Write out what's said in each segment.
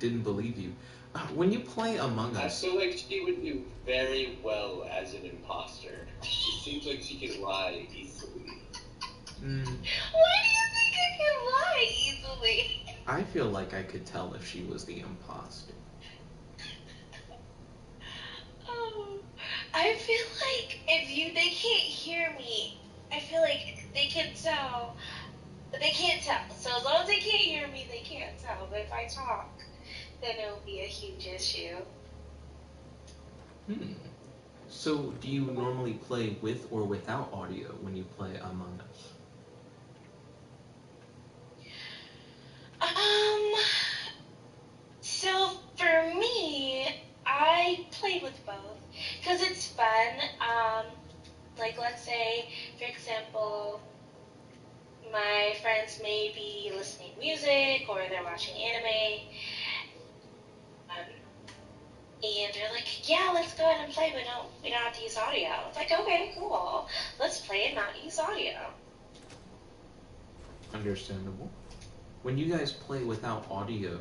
didn't believe you. When you play Among I Us... feel like she would do very well as an imposter. She seems like she can lie easily. Why do you think I can lie easily? I feel like I could tell if she was the imposter. I feel like if they can't hear me, I feel like they can tell. But they can't tell. So as long as they can't hear me, they can't tell. But if I talk, then it'll be a huge issue. So do you normally play with or without audio when you play Among Us? So for me, I play with both because it's fun. Like let's say, for example, my friends may be listening to music or they're watching anime, and they're like, "Yeah, let's go ahead and play, but we don't have to use audio." It's like, okay, cool, let's play and not use audio. Understandable. When you guys play without audio,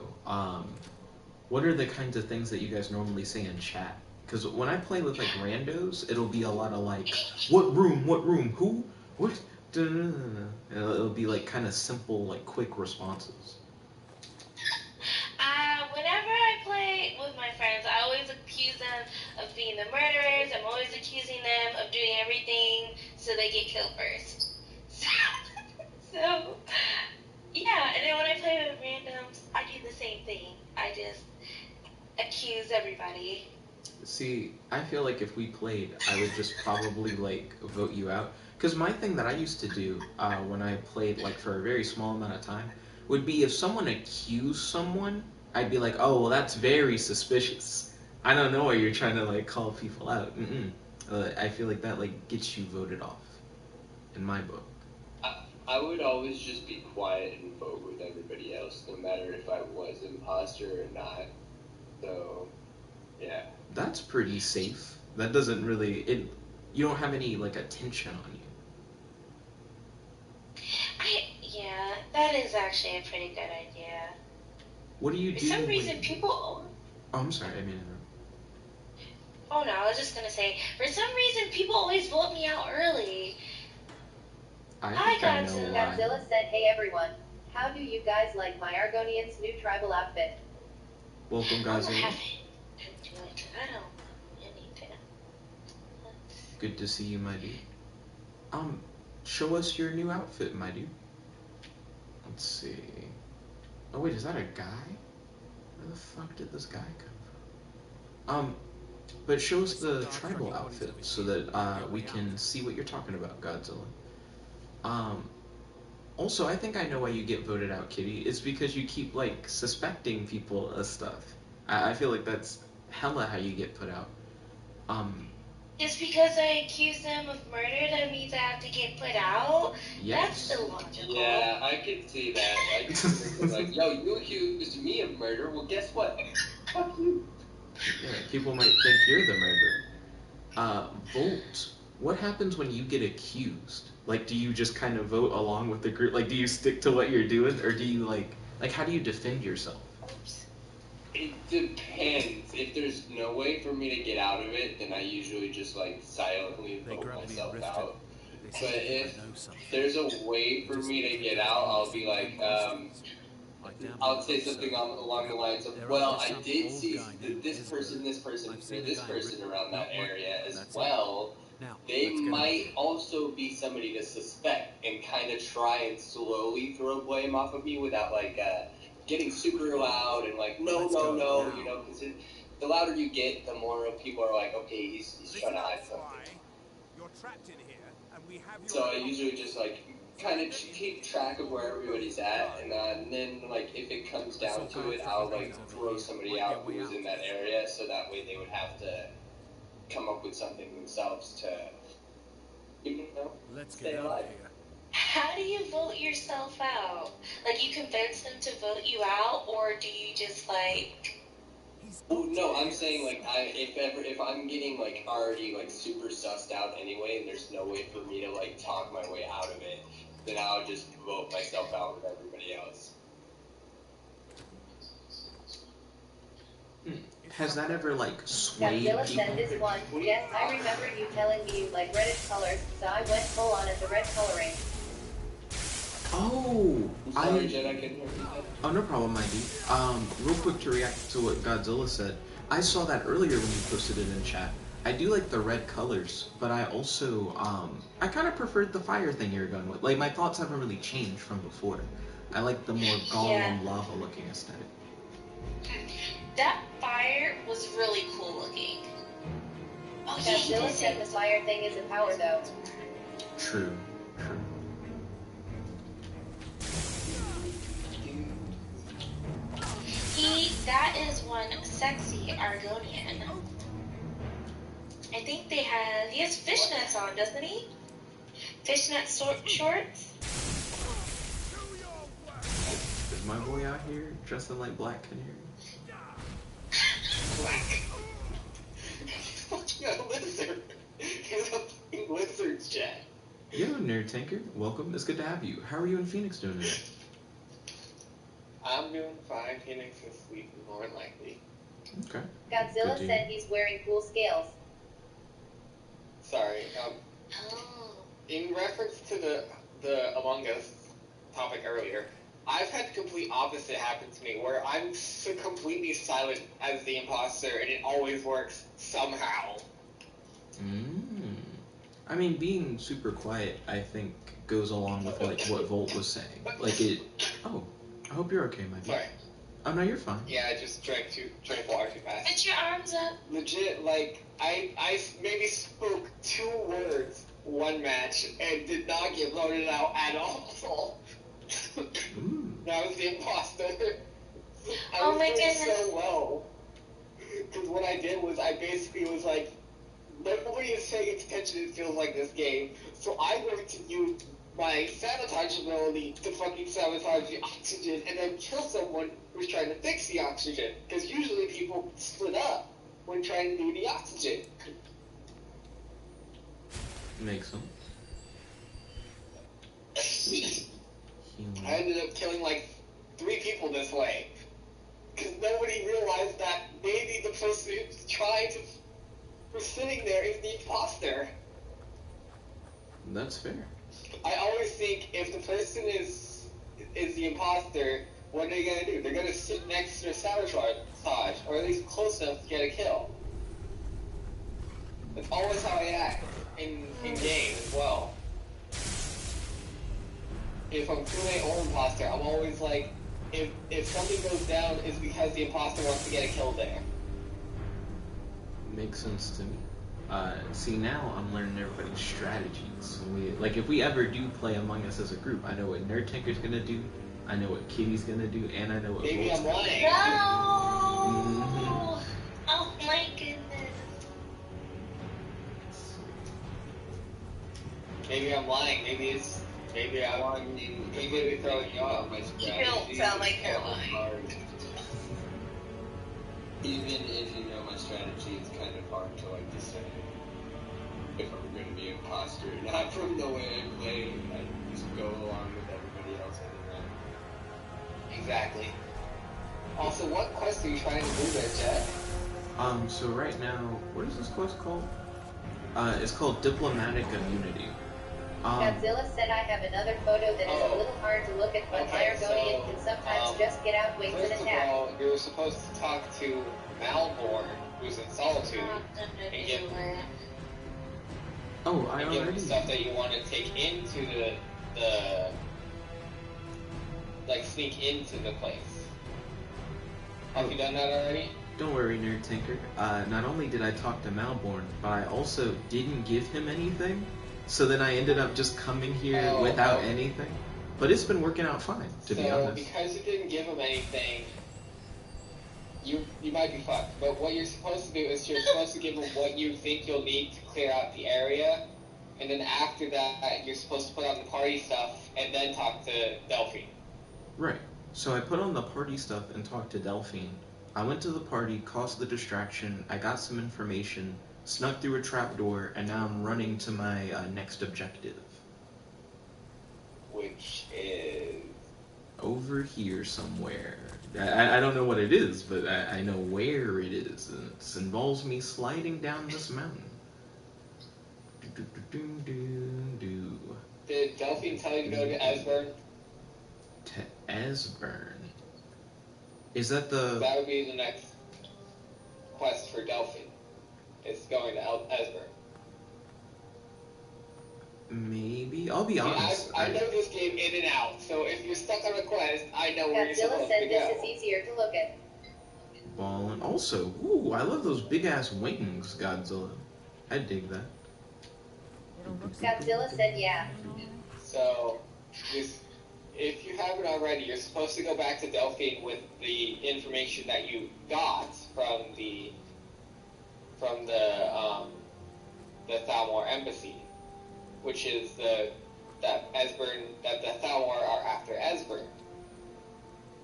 what are the kinds of things that you guys normally say in chat? Because when I play with like randos, it'll be a lot of like, what room, who, what, it'll be like kind of simple, like quick responses. Whenever I play with my friends, I always accuse them of being the murderers. I'm always accusing them of doing everything so they get killed first. So yeah, and then when I play with randoms, I do the same thing. I just accuse everybody. See, I feel like if we played, I would just probably like vote you out. Because my thing that I used to do when I played like for a very small amount of time would be if someone accused someone, I'd be like, oh, well, that's very suspicious. I don't know why you're trying to like call people out. I feel like that like gets you voted off in my book. I would always just be quiet and vote with everybody else, no matter if I was imposter or not. So, yeah. That's pretty safe. That doesn't really... You don't have any, like, attention on you. Yeah, that is actually a pretty good idea. What do you do For some reason, people... Oh, I'm sorry, I mean... Oh, no, I was just gonna say, for some reason, people always vote me out early. Hi, Godzilla. Godzilla said, hey, everyone. How do you guys like my Argonian's new tribal outfit? Welcome, Godzilla. I don't anything. Good to see you, my dude. Show us your new outfit, my dude. Let's see. Oh, wait, is that a guy? Where the fuck did this guy come from? But show us the tribal outfit so that we can see what you're talking about, Godzilla. Also, I think I know why you get voted out, Kitty. It's because you keep, like, suspecting people of stuff. I feel like that's hella how you get put out. Just because I accuse them of murder, that means I have to get put out? Yes. That's illogical. Yeah, I could see that. I could see like, yo, you accused me of murder. Well, guess what? Fuck you. Yeah, people might think you're the murderer. Vote. What happens when you get accused? Like, do you just kind of vote along with the group? Like, do you stick to what you're doing? Or do you, like how do you defend yourself? It depends. If there's no way for me to get out of it, then I usually just, like, silently vote myself out. But if there's a way for me to get out, I'll be like, I'll say something along the lines of, well, I did see this person, or this person around that area as well. They might also be somebody to suspect, and kind of try and slowly throw blame off of me without, like, getting super loud and like, no, you know, because the louder you get, the more people are like, okay, he's trying to hide something. So I usually just like kind of keep track of where everybody's at, and then like if it comes down to it, I'll like throw somebody out who was in that area, so that way they would have to come up with something themselves to, you know, stay alive. How do you vote yourself out? Like, you convince them to vote you out, or do you just, like... Oh, no, I'm saying, like, if I'm getting, like, already, like, super sussed out anyway, and there's no way for me to, like, talk my way out of it, then I'll just vote myself out with everybody else. Has that ever, like, swayed Godzilla people? said this one. Yes, I remember you telling me you like reddish colors, so I went full on at the red coloring. Oh, Sorry, Jen, I couldn't hear you. Oh, no problem, my dude. Real quick to react to what Godzilla said. I saw that earlier when you posted it in chat. I do like the red colors, but I also, I kind of preferred the fire thing you were going with. Like, my thoughts haven't really changed from before. I like the more golem lava looking aesthetic. That fire was really cool looking. Oh, yeah, Godzilla said the fire thing is a power, though. True, true. That is one sexy Argonian. I think he has fishnets on, doesn't he? Fishnet shorts? Is my boy out here dressed in like Black Canary? Black. He's a lizard. He's a fucking lizard, Jack. Yo, Nerd Tanker, welcome. It's good to have you. How are you in Phoenix doing today? I'm doing fine. Phoenix is sleeping more than likely. Okay. Godzilla said he's wearing cool scales. Sorry. In reference to the Among Us topic earlier, I've had the complete opposite happen to me, where I'm so completely silent as the imposter, and it always works somehow. I mean, being super quiet, I think, goes along with, like, what Volt was saying. Like, it... Oh, I hope you're okay, my dude. Sorry. Oh, no, you're fine. Yeah, I just drank water too fast. Put your arms up. Legit, like, I maybe spoke 2 words one match and did not get voted out at all. That was the imposter. I was doing so well. Because what I did was I basically was like, nobody is paying attention, it feels like, this game. So I'm going to use my sabotage ability to fucking sabotage the oxygen and then kill someone who's trying to fix the oxygen. Because usually people split up when trying to do the oxygen. Makes sense. I ended up killing like 3 people this way. Because nobody realized that maybe the person who's trying to was sitting there is the imposter. That's fair. I always think if the person is the imposter, what are they gonna do? They're gonna sit next to their sabotage, or at least close enough to get a kill. That's always how I act in game as well. If I'm crewmate or imposter, I'm always like, if something goes down, it's because the imposter wants to get a kill there. Makes sense to me. See, now I'm learning everybody's strategies. If we ever do play Among Us as a group, I know what Nerd Tinker's gonna do, I know what Kitty's gonna do, and I know what Maybe I'm lying. No! Oh my goodness. Maybe I'm lying. Maybe they're throwing you off my strategy. You don't sound like you're lying. Even if you know my strategy, it's kind of hard to like decide if I'm going to be an imposter. Not from the way I play, I just go along with everybody else anyway. Exactly. Also, what quest are you trying to do there, Jet? So right now, what is this quest called? It's called Diplomatic Immunity. Godzilla said I have another photo that is a little hard to look at, but my Argonian can sometimes just get out, wings, and attack. First of all, you're supposed to talk to Malborn, who's in Solitude, and give him stuff that you want to take into the sneak into the place. Have you done that already? Don't worry, Nerd Tinker. Not only did I talk to Malborn, but I also didn't give him anything. So then I ended up just coming here without anything. But it's been working out fine, to be honest. So, because you didn't give him anything, you might be fucked. But what you're supposed to do is you're supposed to give him what you think you'll need to clear out the area. And then after that, you're supposed to put on the party stuff and then talk to Delphine. Right. So I put on the party stuff and talked to Delphine. I went to the party, caused the distraction, I got some information, snuck through a trapdoor, and now I'm running to my next objective. Which is... over here somewhere. I don't know what it is, but I know where it is. And it involves me sliding down this mountain. Did Delphine tell you to go to Esbern? To Esbern? Is that the... That would be the next quest for Delphine. It's going to Esbern. Maybe. I'll be honest. I know this game in and out, so if you're stuck on a quest, I know where you're supposed to go. Godzilla said this is easier to look at. Ballin'. Also, ooh, I love those big-ass wings, Godzilla. I dig that. Godzilla said yeah. So, if you haven't already, you're supposed to go back to Delphine with the information that you got from the Thalmor embassy, which is that the Thalmor are after Esbern.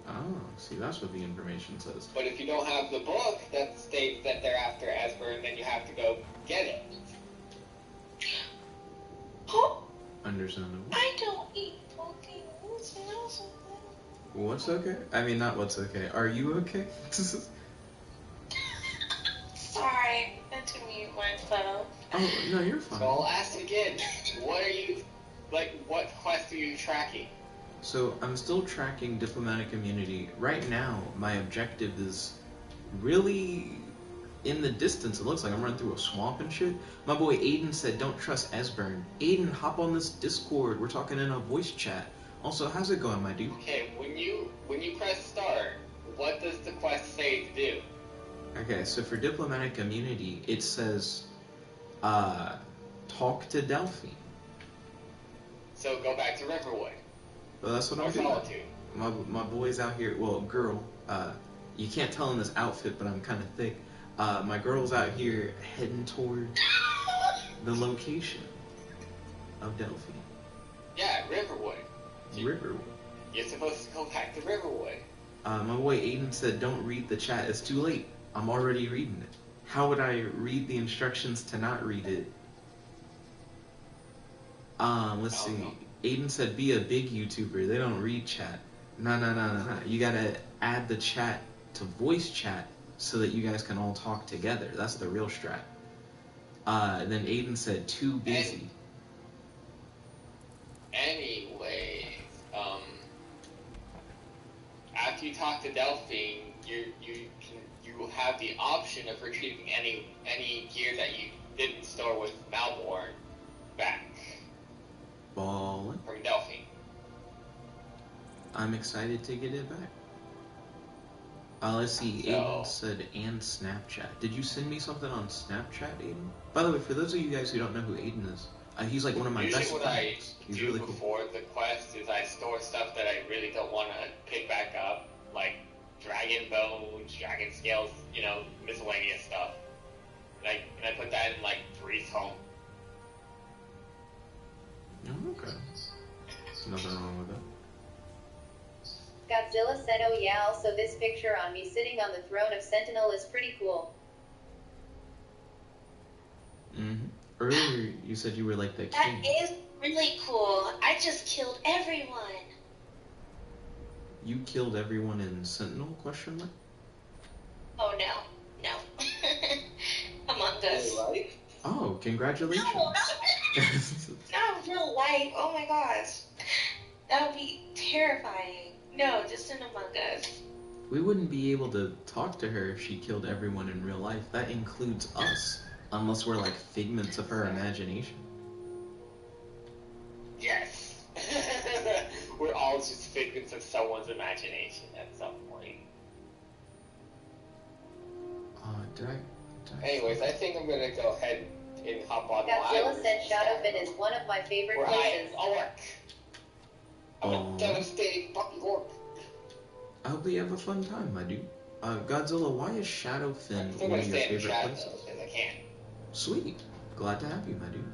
Oh, see, that's what the information says. But if you don't have the book that states that they're after Esbern, then you have to go get it. Oh, Understandable. I don't eat poking. What's okay? I mean, not what's okay. Are you okay? Sorry, I had to mute my phone. Oh, no, you're fine. So I'll ask again. What quest are you tracking? So, I'm still tracking diplomatic immunity. Right now, my objective is really in the distance. It looks like I'm running through a swamp and shit. My boy Aiden said, don't trust Esbern. Aiden, hop on this Discord. We're talking in a voice chat. Also, how's it going, my dude? Okay, when you press start, what does the quest say to do? Okay, so for diplomatic immunity, it says, talk to Delphine. So go back to Riverwood. Well, that's what I'm doing. Solitude. My boy's out here. Well, girl. You can't tell in this outfit, but I'm kind of thick. My girl's out here heading toward the location of Delphine. Yeah, Riverwood. Riverwood. You're supposed to go back to Riverwood. My boy Aiden said, don't read the chat. It's too late. I'm already reading it. How would I read the instructions to not read it? Let's see. know. Aiden said, be a big YouTuber. They don't read chat. No. You gotta add the chat to voice chat so that you guys can all talk together. That's the real strat. Then Aiden said, too busy. Anyways, after you talk to Delphine, you have the option of retrieving any gear that you didn't store with Malborn back Ballin'. from Delphine. I'm excited to get it back. Let's see. So- Aiden said, and Snapchat. Did you send me something on Snapchat, Aiden? By the way, for those of you guys who don't know who Aiden is, he's like one of my Usually best what friends. I He's do really cool. before the quest is I store stuff that I really don't want to pick back up, like dragon bones, dragon scales, miscellaneous stuff. And I put that in like Breeze Home. Oh, okay. There's nothing wrong with that. Godzilla said oh yeah, also this picture on me sitting on the throne of Sentinel is pretty cool. Mm-hmm. Earlier, you said you were like the That king. is really cool. I just killed everyone. You killed everyone in Sentinel? Question mark. Oh no. Among Us. Right? Oh, congratulations. No, not real life. Oh my gosh. That would be terrifying. No, just in Among Us. We wouldn't be able to talk to her if she killed everyone in real life. That includes us, unless we're like figments of her imagination. Yes. We're all just figments of someone's imagination at some point. Did I Anyways, I think I'm gonna go ahead and hop on Godzilla live. said Shadowfin is one of my favorite Where I places. am orc. I'm a devastating fucking orc. I hope you have a fun time, my dude. Godzilla, why is Shadowfin I'm still one gonna of your stay in the favorite chat places? though, because I can. Sweet. Glad to have you, my dude.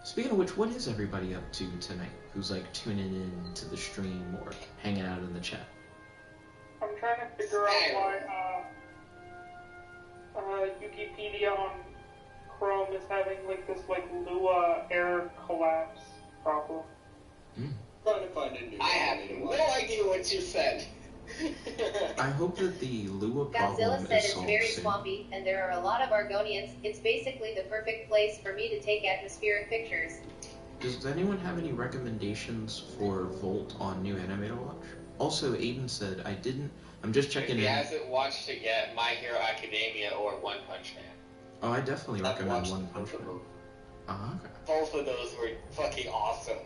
Speaking of which, what is everybody up to tonight who's like tuning in to the stream or hanging out in the chat? I'm trying to figure out why Wikipedia on Chrome is having like this like Lua error collapse problem. trying to find a new I have no idea what you said. I hope that the Lua Godzilla problem said is it's solved very soon. swampy, and there are a lot of Argonians. It's basically the perfect place for me to take atmospheric pictures. Does anyone have any recommendations for Volt on new anime to watch? Also, Aiden said, I'm just checking If he in. hasn't watched it yet, My Hero Academia or One Punch Man. Oh, I definitely I've recommend watched One Punch both of Man. them. Okay. Both of those were fucking awesome.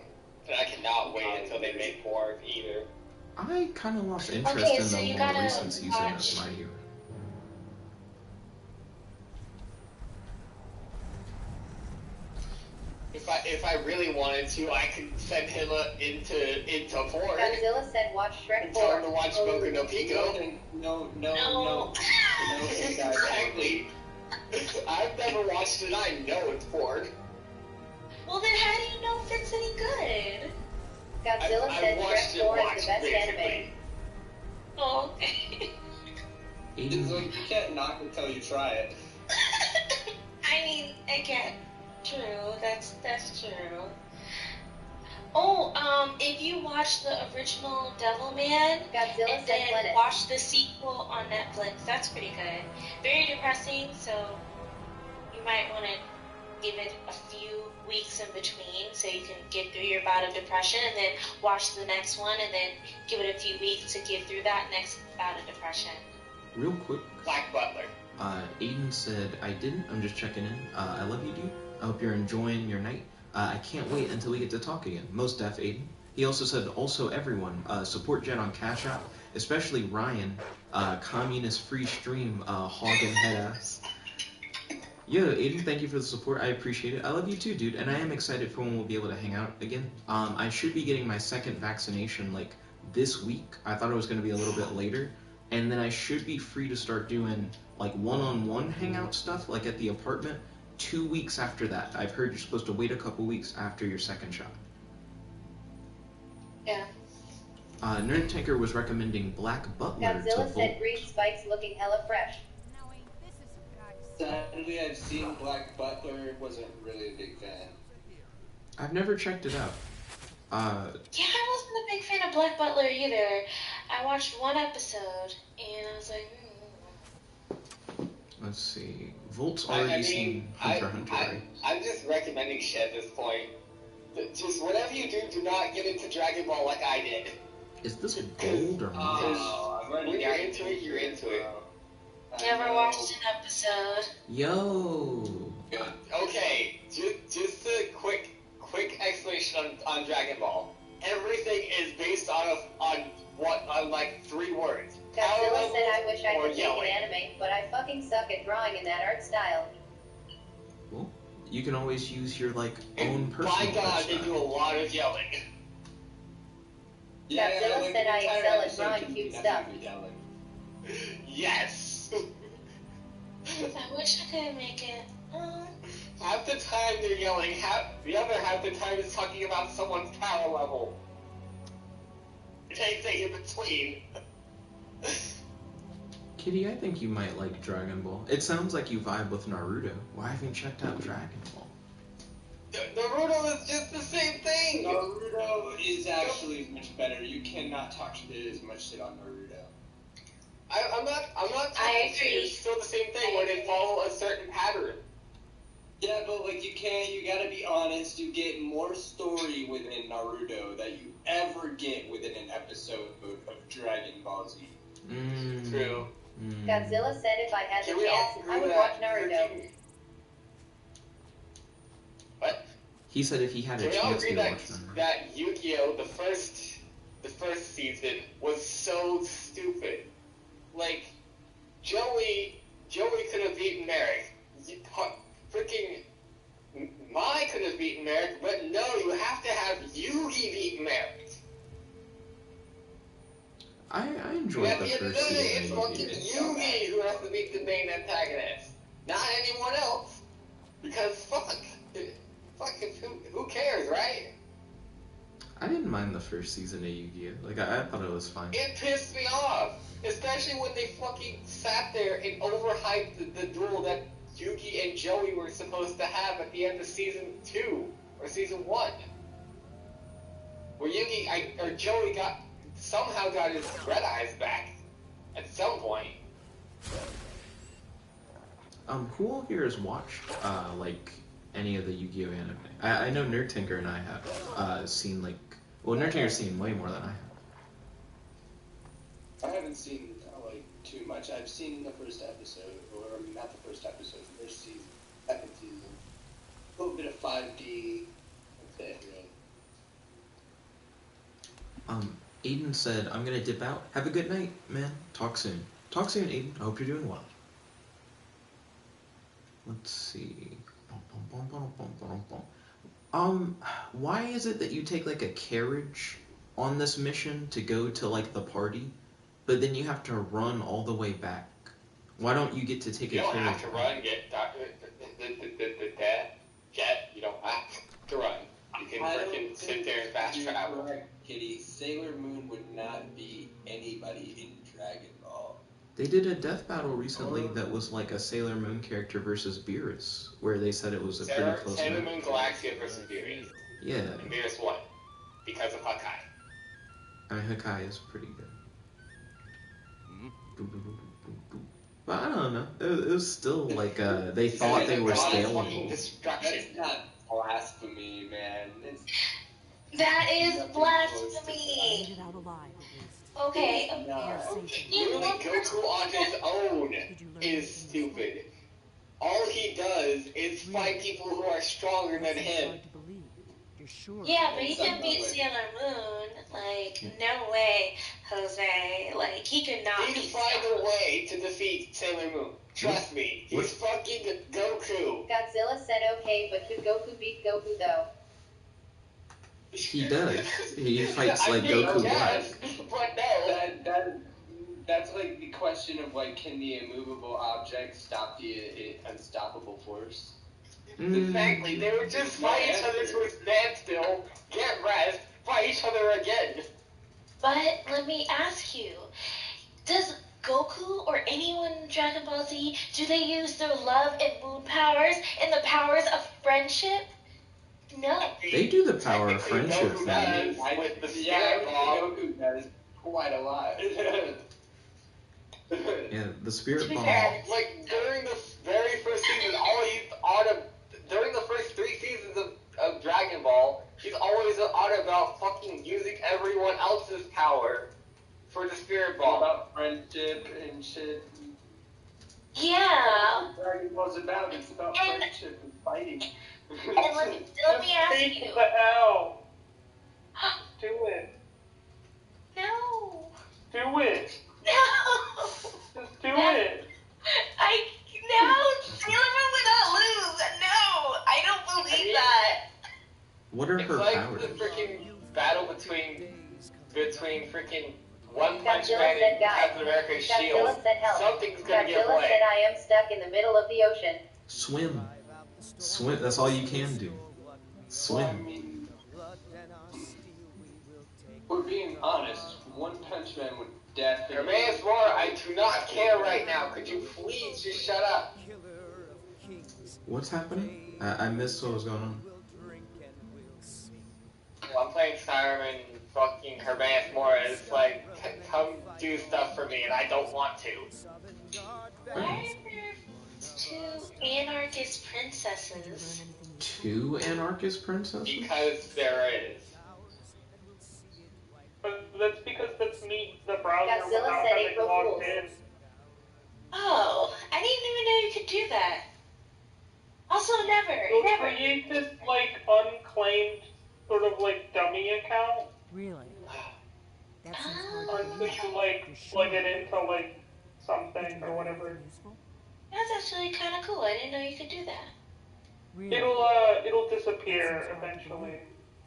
And I cannot wait until they make more of either. I kind of lost interest Okay, in so the you more gotta recent season watch- of My Hero. If I really wanted to, I could send him into porn Godzilla said watch Shrek and tell him 4. to watch Boku no Pico. No. Exactly. I've never watched it. I know it's porn. Well, then how do you know if it's any good? Godzilla I said watched Shrek it 4 is watched the best anime. basically. Oh, okay. It's Aiden, like, you can't knock until you try it. I mean, again, true. That's true. Oh, if you watch the original Devilman Godzilla and said then Planet. watch the sequel on Netflix, that's pretty good. Very depressing, so you might want to give it a few weeks in between so you can get through your bout of depression, and then watch the next one, and then give it a few weeks to get through that next bout of depression. real quick, Black Butler. Aiden said, I'm just checking in. I love you, dude. I hope you're enjoying your night. I can't wait until we get to talk again. Most def, Aiden. He also said, also everyone, support Jet on Cash App, especially Ryan, communist free stream, hog and head ass. Yo, Aiden, thank you for the support. I appreciate it. I love you too, dude. And I am excited for when we'll be able to hang out again. I should be getting my second vaccination, like, this week. I thought it was going to be a little bit later. And then I should be free to start doing, like, one-on-one hangout stuff, like at the apartment, 2 weeks after that. I've heard you're supposed to wait a couple weeks after your second shot. Yeah. Nerd Tanker was recommending Black Butler to Godzilla Volt. said green spikes looking hella fresh. Sadly, I've seen Black Butler, wasn't really a big fan. I've never checked it out. Yeah, I wasn't a big fan of Black Butler either. I watched one episode, and I was like, Let's see. Volt's already seen Hunter x Hunter, right? I'm just recommending shit at this point. Just whatever you do, do not get into Dragon Ball like I did. Is this gold or not? I've already When you're gotten into it, you're into it. never watched an episode. Yo! Okay, just a quick explanation on Dragon Ball. Everything is based on like 3 words. Power Godzilla level said I wish I or could make yelling. an anime, but I fucking suck at drawing in that art style. Well, you can always use your, like, own personal By God, art they style. do a lot of yelling. Godzilla like, said the I entire excel at episode drawing can cute definitely stuff. be yelling. Yes. I wish I could make it. Half the time they're yelling, the other half the time is talking about someone's power level. Anything in between. Kitty, I think you might like Dragon Ball. It sounds like you vibe with Naruto. Why haven't you checked out Dragon Ball? Naruto is just the same thing. Naruto is actually much better. You cannot talk as much shit on Naruto. I'm not I talking shit. agree. It's still the same thing where they follow a certain pattern. Yeah, but like you gotta be honest, you get more story within Naruto that you ever get within an episode of Dragon Ball Z. True. Godzilla said if I had the Can we all chance, agree I would that watch Naruto. freaking- What? He said if he had a Can we all chance, agree he'd that, watch them. that Yu-Gi-Oh! The first season was so stupid. Like, Joey could have beaten Merrick. Freaking Mai could have beaten Merrick, but no, you have to have Yugi beat Merrick. I enjoyed At the the end of the first day, season it's of fucking Yu-Gi-Oh! Yugi who has to beat the main antagonist, not anyone else. Because fuck, who cares, right? I didn't mind the first season of Yu-Gi-Oh! Like, I thought it was fine. It pissed me off, especially when they fucking sat there and overhyped the duel that Yugi and Joey were supposed to have at the end of season 2 or season 1. where Joey somehow got his red eyes back at some point. Who all here has watched like any of the Yu-Gi-Oh anime? I know Nerd Tinker and I have seen Nerd Tinker's seen way more than I have. I haven't seen like too much. I've seen the first episode, or not the first episode, first season, second season. A little bit of 5D. That's it, really. Aiden said, "I'm gonna dip out. Have a good night, man. Talk soon. Talk soon, Aiden. I hope you're doing well." Let's see. Why is it that you take like a carriage on this mission to go to like the party, but then you have to run all the way back? Why don't you get to take a carriage? You don't have to run, Jet. You don't have to run. You can freaking sit there and fast travel. Correct, Kitty. Sailor Moon would not be anybody in Dragon Ball. They did a death battle recently that was like a Sailor Moon character versus Beerus, where they said it was a pretty close Sailor match. Moon Galaxia versus Beerus. Yeah. And Beerus won. Because of Hakai. I mean, Hakai is pretty good. But I don't know. It was still like they thought they were scalable. That's not blasphemy, man. That is blasphemy. Okay. Literally, Goku on his own is stupid. All he does is fight people who are stronger than him. Yeah, but he can beat Sailor Moon. Like, no way, Jose. Like, he could not beat He'd find Sailor a way to defeat Sailor Moon. Trust me. He's fucking Goku. Godzilla said okay, but could Goku beat Goku though? He does. He fights like Goku yes, Black. but no. That's like the question of like, can the immovable object stop the unstoppable force? Exactly. They would just fight each other to a standstill, get rest, fight each other again. But let me ask you, does Goku or anyone in Dragon Ball Z, do they use their love and moon powers and the powers of friendship? No. They do the power of friendship Goku thing. does with the Yeah, spirit ball. Goku does quite a lot. Yeah, the spirit To be bomb. fair, Like during the very first season, during the first 3 seasons of Dragon Ball, he's always on about fucking using everyone else's power for the spirit ball. About friendship and shit. yeah. Dragon Ball's about. It's about And- friendship and fighting. And let me ask Take you. the L. Do it. No. Do it. No. Just do it. No. Sailor Moon would not lose. No. I don't believe that. What are It's her like powers? the freaking battle between freaking One Punch Godzilla Man said and die. Captain America's shield. Godzilla said help. Something's gonna give Godzilla way. said I am stuck in the middle of the ocean. Swim. Swim. That's all you can do. Well, I Swim. mean, we're being honest. One Punch Man would definitely. Hermes Roar, I do not care right now. Could you please just shut up? What's happening? I missed what was going on. Well, I'm playing Skyrim and fucking Hermes Roar is like, come do stuff for me, and I don't want to. Why are there two anarchist princesses? Two anarchist princesses? Because there is. But that's because that's me, the browser, Godzilla without said having April logged Fools. in. Oh, I didn't even know you could do that. Also, never. You'll create this, like, unclaimed sort of, like, dummy account Really? That seems Ah. hard to until believe. you, like, plug it into, like, something or whatever. Useful? That's actually kind of cool. I didn't know you could do that. Really? It'll disappear eventually.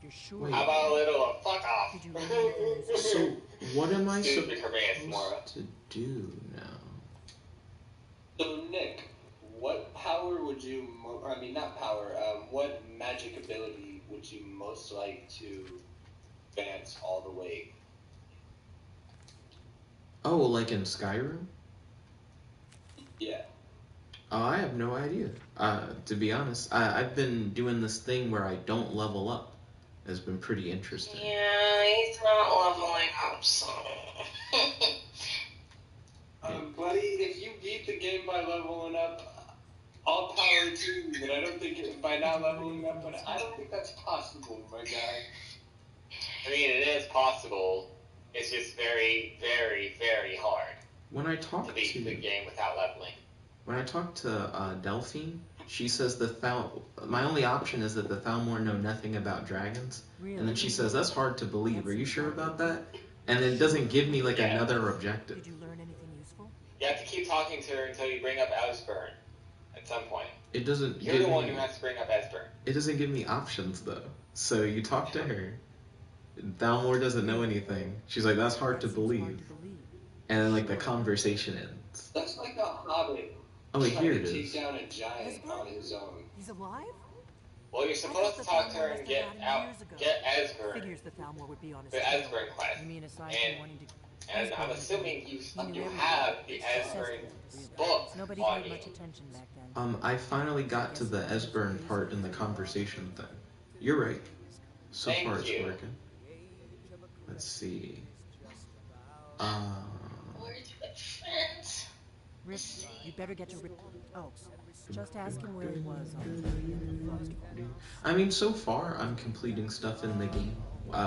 You're sure? Wait. How about a little fuck off? Did you really make that useful? So, what am I Stupid Hermes Roar. supposed to do now? So Nick, what power would you? I mean, not power. What magic ability would you most like to advance all the way? Oh, like in Skyrim? Yeah. Oh, I have no idea. To be honest, I've been doing this thing where I don't level up. has been pretty interesting. Yeah, he's not leveling up, so. Buddy, if you beat the game by leveling up, all power to you. But I don't think by not leveling up, but I don't think that's possible, my guy. I mean, it is possible. It's just very, very, very hard When I talk to beat the game without leveling. When I talk to Delphine, she says my only option is that the Thalmor know nothing about dragons. And then she says, that's hard to believe. Are you sure about that? And it doesn't give me like another objective. Did you learn anything useful? You have to keep talking to her until you bring up Esbern at some point. It doesn't You're the one who has to bring up Esbern. It doesn't give me options though. So you talk to her. Thalmor doesn't know anything. She's like, that's hard to believe. And then like the conversation ends. That's like a hobbit. Oh wait, here it Take is. down a giant on his own. He's alive? Well, you're supposed to talk to her and get Esbern. Figures the Thalmor would be on his The trail. Esbern quest. You mean aside And- from wanting to... And I'm assuming you have the Esbern book Nobody on paid you. much attention back then. I finally got to the Esbern part in the conversation thing. You're right. So Thank far it's you. working. Let's see. Words with friends. Rick, you better get to Rick. Oh, just ask him where he was on the end of the first one. I mean, so far I'm completing stuff in the game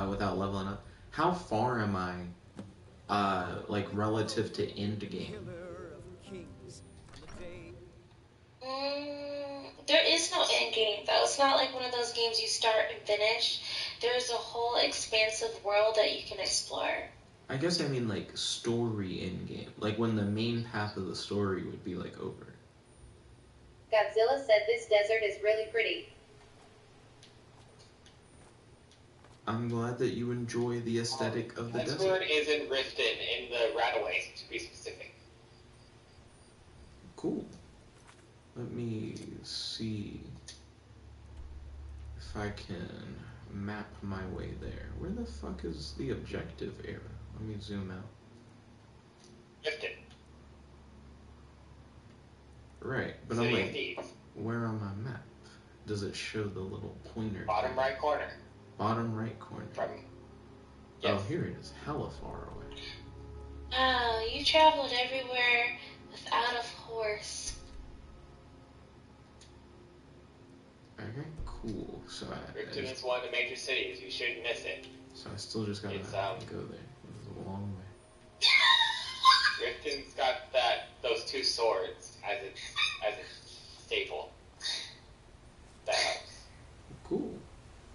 without leveling up. How far am I, like relative to end game? There is no end game though. It's not like one of those games you start and finish. There's a whole expansive world that you can explore. I guess I mean like story end game, like when the main path of the story would be like over. Godzilla said this desert is really pretty. I'm glad that you enjoy the aesthetic of the Esbern desert. is in Riften, in the Rataways, to be specific. Cool. Let me see if I can map my way there. Where the fuck is the objective area? Let me zoom out. Riften. Right, but City I'm of like, Thieves. where on my map does it show the little pointer? Bottom right corner. Bottom right corner. From. Oh, Yes. here it is. Hella far away. Wow, you traveled everywhere without a horse. Okay, cool. So Riften is one of the major cities. You shouldn't miss it. so I still just gotta It's, go there. This is a long way. Riften's got those two swords as its staple. That helps. Cool.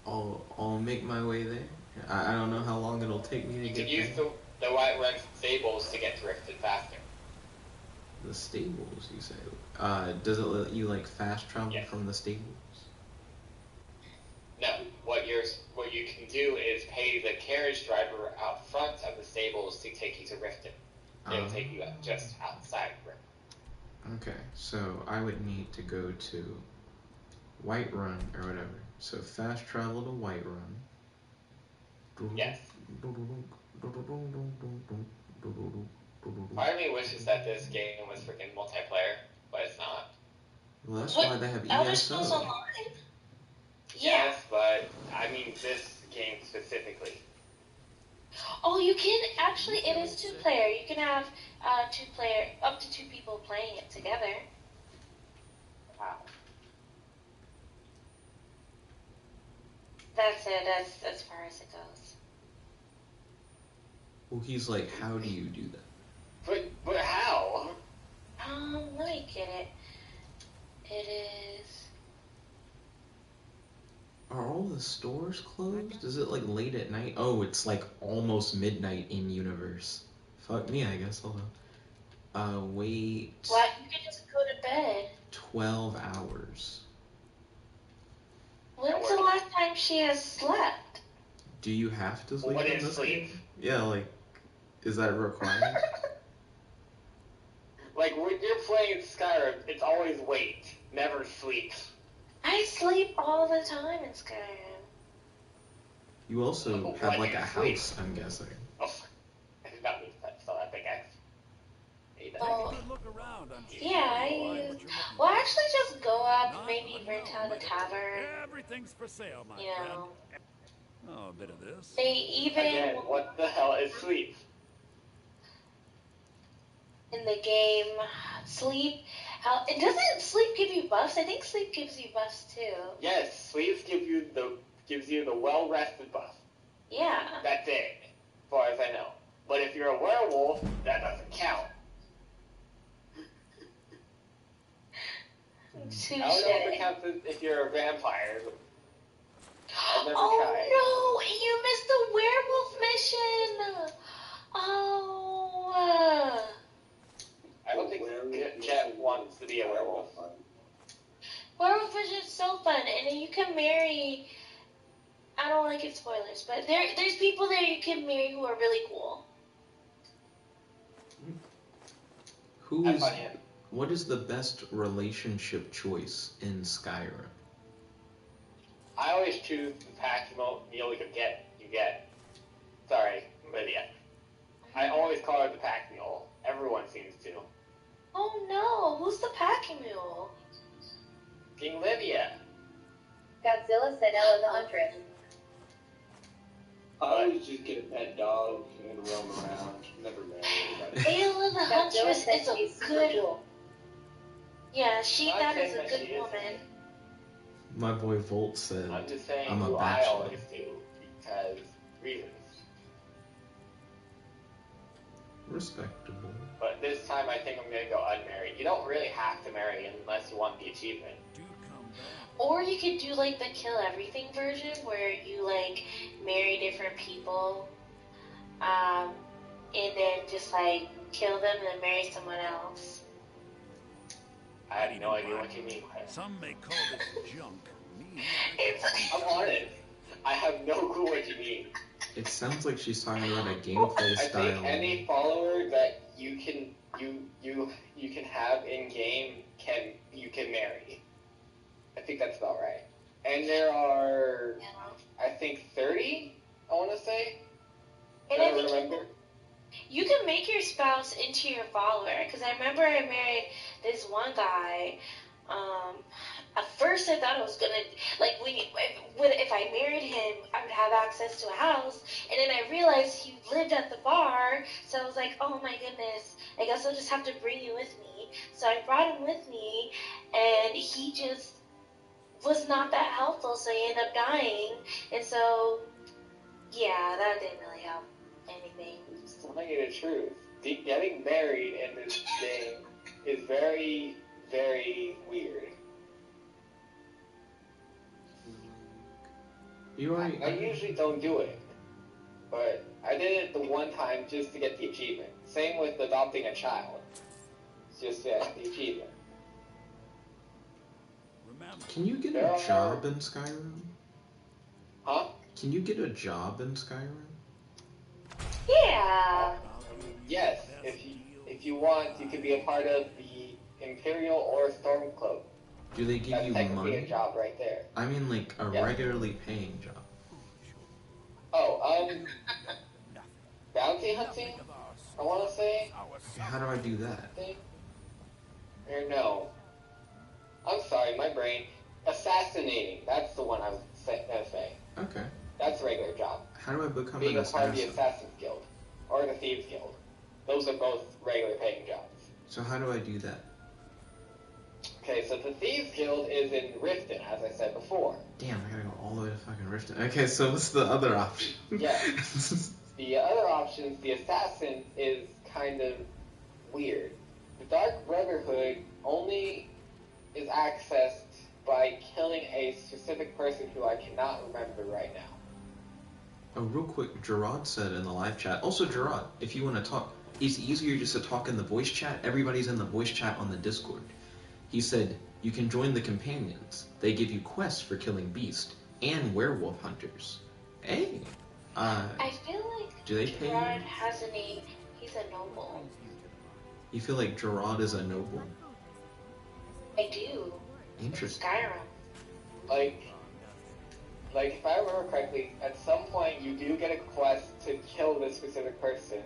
I'll make my way there. I don't know how long it'll take me to You get can use there. the White Red stables to get to Riften faster. The stables, you say? Does it let you like fast travel Yes. from the stables? No, what you can do is pay the carriage driver out front of the stables to take you to Riften. They'll take you just outside Riften. Okay, so I would need to go to Whiterun or whatever. So fast travel to Whiterun. Yes. Part of me wishes that this game was freaking multiplayer, but it's not. Well, that's What? why they have Elder Scrolls ESO. Online? Yeah. Yes, but I mean this game specifically. Oh, you can actually. It is 2-player. You can have up to 2 people playing it together. Wow. That's it. That's as far as it goes. Well, he's like, how do you do that? But how? Let me get it. It is. Are all the stores closed? Is it like late at night? Oh, it's like almost midnight in universe. Fuck me, I guess. Hold on. Wait. What? You can just go to bed. 12 hours. When's the last time she has slept? Do you have to sleep What in is this sleep? game? Yeah, like, is that required? Like when you're playing Skyrim, it's always wait, never sleep. I sleep all the time in Skyrim. You also Oh, have why like do a you sleep? house, I'm guessing. Oh, I did not mean that. Saw that big X. Hey, that- Oh, Look around. yeah, I actually just go up, maybe rent out a tavern, Everything's for sale, my you know. Oh, a bit of this. They even Again, what the hell is sleep? in the game sleep. How and doesn't sleep give you buffs? I think sleep gives you buffs too. Yes, sleep gives you the well rested buff. Yeah. That's it, as far as I know. But if you're a werewolf, that doesn't count. Touche. I don't know if it counts if you're a vampire. I've never Oh tried. no! You missed the werewolf mission. Oh. I don't think Jet wants to be a werewolf. Werewolf mission is so fun, and then you can marry. I don't want to give spoilers, but there's people there you can marry who are really cool. What is the best relationship choice in Skyrim? I always choose the pack meal you get. Sorry, Lydia. I always call her the pack mule. Everyone seems to. Oh no! Who's the packing mule? King Lydia. Godzilla said Ella the Huntress. I always just get a pet dog and roam around. Never marry anybody. Ayla the Huntress is a good. Cool. Yeah, Not that is saying a that good she woman. isn't. My boy Volt said, I'm just saying I'm a who I bachelor. always do because reasons. Respectable. But this time I think I'm gonna go unmarried. You don't really have to marry unless you want the achievement. Do come back. Or you could do like the kill everything version where you like marry different people, and then just like kill them and then marry someone else. I have no idea what you mean by it. Some may call this junk. Me, I'm honest. I have no clue what you mean. It sounds like she's talking about a gameplay I style. think any follower that you can have in game you can marry. I think that's about right. And there are I think 30, I wanna say. And I think you can make your spouse into your follower, because I remember I married this one guy. At first I thought I was gonna, like, if I married him, I would have access to a house, and then I realized he lived at the bar, so I was like, oh my goodness, I guess I'll just have to bring you with me. So I brought him with me, and he just was not that helpful, so he ended up dying, and so, yeah, that didn't really help anything. To tell you the truth, getting married in this game is very, very weird. I usually don't do it, but I did it the one time just to get the achievement. Same with adopting a child. It's just the achievement. Can you get a job in Skyrim? Huh? Can you get a job in Skyrim? Yeah. Yes, if you want, you can be a part of the Imperial or Stormcloak. Do they give That's you technically money? a job right there. I mean, like a regularly paying job. Oh, bounty hunting, I want to say. How do I do that? Or no. I'm sorry, my brain. Assassinating, that's the one I was gonna say. Okay. That's a regular job. How do I become Being an a part of the assassin? Assassin's Guild. Or the Thieves Guild. Those are both regular paying jobs. So how do I do that? Okay, so the Thieves Guild is in Riften, as I said before. Damn, I gotta go all the way to fucking Riften. Okay, so what's the other option? Yeah. The other option, the Assassin, is kind of weird. The Dark Brotherhood only is accessed by killing a specific person who I cannot remember right now. Oh, real quick, Gerard said in the live chat. Also, Gerard, if you want to talk, it's easier just to talk in the voice chat. Everybody's in the voice chat on the Discord. He said, you can join the companions. They give you quests for killing beast and werewolf hunters. Hey! I feel like do they pay Gerard you? has a name. He's a noble. You feel like Gerard is a noble? I do. Interesting. Skyrim. Like if I remember correctly, at some point you do get a quest to kill this specific person.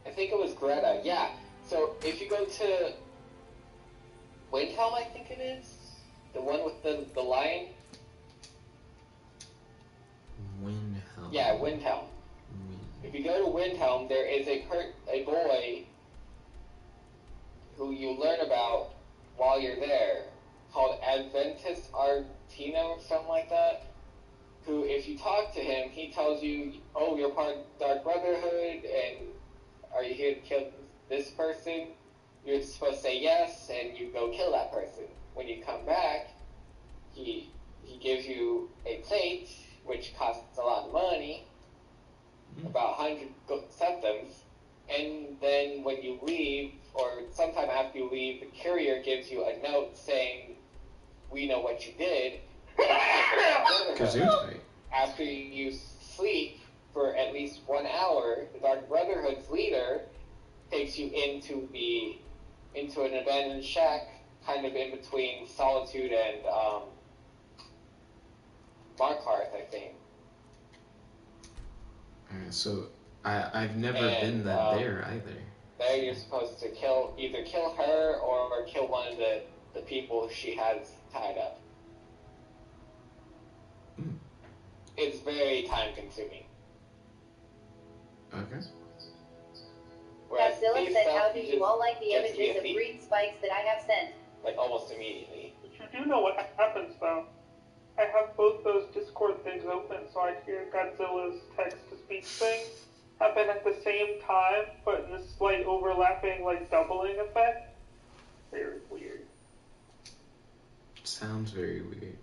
I think it was Greta, yeah. So if you go to Windhelm, I think it is, the one with the lion. Yeah, Windhelm. If you go to Windhelm, there is a boy who you learn about while you're there, called Adventus Artino or something like that, who, if you talk to him, he tells you, oh, you're part of Dark Brotherhood, and are you here to kill this person? You're supposed to say yes, and you go kill that person. When you come back, he gives you a plate, which costs a lot of money, about 100 septims, and then when you leave, or sometime after you leave, the courier gives you a note saying, we know what you did. After you sleep for at least 1 hour, the Dark Brotherhood's leader takes you into an abandoned shack, kind of in between Solitude and Markarth, I think. Alright, so I've never been there either. There you're supposed to either kill her or kill one of the people she has tied up. It's very time consuming. Okay. Godzilla said, how do you all like the images of green spikes that I have sent? Like almost immediately. But you do know what happens though. I have both those Discord things open, so I hear Godzilla's text-to-speech thing happen at the same time, but in a slight overlapping, like, doubling effect. Very weird. Sounds very weird.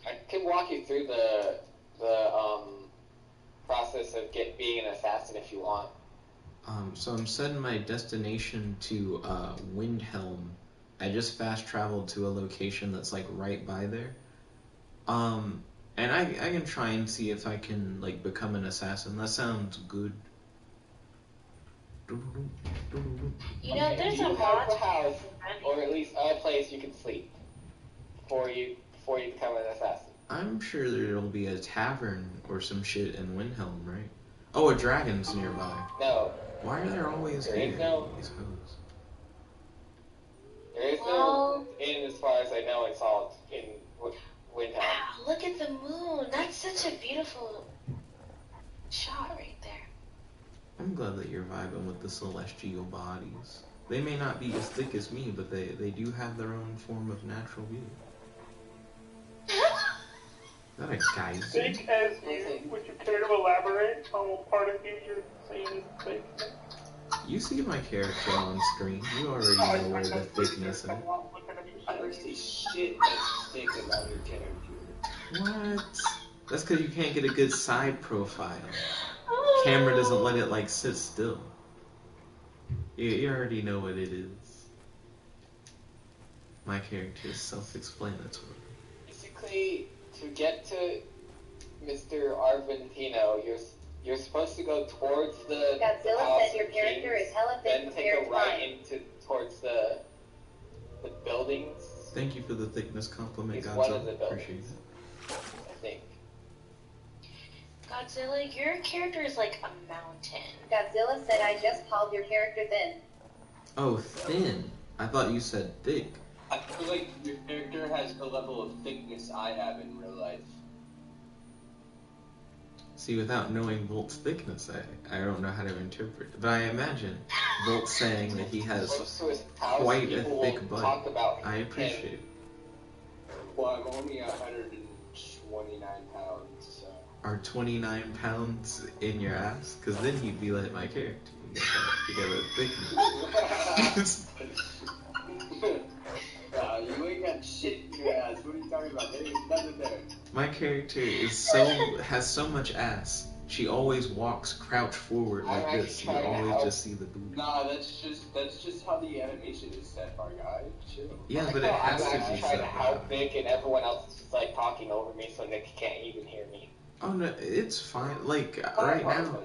I can walk you through the process of being an assassin if you want. So I'm setting my destination to Windhelm. I just fast traveled to a location that's like right by there. And I can try and see if I can like become an assassin. That sounds good. You know, there's a have mod. a house, or at least a place you can sleep before you become an assassin. I'm sure there'll be a tavern or some shit in Windhelm, right? Oh, a dragon's nearby. No. Why are there always There here? is no. These hoes. There is no inn, as far as I know, in Windhelm. Wow, look at the moon. That's such a beautiful shot right there. I'm glad that you're vibing with the celestial bodies. They may not be as thick as me, but they do have their own form of natural beauty. Is that a geyser? Thick as you, would you care to elaborate on what part of you you're saying is thick? You see my character on screen. You already know where the thickness is. I don't see shit that's thick about your character. What? That's because you can't get a good side profile. Camera doesn't let it like sit still. You already know what it is. My character is self-explanatory. Basically, to get to Mr. Arventino, you're supposed to go towards the Godzilla house said your character is hella thick then take compared a to right mine. towards the buildings. Thank you for the thickness compliment, It's one of the Godzilla. buildings. Appreciate it. I think. Godzilla, your character is like a mountain. Godzilla said I just called your character thin. Oh, thin. I thought you said thick. I feel like your character has the level of thickness I have in real life. See, without knowing Volt's thickness, I don't know how to interpret it. But I imagine Volt saying that he has Close to his house, quite a people thick will butt. talk about I him. appreciate it. Well, I'm only 129 pounds, so... Are 29 pounds in your ass? Because then you'd be like my character. You got a thickness. You ain't got shit in your ass. What are you talking about? There ain't nothing there. My character has so much ass. She always walks crouched forward like this. You always just see the booty. Nah, that's just how the animation is set, my guy. Chill. Yeah, but it has I'm to actually be trying to so. help Nick, and everyone else is like talking over me, so Nick can't even hear me. Oh no, it's fine. Like right now,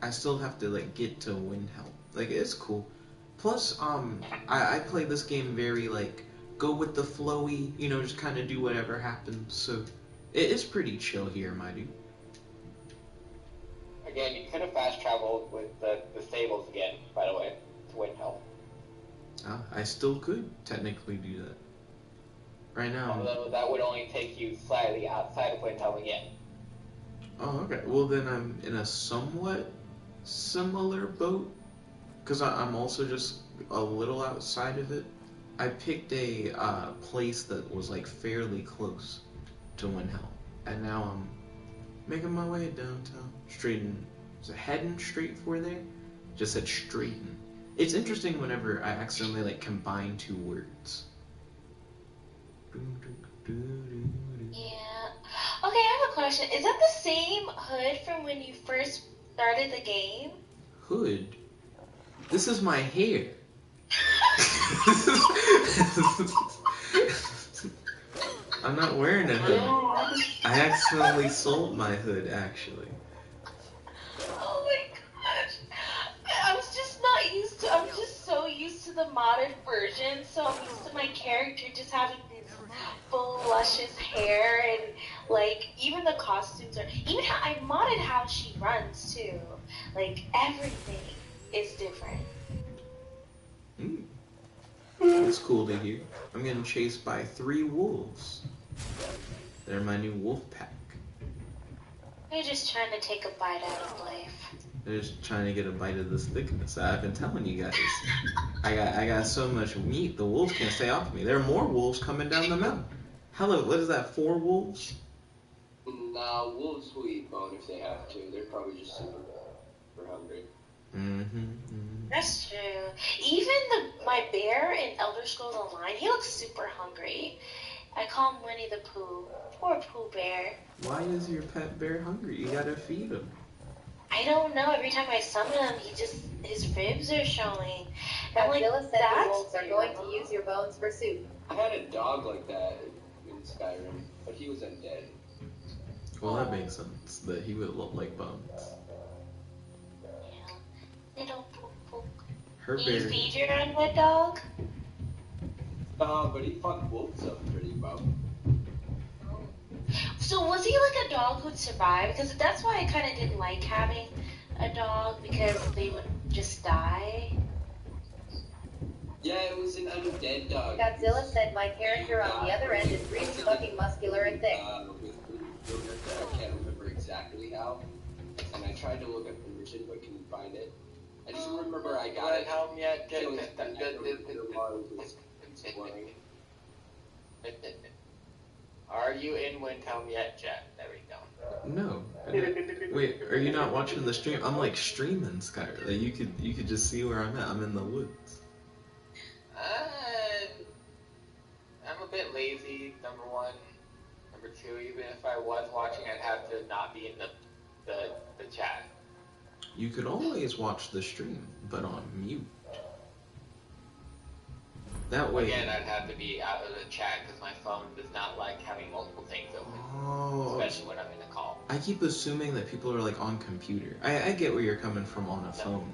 I still have to like get to Windhelm. Like it's cool. Plus, I play this game very like go with the flowy, you know, just kind of do whatever happens. So it's pretty chill here, my dude. Again, you could have fast traveled with the stables again, by the way, to Windhelm. I still could technically do that. Right now. Although that would only take you slightly outside of Windhelm again. Oh, okay. Well, then I'm in a somewhat similar boat, because I'm also just a little outside of it. I picked a place that was like fairly close to Windhelm, and now I'm making my way downtown. Is it heading straight for there? Just said straighten. It's interesting whenever I accidentally like combine two words. Yeah. Okay, I have a question. Is that the same hood from when you first started the game? Hood? This is my hair. I'm not wearing a hood. I accidentally sold my hood, actually. Oh my gosh. I was just not used to, I'm just so used to the modded version, so I'm used to my character just having this full luscious hair and like even the costumes are, even how I modded how she runs too. Like everything is different. That's cool to hear. I'm getting chased by 3 wolves. They're my new wolf pack. They're just trying to take a bite out of life. They're just trying to get a bite of this thickness. I've been telling you guys. I got so much meat, the wolves can't stay off me. There are more wolves coming down the mountain. Hello, what is that, 4 wolves? Nah, wolves will eat bone if they have to. They're probably just super hungry. That's true. Even my bear in Elder Scrolls Online, he looks super hungry. I call him Winnie the Pooh. Poor Pooh Bear. Why is your pet bear hungry? You gotta feed him. I don't know. Every time I summon him, his ribs are showing. I'm like, Godzilla said the that's wolves are going to use your bones for soup. I had a dog like that in Skyrim, but he was undead. Well, that makes sense, that he would look like bones. Yeah. Little Pooh. Her Do bear... you feed your undead dog? But he fucked wolves up pretty well. So was he like a dog who'd survive? Because that's why I kind of didn't like having a dog, because they would just die. Yeah, it was an undead dog. Godzilla said my character on the other end is really fucking muscular and thick. I can't remember exactly how. And I tried to look up permission, but couldn't find it. I just remember I got it. Helm yet? Are you in Windhelm yet, Jet? There we go. No. Wait, are you not watching the stream? I'm like streaming Skyrim. Like, you could just see where I'm at. I'm in the woods. I'm a bit lazy, number one. Number two, even if I was watching, I'd have to not be in the chat. You could always watch the stream, but on mute. That way... Again, I'd have to be out of the chat because my phone does not like having multiple things open. Oh. Especially when I'm in a call. I keep assuming that people are like on computer. I get where you're coming from on a phone,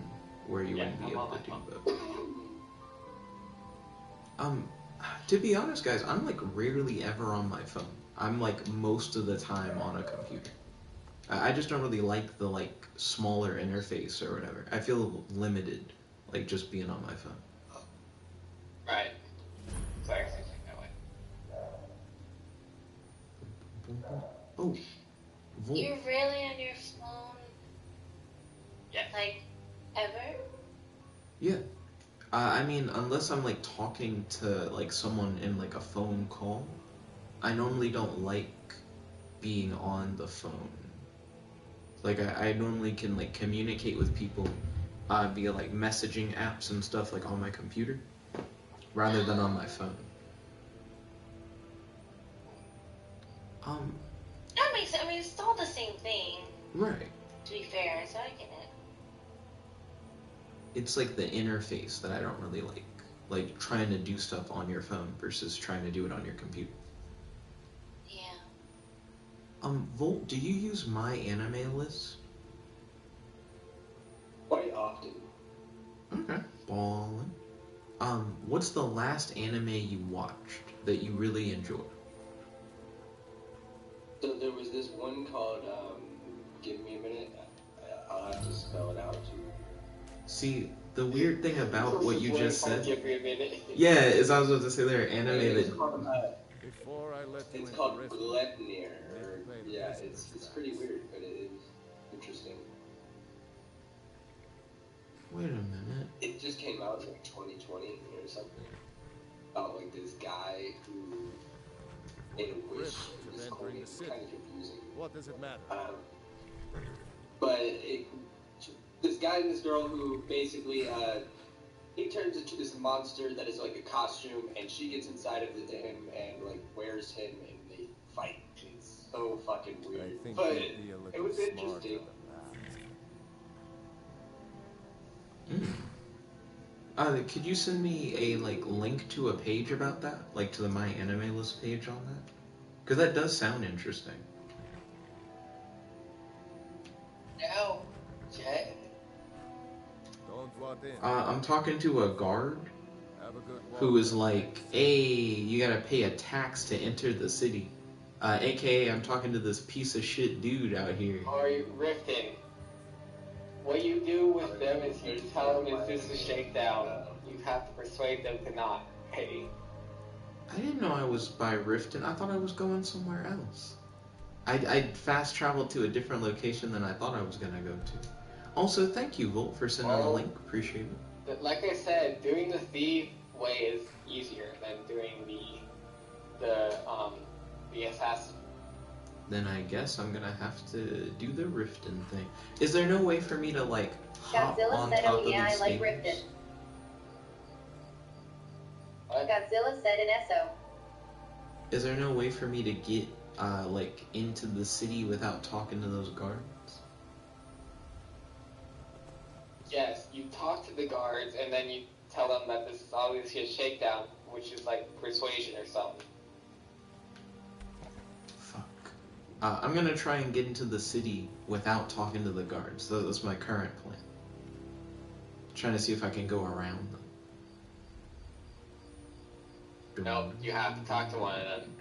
where you wouldn't be able to do both. To be honest, guys, I'm like rarely ever on my phone. I'm like most of the time on a computer. I just don't really like the like smaller interface or whatever. I feel limited, like just being on my phone. Right. So I actually think that way. Oh, Volt. You're really on your phone? Yeah. Like, ever? Yeah. I mean, unless I'm like talking to like someone in like a phone call, I normally don't like being on the phone. Like I normally can like communicate with people via like messaging apps and stuff like on my computer, rather than on my phone. That makes sense. I mean, it's all the same thing. Right. To be fair, so I get it. It's like the interface that I don't really like trying to do stuff on your phone versus trying to do it on your computer. Yeah. Volt, do you use my anime list? Quite often. Okay. Ballin'. What's the last anime you watched that you really enjoyed? So there was this one called, give me a minute, I'll have to spell it out too. See, the weird thing about what you just said... Give me a minute. Yeah, is I was about to say there are anime It was that... called, Before I let you It's into called Rift, Glepnir. never played Yeah, this it's pretty weird, but it is interesting. Wait a minute. It just came out in like 2020 or something. About like this guy who made a wish for this coin. It's kind of confusing. What does it matter? But this guy and this girl who basically he turns into this monster that is like a costume, and she gets inside of him and like wears him, and they fight. It's so fucking weird, I think but you'd be a it little was smarter interesting. Could you send me a link to a page about that, like to the My Anime List page on that? Because that does sound interesting. No, Jet. Don't want in. I'm talking to a guard Have a good walk. who is like, hey, you gotta pay a tax to enter the city. AKA, I'm talking to this piece of shit dude out here. Or Riften. What you do with them is you tell them it's just a shakedown. You have to persuade them to not pay. I didn't know I was by Riften. I thought I was going somewhere else. I fast traveled to a different location than I thought I was gonna go to. Also, thank you, Volt, for sending the link. Appreciate it. But like I said, doing the thief way is easier than doing the assassin. Then I guess I'm gonna have to do the Riften thing. Is there no way for me to hop Godzilla on said, top oh of yeah, these I like stairs? Riften. What? Godzilla said an SO. Is there no way for me to get into the city without talking to those guards? Yes, you talk to the guards and then you tell them that this is obviously a shakedown, which is like persuasion or something. Fuck. I'm gonna try and get into the city without talking to the guards. That's my current plan. Trying to see if I can go around them. No, you have to talk to one of them.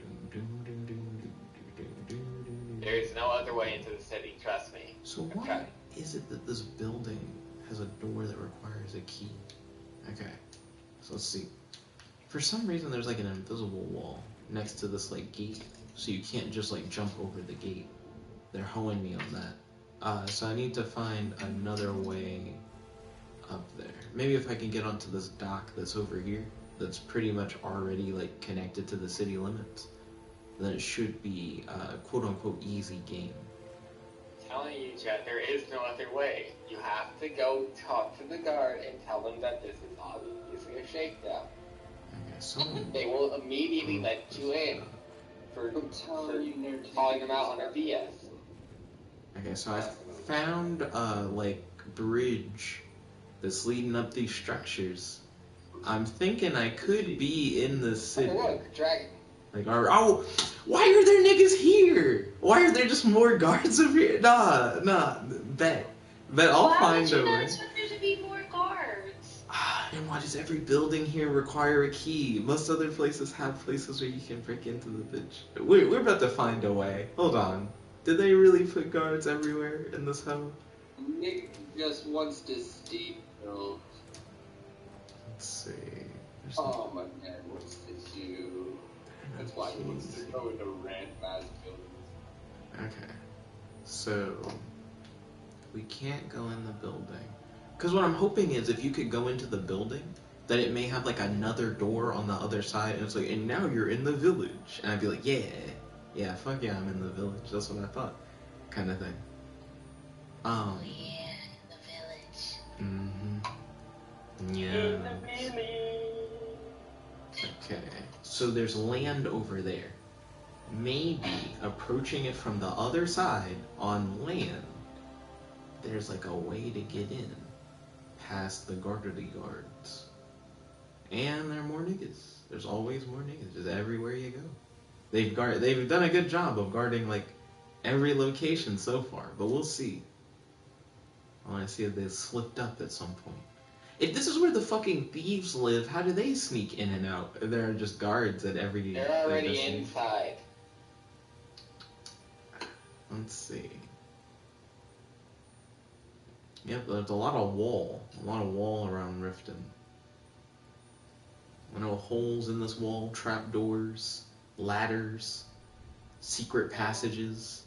There is no other way into the city, trust me. So why is it that this building has a door that requires a key? Okay, so let's see. For some reason there's an invisible wall next to this gate, so you can't just jump over the gate. They're hoeing me on that. So I need to find another way up there. Maybe if I can get onto this dock that's over here, that's pretty much already connected to the city limits, then it should be a quote-unquote easy game. I'm telling you, Jet, there is no other way. You have to go talk to the guard and tell them that this is obviously a shakedown. Okay, so They will immediately let you in for calling them out on their BS. okay, so I found a bridge that's leading up these structures. I'm thinking I could be in the city. Oh, look, dragon. Why are there niggas here? Why are there just more guards over here? Nah, bet I'll find a way. Why would you not expect there to be more guards? And why does every building here require a key? Most other places have places where you can break into the bitch. We're about to find a way. Hold on. Did they really put guards everywhere in this home? Nick just wants to steep build. Let's see. Oh my man wants to do. That's why he wants to go into random ass buildings. Okay. So we can't go in the building. Because what I'm hoping is if you could go into the building, that it may have another door on the other side, and it's and now you're in the village. And I'd be like, yeah, fuck yeah, I'm in the village. That's what I thought. Kind of thing. Oh yeah, in the village. Yeah. Okay. So there's land over there. Maybe approaching it from the other side on land, there's a way to get in past the guardy guards. And there are more niggas. There's always more niggas, just everywhere you go. They've done a good job of guarding every location so far, but we'll see. I want to see if they slipped up at some point. If this is where the fucking thieves live, how do they sneak in and out? There are just guards at every... They're already inside. Let's see. Yep, there's a lot of wall around Riften. I know holes in this wall, trapdoors. ladders, secret passages,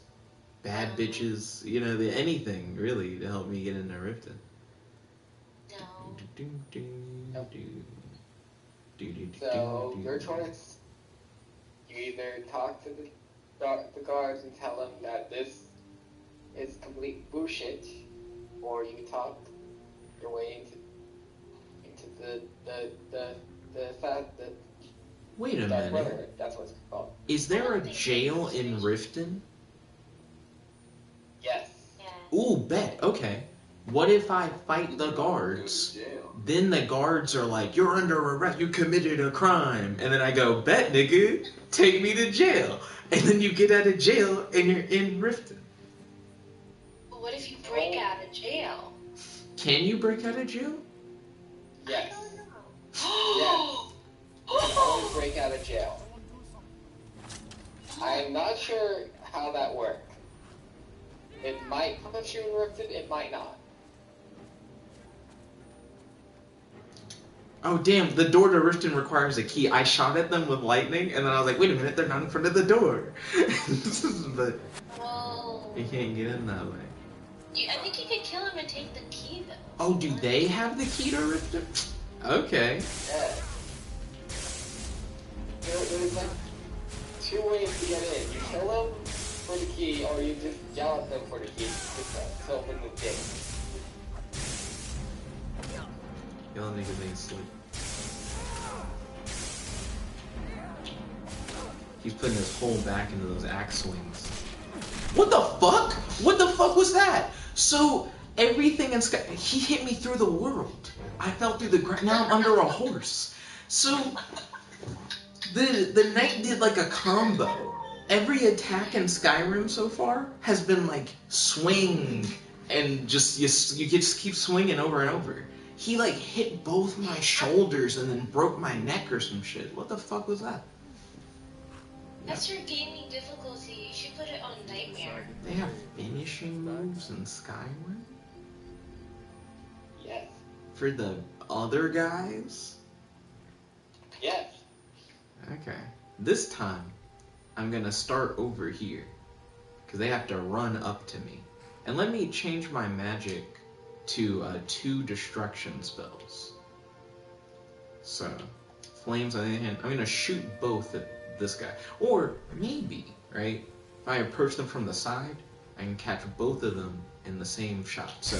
bad bitches, you know, anything really to help me get into Riften. So, your choice. You either talk to the guards and tell them that this is complete bullshit, or you talk your way into the fact that Wait a minute. Brotherhood, that's what it's called. Is there a jail in Riften? Yes. Ooh, bet. Okay. What if I fight the guards? Then the guards are like, you're under arrest, you committed a crime. And then I go, bet, nigga, take me to jail. And then you get out of jail and you're in Riften. But what if you break out of jail? Can you break out of jail? Yes. I don't know. Yes. You can always break out of jail. I'm not sure how that works. It might put you in Riften, it might not. Oh, damn, the door to Riften requires a key. I shot at them with lightning, and then I was like, wait a minute, they're not in front of the door. But you can't get in that way. I think you could kill him and take the key, though. Oh, do they have the key to Riften? Okay. Yeah. There's like 2 ways to get in. You kill them for the key, or you just yell at them for the key to open the gate. Y'all niggas ain't sleep. He's putting his whole back into those axe swings. What the fuck? What the fuck was that? So, everything in Sky... He hit me through the world. I fell through the ground. Now I'm under a horse. So, the knight did like a combo. Every attack in Skyrim so far has been like swing and just you just keep swinging over and over. He like hit both my shoulders and then broke my neck or some shit. What the fuck was that? That's your gaming difficulty. You should put it on Nightmare. They have finishing moves in Skyrim? Yes. For the other guys? Yes. Okay. This time, I'm gonna start over here. Because they have to run up to me. And let me change my magic to 2 destruction spells. So, flames on the other hand, I'm gonna shoot both at this guy. Or, maybe, right? If I approach them from the side, I can catch both of them in the same shot. So,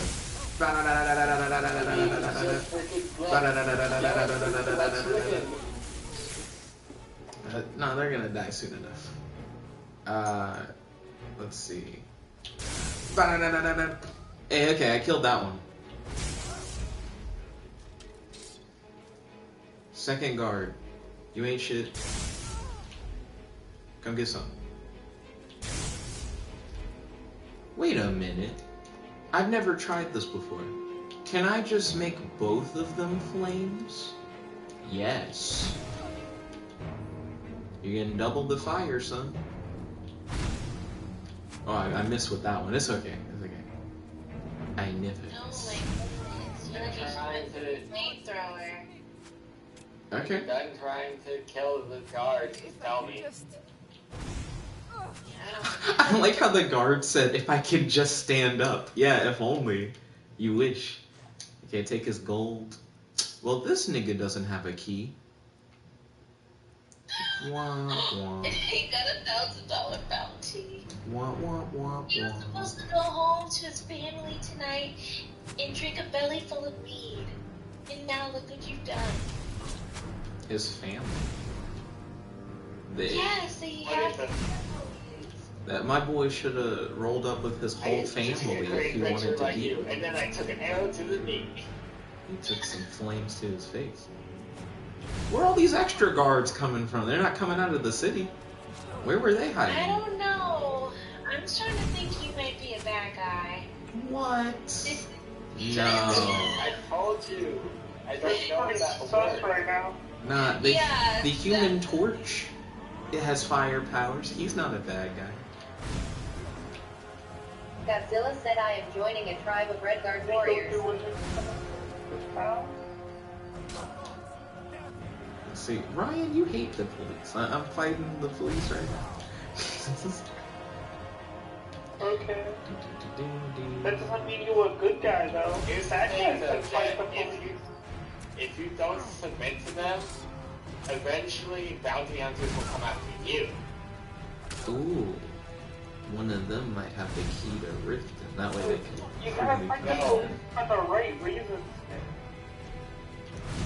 no, they're gonna die soon enough. Let's see. Hey, okay, I killed that one. Second guard. You ain't shit. Come get some. Wait a minute. I've never tried this before. Can I just make both of them flames? Yes. You're getting double the fire, son. Oh, I missed with that one. It's okay. It's okay. I nip it. No, like, you're like a flamethrower. Okay. I'm trying to kill the guards, just tell me. I like how the guard said, if I could just stand up. Yeah, if only. You wish. Okay, take his gold. Well, this nigga doesn't have a key. Wah, wah. He got $1,000 bounty. Wah, wah, wah, He was wah. supposed to go home to his family tonight and drink a belly full of mead. And now look what you've done. His family. Yes, he had That my boy should have rolled up with his whole family if he wanted to be. And then I took an arrow to the knee. He took some flames to his face. Where are all these extra guards coming from? They're not coming out of the city. Where were they hiding? I don't know. I'm starting to think you might be a bad guy. What? No. I told you. I don't know Pretty that sus word. right now. Nah, the Yeah, Human Torch, it has fire powers. He's not a bad guy. Godzilla said I am joining a tribe of Red Guard warriors. Let's See, Ryan, you hate the police. I'm fighting the police right now. Okay. That doesn't mean you're a good guy, though. Here's the Bad thing, guys though, can fight the Jet. police. If you don't submit to them, eventually bounty hunters will come after you. Ooh. One of them might have the key to Rift, and that way they can... You gotta fight the police for the right reasons.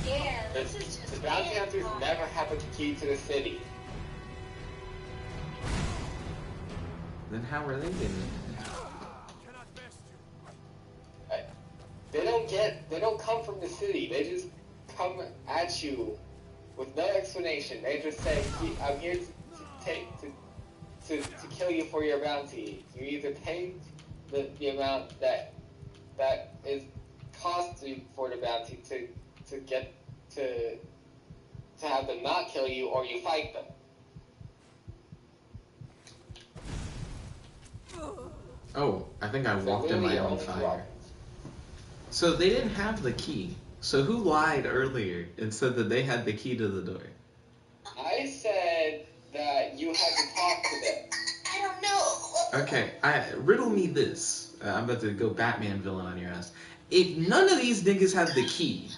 Yeah, this is The just bounty being hunters fun. never have a key to the city. Then how are they getting in? They don't come from the city. They just come at you with no explanation. They just say, "I'm here to kill you for your bounty. You either pay the amount that is costing for the bounty to get to have them not kill you, or you fight them." Oh, I think I So walked in literally my your own only fire. job. So they didn't have the key. So who lied earlier and said that they had the key to the door? I said that you had to talk to them. I don't know. Okay, riddle me this. I'm about to go Batman villain on your ass. If none of these niggas have the key,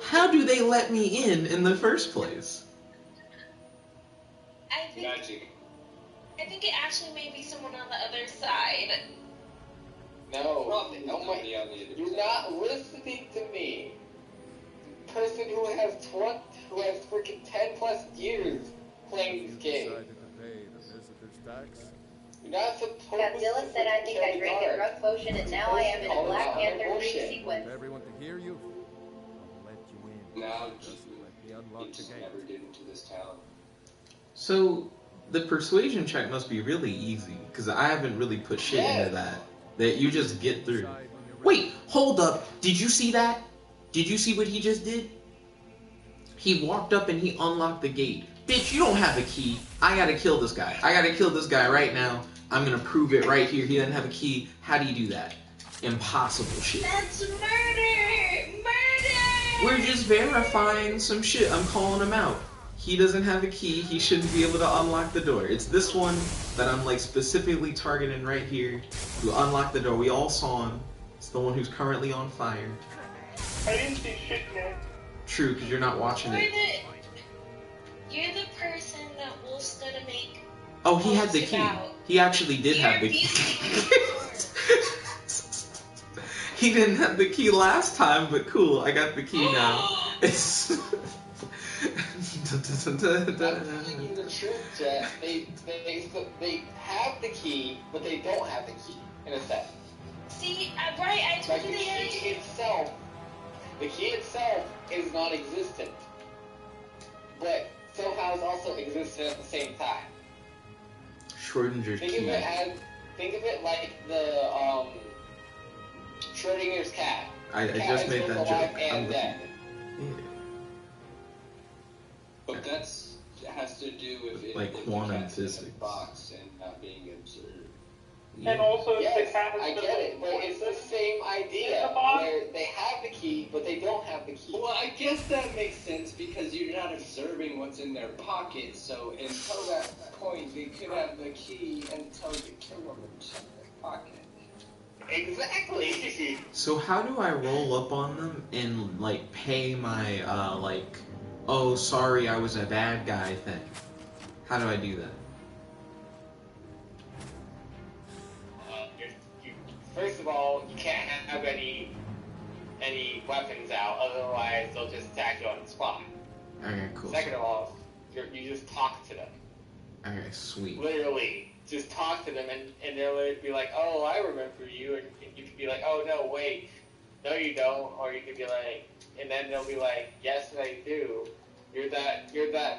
how do they let me in the first place? I think Magic. it actually may be someone on the other side. No, Probably no, somebody on the other you're side. not listening to me. Person who has freaking 10+ years playing this game. Decided to pay the visitor's tax. You're not supposed Godzilla to said, I think I drank a guard. drug potion and now I am in a Black Panther dream Bullshit. sequence. Want everyone to hear you? I'll let you in. Now, Just let me unlock you the just gate. never get into this town. So the persuasion check must be really easy, because I haven't really put shit into that. That you just get through. Decide when you're ready. Wait, hold up. Did you see that? Did you see what he just did? He walked up and he unlocked the gate. Bitch, you don't have a key. I gotta kill this guy. I gotta kill this guy right now. I'm gonna prove it right here. He doesn't have a key. How do you do that? Impossible shit. That's murder! Murder! We're just verifying some shit. I'm calling him out. He doesn't have a key. He shouldn't be able to unlock the door. It's this one that I'm like specifically targeting right here. Who unlocked the door. We all saw him. It's the one who's currently on fire. I didn't see shit yet. True, because you're not watching it. You're the person that Wolf's gonna make. Oh, he had the post key. about. He actually did have the key. He didn't have the key last time, but cool, I got the key now. It's... I'm telling you the truth, Jet. They have the key, but they don't have the key, in a sense. See, right, I told Like, you the they had key itself is non-existent. But somehow it's also existent at the same time. Schrodinger's Think of key. it like the Schrodinger's cat. I Cat just is made both that alive joke. and I'm with dead. you. But that's has to do with it, Like if quantum the cat's in a physics. box and not being observed. And also, if the Yes, cat has I been get it, but it's the same idea, In the box? where they have the key, but they don't have the key. Well, I guess that makes sense because you're not observing what's in their pocket. So until that point, they could have the key until you kill them and check their pocket. Exactly. So how do I roll up on them and like pay my like, oh sorry I was a bad guy thing? How do I do that? First of all, you can't have any weapons out, otherwise they'll just attack you on the spot. Okay, cool. Second of all, you just talk to them. Okay, sweet. Literally, just talk to them, and they'll be like, oh, I remember you, and you could be like, oh, no, wait, no, you don't, or you could be like, and then they'll be like, yes, I do, you're that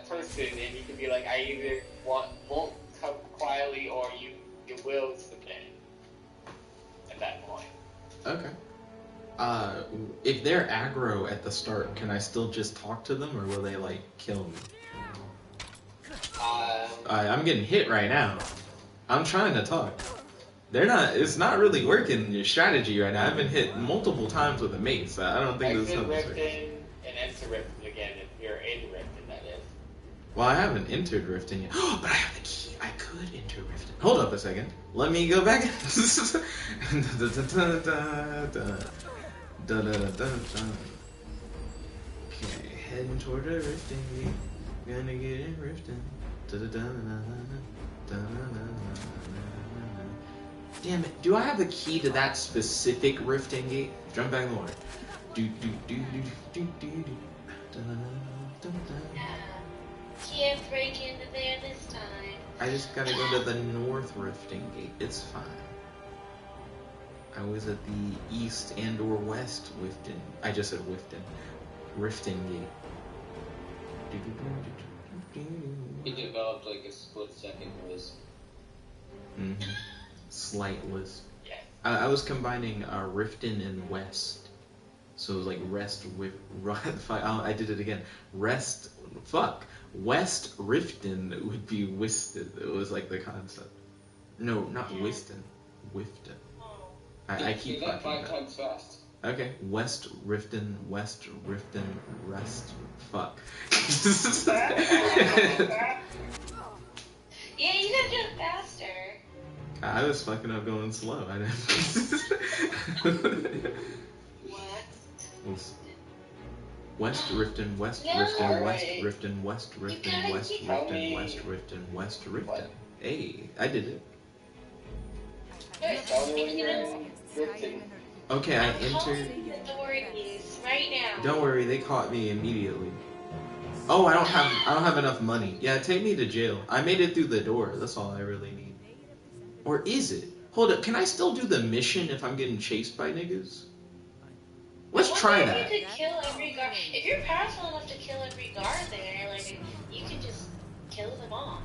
person, and you could be like, I either won't come quietly, or you will submit at that point. Okay. If they're aggro at the start, can I still just talk to them, or will they like kill me? I'm getting hit right now. I'm trying to talk. It's not really working, your strategy right now. I've been hit multiple times with a mace. I don't think this Exit helps. Riften and enter Riften again if you're in Riften, that is. Well, I haven't entered Riften yet. But I have the key. I could enter Riften. Hold up a second. Let me go back. Okay, heading toward the Riften gate. Gonna get in Riften. Damn it. Do I have the key to that specific Riften gate? Jump back in the water. Can't break into there this time. I just gotta go to the North Riften gate. It's fine. I was at the East and or West Riften. I just said Riften gate. He developed like a split-second list. Slight list. Yeah. I was combining Riften and West. So it was like rest with... I did it again. West Riften would be Wisted. It was like the concept. No, not Wiston. Wiften. I keep that fucking 5 times fast. Okay, West Riften, rest. Fuck. Yeah, you gotta do it faster. I was fucking up going slow. I didn't. West Riften, West Riften, West Riften, West Riften, West Riften, West Riften, West Riften. Hey, I did it. Okay, I entered. Right now. Don't worry, they caught me immediately. Oh, I don't have enough money. Yeah, take me to jail. I made it through the door. That's all I really need. Or is it? Hold up, can I still do the mission if I'm getting chased by niggas? Let's try that. You could kill every guard. If you're powerful enough to kill every guard there, like you could just kill them all.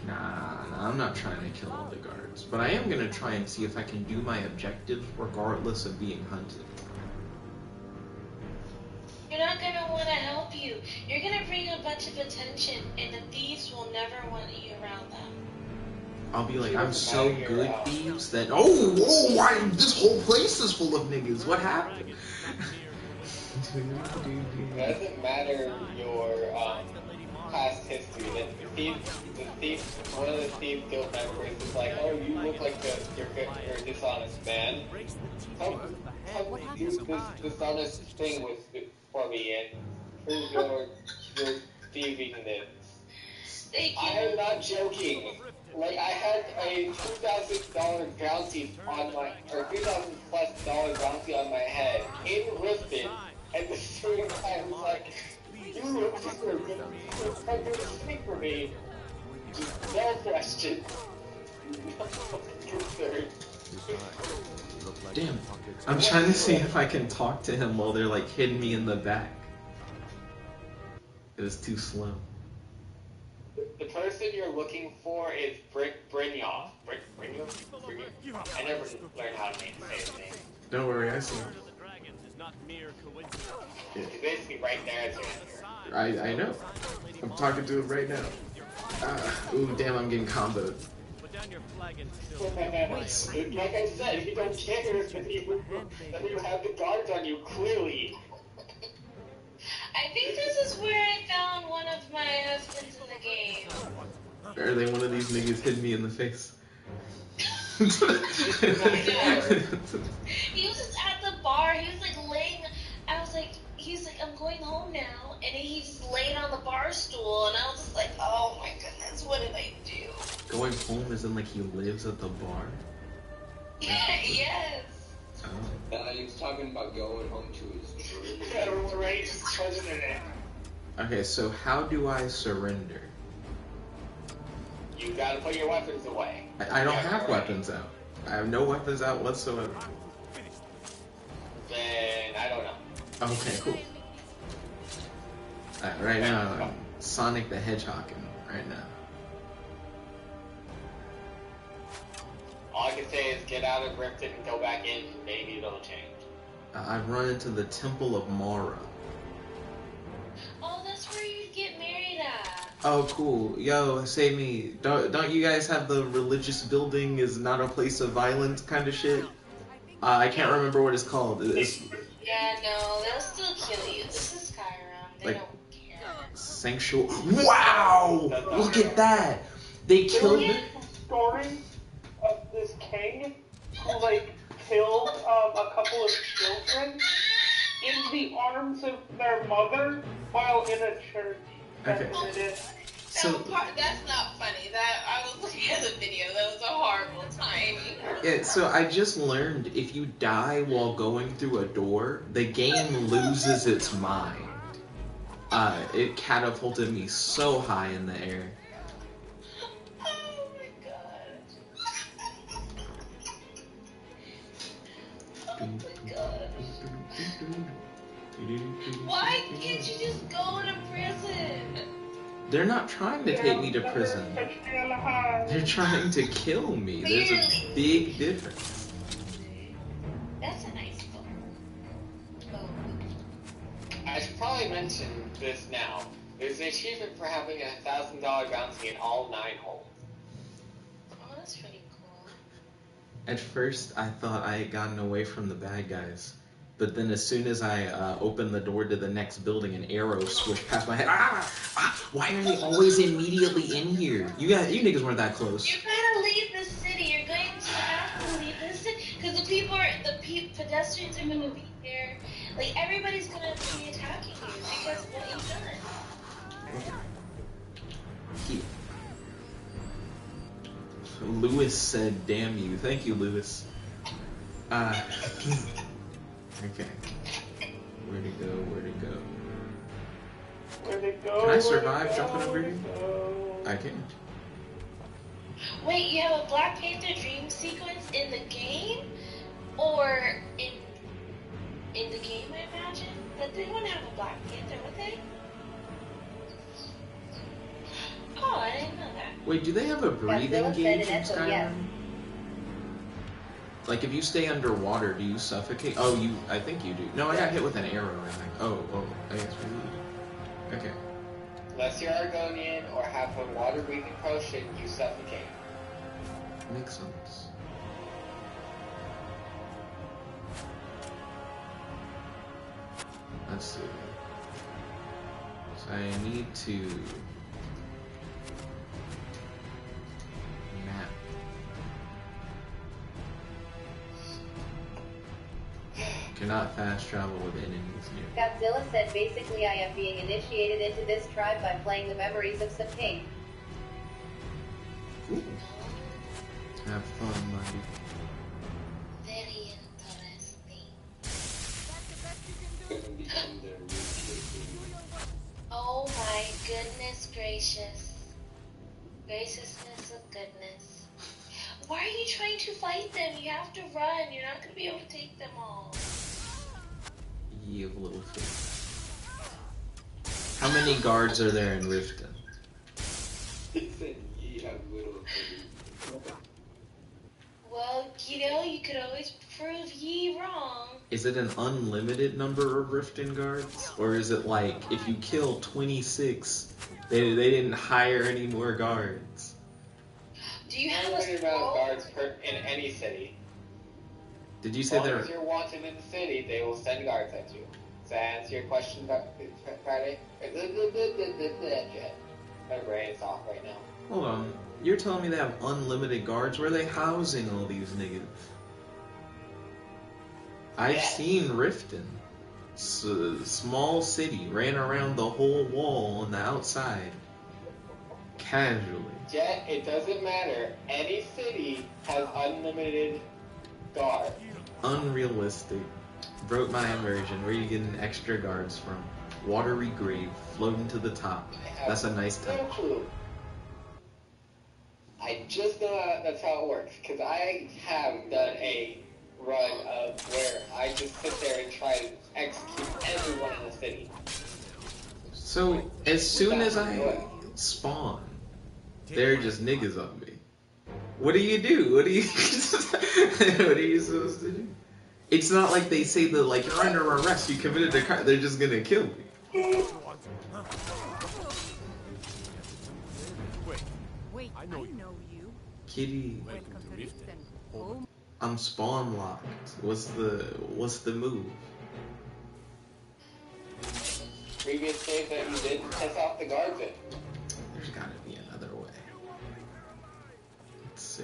Nah, I'm not trying to kill all the guards. But I am gonna try and see if I can do my objectives regardless of being hunted. You're not gonna want to help you. You're gonna bring a bunch of attention, and the thieves will never want you around them. I'll be like, I'm so good, thieves, that why this whole place is full of niggas. What happened? It doesn't matter your past history. One of the thief guild members is like, oh, you look like you're a dishonest man. Come do this dishonest thing for me and prove your thievingness. I am not joking. Like, I had a $2,000 bounty on my, or $3,000+ bounty on my head in Riften, and the same guy was like, you look like you're going to speak for me. Just no question. No concern. Damn, I'm trying to see if I can talk to him while they're like hitting me in the back. It was too slow. The person you're looking for is Brynjolf. Brynjolf? I never learned how to say his name. Don't worry, I see him. He's basically right there as you're I know. I'm talking to him right now. Ooh, damn, I'm getting comboed. Like I said, you don't care that you have the guards on you, clearly. I think this is where I found one of my husbands in the game. Are they one of these niggas hitting me in the face? He was just at the bar. He was like laying. I was like, he's like, I'm going home now, and he's laying on the bar stool, and I was just like, oh my goodness, what did I do? Going home as in like he lives at the bar? Yes. Oh. He was talking about going home to his dream. Okay, so how do I surrender? You gotta put your weapons away. I don't have weapons out. I have no weapons out whatsoever. Then I don't know. Okay, cool. Right now, I'm Sonic the Hedgehoging right now. All I can say is get out of Riften and go back in, maybe it'll change. I've run into the Temple of Mara. Oh, that's where you get married at. Oh, cool. Yo, save me. Don't you guys have the religious building is not a place of violence kind of shit? I can't remember what it's called. Yeah, no, they'll still kill you. This is Skyrim. They Like, don't care. Sanctuary. Wow! Look at that! They killed There were stories of this king who, like, killed a couple of children in the arms of their mother while in a church. Okay. So that's not funny. That I was looking at the video. That was a horrible timing. Yeah, so I just learned if you die while going through a door, the game loses its mind. It catapulted me so high in the air. Oh my god. Oh my god. Why can't you just go to prison? They're not trying to take me to prison. They're trying to kill me. There's a big difference. That's a nice book. Oh. I should probably mention this now. There's an achievement for having a $1,000 bounty in all 9 holes. Oh, that's pretty cool. At first, I thought I had gotten away from the bad guys. But then as soon as I opened the door to the next building, an arrow swished past my head. Why are they always immediately in here? You niggas weren't that close. You gotta leave the city. You're going to have to leave the city. Because the pedestrians are gonna be there. Like, everybody's gonna be attacking you because of what you've done. Lewis said, damn you. Thank you, Lewis. Okay. Where'd it go? Can I survive jumping over here? I can. Wait, you have a Black Panther dream sequence in the game? Or in the game, I imagine? But they wouldn't have a Black Panther, would they? Oh, I didn't know that. Wait, do they have a breathing gauge in Skyrim? Like, if you stay underwater, do you suffocate? Oh, I think you do. No, I got hit with an arrow, I think. Oh, I guess we do. Okay. Unless you're Argonian or have a water breathing potion, you suffocate. Makes sense. Let's see. So I need to map. Cannot fast travel with enemies near. Godzilla said, basically I am being initiated into this tribe by playing the memories of some king. Cool. Have fun, buddy. Very interesting. Oh my goodness gracious. Graciousness of goodness. Why are you trying to fight them? You have to run. You're not going to be able to take them all. You little fool. How many guards are there in Riften? He said, "Ye have little." Well, you could always prove ye wrong. Is it an unlimited number of Riften guards? Or is it like, if you kill 26, they didn't hire any more guards? Do you have a amount of scroll? guards in any city. Did you say As long there? as you're wanted in the city, they will send guards at you. Does that answer your question about Friday? My brain's off right now. Hold on. You're telling me they have unlimited guards? Where are they housing all these niggas? I've seen Riften. It's a small city. Ran around the whole wall on the outside. Casually. Jet, it doesn't matter. Any city has unlimited guards. Unrealistic. Broke my immersion. Where are you getting extra guards from? Watery grave, floating to the top. That's a nice touch. No clue. I just know that's how it works, because I have done a run of where I just sit there and try to execute everyone in the city. So, as soon as I spawn, there are just niggas on me. What do you do? What are you supposed to do? It's not like they say that, like, you're under arrest, you committed a crime, they're just gonna kill me. Wait, I know you. Kitty, Welcome to Riften. I'm spawn locked. What's the move? previous game that you didn't piss off the guards in. There's gotta be another way. Let's see.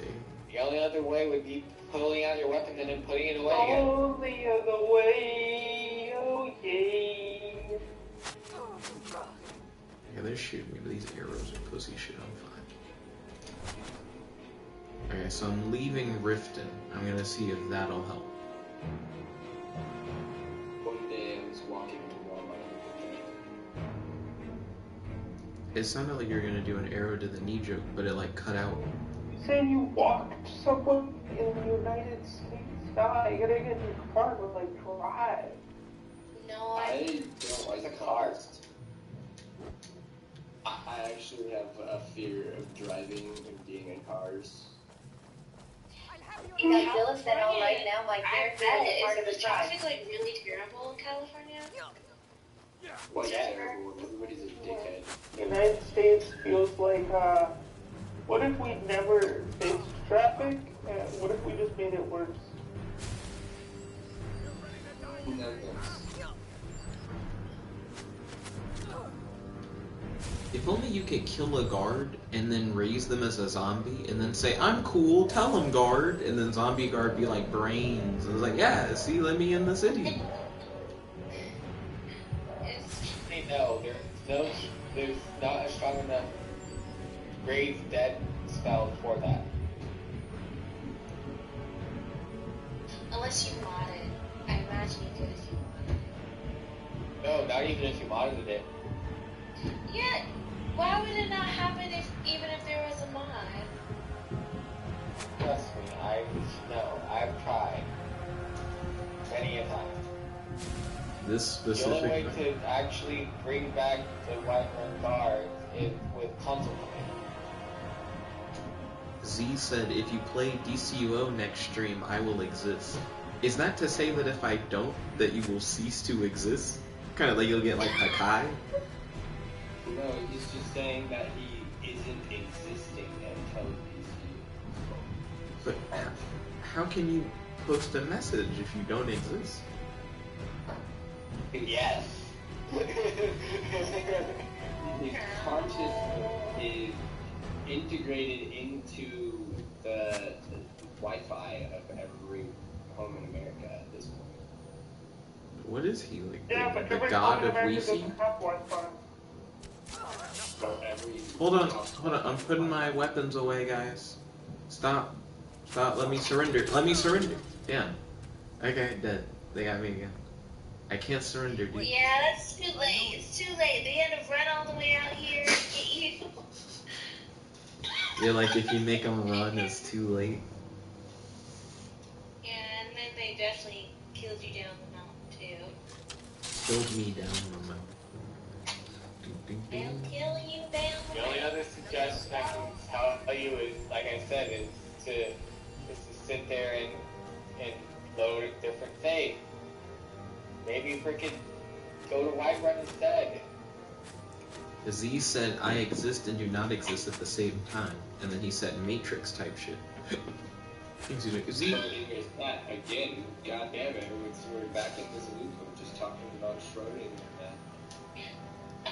The only other way would be pulling out your weapon and then putting it away again. Oh, the other way, oh yay. Yeah, they're shooting me, but these arrows are pussy shit, I'm fine. Okay, so I'm leaving Riften. I'm gonna see if that'll help. One day I was walking to Walmart. It sounded like you were gonna do an arrow to the knee joke, but it like cut out. You said you walked someone in the United States? Nah, you gotta get in your car and like drive. No, I don't like It's a car. I actually have a fear of driving and being in cars. Godzilla said, all right, now my I character bet. is a part of Is the the tribe. traffic like really terrible in California? Well, yeah, everybody's a dickhead. The United States feels like, what if we never faced traffic? And what if we just made it worse? No thanks. If only you could kill a guard and then raise them as a zombie and then say, I'm cool, tell him guard, and then zombie guard be like brains. And it's like, yeah, see, let me in the city. No, there's not a strong enough raise dead spell for that. Unless you mod it. I imagine you could if you modded it. No, not even if you modded it. Yeah, why would it not happen even if there was a mod? Trust me, I've tried many a time. This The only specific. way to actually bring back the Whiterun Guard is with console play. Z said, if you play DCUO next stream, I will exist. Is that to say that if I don't, that you will cease to exist? Kind of like you'll get like Hakai? No, he's just saying that he isn't existing until he's But how can you post a message if you don't exist? Yes. His consciousness is integrated into the Wi-Fi of every home in America at this point. What is he, like Yeah, but the every god home in of America Wi-Fi? doesn't have Wi-Fi. So every Hold on, I'm putting my weapons away, guys. Stop, let me surrender, Yeah. Okay, dead. They got me again. I can't surrender, dude. Yeah, that's too late. It's too late. They had to run all the way out here to get you. Yeah, like if you make them run, it's too late. Yeah, and then they definitely killed you down the mountain too. Killed me down the mountain. They'll kill you down the The only mountain. other suggestion I can tell you is, like I said, is to sit there and load a different save. Maybe freaking go to Whiterun instead. Z said, I exist and do not exist at the same time. And then he said Matrix type shit. Excuse me. Z. So there's that again. God damn it! We're back in this loop of just talking about Schrodinger.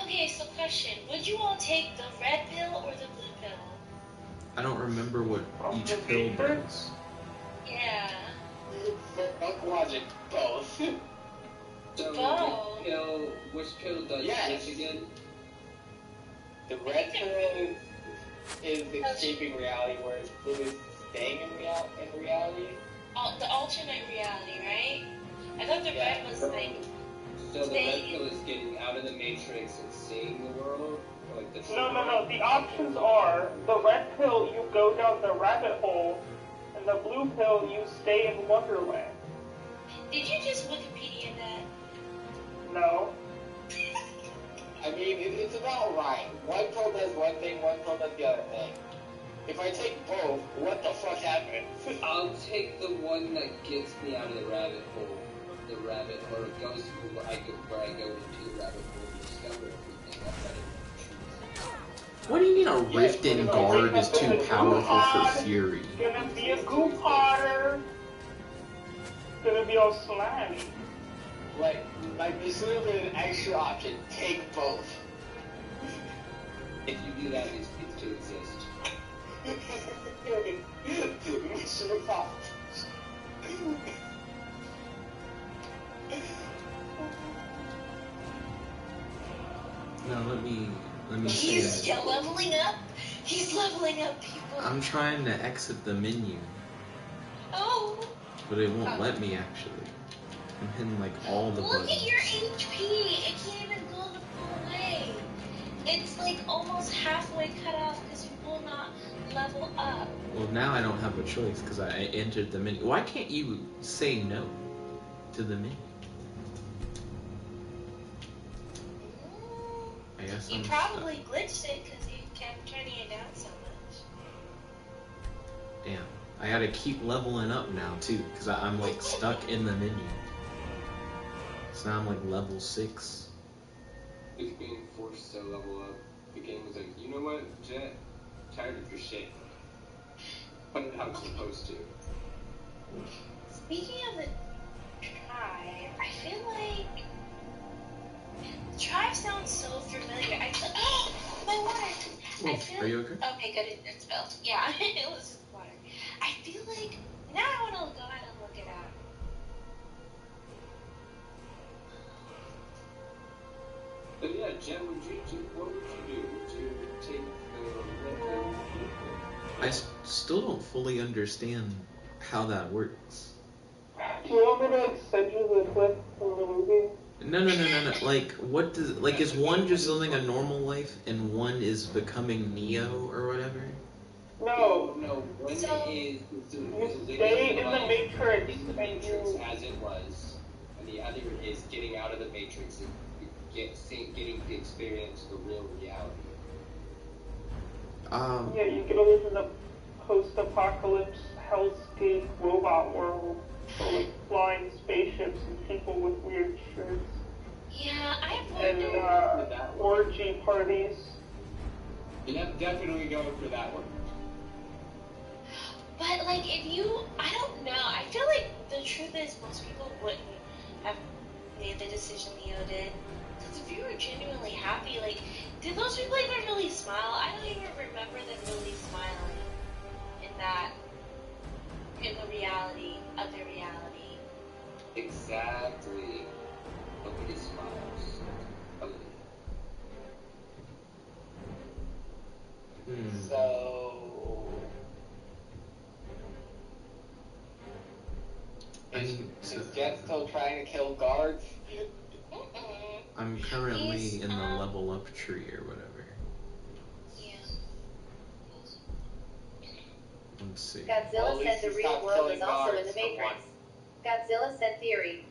Okay, so question. Would you all take the red pill or the blue pill? I don't remember what each pill does. Yeah. Fuck logic, both. So Both. which pill does Yes. which again? The red pill is escaping reality, whereas blue is staying in reality. The alternate reality, right? I thought the Yeah. red was like. So the red pill is getting out of the matrix and seeing the world, or like the true No. world? The options are, the red pill, you go down the rabbit hole, and the blue pill, you stay in Wonderland. Did you just Wikipedia that? No. I mean, it's about right. One pill does one thing, one pill does the other thing. If I take both, what the fuck happens? I'll take the one that gets me out of the rabbit hole. The rabbit, or it goes through where I go into the rabbit hole and discover everything that I didn't choose. What do you mean a Riften guard is too powerful for Fury? It's gonna be a goo potter. It's gonna be all slimy. Like there's literally an extra option. Take both. If you do that, it ceases to exist. Mission accomplished. Now let me He's say still leveling up. He's leveling up, people. I'm trying to exit the menu, Oh. but it won't let me actually. I'm hitting like all the Look buttons. at your HP. It can't even go the full way. It's like almost halfway cut off because you will not level up. Well, now I don't have a choice because I entered the menu. Why can't you say no to the menu? I guess You I'm probably glitched it because you kept turning it down so much. stuck. Damn. I gotta keep leveling up now too because I'm like stuck in the menu. So now I'm like level 6. He's being forced to level up. The game was like, you know what, Jet? Tired of your shit. But how it's supposed to. Speaking of the tribe, I feel like the tribe sounds so familiar. Oh, my water! I feel Are you okay? Okay, good. It spilled. Yeah, it was just water. I feel like now I want to go ahead and look it up. But yeah, Jet, what would you do? Would you take I still don't fully understand how that works. Do you want me to send you the clip from the movie? No. Like, what does is one just living a normal life and one is becoming Neo or whatever? No. One is You stay in the Matrix in the Matrix as it was, and the other is getting out of the Matrix and getting to experience the real reality. Yeah, you can live in a post-apocalypse hellscape robot world full of flying spaceships and people with weird shirts. Yeah, I And orgy parties. Yeah, definitely going for that one. But like, if you, I don't know. I feel like the truth is most people wouldn't have made the decision Leo did. Because if you were genuinely happy, like, did those people even really smile? I don't even remember them really smiling in the reality of their reality. Exactly. Nobody smiles. So is Jet still trying to kill guards? I'm currently in the level up tree or whatever. Yeah. Let's see. Godzilla said the real world is also in the Matrix. Godzilla said theory.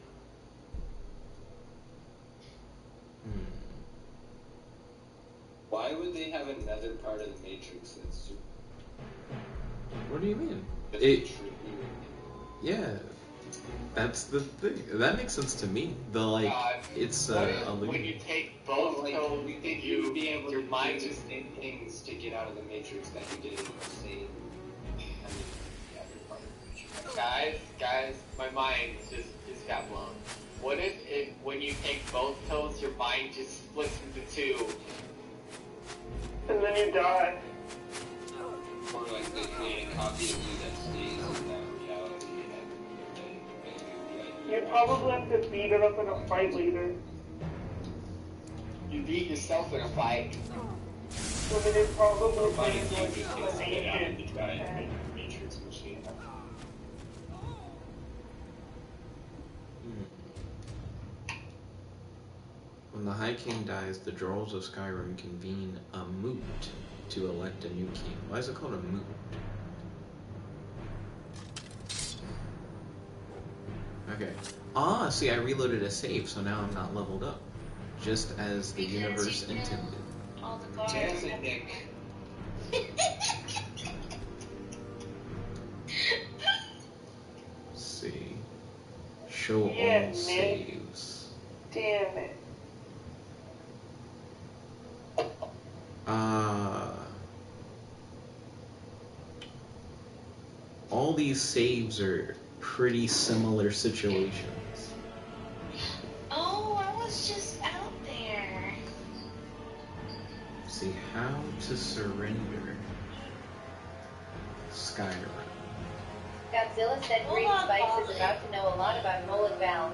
Why would they have another part of the Matrix that's super... What do you mean? Tricky? Yeah. That's the thing. That makes sense to me. It's when you take both, so we think you'd be able to do the same things to get out of the Matrix that you did in the same... the other part of the Matrix. Guys, my mind just got blown. What if when you take both toes, your mind just splits into two? And then you die. Or like they create a copy of you that stays in that reality. You'd probably have to beat it up in a fight later. You beat yourself in a fight. So then you'd probably find like an agent. Matrix machine. When the High King dies, the Jarls of Skyrim convene a moot to elect a new king. Why is it called a moot? Okay. See, I reloaded a save, so now I'm not leveled up. Just as the universe intended. All the guards. Chance and Nick. Let's see. Show all Nick. saves. Damn it. All these saves are pretty similar situations. See, how to surrender Skyrim. Godzilla said Green Spice is about to know a lot about Mullet Val.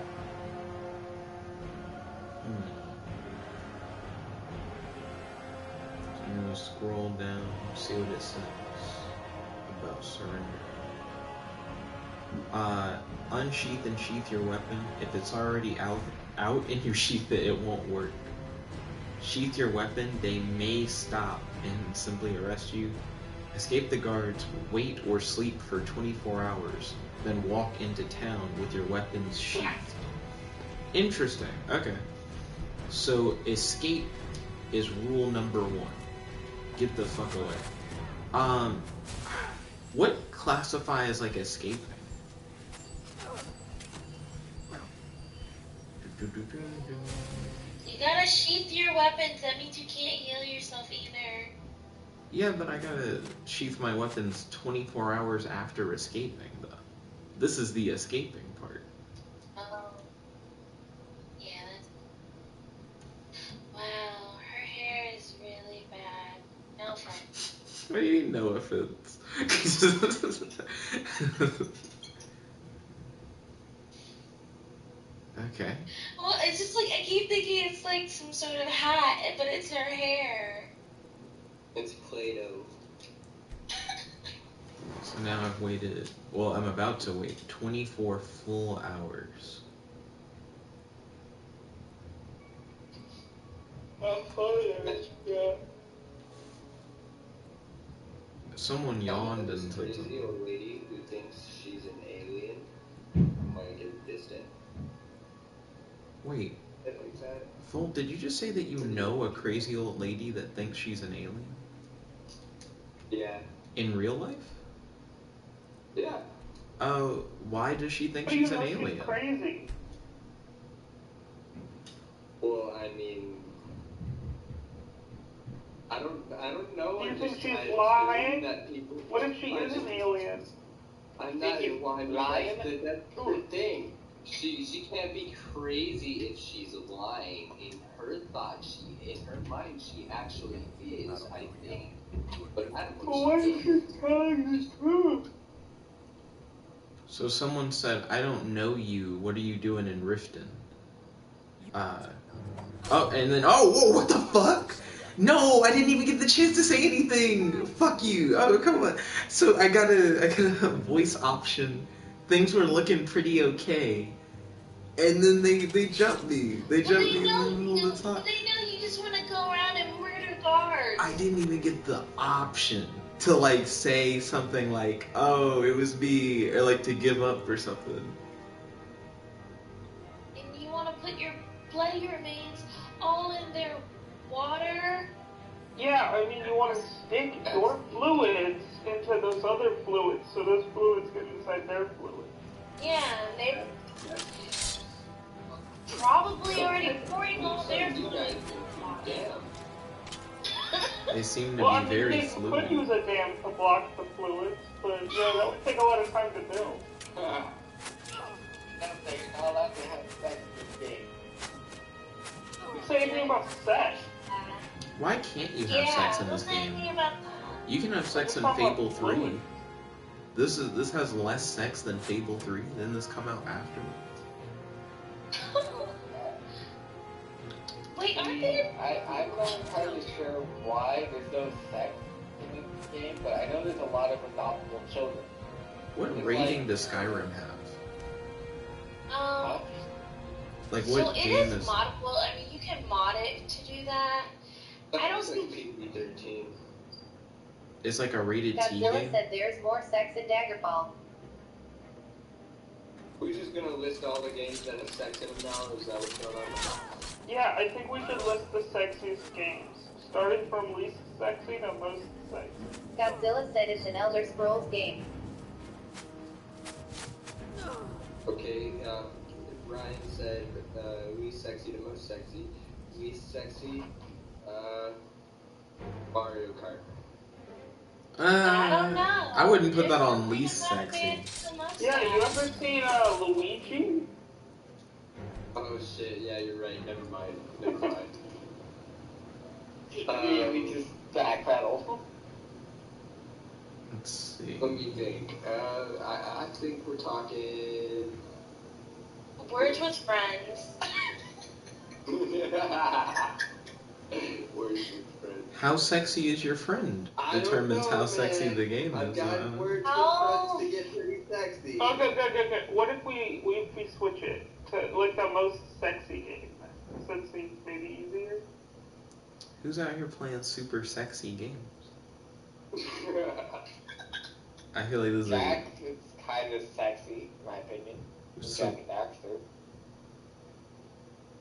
So I'm gonna scroll down, see what it says about surrender. Unsheath and sheath your weapon. If it's already out and you sheath it, it won't work. Sheath your weapon, they may stop and simply arrest you. Escape the guards, wait or sleep for 24 hours, then walk into town with your weapons sheathed. Interesting, okay. So, escape is rule number 1. Get the fuck away. What classifies like escaping? You gotta sheath your weapons, that means you can't heal yourself either. Yeah, but I gotta sheath my weapons 24 hours after escaping, though. This is the escaping part. Oh. Yeah, that's... Wow, her hair is really bad. No offense. What do you mean, no offense? Okay. Well, it's just like, I keep thinking it's like some sort of hat, but it's her hair. It's Play-Doh. So now I've waited, well, I'm about to wait 24 full hours. Yeah. Someone yawned and This said crazy something. old lady who thinks she's an alien. I'm gonna get distant. Wait, Like that. Fold, did you just say that you know a crazy old lady that thinks she's an alien? Yeah. In real life? Yeah. Why does she think What do you she's an know alien? she's crazy? Well, I mean, I don't know. Do you I think just- she's I lying? That people, What if she is an alien? I'm not Think lying. lying? That's the thing. She can't be crazy if she's lying. In her thought, in her mind, she actually is. I think. But I don't know. Why is she telling the truth? So someone said, I don't know you, what are you doing in Riften? Oh, and then, oh, whoa, what the fuck? No, I didn't even get the chance to say anything. Fuck you. Oh, come on. So I got a voice option. Things were looking pretty okay. And then they jumped me. They jumped me in the middle of the talk. They know you just want to go around and murder guards. I didn't even get the option to, like, say something like, oh, it was me, or, like, to give up or something. And you want to put your bloody remains all in their water? Yeah, I mean, you want to stick your fluids into those other fluids, so those fluids get inside their fluids. Yeah, and they're probably already pouring all their fluids in. Damn. They seem to Well, I be mean, very they could fluid. use a dam to block the fluids, but yeah, that would take a lot of time to build. I'll have to have sex in this game. You say anything about sex? Why can't you have sex in this game? About You can have sex in Let's talk Fable about 3. fluid. This has less sex than Fable 3. Didn't this come out afterwards? Wait, aren't they? I'm not entirely sure why there's no sex in this game, but I know there's a lot of adoptable children. What It's rating does Skyrim have? Huh? Like, So what it game is is... moddable. I mean, you can mod it to do that. I don't think. PG-13. It's like a rated T Godzilla game? said there's more sex in Daggerfall. We're just gonna list all the games that have sex in them now, or is that what's going on? Yeah, I think we should list the sexiest games, starting from least sexy to most sexy. Godzilla said it's an Elder Scrolls game. Okay, Ryan said least sexy to most sexy. Least sexy, Mario Kart. I don't know. I wouldn't put that There's on something least about sexy. it the most Yeah, you sex. ever seen Luigi? Oh shit, yeah, you're right, never mind. We just backpedal. Let's see. Let me think. I think we're talking. Words with friends. Words with friends. How sexy is your friend determines how sexy the game is. I've got words with friends to get pretty sexy. Oh, good. What if we switch it to like the most sexy game? Since it's maybe easier. Who's out here playing super sexy games? I feel like this is Jack is kind of sexy, in my opinion. Jack and Daxter.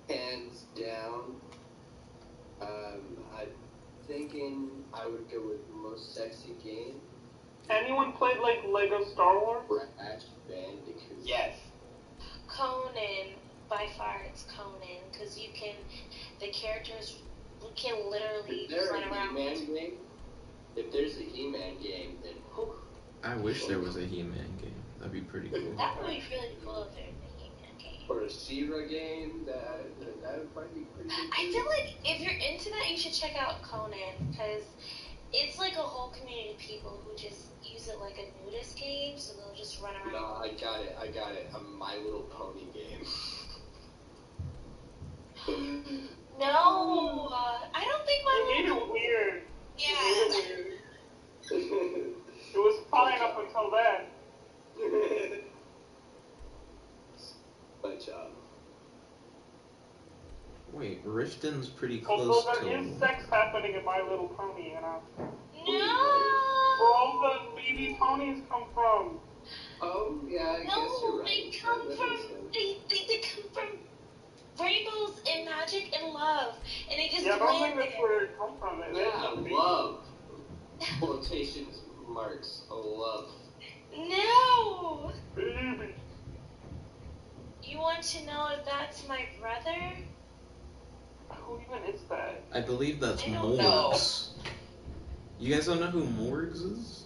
Hands down. I'm thinking I would go with most sexy game. Anyone played like Lego Star Wars? Crash Bandicoot. Yes. Conan, by far it's Conan, because the characters can literally run around. If there's a He-Man game, then whew. I wish there was a He-Man game. That'd be pretty cool. That would be really cool if there was a He-Man game. Or a She-Ra game, that would probably be pretty good. I feel like if you're into that, you should check out Conan, because it's like a whole community of people who just use it like a nudist game, so they'll just run around. No, I got it. A My Little Pony game. No, I don't think You made it weird. Yeah. It was fine up until then. But Wait, Richton's pretty Although close there to... is sex happening in My Little Pony, you know. No. Where all the baby ponies come from. Oh yeah, I guess you're right. They come from rainbows and magic and love, and they just Yeah, I don't think land that's there. where it comes from. Yeah, love. Quotations marks. Love. No. Baby. You want to know if that's my brother? Who even is that? I believe that's I don't know. Morgs. You guys don't know who Morgs is?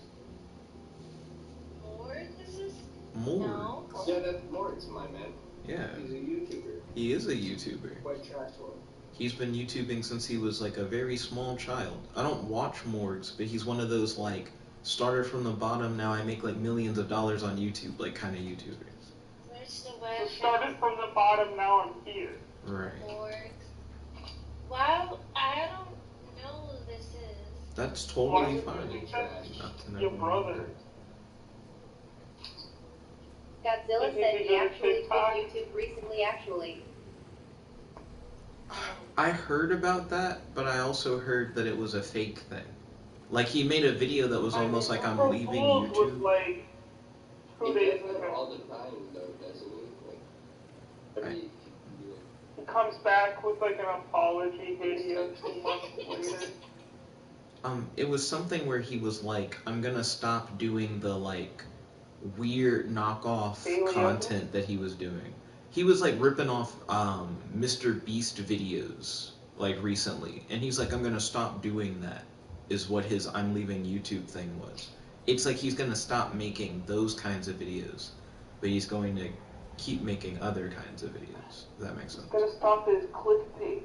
Morgs? Morgs. No. Yeah, that's Morgs, my man. Yeah. He's a YouTuber. He is a YouTuber. Quite trash one. He's been YouTubing since he was like a very small child. I don't watch Morgs, but he's one of those like started from the bottom, now I make like millions of dollars on YouTube, like kind of YouTubers. Where's the web? It started from the bottom, now I'm here. Right. Morgs. Wow, I don't know who this is. That's totally Why fine. would you Not to know your who brother. Godzilla said he actually quit YouTube recently, actually. I heard about that, but I also heard that it was a fake thing. Like he made a video that was almost like I'm leaving YouTube. Was like 2 He days does that ago. all the time, though, doesn't he? Like, He comes back with like an apology video 2 months later. It was something where he was like, I'm gonna stop doing the like weird knockoff content that he was doing. He was like ripping off Mr. Beast videos like recently, and he's like, I'm gonna stop doing that, is what his I'm leaving YouTube thing was. It's like he's gonna stop making those kinds of videos, but he's going to keep making other kinds of videos. Does that make sense? He's gonna stop his clickbait.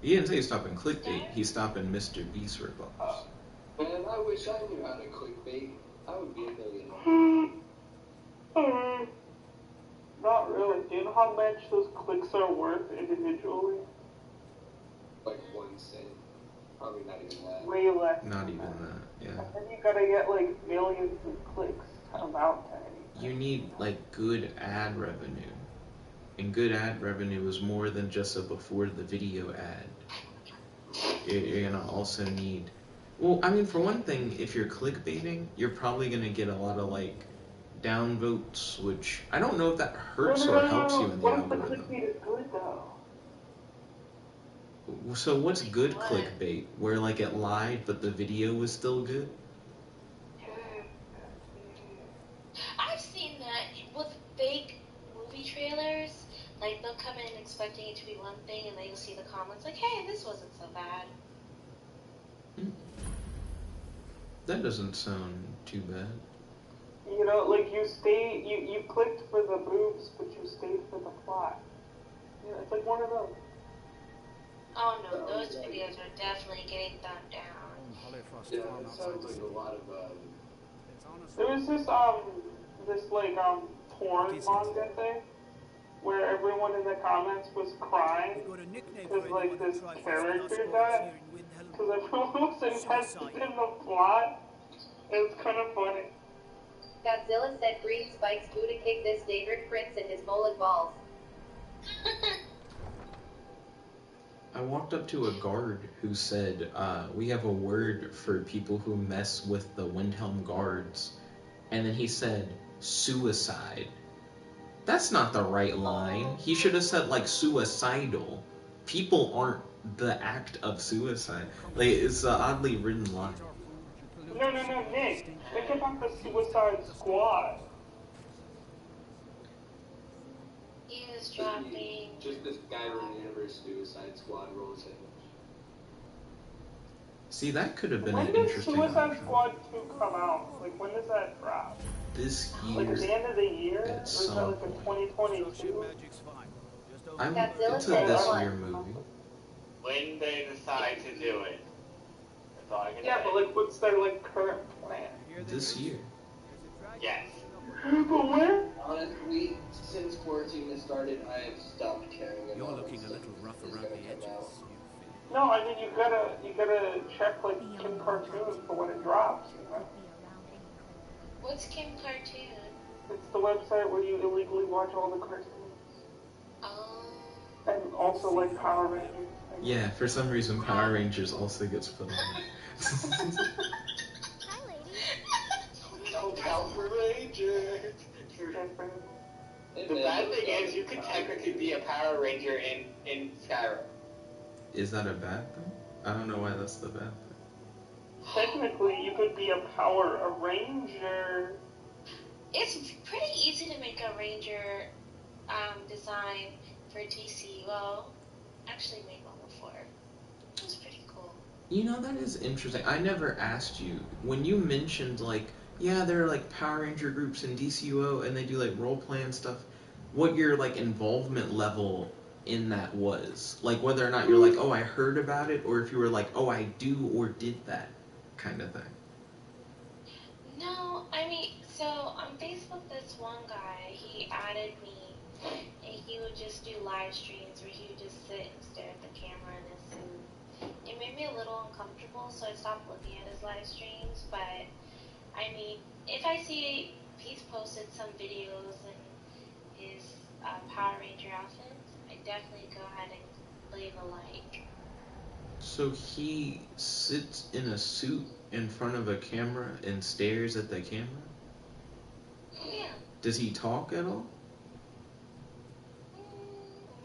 He didn't say he's stopping clickbait, he's stopping Mr. Beast ripoffs. man, I wish I knew how to clickbait. I would be a millionaire. Not really. Do you know how much those clicks are worth individually? Like 1 cent. Probably not even that. Way less. Not even that, yeah. And then you gotta get like millions of clicks to amount to anything. You need like good ad revenue. And good ad revenue is more than just a before the video ad. You're gonna also need, well, I mean, for one thing, if you're clickbaiting, you're probably gonna get a lot of like downvotes, which I don't know if that hurts or helps you in the What if the algorithm. clickbait is good though? So what's good clickbait? Where like it lied, but the video was still good? I've seen that with fake movie trailers. Like, they'll come in expecting it to be one thing, and then you'll see the comments like, hey, this wasn't so bad. That doesn't sound too bad. You know, like you clicked for the boobs, but you stayed for the plot. Yeah, it's like one of those. Oh no, those videos are definitely getting thumbed down. Yeah, it sounds like a lot of, There was this porn manga thing where everyone in the comments was crying because like this character died because everyone was invested in the plot. It's kind of funny. Godzilla said green spikes Buddha kick this Daedric prince in his mullet balls. I walked up to a guard who said, we have a word for people who mess with the Windhelm guards. And then he said, suicide. That's not the right line. He should have said, like, suicidal. People aren't the act of suicide. Like, it's an oddly written line. No, Nick. Think about the Suicide Squad. He was dropping. Just this Skyrim universe Suicide Squad rolls in. See, that could have been When an does interesting Suicide option. Squad 2 come out? Like, when does that drop? This Like, at the year, end of the year? Or at is that some like in 2022? it's a this year movie. When they decide to do it. That's all I can Yeah, say. but like, what's their like current plan? This year. Yes. But where? Honestly, since quarantine has started, I have stopped caring about You're looking a little rough what's around gonna the come edges. out. No, I mean you gotta check like Kim Cartoon for when it drops. You know? What's Kim Cartoon? It's the website where you illegally watch all the cartoons and also like Power Rangers. Yeah, for some reason Power Rangers also gets put on. No Power Ranger. The bad thing is you could technically be a Power Ranger in Skyrim. Is that a bad thing? I don't know why that's the bad thing. Technically, you could be a Ranger. It's pretty easy to make a ranger design for DCUO. Actually made one before. It was pretty cool. You know, that is interesting. I never asked you. When you mentioned, like, yeah, there are, like, Power Ranger groups in DCUO, and they do, like, role-play and stuff, what your, like, involvement level in that was. Like, whether or not you're like, oh, I heard about it, or if you were like, oh, I do or did that kind of thing. No, I mean, so on Facebook, this one guy, he added me, and he would just do live streams where he would just sit and stare at the camera in his suit. It made me a little uncomfortable, so I stopped looking at his live streams, but, I mean, if I see he's posted some videos in his Power Ranger outfits, I definitely go ahead and leave a like. So he sits in a suit in front of a camera and stares at the camera? Yeah. Does he talk at all?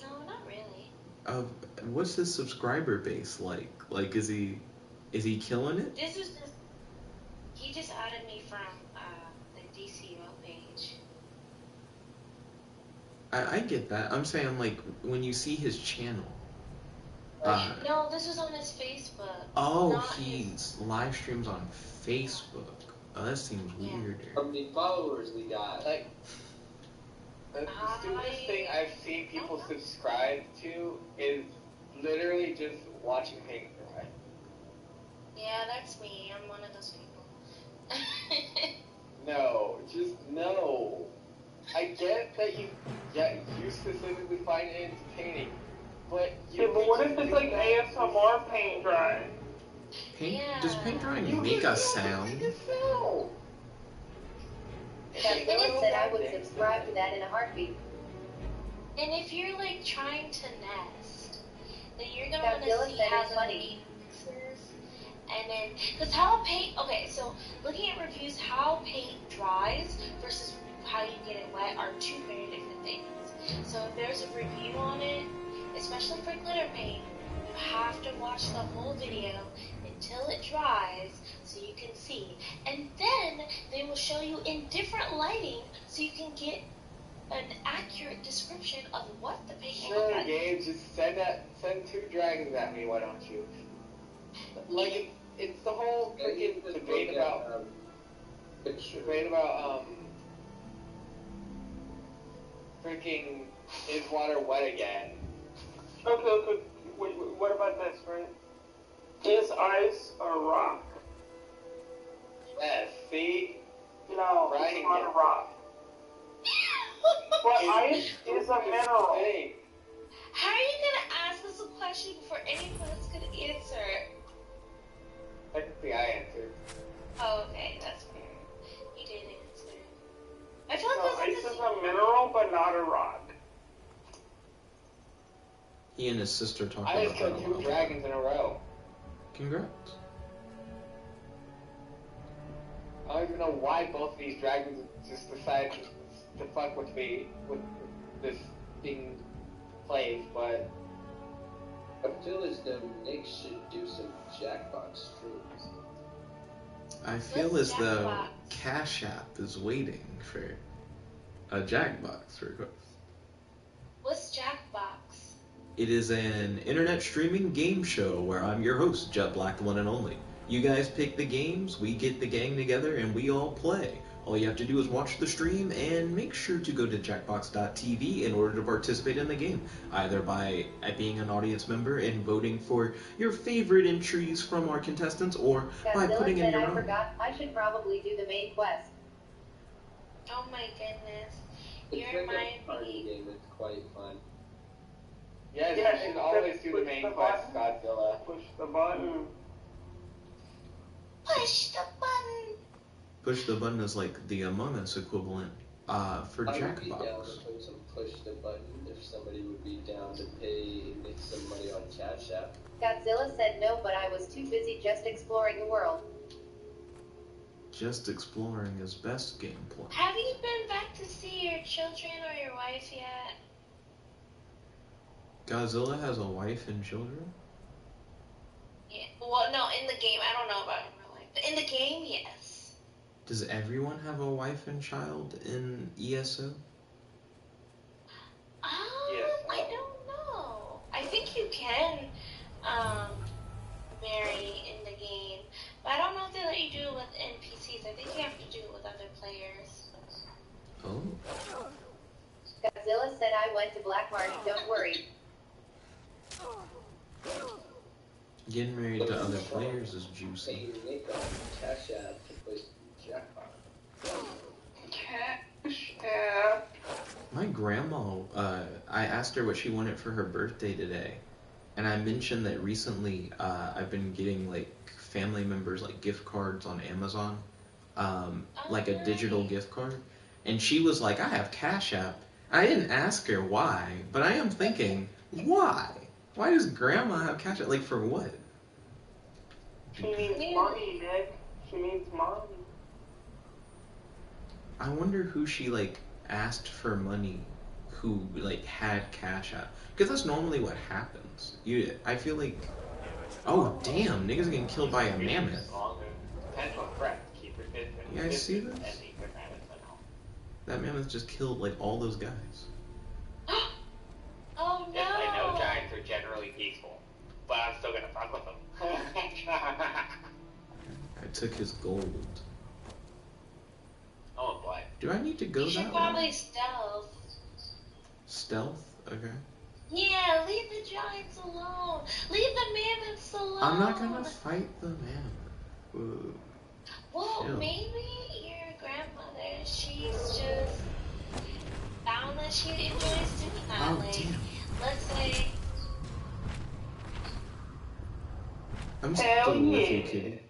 No, not really. What's his subscriber base like? Like, is he killing it? This is just, he just added me from the DCUO page. I get that. I'm saying, like, when you see his channel. No, this was on his Facebook. Oh, he's live streams on Facebook. Oh, that seems weirder. How many followers we got? Like, the stupidest thing I've seen people subscribe to is literally just watching paint dry. Yeah, that's me. I'm one of those people. No, just no. I get that you specifically find it entertaining, but Yeah, but what if it's like ASMR paint dry? Does paint drying make a sound? Godzilla said I would subscribe to that in a heartbeat. And if you're like trying to nest, then you're gonna want Godzilla to see said how it's the funny. paint mixes. And then, because how paint, okay, so looking at reviews, how paint dries versus how you get it wet are two very different things. So if there's a review on it, especially for glitter paint, you have to watch the whole video until it dries so you can see. And then they will show you in different lighting so you can get an accurate description of what the paint looks Sure, like. Gabe, just send 2 dragons at me, why don't you? Like, it's the whole freaking debate about freaking is water wet again? Okay. what about this, right? Is ice a rock? Yes, see? No, Right. it's not a rock. But ice is a mineral. How are you gonna ask us a question before any of us could answer? Technically, I answered. Oh, okay, that's fair. You did answer. I feel like So ice is a mineral, but not a rock. He and his sister talk I about just that killed a 2 lot. dragons in a row. Congrats. I don't even know why both of these dragons just decided to fuck with me with this being played, but I feel as though Nick should do some Jackbox streams. I feel as though Cash App is waiting for a Jackbox request. What's Jackbox? It is an internet streaming game show where I'm your host, JetBlack, the one and only. You guys pick the games, we get the gang together, and we all play. All you have to do is watch the stream and make sure to go to jackbox.tv in order to participate in the game, either by being an audience member and voting for your favorite entries from our contestants, or by putting in your own. I forgot. I should probably do the main quest. Oh my goodness. It's You're like a my party game. It's quite fun. yes, you should always do the main quest, Godzilla. Push the button. Push the button. Push the button is like the Among Us equivalent for I would be down Jackbox. to put some push the button if somebody would be down to pay Nick some money on Cash App. Godzilla said no, but I was too busy just exploring the world. Just exploring is best gameplay. Have you been back to see your children or your wife yet? Godzilla has a wife and children? Yeah. Well, no, in the game. I don't know about in real life. But in the game, yes. Does everyone have a wife and child in ESO? I don't know. I think you can marry in the game, but I don't know if they let you do it with NPCs. I think you have to do it with other players. Oh. Godzilla said I went to Black Market, don't worry. Getting married to other players is juicy. Pay Nick on Cash App to play Jackbox. Cash App. My grandma, I asked her what she wanted for her birthday today, and I mentioned that recently I've been getting like family members like gift cards on Amazon, like a digital gift card, and she was like, I have Cash App. I didn't ask her why, but I am thinking, why? Why does grandma have Cash App? Like, for what? She needs money, Nick. She needs money. I wonder who she, like, asked for money who, like, had Cash App. Because that's normally what happens. I feel like... Oh, damn, niggas are getting killed by a mammoth. You guys see this? That mammoth just killed, like, all those guys. Oh no! Yes, I know giants are generally peaceful, but I'm still gonna fuck with them. I took his gold. Oh boy. Do I need to go You should that probably way? stealth. Stealth? Okay. Yeah, leave the giants alone. Leave the mammoths alone. I'm not gonna fight the mammoth. Ooh. Well, Chill. maybe your grandmother, she's just found that she enjoys doing that. Oh, like, damn. let's say, I'm Hell still with you, yeah. kitty.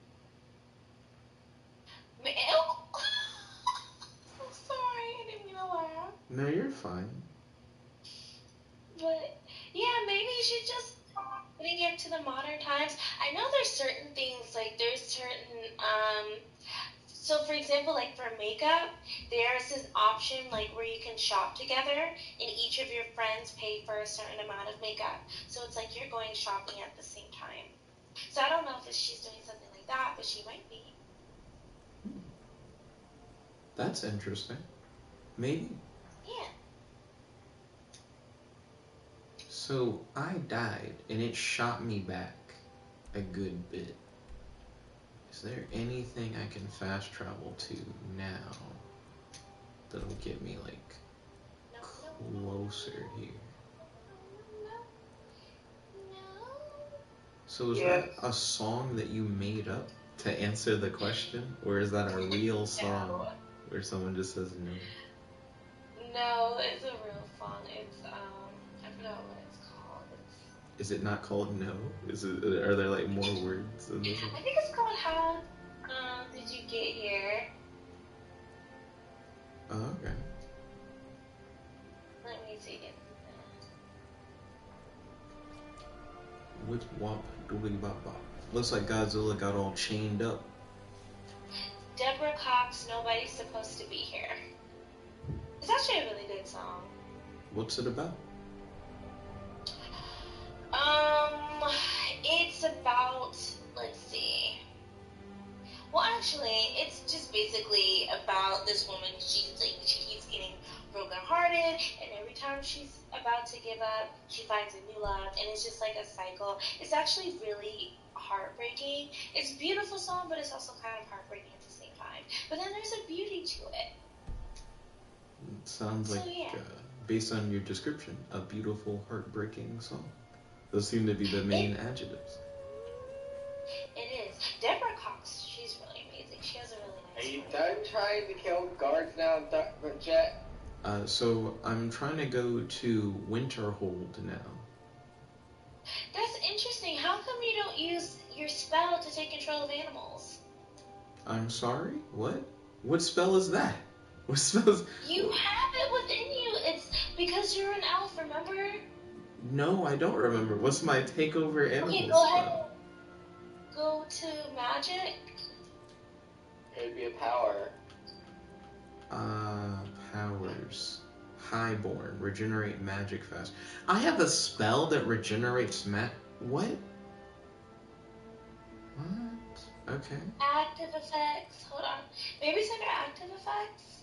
I'm sorry, I didn't mean to laugh. No, you're fine. But yeah, maybe you should just bring it to the modern times. I know there's certain things, like there's certain so for example, like for makeup, there's this option like where you can shop together and each of your friends pay for a certain amount of makeup. So it's like you're going shopping at the same time. So I don't know if she's doing something like that, but she might be. That's interesting. Maybe. Yeah. So I died, and it shot me back a good bit. Is there anything I can fast travel to now that'll get me, like, closer here? No. So is that a song that you made up to answer the question? Or is that a real song where someone just says no? No, it's a real song. It's, I forgot what it's called. Is it not called No? Are there like more words in this one? I think it's called How Did You Get Here? Oh, okay. Let me see. With wop, doobly bop bop. Looks like Godzilla got all chained up. Deborah Cox, Nobody's Supposed to Be Here. It's actually a really good song. What's it about? It's about, let's see. Well, actually, it's just basically about this woman. She keeps getting brokenhearted, and every time she's about to give up, she finds a new love, and it's just like a cycle. It's actually really heartbreaking. It's a beautiful song, but it's also kind of heartbreaking at the same time. But then there's a beauty to it. It sounds like, based on your description, a beautiful, heartbreaking song. Those seem to be the main adjectives. It is. Deborah Cox, she's really amazing. She has a really nice Are you voice. done trying to kill guards now, Jet? So I'm trying to go to Winterhold now. That's interesting. How come you don't use your spell to take control of animals? I'm sorry? What? What spell is that? What spell is... You have it within you. It's because you're an elf, remember? No, I don't remember. What's my takeover animal Okay, go spell? ahead. Go to magic. It'd be a power. Powers. Highborn. Regenerate magic fast. I have a spell that regenerates What? What? Okay. Active effects. Hold on. Maybe it's under active effects?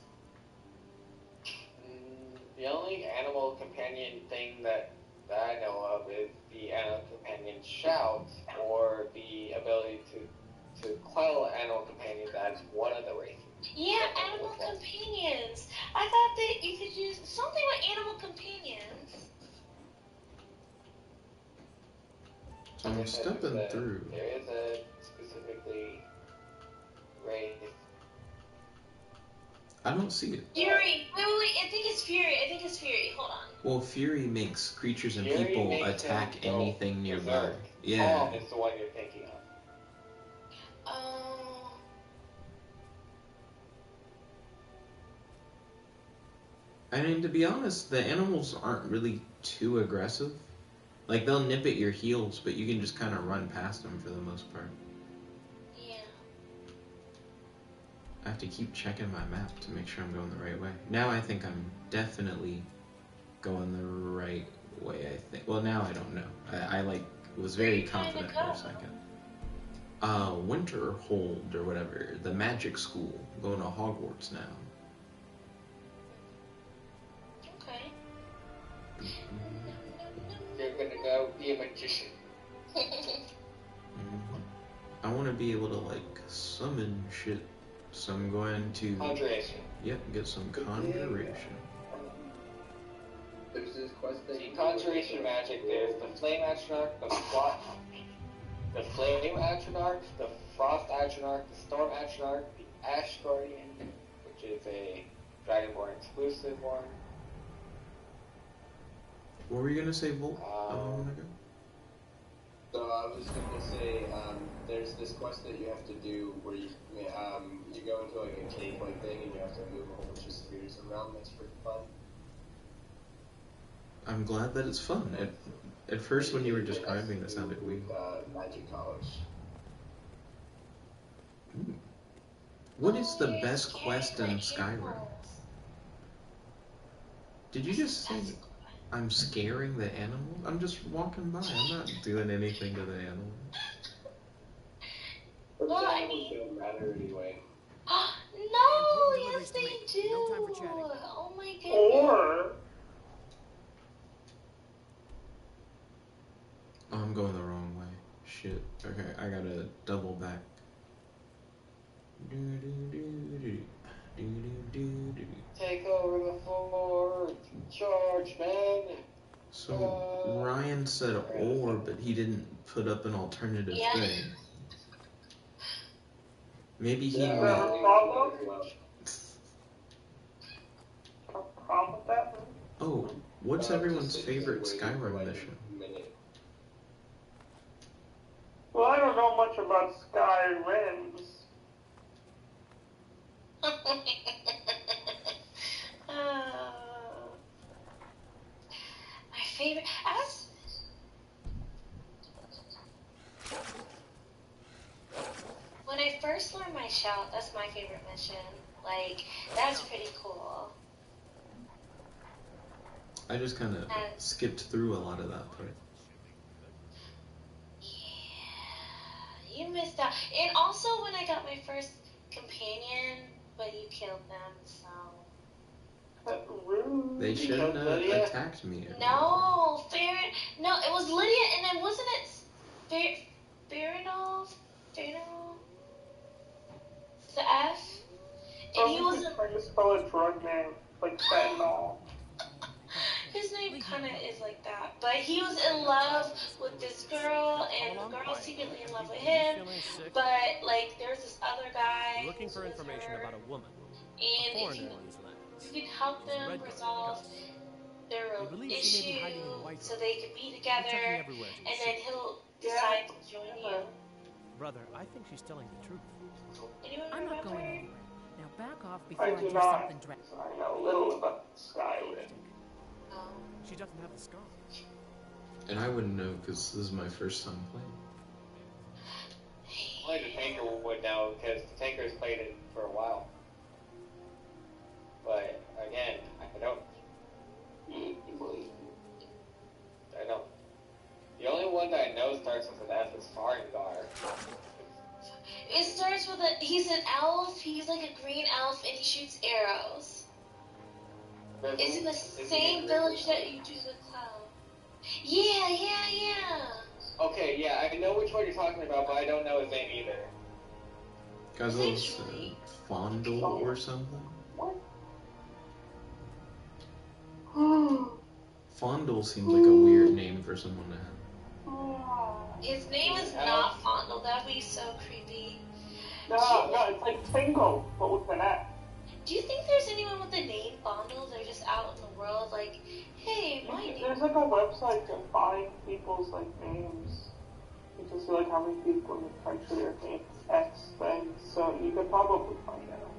The only animal companion thing that I know of is the animal companion shout, or the ability to quell animal companions as one of the races. Yeah, animal companions. I thought that you could use something with animal companions. So I'm stepping through. There is a specifically race. I don't see it. Fury. Wait. I think it's Fury. Hold on. Well, Fury makes creatures and Fury people makes attack them go anything nearby. berserk. Yeah. Calm is the one you're thinking of. I mean, to be honest, the animals aren't really too aggressive. Like, they'll nip at your heels, but you can just kind of run past them for the most part. Yeah. I have to keep checking my map to make sure I'm going the right way. Now I think I'm definitely going the right way, I think. Well, now I don't know. I was very confident for a second. Winterhold or whatever. The magic school. I'm going to Hogwarts now. Okay. You're gonna go be a magician. I want to be able to, like, summon shit. So I'm going to... Conjuration. Yep, get some conjuration. There's this quest that See, conjuration magic, there's the Flame Atronach, the Flame Atronach, the Frost Atronach, the Storm Atronach, the Ash Guardian, which is a Dragonborn exclusive one. What were you going to say, Volt, a moment ago? So I was going to say, there's this quest that you have to do where you go into like a cave-like thing and you have to move a whole bunch of spheres around. That's pretty fun. I'm glad that it's fun. At first, when you were describing it, sounded weird. Magic College. What is the best quest in Skyrim? Did you just say I'm scaring the animals? I'm just walking by. I'm not doing anything to the animals. Well, I mean... don't matter anyway. No! Yes, they do! Oh my goodness. Or... Oh, I'm going the wrong way. Shit. Okay, I gotta double back. Take over the fort, charge, men. So Ryan said or, but he didn't put up an alternative thing. Maybe he meant... problem with that? Oh, what's everyone's favorite Skyrim mission? Well, I don't know much about Skyrims. My favorite... When I first learned my shout, that's my favorite mission. Like, that's pretty cool. I just kind of skipped through a lot of that part. Yeah, you missed out. And also when I got my first companion, but you killed them, so... They shouldn't have attacked me. No, no, it was Lydia, and then wasn't it Farinol? The F? And he was trying to spell a drug name, like fentanyl. His name kind of is like that, but he was in love with this girl, and the girl was secretly in love with him. But like, there's this other guy looking for information about a woman, and if you could help them resolve their issue, so they could be together, and then he'll decide to join you. Brother, I think she's telling the truth. Anyone I'm not remember? going anywhere. Now back off before I do do not. something dreadful. I know little about Skyrim. She doesn't have the scar. And I wouldn't know because this is my first time playing. Only the Tanker would know because the Tanker's played it for a while. But again, I don't. The only one that I know starts with an F is Farengar. It starts with he's an elf, he's like a green elf, and he shoots arrows. It's in the same village that you do the cloud. Yeah. Okay, yeah, I know which one you're talking about, but I don't know his name either. Guys, those Fondle or something? Fondle seems like a weird name for someone to have. His name is not Fondle, that'd be so creepy. No, it's like Tingle, but with an F. Do you think there's anyone with the name Fondle? They're just out in the world like, hey, my name... There's like a website to find people's like names. You can see like how many people in the country are named X things, so you could probably find out.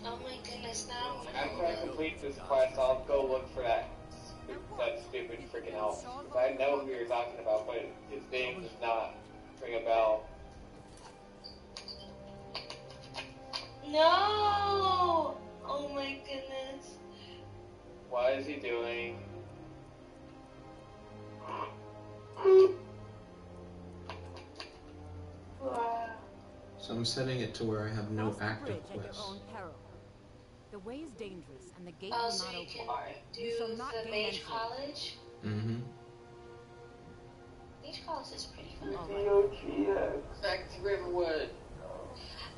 Oh my goodness, now After I complete this quest, I'll go look for that stupid freaking elf. I know who you're talking about, but his name does not ring a bell. No! Oh my goodness. What is he doing? So I'm setting it to where I have no Cross the active bridge at your quests. own peril. The way is dangerous, and the gate Oh, will so not you open. can do You shall not the gain Mage entry. College? Mm-hmm. Mage College is pretty fun. Back to Riverwood.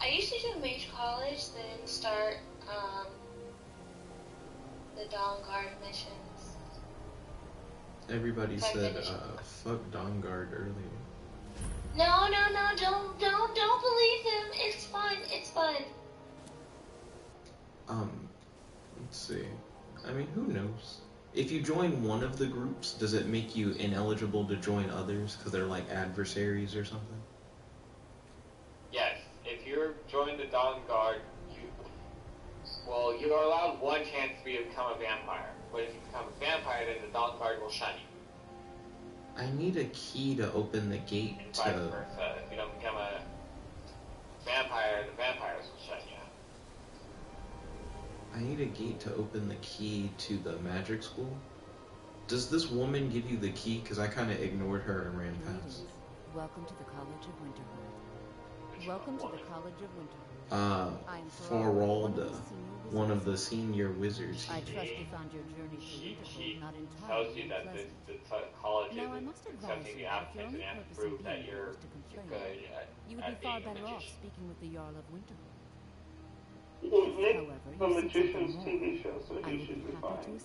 I used to do Mage College, then start the Dawn Guard missions. Everybody said, fuck Dawnguard earlier. No, don't believe him. It's fun. Let's see. I mean, who knows? If you join one of the groups, does it make you ineligible to join others because they're like adversaries or something? Yes, if you're joined the Dawn Guard, you are allowed one chance to become a vampire. But if you become a vampire, then the Dawn Guard will shun you. I need a key to open the gate And to... vice versa. If you don't become a vampire, the vampires will shun you. I need a gate to open the key to the magic school. Does this woman give you the key? Because I kind of ignored her and ran past. Welcome to the College of Winterhold. Welcome to the College of Winterhold. I am Faralda, one of the senior wizards here. I trust you found your journey to Winterhold not entirely Tells you that the college Now, I isn't must advise accepting you the that if applicants your and only you have to purpose prove in that being you're is to complain, good you would at be far being a better off magician. speaking with the Jarl of Winterhold. Nick, the Magician's TV show, so he should be fine.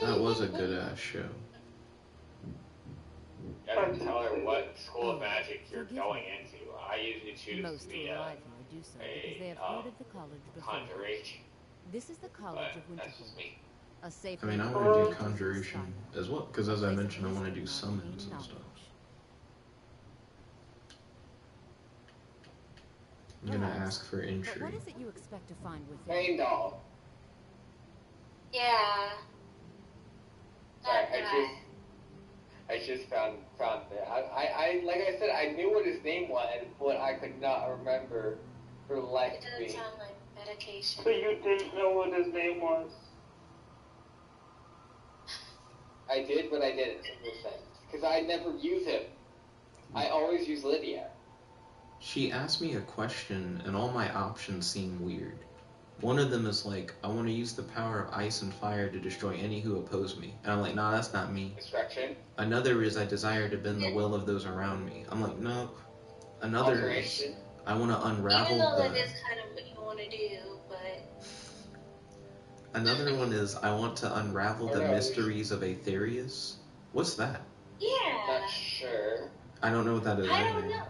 That was a good ass show. You have to tell her what school of magic you're going into. I usually choose the conjuration. This is the College of Winterhold. A safe I mean, I want to do conjuration as well, because as I mentioned, I want to do summons and stuff. I'm gonna ask for entry. What is it you expect to find with Rain doll. Yeah. I just found it. I like I said, I knew what his name was, but I could not remember for the life of me. It doesn't sound like medication. So you didn't know what his name was? I did, but I didn't in this sense. Because I never use him. I always use Lydia. She asked me a question, and all my options seem weird. One of them is like, I want to use the power of ice and fire to destroy any who oppose me. And I'm like, nah, that's not me. Discretion. Another is I desire to bend the will of those around me. I'm like, nope. Another is I want to unravel Even though the... that is kind of what you want to do, but... Another one is I want to unravel the mysteries of Aetherius. What's that? Yeah. Not sure. I don't know what that is. I don't know.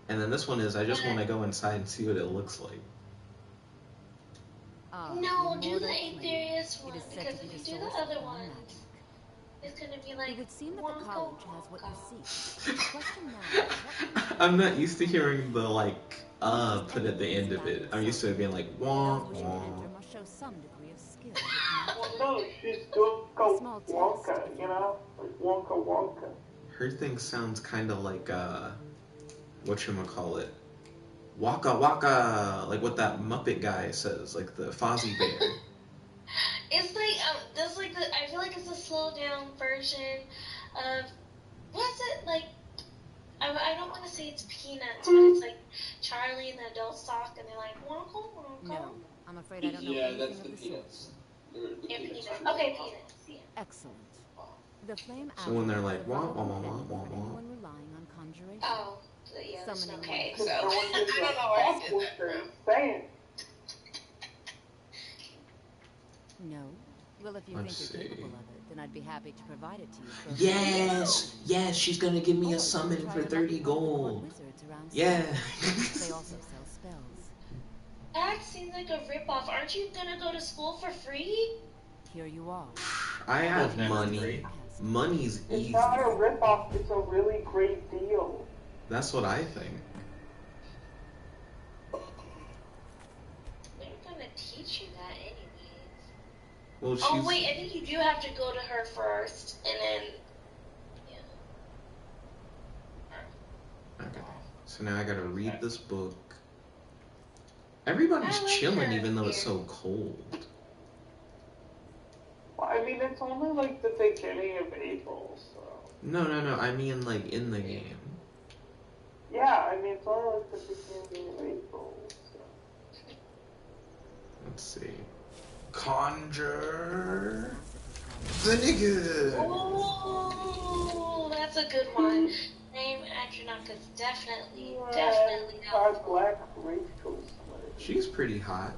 And then this one is I just want to go inside and see what it looks like. No, do the Aetherius one, because if you do the other ones, it's gonna be like, it would seem that the college has what you seek. Question now, I'm not used to hearing the like put at the end of it. I'm used to it being like wah wah. Must show some degree of skill. Well, no, she's doing Wonka, you know, like Wonka. Her thing sounds kind of like whatchamacallit, Waka Waka, like what that Muppet guy says, like the Fozzie Bear. It's like that's like I feel like it's a slowed down version of what's it like? I don't want to say it's Peanuts, but it's like Charlie and the adults talk, and they're like Wonka Wonka. No, I'm afraid I don't know Yeah, anything that's of the the Peanuts. Yeah, Peanuts. Okay, Peanuts. Yeah. Excellent. The flame. So when they're like wah wah wah wah wah wah. Anyone relying on conjuration. Oh, yeah. Summoning Okay, one. so I don't know where I did that from. Saying. No. Well, if you Let's think you're see. capable of it, then I'd be happy to provide it to you. For Yes, she's gonna give me a summon for 30 gold. Yeah. They also sell spells. that seems like a ripoff. Aren't you gonna go to school for free? Here you are. I have money. Money's It's easy. not a ripoff, it's a really great deal. That's what I think. They're gonna teach you that anyways. Well, she's... Oh wait, I think you do have to go to her first, and then Okay. So now I gotta read this book. Everybody's chilling even though it's so cold. Well, I mean, it's only like the beginning of April, so. No, I mean like in the game. Yeah, I mean, it's only like the beginning of April, so. Let's see. Conjure the nigga. oh, that's a good one. Name Atronach is definitely Our helpful. black Rachel. She's pretty hot.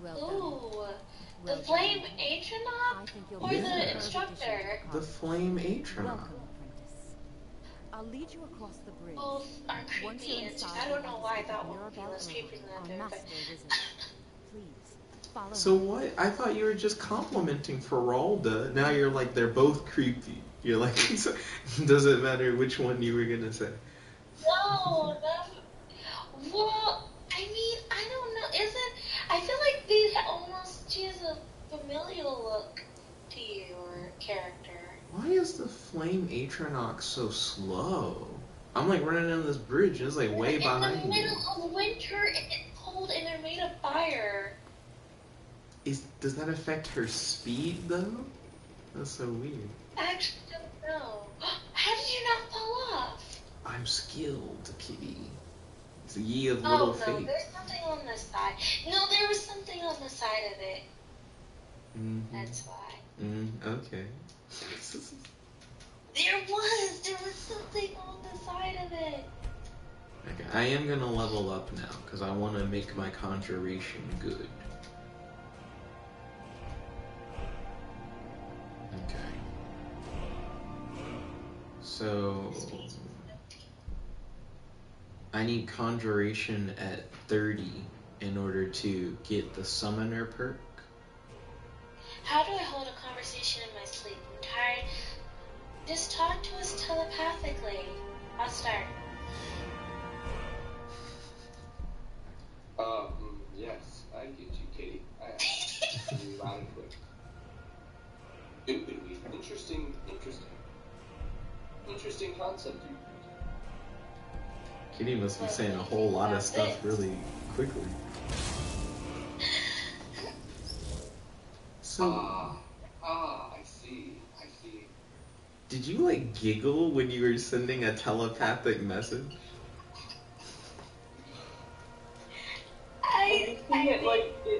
Ooh, the flame Atronach or the instructor? The flame Atronach. Welcome, apprentice. I'll lead you across the bridge. Both are Once creepy. you're And inside, I don't know why I thought you're one would be about less to creepy than the our other. master But... wizard. Please, follow So me. what? I thought you were just complimenting Feralda. Now you're like, they're both creepy. You're like, doesn't matter which one you were gonna say. No, well, I mean, I don't know. I feel like she has a familial look to you or character. Why is the flame Atronach so slow? I'm like running down this bridge and it's like way behind In the me. middle of winter, it's cold and they're made of fire. Does that affect her speed though? That's so weird. I actually don't know. How did you not fall off? I'm skilled, kitty. It's a ye of little Oh no, faith. there's something on the side. No, there was something on the side of it. Mm-hmm. That's why. Okay. There was something on the side of it. I Okay, I am gonna level up now, because I want to make my conjuration good. Okay. So... I need conjuration at 30 in order to get the summoner perk. How do I hold a conversation in my sleep? I'm tired. Just talk to us telepathically. I'll start. Yes, I get you, Katie. I am loud and quick. Stupidly. Interesting concept. Kitty must be saying a whole lot of stuff really quickly. So... I see. Did you, like, giggle when you were sending a telepathic message? It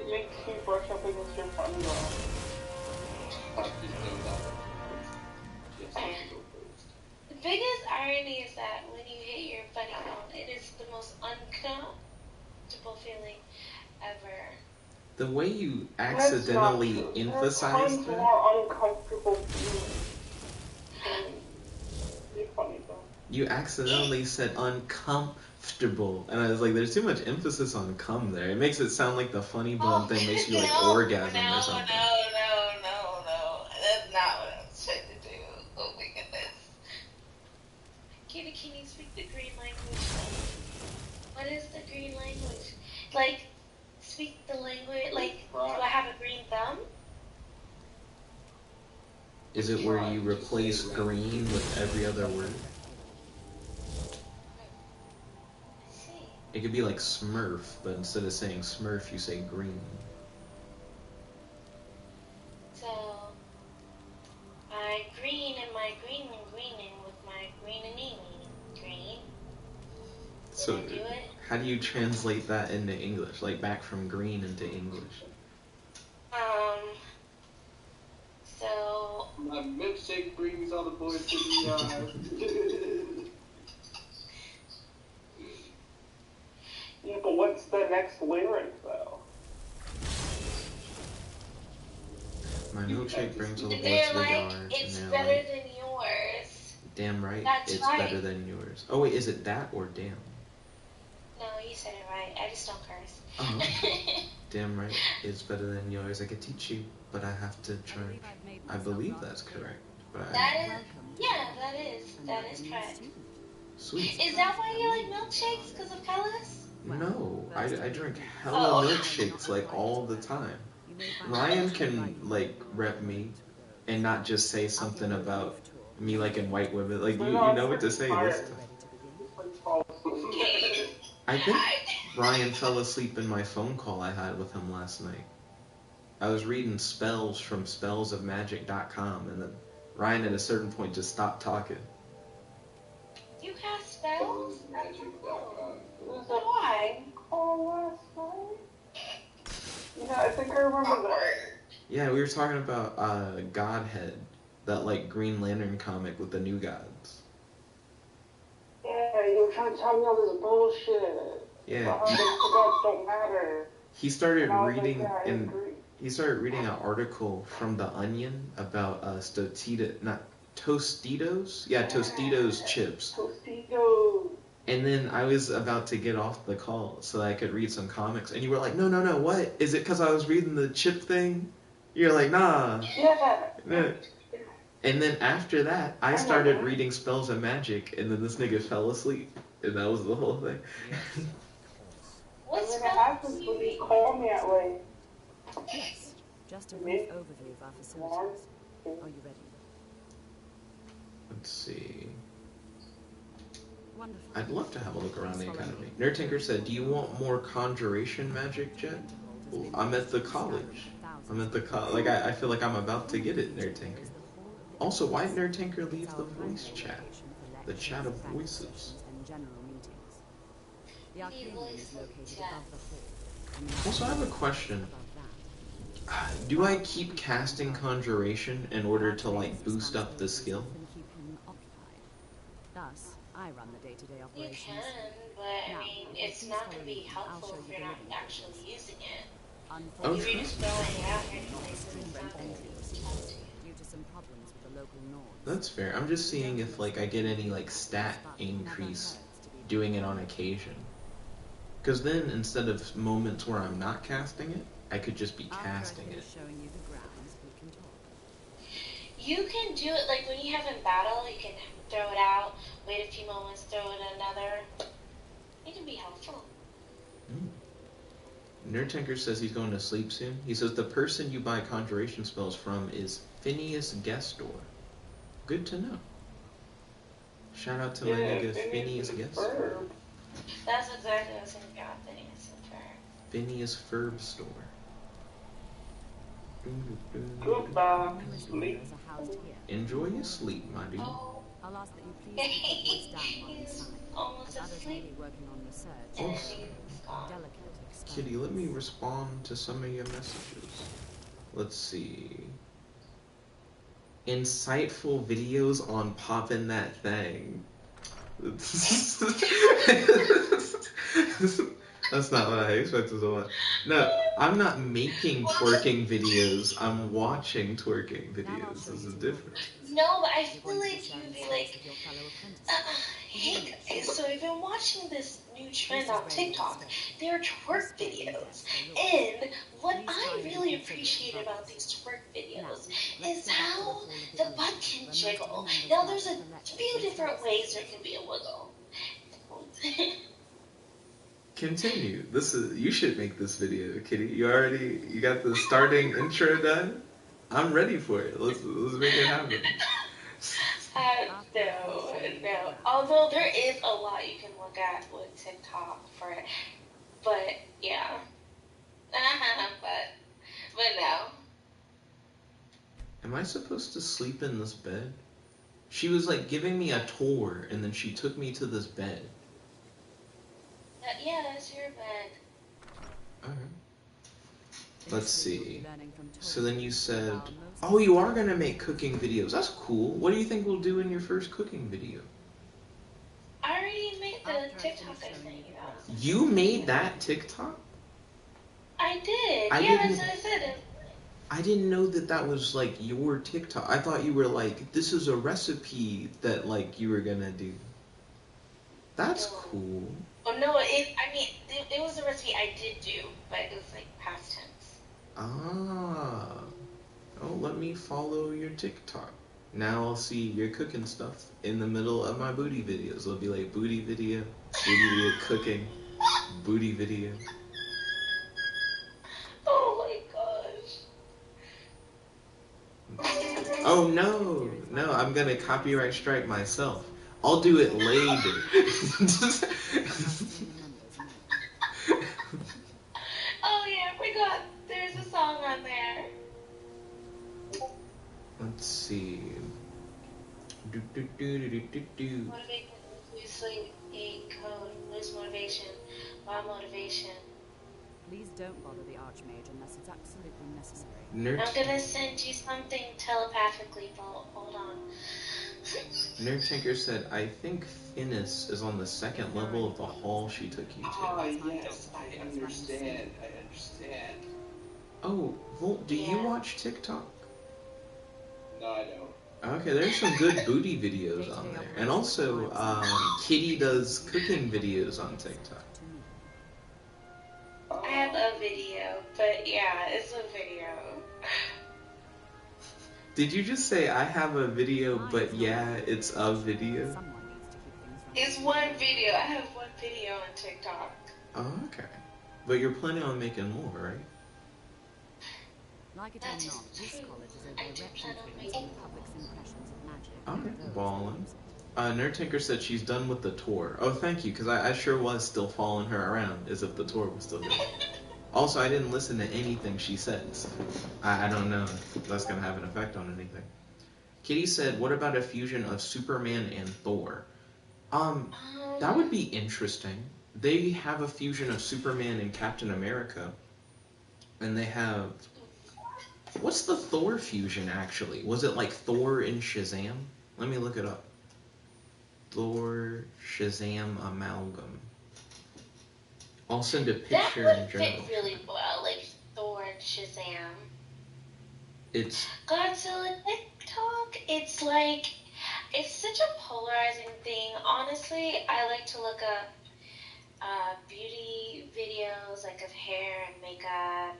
makes you brush up against your funny bone. The biggest irony is that when you hit your funny bone, it is the most uncomfortable feeling ever. The way you accidentally emphasized that? More uncomfortable feeling. Funny bone. You accidentally said uncomfortable, and I was like, there's too much emphasis on cum there. It makes it sound like the funny bone thing makes you like orgasm or something. No. That's not what I was trying to do. Oh my goodness. Kitty, can you speak the green language? What is the green language? Like, speak the language, like, do I have a green thumb? Is it where you replace green with every other word? It could be like Smurf, but instead of saying Smurf, you say green. So, I green and my greening with my greening green. So, Did I do it? how do you translate that into English? Like back from green into English? So... My milkshake brings all the boys to the yard. Yeah, but what's the next lyric, though? My milkshake brings all the boys They're to the like, yard. it's and better like, than yours. damn right, That's it's right. better than yours. Oh wait, is it that or damn? No, you said it right. I just don't curse. Oh, okay. Damn right, it's better than yours. I could teach you, but I have to charge. I believe that's correct. But That is correct. Sweet. Is that why you like milkshakes? Because of colors? No, I drink hella milkshakes like all the time. Ryan can like rep me and not just say something about me liking white women. Like you know what to say this time. I think Ryan fell asleep in my phone call I had with him last night. I was reading spells from spellsofmagic.com and then Ryan at a certain point just stopped talking. You cast spells? Why? Oh, last night? Yeah, I think I remember that. Yeah, we were talking about Godhead, that like Green Lantern comic with the new gods. Yeah, you were trying to tell me all this bullshit. Yeah. About how the gods don't matter. He started reading like, yeah, and he started reading an article from The Onion about Tostitos? Yeah, Tostitos chips. Tostitos. And then I was about to get off the call so I could read some comics. And you were like, no, what? Is it because I was reading the chip thing? You're like, nah. Yeah. And then after that, I started reading Spells of Magic. And then this nigga fell asleep. And that was the whole thing. What's it happens when you call me at like... Yes, just a brief overview of our facilities. Are you ready? Let's see. Wonderful. I'd love to have a look around the academy. Nerd Tinker said, do you want more conjuration magic, Jet? Well, I'm at the college. I feel like I'm about to get it, Nerd Tinker. Also, why did Nerd Tinker leave the voice chat? The chat of voices. The arcade room is located above the hall. Also, I have a question. Do I keep casting conjuration in order to like boost up the skill? Thus, I I run the day-to-day You operations. can, but I mean, it's not going to be helpful if you're not actually using it. Oh, If you're trust just me. throwing it out here to places, it's not going to be useful to you. Due to some problems with the local norms. That's fair. I'm just seeing if like I get any like stat increase doing it on occasion. Because then instead of moments where I'm not casting it, I could just be casting it. Showing you the grounds, we can talk. You can do it like when you have in battle. You can throw it out, wait a few moments, throw it another. It can be helpful. Nerdtanker says he's going to sleep soon. He says the person you buy conjuration spells from is Phineas Gestor. Good to know. Shout out to my nigga Phineas Gestor. That's exactly what I was thinking about, Phineas and Ferb. Phineas Ferb Store. Goodbye, sleep. Enjoy your sleep, my dude. Oh. I'll ask that you please keep your voice down while He's inside. almost As others may asleep. be working on research. Also, Delicate experiments. Kitty, let me respond to some of your messages. Let's see. Insightful videos on popping that thing. That's not what I expected to watch. No, I'm not making twerking videos. I'm watching twerking videos. This is different. No, but I feel like you would be like, hey guys, so I've been watching this new trend on TikTok. They're twerk videos. And what I really appreciate about these twerk videos is how the butt can jiggle. Now, there's a few different ways there can be a wiggle. Continue. You should make this video, Kitty. You got the starting intro done? I'm ready for it. Let's make it happen. No. Although there is a lot you can look at with TikTok for it. But, yeah. But no. Am I supposed to sleep in this bed? She was like giving me a tour, and then she took me to this bed. Yeah, that's your bed. Alright. Let's see. So then you said, oh, you are going to make cooking videos. That's cool. What do you think we'll do in your first cooking video? I already made the TikTok I sent you about. You made that TikTok? I did. I Yeah, didn't- that's what I said. I didn't know that was like your TikTok. I thought you were like, this is a recipe that like you were going to do. That's cool. Oh, no, it was a recipe I did do, but it was like past tense. Ah. Oh, let me follow your TikTok. Now I'll see your cooking stuff in the middle of my booty videos. It'll be like booty video cooking, booty video. Oh my gosh. Oh no, I'm gonna copyright strike myself. I'll do it later. Oh yeah, I forgot. There's a song on there. Let's see. Motivation, lose sleep, eat code, lose motivation, wild motivation. Please don't bother the Archmage unless it's absolutely necessary. I'm gonna send you something telepathically, hold on. Nerdtanker said, I think Finnis is on the second level of the hall she took you to. Oh, yes, I understand. Oh, Volt, do you watch TikTok? No, I don't. Okay, there's some good booty videos on there. And also, Kitty does cooking videos on TikTok. I have a video, but yeah, it's a video. Did you just say, I have a video, but yeah, it's a video? It's one video. I have one video on TikTok. Oh, okay. But you're planning on making more, right? Like it or not, this college is a direct influence on the public's impressions of magic. Okay, ballin'. Nerdtinker said she's done with the tour. Oh, thank you, because I sure was still following her around as if the tour was still going. Also, I didn't listen to anything she said, so I don't know if that's going to have an effect on anything. Kitty said, what about a fusion of Superman and Thor? That would be interesting. They have a fusion of Superman and Captain America, and they have... What's the Thor fusion, actually? Was it like Thor and Shazam? Let me look it up. Thor Shazam amalgam. I'll send a That picture would in fit general. really well, like Thor and Shazam. It's Godzilla TikTok, it's like, it's such a polarizing thing. Honestly, I like to look up beauty videos, like of hair and makeup.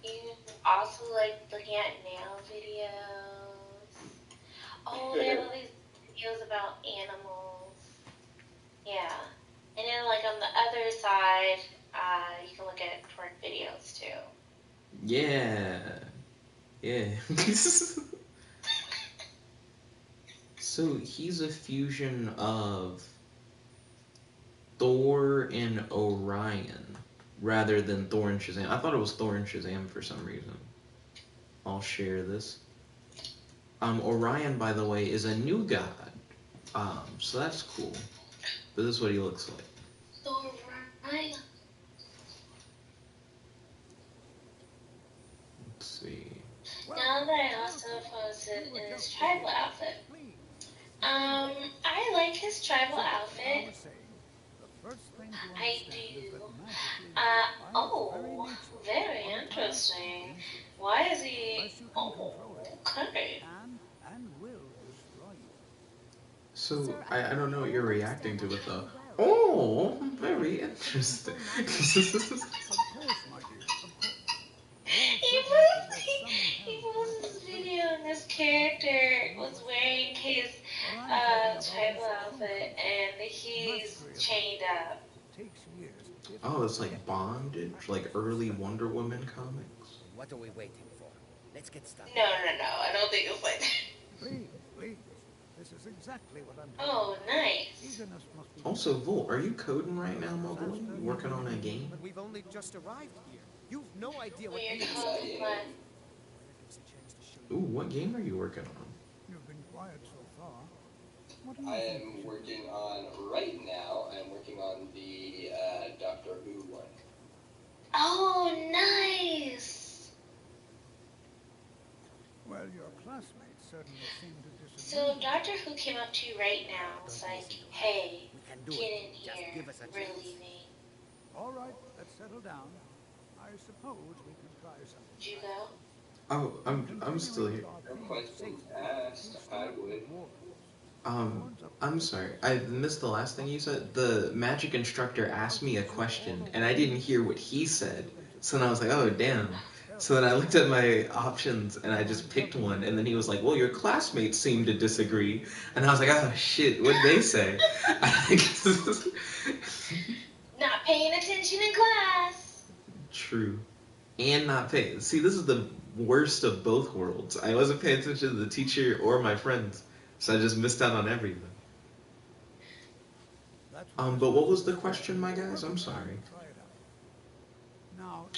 You also like looking at nail videos. Oh, they have all these videos about animals. Yeah. And then like on the other side, you can look at twerk videos too. yeah. So he's a fusion of Thor and Orion rather than Thor and Shazam. I thought it was Thor and Shazam for some reason. I'll share this. Orion, by the way, is a new god. So that's cool. But this is what he looks like. Thor, Orion. Let's see. Now that I also posted in his tribal outfit. I like his tribal outfit. I do. Oh, very interesting. Why is he... Oh, okay. So, I don't know what you're reacting to with the, oh, very interesting. He posted this video and this character was wearing his tribal outfit and he's chained up. Oh, it's like bondage, like early Wonder Woman comics. What are we waiting for? Let's get started. No, I don't think it's like that. Please. This is exactly what I'm Oh, nice. Also, Volt, are you coding right now, Mogul? You working on a game? But we've only just arrived here. You've no idea what Weird coding. Ooh, what game are you working on? You've been quiet so far. I am working on, right now, I'm working on the Doctor Who one. Oh, nice! Well, your classmates certainly seem to disagree. So Doctor Who came up to you right now. It's like, hey, get in here. We're leaving. All right, let's settle down. I suppose we can try something. Did you go? Oh, I'm still here. No questions asked, I would. I'm sorry. I missed the last thing you said. The magic instructor asked me a question, and I didn't hear what he said. So then I was like, oh, damn. So then I looked at my options, and I just picked one, and then he was like, well, your classmates seem to disagree. And I was like, oh, shit, what'd they say? Not paying attention in class. True. And not paying. See, this is the worst of both worlds. I wasn't paying attention to the teacher or my friends, so I just missed out on everything. But what was the question, my guys? I'm sorry. Now,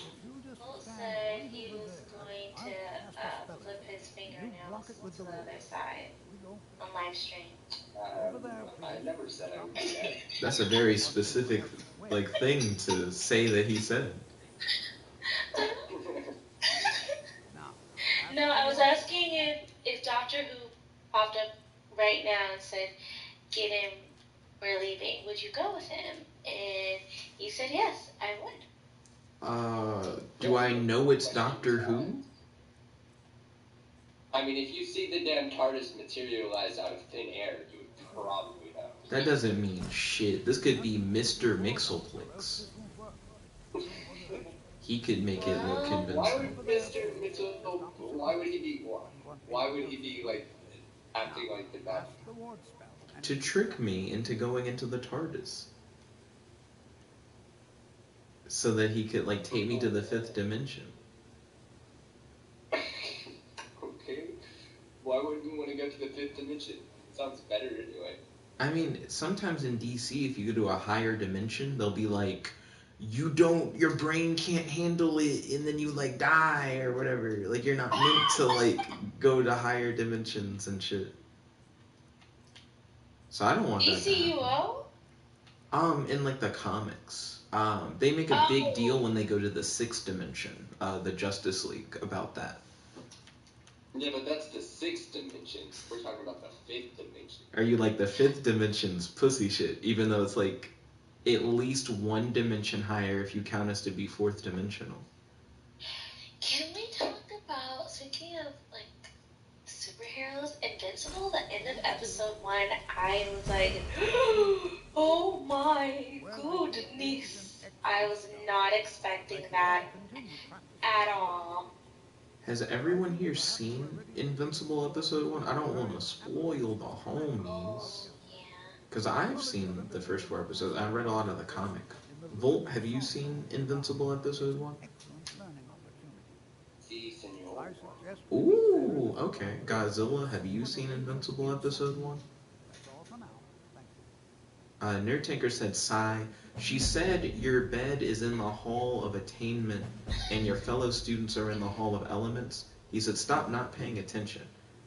Bolt said he was going to flip his fingernails to the other side on live stream. I never said I would do that. That's a very specific, thing to say that he said. No, I was asking if Doctor Who popped up right now and said, get him, we're leaving. Would you go with him? And he said, yes, I would. Do I know it's Doctor Who? I mean, if you see the damn TARDIS materialize out of thin air, you would probably know. That doesn't mean shit. This could be Mr. Mixelplix. He could make it look convincing. Why would Mr. Mitchell? Why would he be? Why would he be acting like the bad? To trick me into going into the TARDIS, so that he could take me to the 5th dimension. Okay. Why would you want to go to the 5th dimension? It sounds better anyway. I mean, sometimes in DC, if you go to a higher dimension, they'll be like, your brain can't handle it, and then you die or whatever. You're not meant to go to higher dimensions and shit. So I don't want that to happen. In the comics, they make a big deal when they go to the 6th dimension, the Justice League, about that. Yeah, but that's the 6th dimension. We're talking about the 5th dimension. Are you like the 5th dimension's pussy shit, even though it's like at least one dimension higher if you count us to be 4th dimensional? Can we talk about, speaking of like superheroes, Invincible, the end of episode 1, I was like, oh my goodness. I was not expecting that at all. Has everyone here seen Invincible episode 1? I don't want to spoil the homies. Yeah. Because I've seen the first 4 episodes. I read a lot of the comic. Volt, have you seen Invincible episode 1? Si, senor. Ooh, okay. Godzilla, have you seen Invincible episode 1? Nerd Tinker said, sigh. She said your bed is in the Hall of Attainment and your fellow students are in the Hall of Elements. He said, stop not paying attention.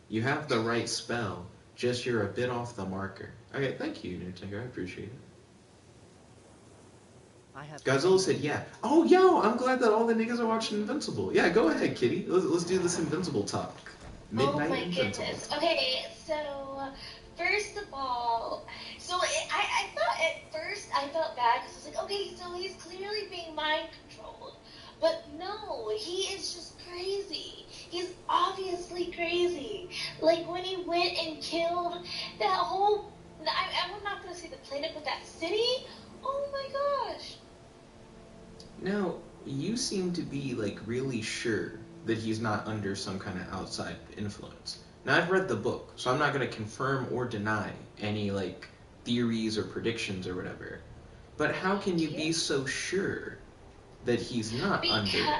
You have the right spell, just you're a bit off the marker. Okay, thank you, Nerd Tinker. I appreciate it. Godzilla said, yeah. Oh, yo, I'm glad that all the niggas are watching Invincible. Yeah, go ahead, kitty. Let's do this Invincible talk. Midnight Oh my Invincible. goodness. Okay, so first of all, I thought at first I felt bad because I was like, okay, so he's clearly being mind controlled. But no, he is just crazy. He's obviously crazy. Like when he went and killed that whole, I'm not going to say the planet, but that city. Oh my gosh. Now, you seem to be, like, really sure that he's not under some kind of outside influence. Now, I've read the book, so I'm not going to confirm or deny any, like, theories or predictions or whatever. But how can you be so sure that he's not under...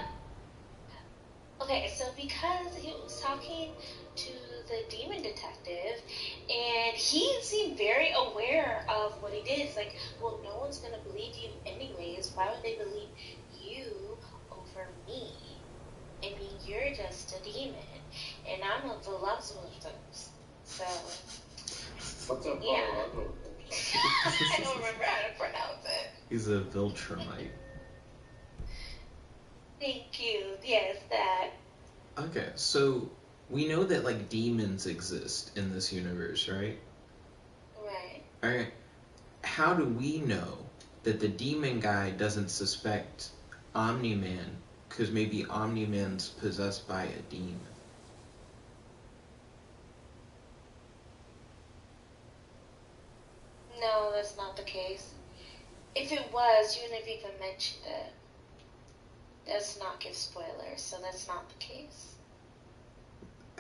Okay, so because he was talking to the demon detective, and he seemed very aware of what he did. It's like, well, no one's going to believe you anyways. Why would they believe you over me? I mean, you're just a demon, and I'm a Velociraptor. So, what's up, yeah. I don't remember how to pronounce it. He's a Viltrumite. Thank you. Yes, that. Okay, so we know that, like, demons exist in this universe, right? Right. Alright. How do we know that the demon guy doesn't suspect Omni-Man because maybe Omni-Man's possessed by a demon? No, that's not the case. If it was, you wouldn't have even mentioned it. Let's not give spoilers, so that's not the case.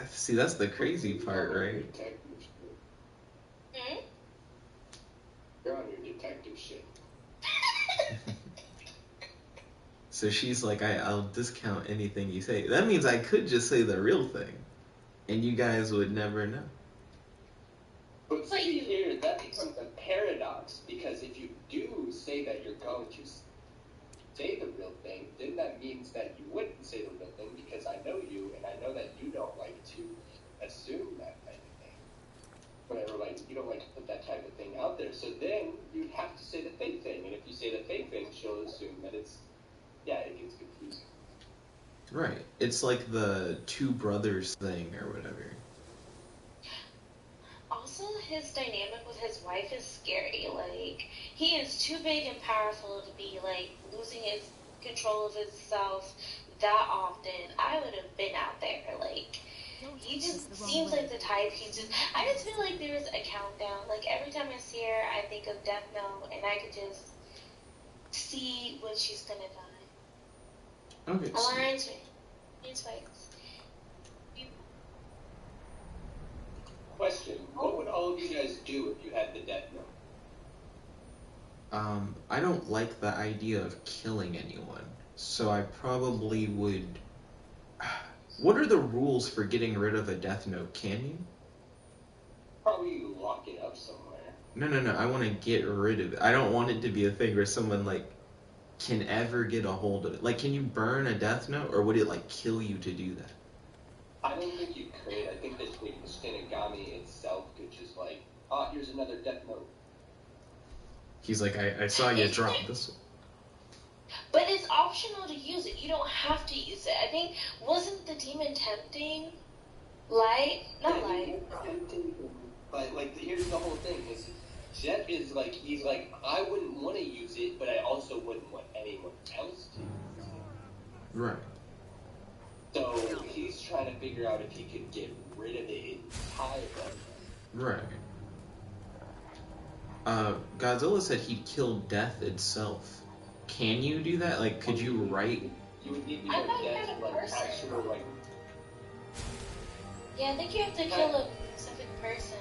See, that's the crazy part, right? Hmm? You're on your detective shit. So she's like, I'll discount anything you say. That means I could just say the real thing, and you guys would never know. But see here, that becomes a paradox, because if you do say that you're going to say the real thing, then that means that you wouldn't say the real thing, because I know you, and I know that you don't like to assume that kind of thing. Whatever, like, you don't like to put that type of thing out there, so then you'd have to say the fake thing, and if you say the fake thing, she'll assume that it's, yeah, it gets confusing. Right. It's like the two brothers thing or whatever. Also, his dynamic with his wife is scary. Like, he is too big and powerful to be, like, losing his control of himself that often. I would have been out there. Like, he just seems like the type. I just feel like there's a countdown. Like, every time I see her, I think of Death Note, and I could just see when she's gonna die. Okay. Alliance, it's fights. Question, what would all of you guys do if you had the Death Note? I don't like the idea of killing anyone, so I probably would... What are the rules for getting rid of a Death Note? Can you? Probably lock it up somewhere. No, I want to get rid of it. I don't want it to be a thing where someone, like, can ever get a hold of it. Like, can you burn a Death Note, or would it, like, kill you to do that? I don't think you could. I think that the Shinigami itself could just, like, oh, here's another Death Note. He's like, I saw you drop this one. But it's optional to use it. You don't have to use it. I think, wasn't the demon tempting Not light. But like, here's the whole thing: is Jet is like, he's like, I wouldn't want to use it, but I also wouldn't want anyone else to use it. Right. So he's trying to figure out if he could get rid of it entirely. Right. Godzilla said he'd kill death itself. Can you do that? Like, could you write? You would need to I know thought you death, had a like, person. actual, like... Yeah, I think you have to kill a specific person.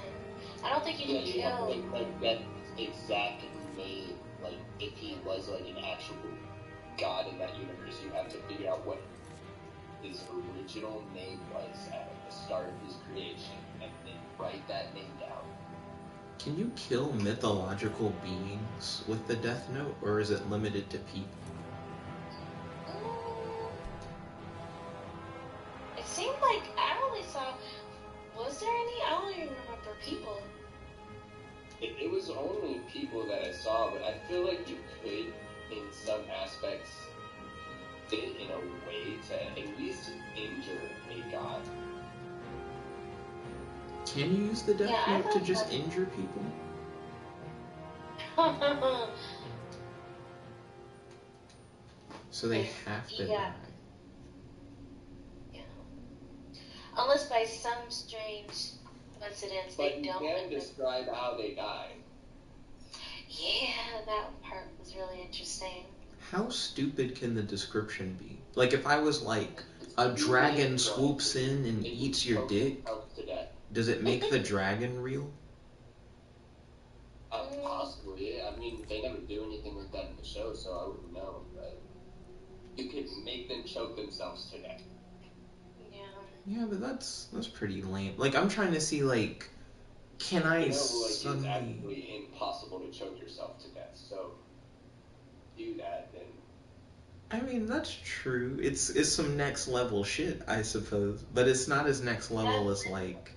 I don't think you can kill... Like that exact name, like, if he was, like, an actual god in that universe, you have to figure out what his original name was at the start of his creation, and then write that name down. Can you kill mythological beings with the Death Note, or is it limited to people? It seemed like I only saw... Was there any? I don't even remember people. It was only people that I saw, but I feel like you could, in some aspects, fit in a way to at least injure a god. Can you use the Death Note to just injure people? So they have to die. Yeah. Unless by some strange coincidence they don't. But you can describe how they die. Yeah, that part was really interesting. How stupid can the description be? Like, if I was like, a dragon swoops in and eats your dick, does it make the dragon real? Possibly, yeah. I mean, they never do anything like that in the show, so I wouldn't know, but you could make them choke themselves to death. Yeah, but that's pretty lame. Like, I'm trying to see, like, can I suddenly... It's actually impossible to choke yourself to death, so do that, then... I mean, that's true. It's some next level shit, I suppose. But it's not as next level as, like...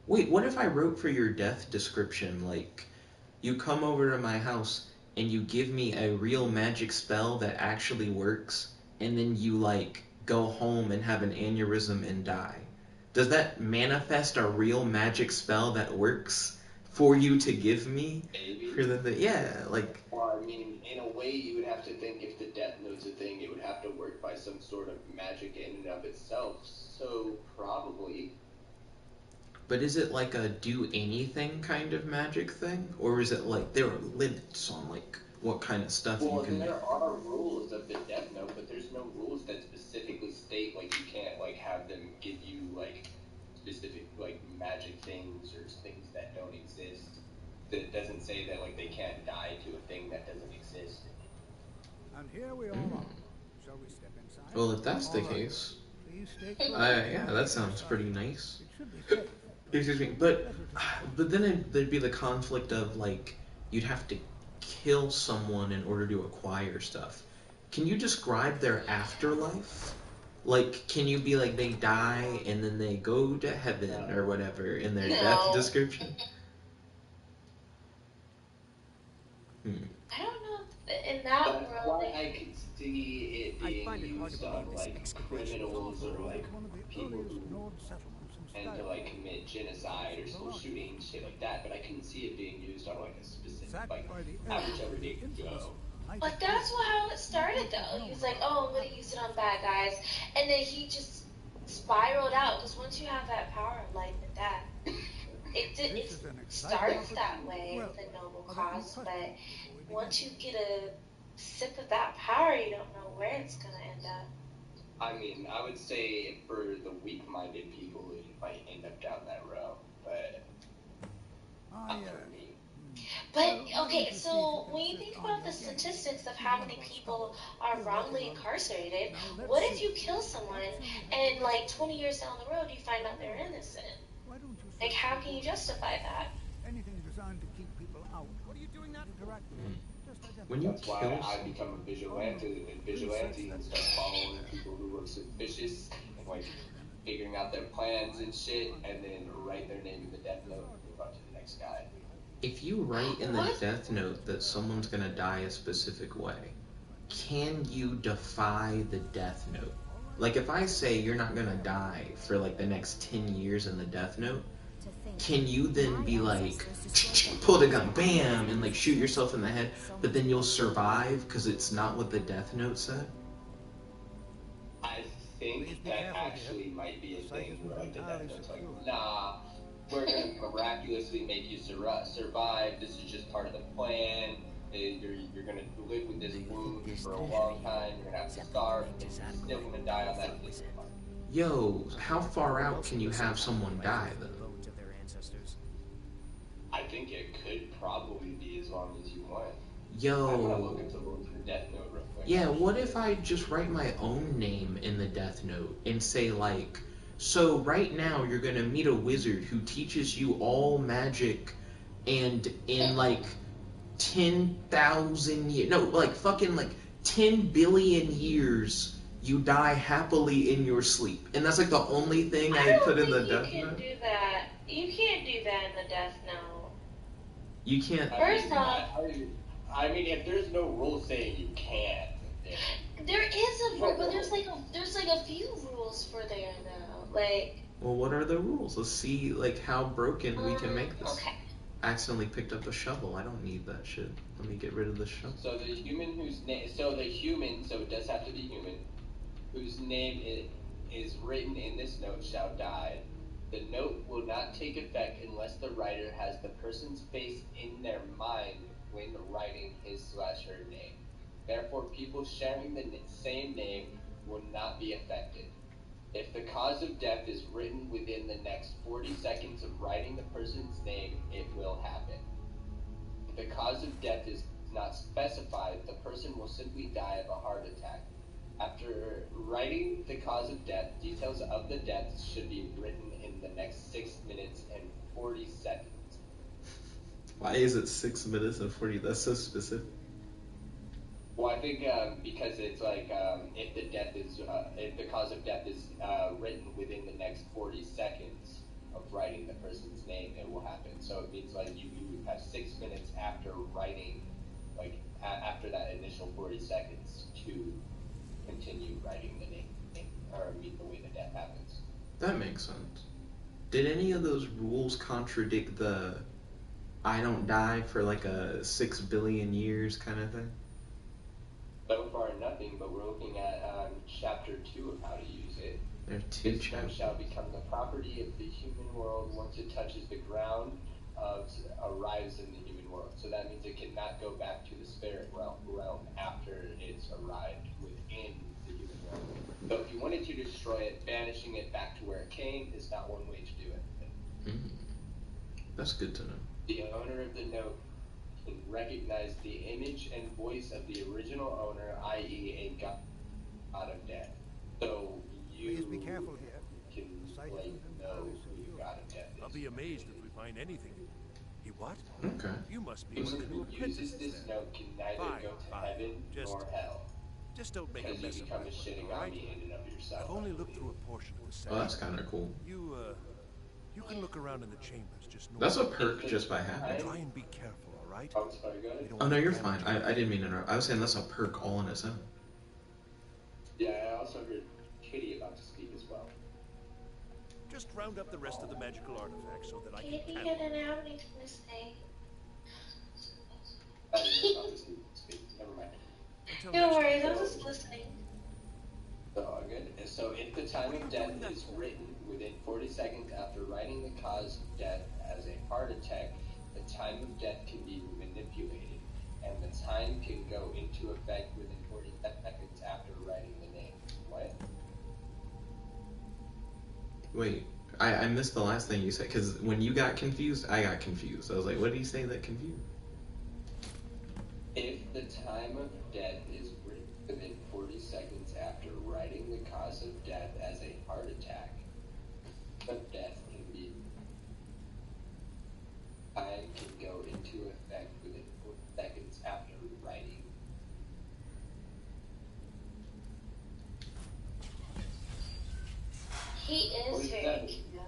Wait, what if I wrote for your death description, like, you come over to my house and you give me a real magic spell that actually works, and then you, like, go home and have an aneurysm and die? Does that manifest a real magic spell that works for you to give me? Maybe. Yeah, like... Well, I mean, in a way, you would have to think if the Death Note's a thing, it would have to work by some sort of magic in and of itself, so probably... But is it like a do anything kind of magic thing? Or is it like there are limits on like what kind of stuff you can Well, make? there are rules of the Death Note, but there's no rules that specifically state like you can't like have them give you like specific like magic things or things that don't exist. That doesn't say that like they can't die to a thing that doesn't exist. And here we all are. Shall we step inside? Well, if that's the case, yeah, that sounds pretty nice. Excuse me, but then there'd be the conflict of like you'd have to kill someone in order to acquire stuff. Can you describe their afterlife? Like, can you be like they die and then they go to heaven or whatever in their death description? I don't know. In that world, I could see it being used on like criminals or like people who and to like commit genocide or school shooting shit like that, but I couldn't see it being used on like a specific like average everyday Joe. But that's how it started though. He was like, oh, I'm gonna use it on bad guys, and then he just spiraled out because once you have that power of life and death, it starts that way with a noble cause, but once you get a sip of that power, you don't know where it's gonna end up. I mean, I would say for the weak-minded people, it might end up down that road, but not for me. But, okay, so when you think about the statistics of how many people are wrongly incarcerated, what if you kill someone and, like, 20 years down the road you find out they're innocent? Like, how can you justify that? Anything designed to keep people out. What are you doing that for? That's why I become a vigilante and start following people who look suspicious and like figuring out their plans and shit, and then write their name in the Death Note and move on to the next guy. If you write in the Death Note that someone's gonna die a specific way, can you defy the Death Note? Like, if I say you're not gonna die for, like, the next 10 years in the Death Note, can you then be like, pull the gun, bam, and, like, shoot yourself in the head, but then you'll survive because it's not what the Death Note said? I think that actually might be a thing where, like, the Death Note's like, nah, we're gonna miraculously make you survive, this is just part of the plan. You're gonna live with this wound for a long time. You're gonna have to starve, and you're still gonna die on that distant part. Yo, how far out can you have someone die, though? I think it could probably be as long as you want. Yo. I'm gonna look into the Death Note real quick. Yeah, what if I just write my own name in the Death Note and say, like, so right now you're gonna meet a wizard who teaches you all magic, and in, like, 10,000 years, no, like, fucking, like, 10 billion years, you die happily in your sleep. And that's, like, the only thing I put in the Death Note? You can't do that. You can't do that in the Death Note. You can't. First off, I mean, if there's no rule saying you can. there is a rule, but there's like a few rules for there though. Like. Well, what are the rules? Let's see, like, how broken we can make this. Okay. Accidentally picked up a shovel. I don't need that shit. Let me get rid of the shovel. So the human whose name, so it does have to be human, whose name is written in this note shall die. The note will not take effect unless the writer has the person's face in their mind when writing his/her name. Therefore, people sharing the same name will not be affected. If the cause of death is written within the next 40 seconds of writing the person's name, it will happen. If the cause of death is not specified, the person will simply die of a heart attack. After writing the cause of death, details of the death should be written in the next 6 minutes and 40 seconds. Why is it 6 minutes and 40? That's so specific. Well, I think because it's like if the cause of death is written within the next 40 seconds of writing the person's name, it will happen. So it means like you have 6 minutes after writing, like after that initial 40 seconds to continue writing the name or meet the way the death happens. That makes sense. Did any of those rules contradict the I don't die for like a 6 billion years kind of thing? So far, nothing, but we're looking at chapter 2 of how to use it. There are 2 This chapters. shall become the property of the human world once it touches the ground, arrives in the human world. So that means it cannot go back to the spirit realm after it's arrived within the human world. So if you wanted to destroy it, banishing it back to where it came is not one way to do it. That's good to know. The owner of the note can recognize the image and voice of the original owner, i.e. a god of death. So you Please be careful here. can know who your god of death is. I'll be amazed if we find anything. He what? Okay. You must be Person one of the who new apprentices uses this then. note can neither go to heaven nor hell. Just don't make a Because mess you of become a it, shitting all on right? me in and of yourself. I've only looked through a portion of the set. Oh, that's kind of cool. You can look around in the chambers just north. That's a perk just by having it. Try and be careful, all right? I'm sorry, go ahead. Oh, no, you're fine. I didn't mean to interrupt. I was saying that's a perk all on its own. Yeah, I also heard Kitty about to speak as well. Just round up the rest of the magical artifacts so that I Katie can had an outing to say. Never mind. No worries, I was just listening. So, all good. And so, if the time of death is written within 40 seconds after writing the cause of death as a heart attack, the time of death can be manipulated, and the time can go into effect within 40 seconds after writing the name. What? Wait, I missed the last thing you said, because when you got confused, I got confused. I was like, what did he say that confused? If the time of death is written within 40 seconds after writing the cause of death as a heart attack, the death can be. Time can go into effect within 40 seconds after writing. He is very cute.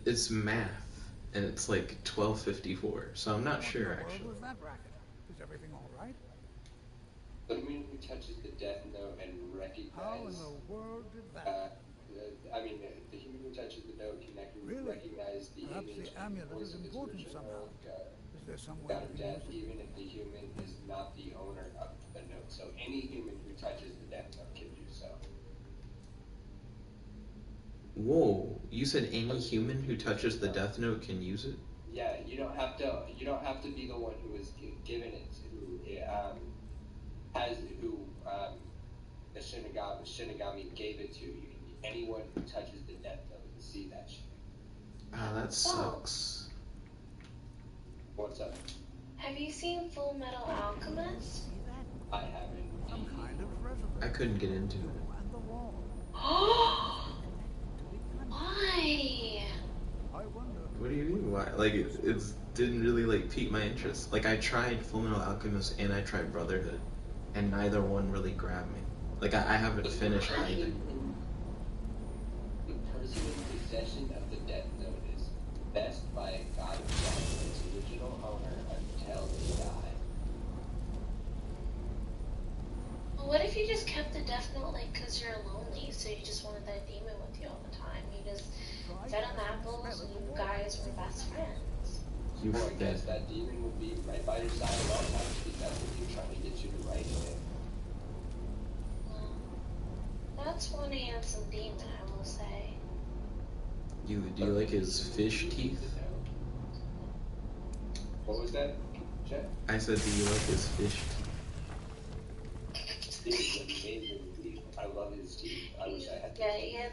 It's math, and it's like 12:54, so I'm not sure actually. What was that racket? Is everything all right? But I mean, we touches the Death Note and How in recognizes, the world did that? the human who touches the note can Really? recognize the Perhaps image the and amulet voice is of its important original somehow. God, Is there some way God we of can Death, use it? even if the human is not the owner of the note. So any human who touches the Death Note can do so. Whoa, you said any human who touches the Death Note can use it? Yeah, you don't have to be the one who was given it, the Shinigami gave it to. You can be anyone who touches the Death Note and see that shit. Ah, that sucks. What's up? Have you seen Full Metal Alchemist? I haven't. Some kind of reservoir. I couldn't get into it. And the wall. Why? I wonder. What do you mean? Why? Like it didn't really like pique my interest. Like I tried Fullmetal Alchemist and I tried Brotherhood, and neither one really grabbed me. Like I haven't finished either. The person in possession of the Death Note is possessed by a god of death, its original owner, until they die. Well, what if you just kept the Death Note, like, because you're lonely, so you just wanted that demon with you all the time? You just fed him apples and you guys were best friends. Well, I guess that demon would be right by your side at all times because that's what you're trying to get you to write it. Well, that's one handsome demon, I will say. Do you like his fish teeth? What was that, Jeff? I said, do you like his fish teeth? He's amazing teeth. I love his teeth. I wish I had those. Yeah,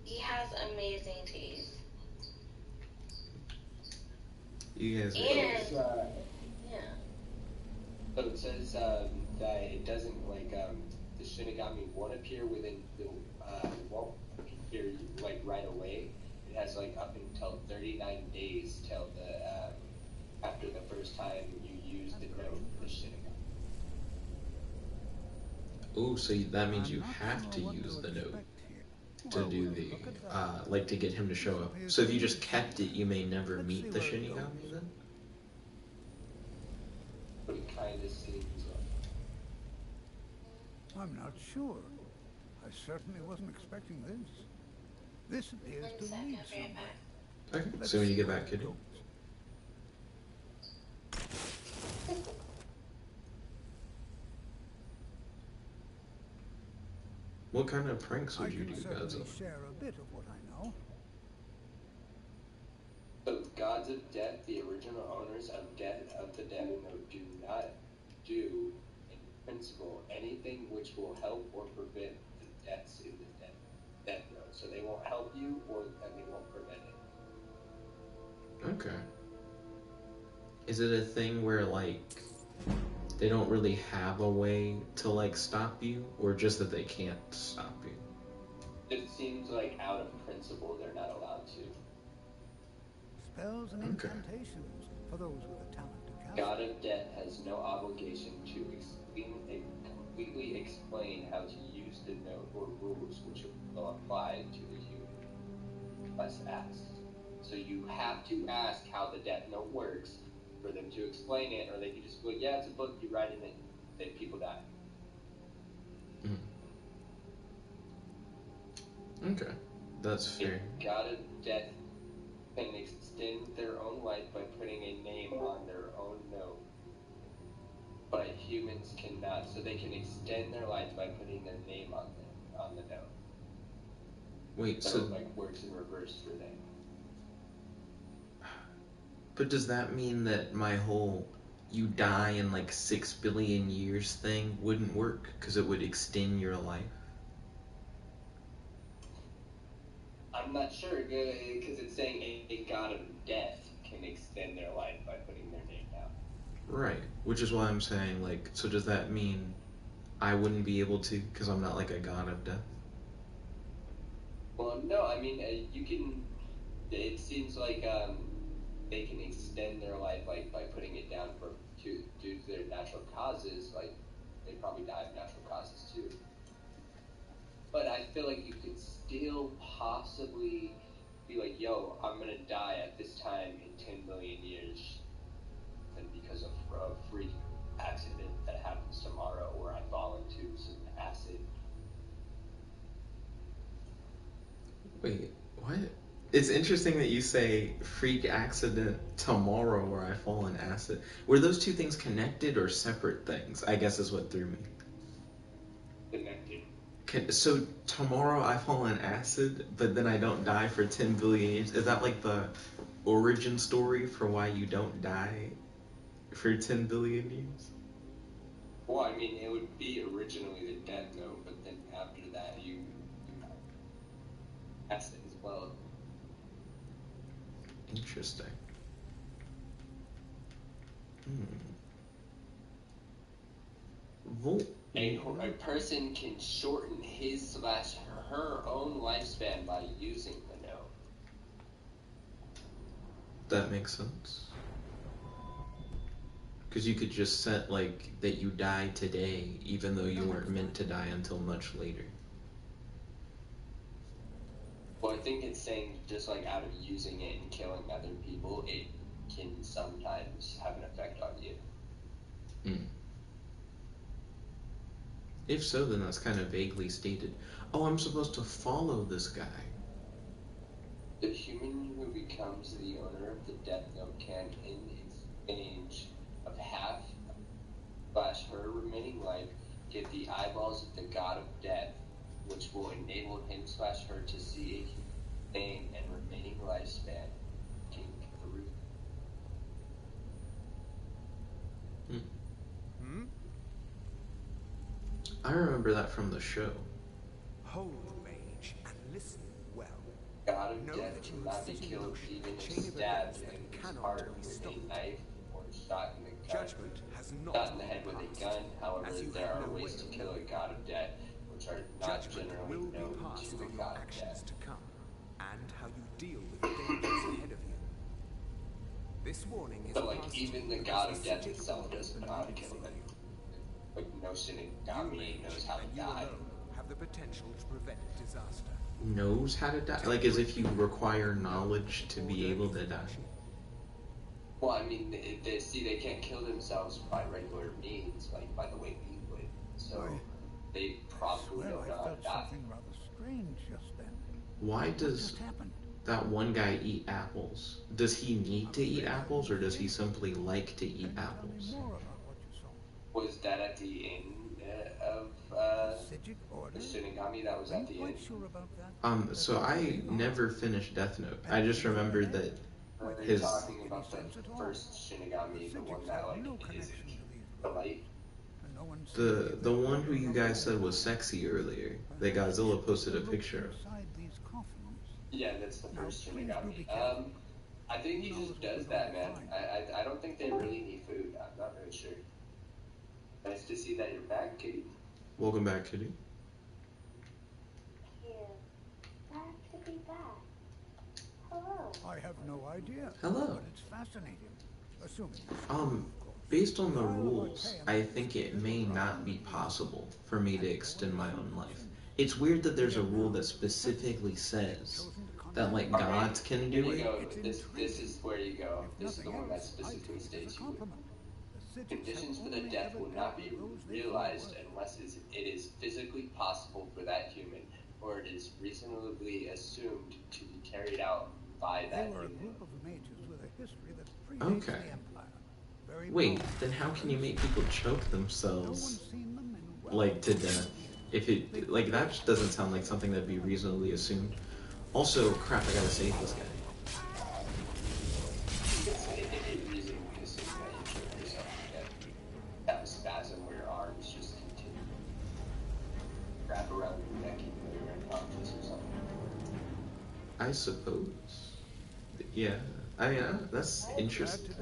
he has amazing teeth. You guys. And, yeah. So it says that it doesn't the Shinigami won't appear within the won't appear like right away. It has like up until 39 days till the after the first time you use the note the Shinigami. Oh, so that means you have to use the note to do the like to get him to show up. So if you just kept it, you may never meet the Shinigami then? But it kind of seems like. I'm not sure. I certainly wasn't expecting this. This appears to lead somewhere. Okay, so when you get back, kid. What kind of pranks would you do, Godzilla? Share a bit of what I know. The gods of death, the original owners of the Death Note, do not do, in principle, anything which will help or prevent the deaths in the Death Note. So they won't help you, and they won't prevent it. Okay. Is it a thing where, like, they don't really have a way to, like, stop you, or just that they can't stop you? It seems like out of principle they're not allowed to. Spells and incantations for those with a talent to cast. God of Death has no obligation to completely explain how to use the note or rules which will apply to the human. Unless asked. So you have to ask how the Death Note works for them to explain it, or they can just go, yeah, it's a book, you write in it, then people die. Okay, that's fair. God of Death can extend their own life by putting a name on their own note. But humans cannot, so they can extend their life by putting their name on the note. Wait, so so it like works in reverse for them. But does that mean that my whole you die in like 6 billion years thing wouldn't work because it would extend your life? I'm not sure because it's saying a god of death can extend their life by putting their name down. Right, which is why I'm saying, like, so does that mean I wouldn't be able to because I'm not like a god of death? Well, no, I mean, you can, it seems like they can extend their life like by putting it down due to their natural causes, like they probably die of natural causes too. But I feel like you could still possibly be like, yo, I'm gonna die at this time in 10 million years, and because of a freak accident that happens tomorrow, or I fall into Wait, what? It's interesting that you say freak accident tomorrow where I fall in acid. Were those two things connected or separate things? I guess is what threw me. Connected. So tomorrow I fall in acid, but then I don't die for 10 billion years? Is that like the origin story for why you don't die for 10 billion years? Well, I mean, it would be originally the death note, but then after that, you acid as well. Interesting. A person can shorten his/her own lifespan by using the note. That makes sense. Because you could just set, like, that you die today, even though you weren't meant to die until much later. Well, I think it's saying just, like, out of using it and killing other people, it can sometimes have an effect on you. If so, then that's kind of vaguely stated. Oh, I'm supposed to follow this guy. The human who becomes the owner of the death note can, in exchange of half/her remaining life, get the eyeballs of the god of death, which will enable him/her to see a name and remaining lifespan king through. I remember that from the show. Hold, mage, and listen well. God of death will not be killed even if stabbed in his heart with a knife or shot in the gut. Shot in the head with a gun. However, there are ways to kill a god of death which are not generally known to the god of death. To come, and how you deal with the dangers ahead of you. This warning is So, like, even the god of death itself doesn't know how to kill them. Like, no Shinigami knows how to die. Have the potential to prevent disaster. Knows how to die? Like, as if you require knowledge to be able to die? Well, I mean, they can't kill themselves by regular means, like by the way we would. So they probably don't know how to die. Strange just then. Why does that one guy eat apples? Does he need to eat apples, or does he simply like to eat apples? Was that at the end of the Shinigami? That was at the end. So I never finished Death Note. I just remember that his. Talking about the first Shinigami, the one that like is the light. The one who you guys said was sexy earlier, that Godzilla posted a picture of. Yeah, that's the first Shinigami. I think he just does that, man. I don't think they really need food. I'm not really sure. Nice to see that you're back, Kitty. Welcome back, Kitty. Yeah. Glad to be back. Hello. I have no idea. Hello. But it's fascinating. Assuming. Based on the rules, I think it may not be possible for me to extend my own life. It's weird that there's a rule that specifically says that, like, gods can do it. This is where you go. This is the one that specifically states you would. Conditions for the death will not be realized unless it is physically possible for that human, or it is reasonably assumed to be carried out by that human. Okay. Wait, then how can you make people choke themselves, like, to death? If it, like, that just doesn't sound like something that'd be reasonably assumed. Also, crap, I gotta save this guy. That spasm where your arms just continue to wrap around your neck even though you're unconscious or something. I suppose. Yeah. I mean, that's interesting.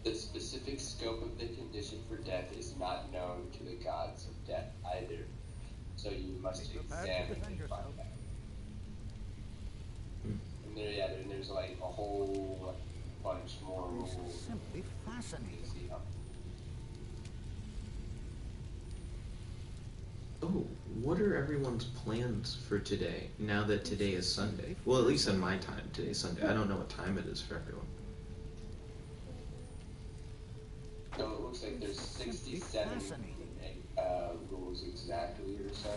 The specific scope of the condition for death is not known to the gods of death either, so you must examine and find out. And there's like a whole bunch more rules. Simply fascinating. Oh, what are everyone's plans for today, now that today is Sunday? Well, at least in my time, today's Sunday. I don't know what time it is for everyone. So it looks like there's 67 rules exactly or so.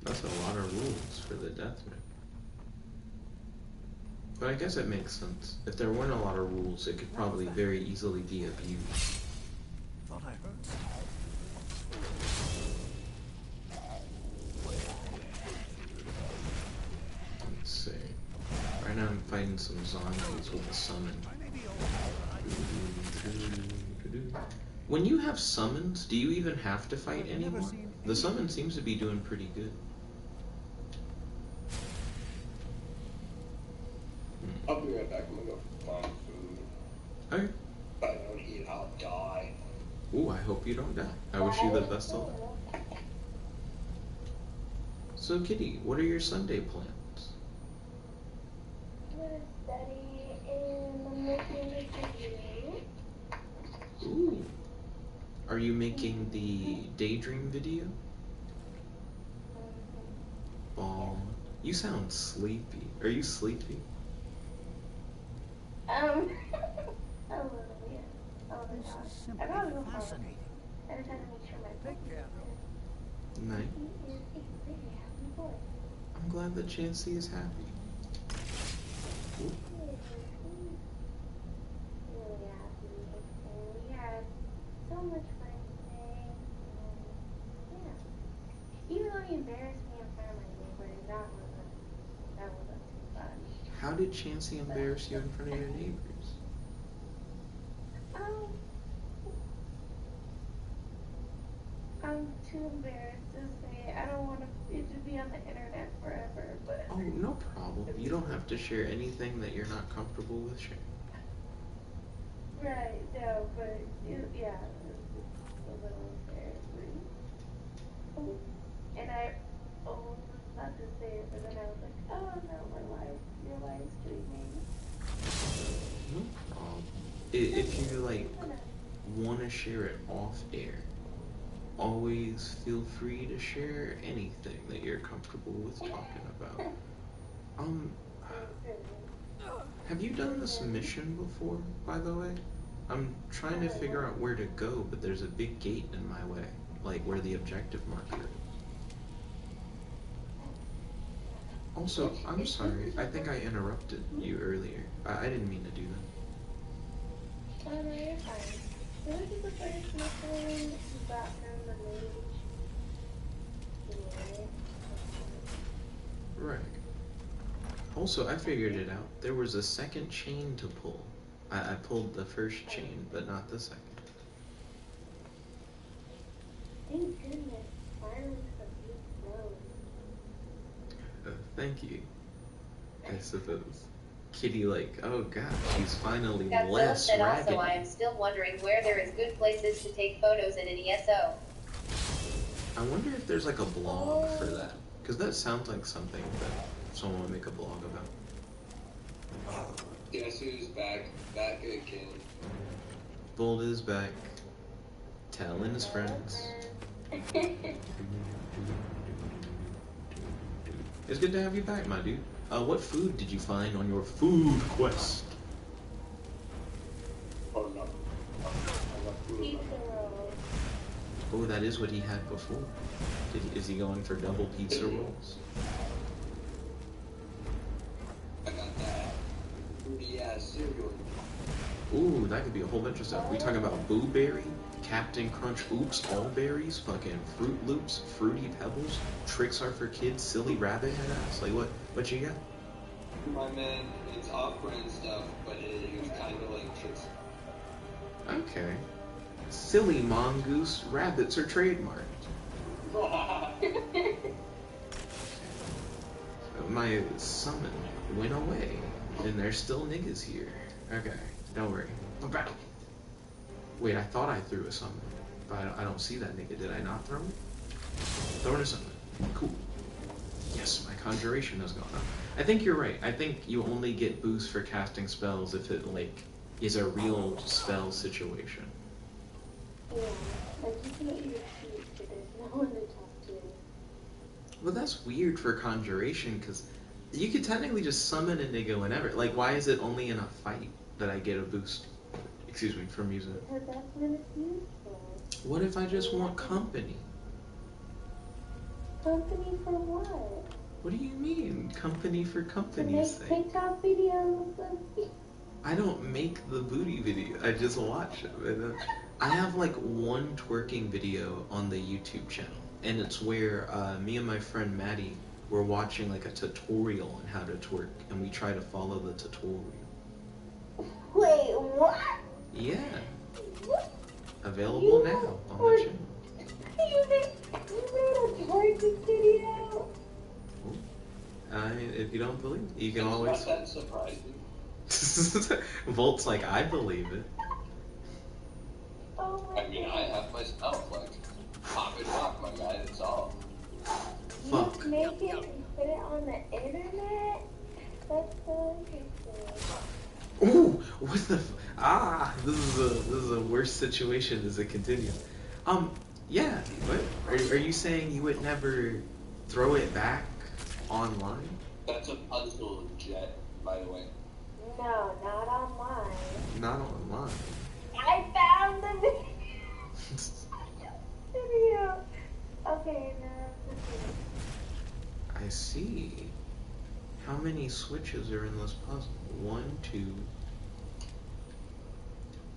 That's a lot of rules for the deathmatch. But I guess it makes sense. If there weren't a lot of rules, it could probably very easily be abused. Thought I heard Let's see. Right now I'm fighting some zombies with a summon. When you have summons, do you even have to fight anymore? The summon seems to be doing pretty good. I'll be right back. I'm gonna go find food. Okay. If I don't eat, I'll die. Ooh, I hope you don't die. I wish you the best of luck. So, Kitty, what are your Sunday plans? I'm gonna study and I'm making a video. Ooh. Are you making the daydream video? Oh, you sound sleepy. Are you sleepy? A little, yeah. Oh my gosh. I gotta go fascinating. I just had to make sure my Take care. Night. He is a very happy boy. I'm glad that Chansey is happy. Ooh. Really happy. And we had so much fun today. Yeah. Even though he embarrassed me in front of my neighbors, that wasn't too fun. How did Chansey embarrass you in front of your neighbors? I'm too embarrassed to say. I don't want it to be on the internet forever, but... Oh, no problem. You don't have to share anything that you're not comfortable with sharing. Right, no, but, yeah, it's a little embarrassing. Oh, and I was about to say it, but then I was like, oh no, your live streaming. No problem. If you, like, want to share it off air, always feel free to share anything that you're comfortable with talking about. Have you done this mission before, by the way? I'm trying to figure out where to go, but there's a big gate in my way, like where the objective marker is. Also, I'm sorry, I think I interrupted you earlier. I didn't mean to do that. Oh no, you're fine. What is the first mission you got from the mage? Right. Also, I figured it out. There was a second chain to pull. I pulled the first chain, but not the second. Thank goodness. Finally some deep flows. Thank you. I suppose. Kitty, like, oh god, she's finally Godzilla less said raggedy. also, I am still wondering where there is good places to take photos in an ESO. I wonder if there's like a blog for that. Because that sounds like something that someone would make a blog about. Guess who's back? Back again. Bold is back. Telling his friends. It's good to have you back, my dude. What food did you find on your food quest? Oh no. Oh, that is what he had before. Is he going for double pizza rolls? I got that. Yeah, cereal. Ooh, that could be a whole bunch of stuff. We talking about Boo Berry, Captain Crunch Oops, All Berries, fucking Fruit Loops, Fruity Pebbles, Tricks Are for Kids, Silly Rabbit Head Ass. Like, what you got? My man, it's off-brand stuff, but it's kind of like Tricks. Okay. Silly Mongoose, rabbits are trademarked. My summon went away, and there's still niggas here. Okay, don't worry. I'm back. Wait, I thought I threw a summon, but I don't see that nigga. Did I not throw it? Throwing a summon. Cool. Yes, my conjuration has gone up. I think you're right. I think you only get boosts for casting spells if it, like, is a real spell situation. Yeah, like you can get your feet, but there's no one to talk to. Well, that's weird for conjuration, because you could technically just summon a nigga whenever. Like, why is it only in a fight that I get a boost? Excuse me, from using it. Because that's when it's used for. What if I just want company? Company for what? What do you mean, company for To company's make sake? TikTok videos. I don't make the booty video. I just watch it. I have like one twerking video on the YouTube channel, and it's where me and my friend Maddie were watching like a tutorial on how to twerk, and we try to follow the tutorial. Wait, what? Yeah. Available now on the channel. You made a twerking video? If you don't believe it, you can always. Not that surprising. Volt's like, I believe it. Oh my I mean, I have myself, like, pop and rock, my guy, that's all. Fuck. You make it and put it on the internet? That's so interesting. Ooh, what the this is a worse situation as it continues. Yeah, what? Are you saying you would never throw it back online? That's a puzzle, Jet, by the way. No, not online. Not online. I found the video. Okay, no. I see. How many switches are in this puzzle? 1, 2,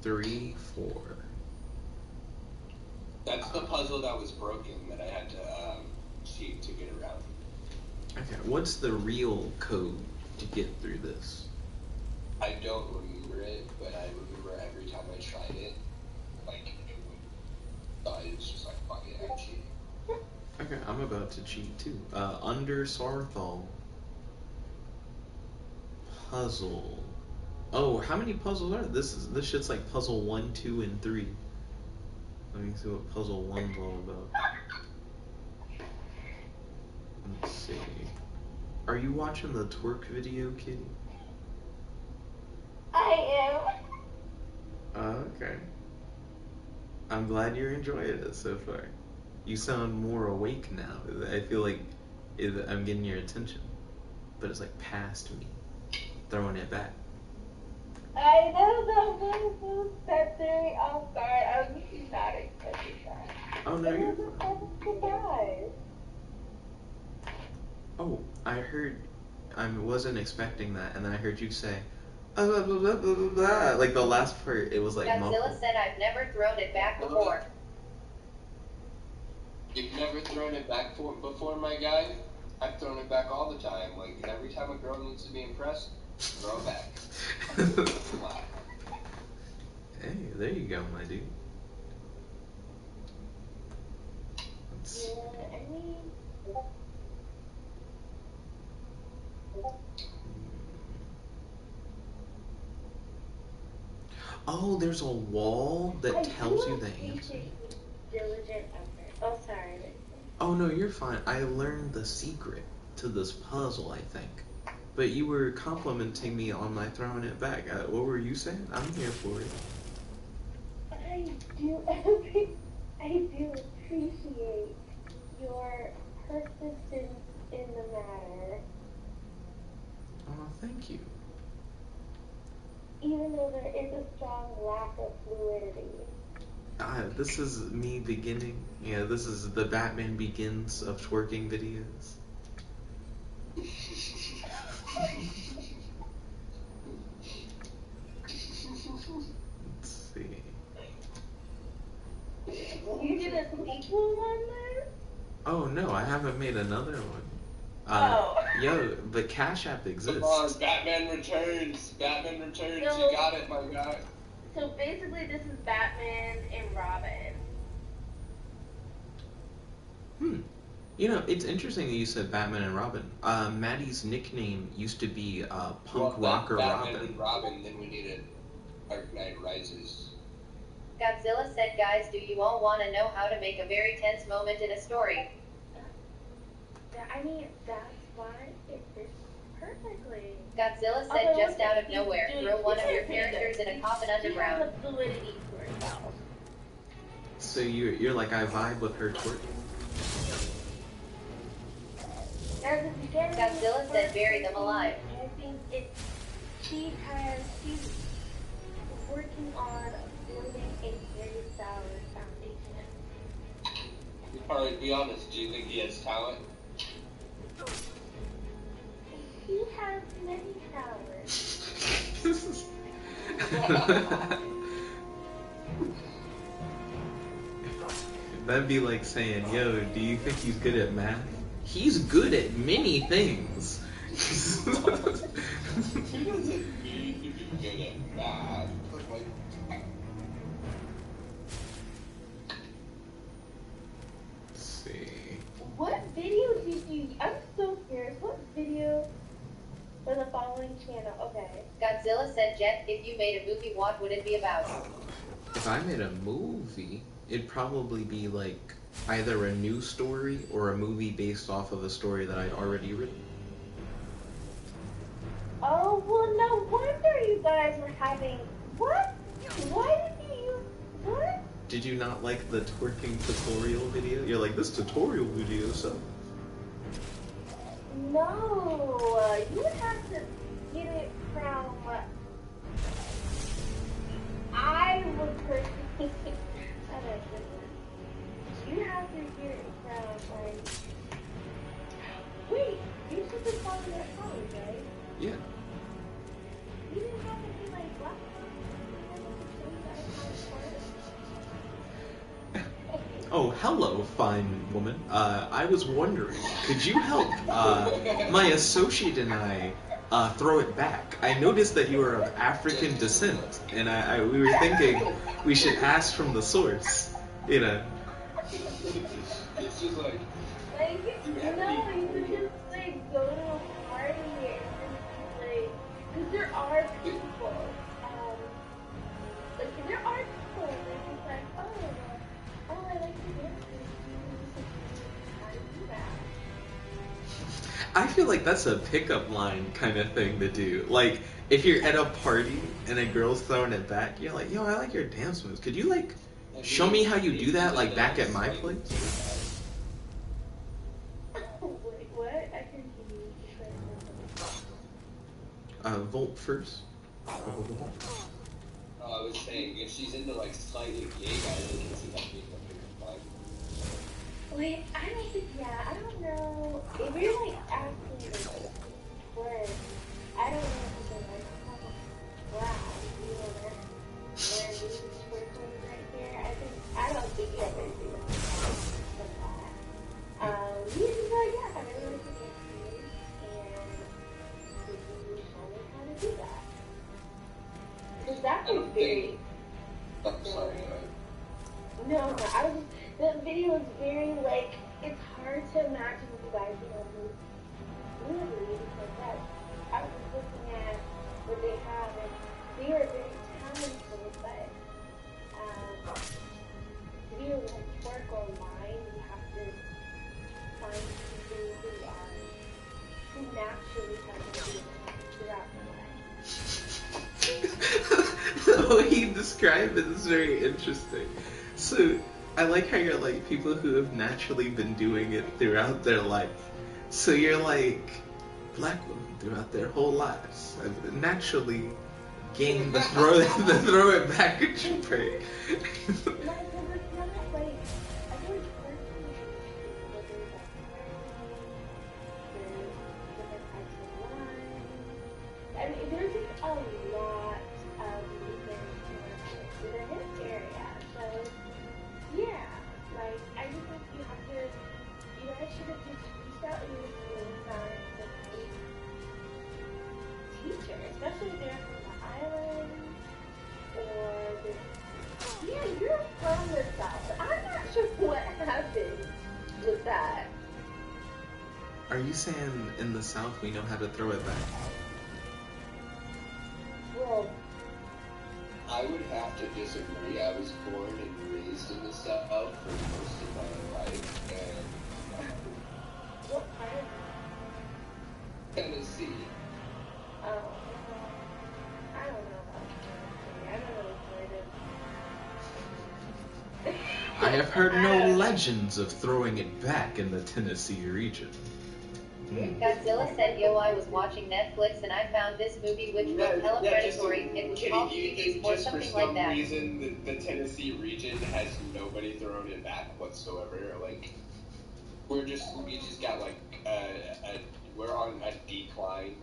3, 4. That's the puzzle that was broken that I had to cheat to get around. Okay, what's the real code to get through this? I don't remember it, but I remember every time I tried it, like, it was just like, fuck it, I cheat. Okay, I'm about to cheat too. Under Sarthal. Puzzle. Oh, how many puzzles are there? This shit's like puzzle 1, 2, and 3. Let me see what puzzle 1's all about. Let's see. Are you watching the twerk video, Kitty? I Okay. I'm glad you're enjoying it so far. You sound more awake now. I feel like I'm getting your attention. But it's like past me. Throwing it back. I know that very off guard. I was just not expecting that. Oh no, you're fine. I was surprised. Oh, I heard. I wasn't expecting that, and then I heard you say, blah, blah, blah, blah, blah, blah. Like the last part, it was like Godzilla muffled. said I've never thrown it back before. You've never thrown it back before, my guy? I've thrown it back all the time. Like, every time a girl needs to be impressed, throw it back. Wow. Hey, there you go, my dude. Let's... Yeah, I mean... Oh, there's a wall that tells you the answer. Diligent effort. Oh, sorry. Oh no, you're fine. I learned the secret to this puzzle, I think. But you were complimenting me on my throwing it back. What were you saying? I'm here for it. I do appreciate your persistence in the matter. Oh, thank you. Even though there is a strong lack of fluidity. This is me beginning. Yeah, this is the Batman Begins of twerking videos. Let's see. You did a sequel one then? Oh no, I haven't made another one. Yo, but Cash App exists. Come on, Batman Returns. Batman Returns. No. You got it, my guy. So basically this is Batman and Robin. You know, it's interesting that you said Batman and Robin. Maddie's nickname used to be Punk Rocker Batman Robin. and Robin, then we needed Dark Knight Rises. Godzilla said, guys, do you all want to know how to make a very tense moment in a story? I mean, that's why it fits perfectly. Godzilla said just out of nowhere, throw one of your characters in a coffin underground. She has the fluidity for herself. So you're like, I vibe with her twerking. Godzilla said bury them alive. I think she's working on building a very solid foundation. Alright, be honest, do you think he has talent? He has many talents. That'd be like saying, yo, do you think he's good at math? He's good at many things. He doesn't need to be good at math. Let's see. What video did you... I'm so curious. What video for the following channel? Okay. Godzilla said, Jet, if you made a movie, what would it be about? If I made a movie, it'd probably be like either a new story or a movie based off of a story that I'd already written. Oh, well, no wonder you guys were having... What? Why did you use... What? Did you not like the twerking tutorial video? You're like, this tutorial video, so... No, you would have to get it from... I would personally... You have to get it from, like... Wait, you should be following that college, right? Yeah. You didn't have to be like black. Oh, hello, fine woman. I was wondering, could you help my associate and I throw it back? I noticed that you are of African descent, and we were thinking we should ask from the source, you know. It's just like... No, you could just like go to a party and just like, because there are people, like there are people and they're just like, oh, I like to dance with you, how to do that. I feel like that's a pickup line kind of thing to do. Like, if you're at a party and a girl's throwing it back, you're like, yo, I like your dance moves. Could you, like, show me how you do that, like, back at my place? Wait, what? I can hear you. Volt first. I was saying, if she's into, like, slightly gay guys, I can see that being a pickup line. Wait, I don't think, yeah, I don't know. If you're like asking like words, I don't know if you're like, oh, wow, you know, where these sprinkles right there. I don't think you ever do that. You just like, yeah, I really like to get you, and could you show me how to do that? Because that was very... I'm sorry, No, I was... The video is very, like, it's hard to imagine you guys, you know, movies like that. I was looking at what they have, and they are very talented, but to be able to work online, you have to find people who naturally have to do it throughout their life. The way you describe it is very interesting. So, I like how you're like people who have naturally been doing it throughout their life. So you're like black women throughout their whole lives have naturally gained the throw it back at you break. I mean, there's just a lot of movement in the hip area, so yeah, like, I just think you guys should have just reached out and found a teacher, especially if they're from the islands, or yeah, you're from the South. I'm not sure what happened with that. Are you saying in the South we know how to throw it back? Well, I would have to disagree. I was born and raised in the South for most of my life, and what part of Tennessee. Oh, I don't know about Tennessee. I don't know where it is. I have heard no legends of throwing it back in the Tennessee region. Godzilla said, yo, I was watching Netflix and I found this movie which was hella predatory. It was called Cuties or something like that. For some reason, the Tennessee region has nobody throwing it back whatsoever. Like, we just got like, we're on a decline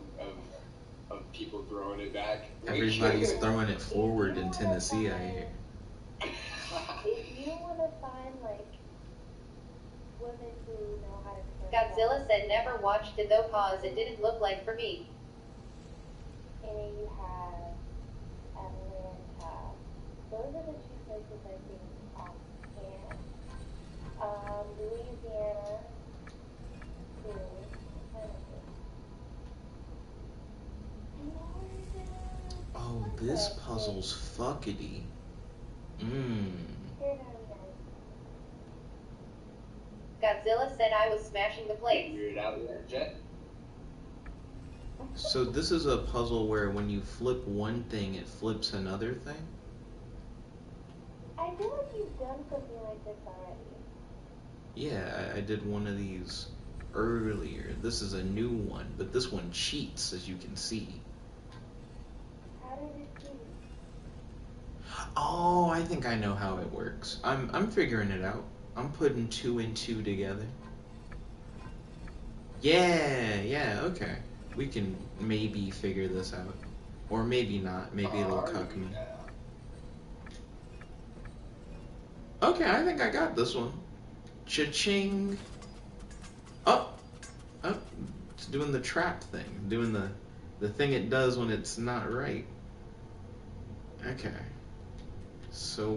of people throwing it back. Everybody's throwing it forward in Tennessee, I hear. If you want to find, like, women who know how to cook. Godzilla said never watched it though cause it didn't look like for me. And then you have Atlanta. Those are the two places I think offhand. Louisiana. Too. Oh, this puzzle's fuckity. Godzilla said I was smashing the plates. Figure it out there, Jet. So this is a puzzle where when you flip one thing, it flips another thing? I feel like you've done something like this already. Yeah, I did one of these earlier. This is a new one, but this one cheats, as you can see. How did it cheat? Oh, I think I know how it works. I'm figuring it out. I'm putting 2 and 2 together. Yeah, okay. We can maybe figure this out. Or maybe not. Maybe it'll cuck me. Okay, I think I got this one. Cha-ching. Oh, it's doing the trap thing. Doing the thing it does when it's not right. Okay. So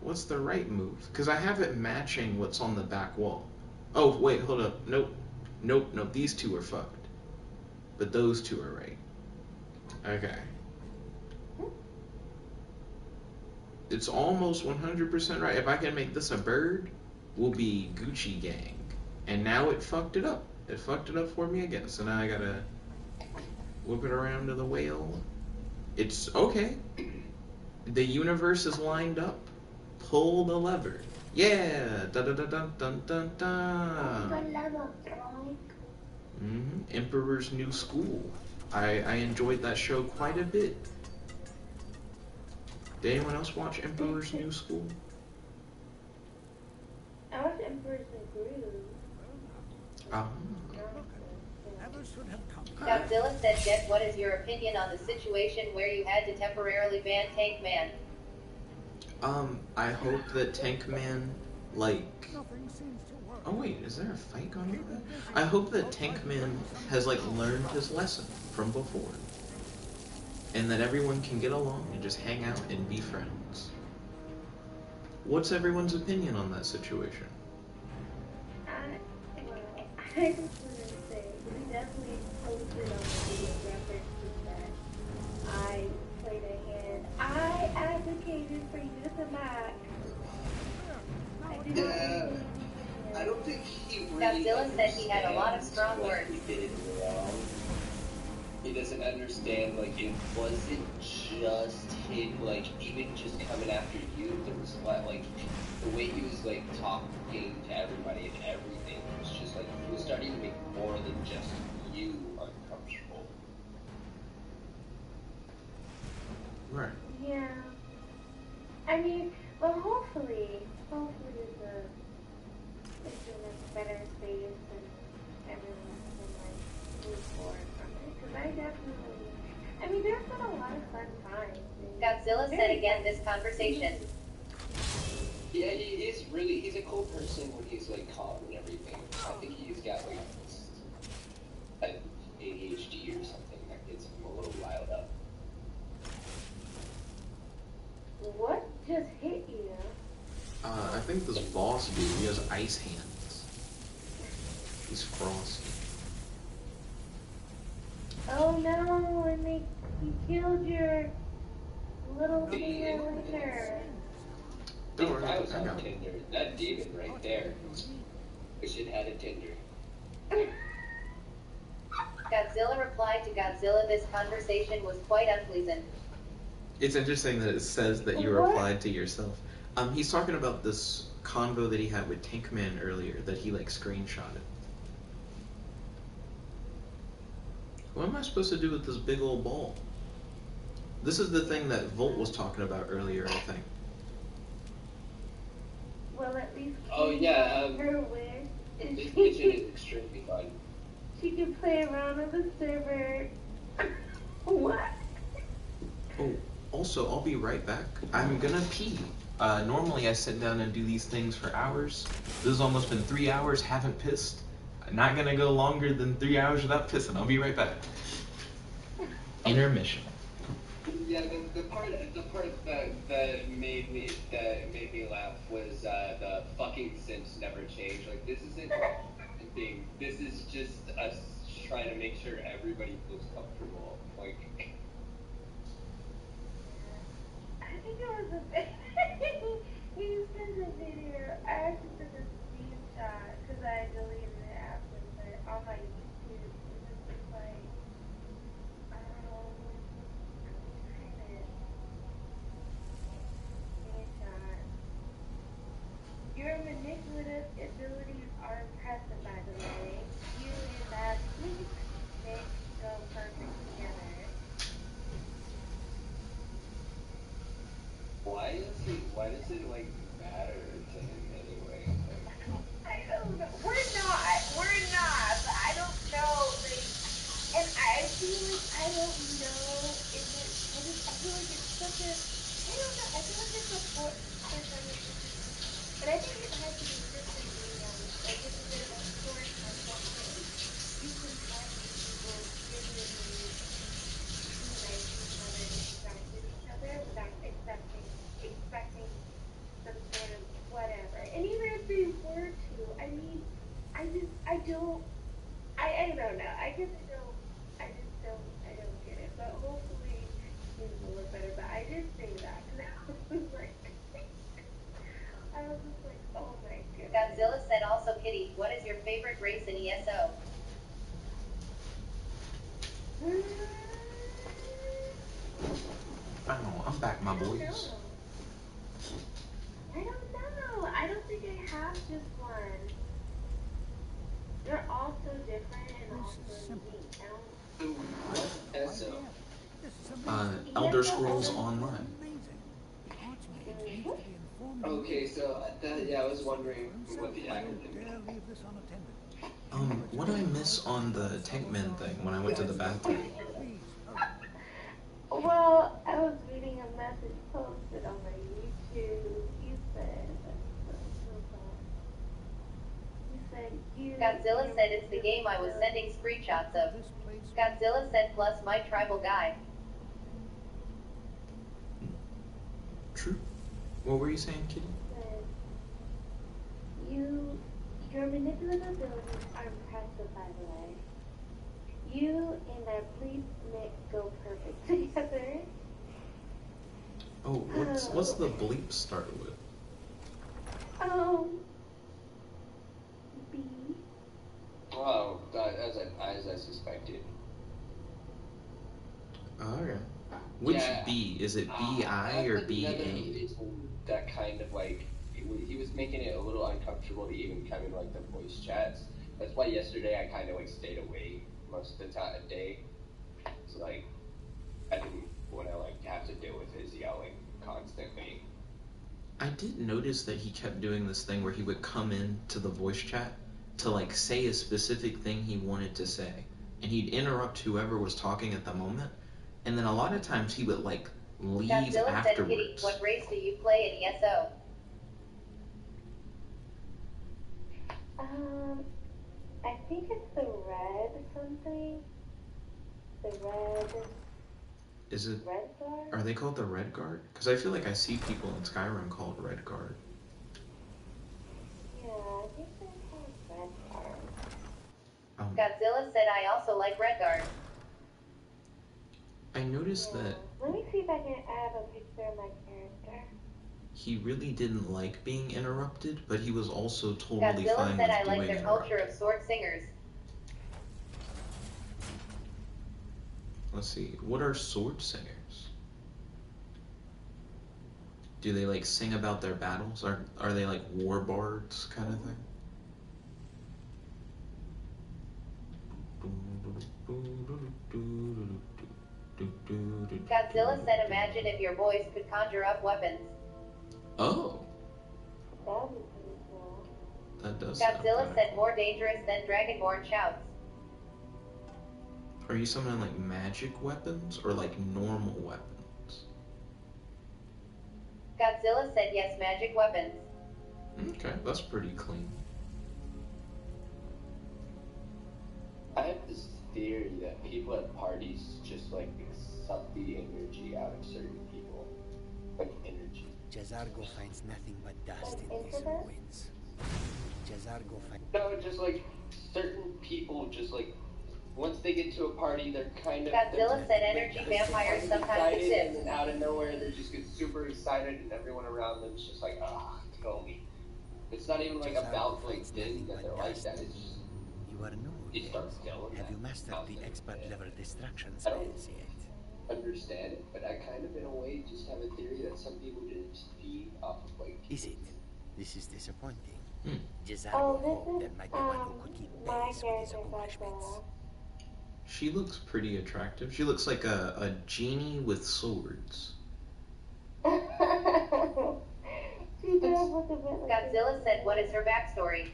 what's the right move? Because I have it matching what's on the back wall. Oh, wait, hold up. Nope. These two are fucked. But those two are right. Okay. It's almost 100% right. If I can make this a bird, we'll be Gucci gang. And now it fucked it up. It fucked it up for me again. So now I gotta whip it around to the whale. It's okay. The universe is lined up. Pull the lever. Yeah. Da-da-da-dun-dun-dun-dun. Emperor's New School. I enjoyed that show quite a bit. Did anyone else watch Emperor's New School? I watched Emperor's New Groove. Godzilla said, Jet, what is your opinion on the situation where you had to temporarily ban Tank Man? I hope that Tank Man, like... Oh wait, is there a fight going on there? I hope that Tank Man has, like, learned his lesson from before. And that everyone can get along and just hang out and be friends. What's everyone's opinion on that situation? I just want to say, we definitely posted on the video references that I played a hand. I advocated for you to match. I don't think he really Godzilla said he had a lot of strong words. He did it wrong. He doesn't understand, like, it wasn't just him, like, even just coming after you. There was, like, the way he was, like, talking to everybody and everything was just, like, he was starting to make more than just you uncomfortable. Right. Yeah. I mean, well, hopefully it's in a better space and everyone can, like, move forward from it. Because I mean, there's been a lot of fun times. Godzilla said again this conversation. Yeah, he's a cool person when he's, like, calm and everything. I think he's got, like, ADHD or something that gets him a little riled up. What just hit you? I think this boss dude, he has ice hands. He's frosty. Oh no, and you killed your little winner. Don't worry, I was on Tinder. That demon right there. Wish it had a Tinder. Godzilla replied to Godzilla, this conversation was quite unpleasant. It's interesting that it says that you replied to yourself. He's talking about this convo that he had with Tank Man earlier that he, like, screenshotted. What am I supposed to do with this big old ball? This is the thing that Volt was talking about earlier, I think. Well, at least her wish is this mission is extremely fun. she can play around on the server. What? Oh, also, I'll be right back. I'm gonna pee. Normally I sit down and do these things for hours. This has almost been 3 hours, haven't pissed. I'm not gonna go longer than 3 hours without pissing. I'll be right back. Intermission. Yeah, the part that made me laugh was the fucking Sims never change. Like, this isn't a thing. This is just us trying to make sure everybody feels comfortable. Like, I think it was a bit. He sent a video. I actually took a screenshot because I deleted it after, but on my YouTube, it was just like, your manipulative abilities are impressive, by the way. You and that please make go perfect together. why does it like matter to him anyway? I don't know. We're not. But I don't know. Like, and I feel like I don't know if it. I feel like it's such a. I don't know. I feel like it's a and I think it has to be different, to be honest. Like, it's a bit of a force or something. You can watch people genuinely be nice to each other and interact with each other without expecting some sort of whatever. And even if they were to, I mean, I don't know. I don't get it. But hopefully things will look better. But I did say that, and I was just like, oh my goodness. Godzilla said also, Kitty, what is your favorite race in ESO? Oh, I'm back, my boys. I don't know. I don't think I have just one. They're all so different and all so unique. Elder Scrolls Online. Okay, so I was wondering what the acronym is. What did I miss on the Tankman thing when I went to the bathroom? Well, I was reading a message posted on my YouTube. You said, Godzilla said it's the game I was sending screenshots of. Godzilla said plus my tribal guy. True. What were you saying, Kitty? Your manipulative abilities are impressive, by the way. You and that bleep mix go perfect together. Oh, what's the bleep start with? B. Oh, as I suspected. Okay. Which B? Is it B-I or B-A? That kind of like, he was making it a little uncomfortable to even come in like the voice chats. That's why yesterday I kind of like stayed away most of the day. So like, I didn't want to like have to deal with his yelling constantly. I did notice that he kept doing this thing where he would come in to the voice chat to like say a specific thing he wanted to say, and he'd interrupt whoever was talking at the moment, and then a lot of times he would like leave Godzilla afterwards. said, Kitty, what race do you play in ESO? I think it's the red something. The red. Is it? Red Guard? Are they called the Red Guard? Because I feel like I see people in Skyrim called Red Guard. Yeah, I think they're called Red Guard. Godzilla said I also like Red Guard. I noticed that Let me see if I can add a picture of my character. he really didn't like being interrupted, but he was also totally Godzilla fine said with I doing like their it. culture of sword singers. Let's see. What are sword singers? Do they like sing about their battles? Are they like war bards kind of thing? Godzilla said, imagine if your voice could conjure up weapons. Oh. That would be pretty cool. That does. Godzilla said, more dangerous than Dragonborn shouts. Are you summoning like magic weapons or like normal weapons? Godzilla said, yes, magic weapons. Okay, that's pretty clean. I have this theory that people at parties just like suck the energy out of certain people. Like energy. Jazargo finds nothing but dust in these ruins. Jazargo finds... No, just like certain people just like once they get to a party they're kind of... Godzilla said energy vampires sometimes exist. And out of nowhere they just get super excited and everyone around them is just like, ah, kill me. It's not even like about like this that they're like that, it's just... You are new. It starts going. Have you mastered the expert level distraction spells yet? Understand it, but I kind of in a way just have a theory that some people just feed off of like people. Is it? This is disappointing. Oh, this is might be one who could keep my pace with his character, accomplishments. She looks pretty attractive. She looks like a genie with swords. She does look a bit like Godzilla said, what is her backstory?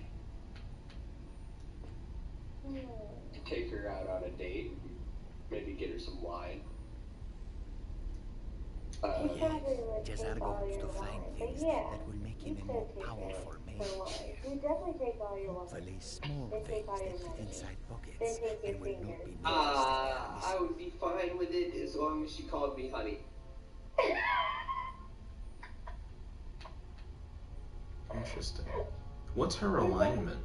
Take her out on a date, maybe get her some wine. Jazargo wants to find things that will make him a more powerful mage. You definitely take all your wine. Hopefully small things that fit inside pockets and will not be noticed. I would be fine with it as long as she called me honey. Interesting. What's her alignment?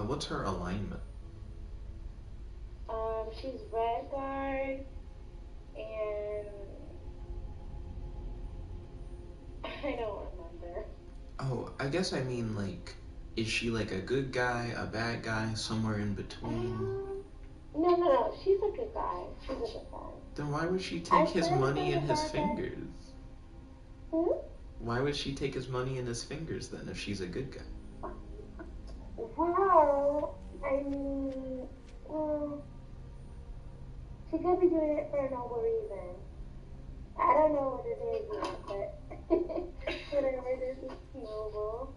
What's her alignment? She's red guard, and I don't remember. Oh, I guess I mean like, is she like a good guy, a bad guy, somewhere in between? No, she's a good guy. She's a good guy. Then why would she take his money in his fingers? Why would she take his money in his fingers then if she's a good guy? Well, I mean, she could be doing it for a noble reason. I don't know what it is yet, but whatever it is noble.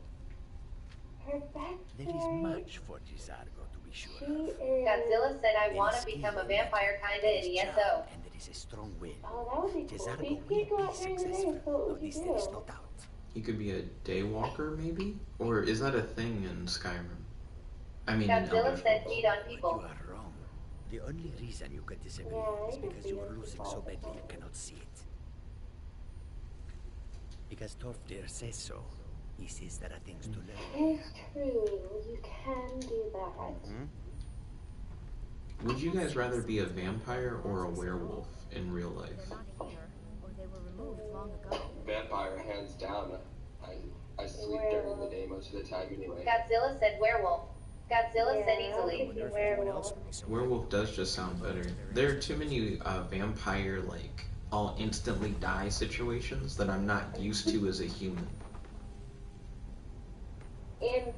Her backstory... There is much for Jazargo to be sure of. Godzilla said, I want to become a vampire kinda in ESO. And there is a strong will. Oh, that would be cool. Jazargo You will can't go be out during the day, successful. so what At would you least there is do? no doubt. He could be a daywalker, maybe? Or is that a thing in Skyrim? I mean, in Godzilla Elder said, Scrolls. feed on people. You are wrong. The only reason you could disagree is because you are losing so badly you cannot see it. Because Torfdir says so. He says there are things to learn. It's true. You can do that. Would you guys rather be a vampire or a werewolf in real life? Vampire, hands down. I sleep during the day most of the time anyway. Godzilla said werewolf. Godzilla said easily. Werewolf does just sound better. There are too many vampire, like, I'll instantly die situations that I'm not used to as a human. In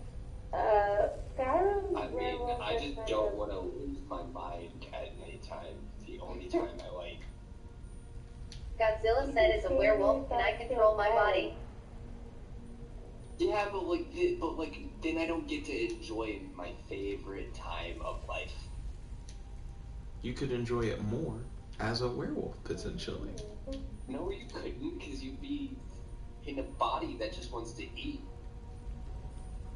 Skyrim, I mean, I just don't want to lose my mind at any time. It's the only time I like. Godzilla said, as a werewolf, can I control my body? Yeah, but then I don't get to enjoy my favorite time of life. You could enjoy it more as a werewolf, potentially. No, you couldn't, because you'd be in a body that just wants to eat.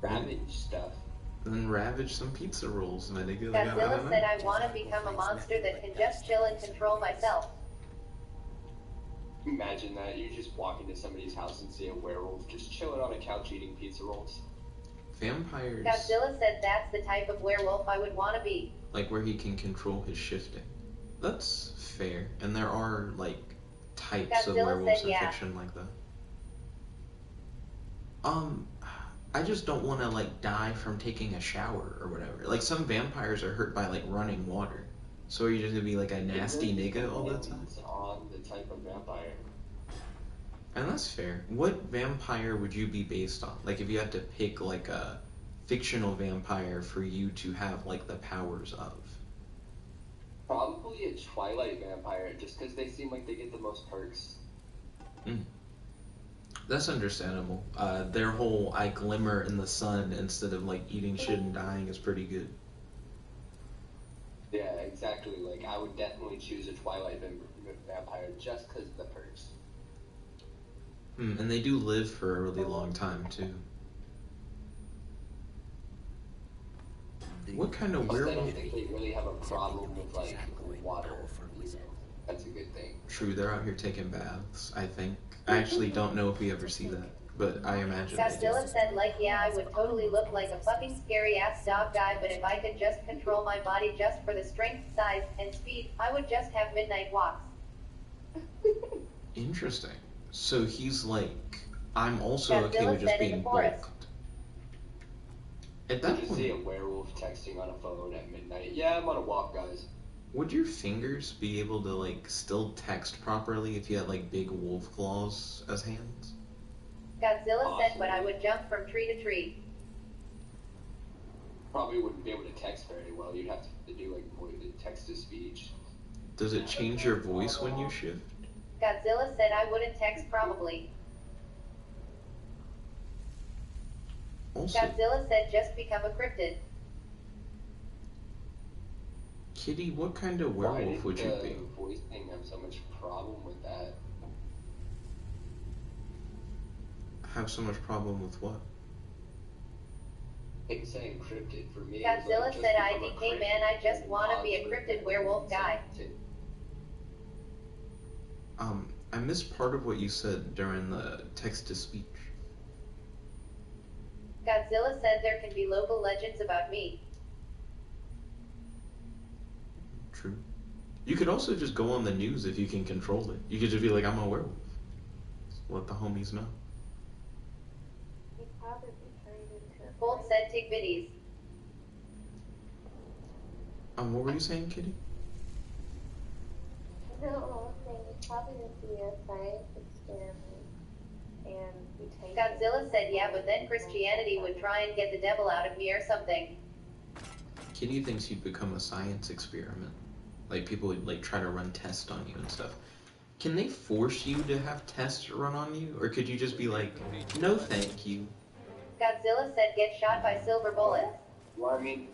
Ravage stuff. Then ravage some pizza rolls, and I think Godzilla said, I want to become a monster that can just chill and control myself. Imagine that, you just walk into somebody's house and see a werewolf just chilling on a couch eating pizza rolls. Vampires. Godzilla said that's the type of werewolf I would want to be. Like where he can control his shifting. That's fair. And there are, like, types of werewolves in fiction like that. I just don't want to, like, die from taking a shower or whatever. Like, some vampires are hurt by, like, running water. So are you just gonna be like a nasty nigga all the time? It's on the type of vampire. And that's fair. What vampire would you be based on? Like, if you had to pick, like, a fictional vampire for you to have, like, the powers of. Probably a Twilight vampire, just because they seem like they get the most perks. That's understandable. Their whole I glimmer in the sun instead of like eating shit and dying is pretty good. Yeah, exactly. Like, I would definitely choose a Twilight vampire just because of the perks. And they do live for a really long time too. What kind of werewolf? I don't think they really have a problem with like water. That's a good thing. True, they're out here taking baths. I think. I actually don't know if we ever see that, but I imagine. Godzilla said, like, yeah, I would totally look like a fucking scary ass dog guy, but if I could just control my body just for the strength, size, and speed, I would just have midnight walks. Interesting. So he's like, I'm also okay with just being bulked. At that point, you see a werewolf texting on a phone at midnight. Yeah, I'm on a walk, guys. Would your fingers be able to like still text properly if you had like big wolf claws as hands? Godzilla said, but I would jump from tree to tree. Probably wouldn't be able to text very well. You'd have to do like text to speech. Does it change your voice when you shift? Godzilla said I wouldn't text probably. Also, Godzilla said just become a cryptid. Kitty, what kind of werewolf would you be? Voice thing have so much problem with that. Have so much problem with what? Like saying cryptid for me. Godzilla said IDK man, I just wanna be a cryptid werewolf guy. I missed part of what you said during the text to speech. Godzilla said there can be local legends about me. True. You could also just go on the news if you can control it. You could just be like, I'm a werewolf. Let the homies know. Bolt said take biddies. What were you saying, Kitty? No, I was saying it's probably going to be a science experiment, and we take Godzilla said, yeah, but then Christianity would try and get the devil out of me or something. Kitty thinks you'd become a science experiment. Like, people would, like, try to run tests on you and stuff. Can they force you to have tests run on you? Or could you just be like, no thank you? Godzilla said get shot by silver bullets. Well, I mean,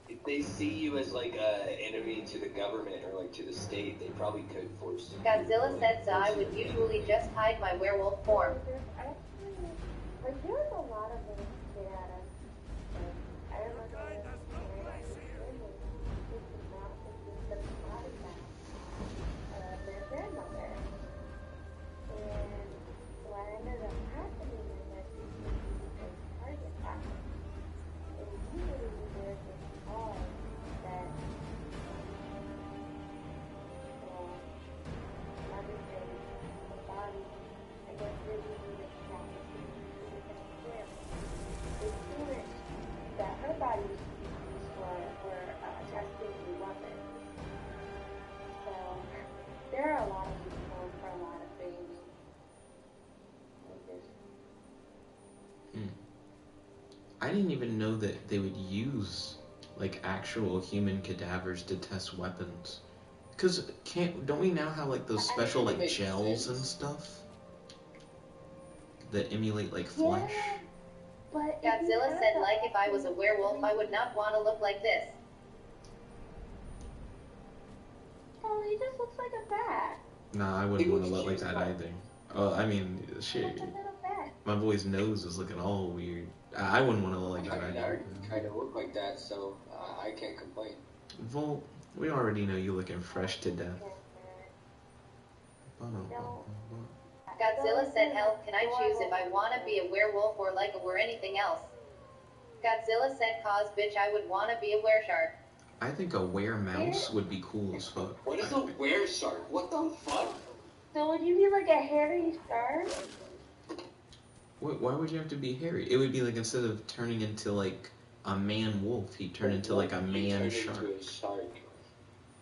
if they see you as like an enemy to the government or like to the state, they probably could force you. Godzilla said so I would usually just hide my werewolf form. Like, there was a lot of ways to get at us. I remember when I was not taking the body back of their grandmother. And what ended up happening is that we used a target practice. And usually there's this cause that everything, the body, I guess really needed to practice. The students that her body was used for were testing new weapons. So there are a lot of people for a lot of things. I didn't even know that they would use like actual human cadavers to test weapons. Cause don't we now have like those special like gels and stuff that emulate like flesh? Yeah, but Godzilla said like if I was a werewolf I would not want to look like this. Oh, he just looks like a bat. Nah, I wouldn't want to look like that either. I mean, shit. My boy's nose is looking all weird. I wouldn't want to look like that either. I kind of look like that, so I can't complain. Vol, we already know you looking fresh to death. Godzilla said, hell, can I choose if I want to be a werewolf or like a were anything else? Godzilla said, cause bitch, I would want to be a wereshark. I think a were-mouse would be cool as fuck. What is a wereshark? What the fuck? So would you be like a hairy shark? Why would you have to be hairy? It would be like instead of turning into like a man wolf, he'd turn into like a man shark. Into a shark.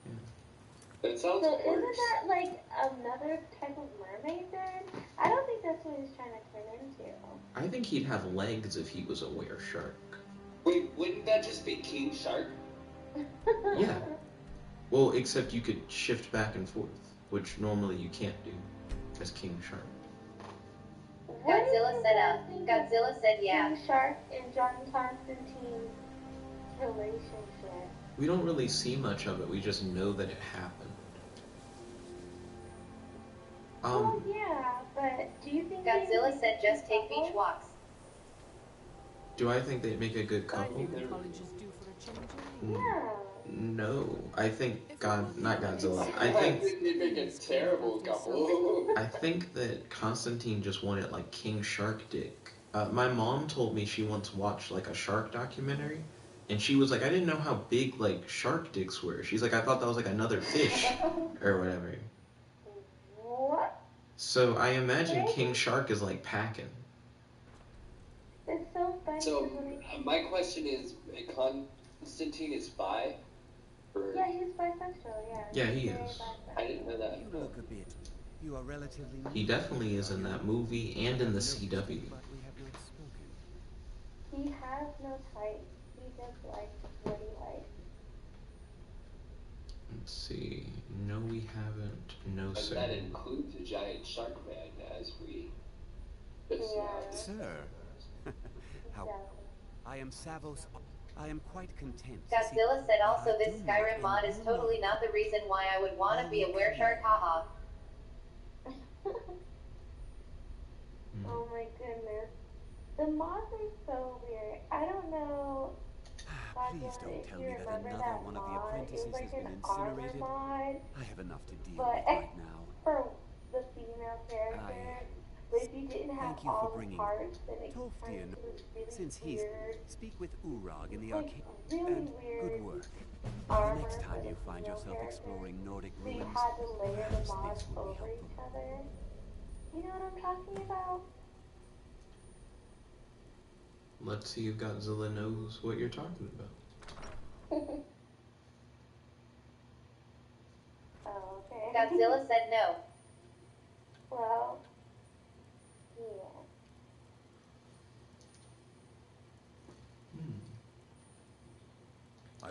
Yeah. That sounds So worse. isn't that like another type of mermaid then? I don't think that's what he's trying to turn into. I think he'd have legs if he was a were-shark. Wait, wouldn't that just be King Shark? Yeah. Well, except you could shift back and forth, which normally you can't do as King Shark. Godzilla said yeah. King Shark and John Constantine's relationship. We don't really see much of it, we just know that it happened. Well, yeah, but do you think Godzilla said just take beach walks. Do I think they'd make a good couple? Yeah. No, I think not Godzilla. I think think they'd make a terrible couple. I think that Constantine just wanted like King Shark dick. My mom told me she once watched like a shark documentary, and she was like, I didn't know how big like shark dicks were. She's like, I thought that was like another fish or whatever. What? So I imagine King Shark is like packing. It's so funny. So my question is, Constantine is bi? Or... Yeah, he's bisexual, yeah. Yeah, he is. I didn't know that. You look a bit. You are relatively new. He definitely is in that movie and in the CW. But we have not spoken. He has no type. He just likes what he likes. Let's see. No, we haven't. No, And sir. that includes a giant shark man, as we... Sir. How? I am Savos. I am quite content. Godzilla said also this Skyrim mod is totally not the reason why I would want to be a wereshark, haha. Oh my goodness. The mods are so weird. I don't know. Please don't tell me that another that one of the mod. apprentices It was has like been an armor incinerated. mod, I have enough to deal but with right now. for the female character. But if you didn't have Thank you all for the bringing parts, then it Toftian, was really since he's weird. speak with Urag in the Like, arcade. really And weird good work. The armor next time for you the find female yourself character. exploring Nordic So you ruins, had to layer the perhaps mods this will be over helpful. each other. You know what I'm talking about? Let's see if Godzilla knows what you're talking about. Oh, okay. Godzilla said no. Well, yeah.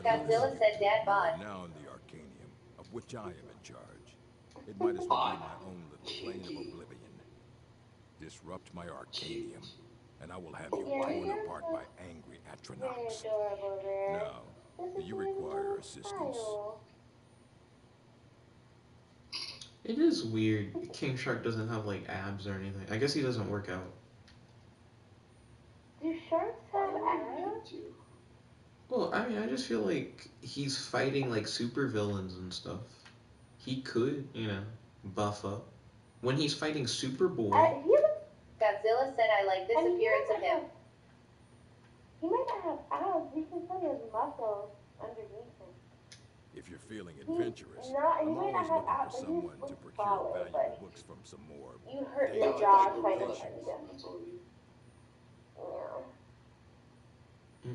Godzilla said dad bod. Now in the Arcanium, of which I am in charge. It might as well be my own little plane of oblivion. Disrupt my Arcanium, and I will have you torn apart by angry Atronachs. Now, do you require assistance? It is weird. King Shark doesn't have like abs or anything. I guess he doesn't work out. Do sharks have abs? Well, I mean, I just feel like he's fighting like super villains and stuff. He could, you know, buff up. When he's fighting Superboy. Godzilla said I like this appearance of him. He might not have abs. You can see his muscles underneath him. If you're feeling adventurous, He I'm might always not have looking for abs, but someone he's to procure solid, valuable but books from some more. you hurt your dangerous jaw fighting locations. him. Yeah.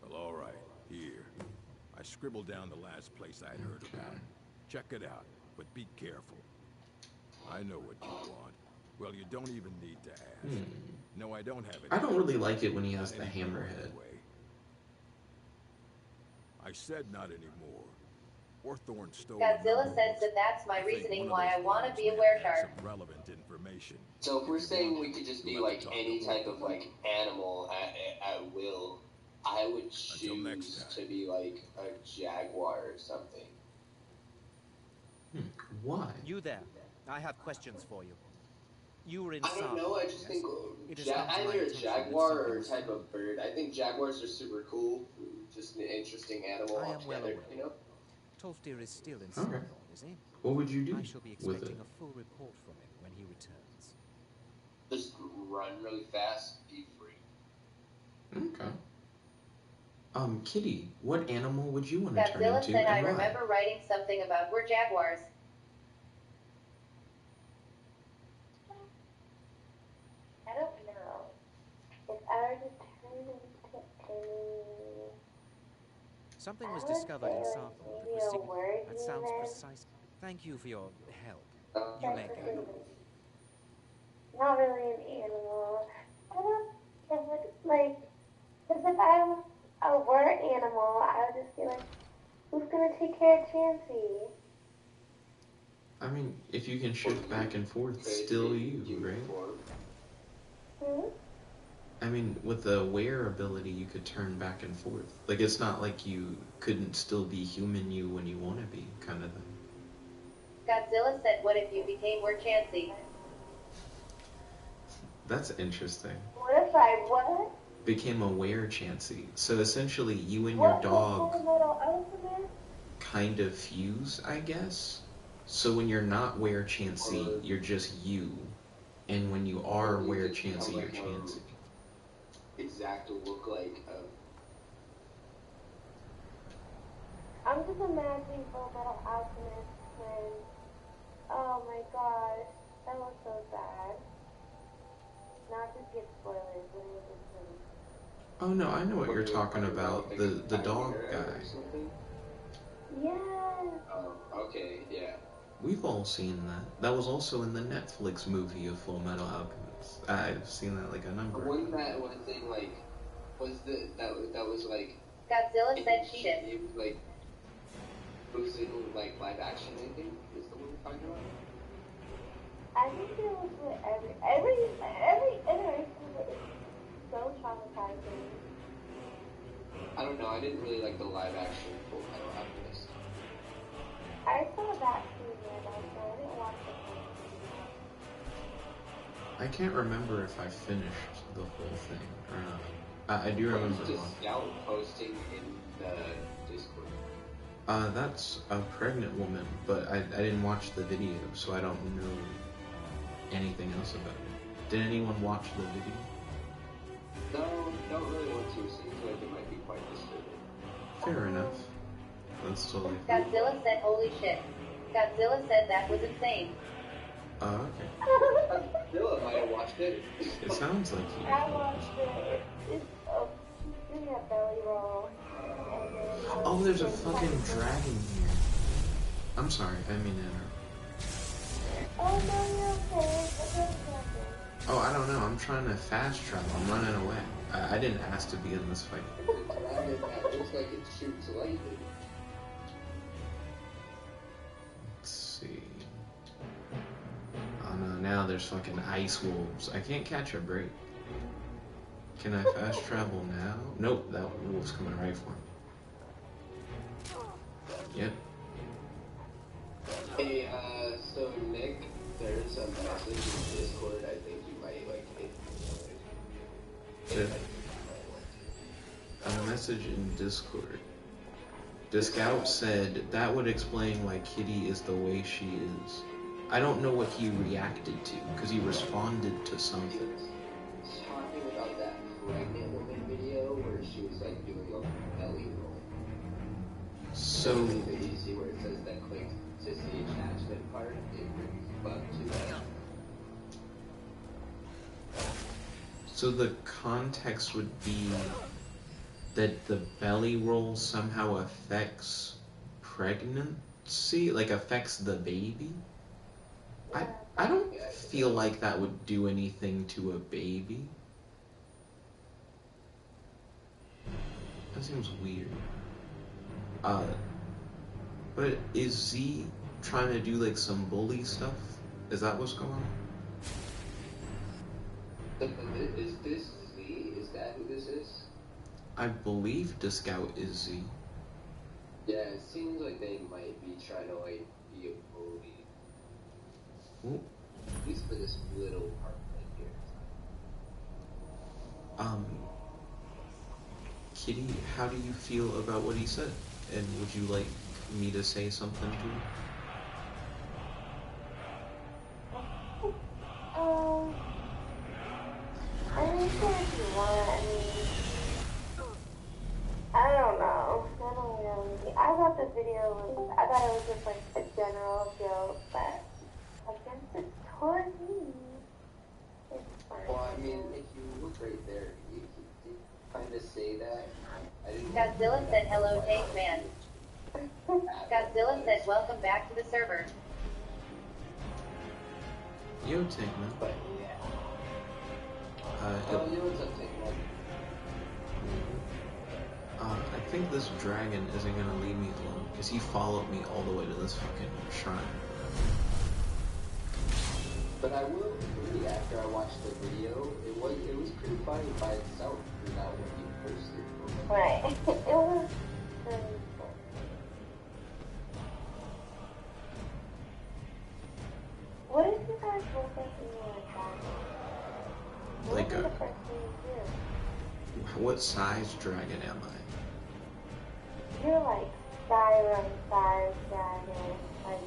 Well, all right, here. I scribbled down the last place I'd heard about. Check it out, but be careful. I know what you want. Well, you don't even need to ask. No, I don't have it. I don't really like it when he has the hammerhead. I said not anymore. Orthorn stole Godzilla says that that's my reasoning why I want to be a wereshark. some relevant information. So if we're saying we could just be like any type of like animal at will, I would choose to be like a jaguar or something. Why? You there. I have questions for you. You were in I don't know, I just think either a jaguar or a type of bird. I think jaguars are super cool. Just an interesting animal I am well altogether, aware. you know? Tolfdir is still in Okay. Singapore, is he? What would you do I shall be with expecting it? a full report from him when he returns. Just run really fast, be free. Okay. Kitty, what animal would you want to turn Godzilla into said I and why? remember writing something about we're jaguars. I don't know. If I were to turn into any... Something was I would discovered say, in like, sample maybe a word that sounds human. precise. Thank you for your help. You may go. Not really an animal. I don't if it's like, because if I were an animal, I would just be like, Who's gonna take care of Chansey? I mean, if you can shift back and forth, still you, right? I mean, with the wear ability, you could turn back and forth. Like, it's not like you couldn't still be human you when you want to be, kind of thing. Godzilla said, what if you became more Chansey? That's interesting. What if I what? Became a were-Chansey. So essentially, you and your dog kind of fuse, I guess. So when you're not were-Chansey, you're just you. And when you are were-Chansey, you're Chansey. Exact look like I'm just imagining Full Metal Alchemist when, oh my god, that was so sad. Not to give spoilers, but it was just really... Oh no, I know what you're talking about. The dog guy. Yeah. Oh, okay, yeah. We've all seen that. That was also in the Netflix movie of Full Metal Alchemist. I've seen that like a number. Wasn't that one thing like? That was like? Godzilla said she did. It was like. Was it like live action? I think is the one we're talking about. I think it was with every iteration of it is so traumatizing. I don't know. I didn't really like the live action Full Metal Alchemist. I saw that too, man. I didn't watch it. I can't remember if I finished the whole thing or not. I do remember Just one. Scout posting in the Discord. That's a pregnant woman, but I didn't watch the video, so I don't know anything else about it. Did anyone watch the video? No, don't really want to. Seems like it might be quite disturbing. Fair enough. That's totally fine. Godzilla said, holy shit. Godzilla said that was insane. Okay. Godzilla might have watched it. It sounds like you. I watched it. It's give me a belly roll. Oh, there's a fucking dragon here. I'm sorry, I mean to interrupt. Oh no, you're okay. What's happening? Oh, I don't know. I'm trying to fast travel. I'm running away. I didn't ask to be in this fight. Dragon that looks like it shoots lightning. Let's see. Oh no, now there's fucking ice wolves. I can't catch a break. Can I fast travel now? Nope, that wolf's coming right for me. Yep. Hey, so Nick, there's a message in Discord I think you might like it. A message in Discord. The scout said that would explain why Kitty is the way she is. I don't know what he reacted to, because he responded to something. Talking about that pregnant woman video where she was like doing a belly roll. So you see where it says that click to see attachment part, it brings up to that. So the context would be that the belly roll somehow affects pregnancy, like affects the baby? I don't feel like that would do anything to a baby. That seems weird. But is Z trying to do like some bully stuff? Is that what's going on? Is this Z? Is that who this is? I believe the scout is Z. Yeah, it seems like they might be trying to like be a bully. Ooh. At least for this little part right here. Kitty, how do you feel about what he said? And would you like me to say something to him? I mean, if you want, I mean, I don't know. I don't really. I thought the video was, I thought it was just like a general joke, but against it toward me, it's fine. Well, I mean, if you look right there, you can kind of say that. Godzilla said hello, Tank Man. Godzilla said welcome back to the server. Yo, Tank Man. But yeah. Yo, what's up, Tank Man? I think this dragon isn't gonna leave me alone, because he followed me all the way to this fucking shrine. But I will agree, after I watched the video, it was pretty funny by itself without when you posted it. Right. It was really fun. What if you guys woke up and you were a dragon? What Like would be a... the first thing you do? What size dragon am I? You're like Skyrim size dragon, like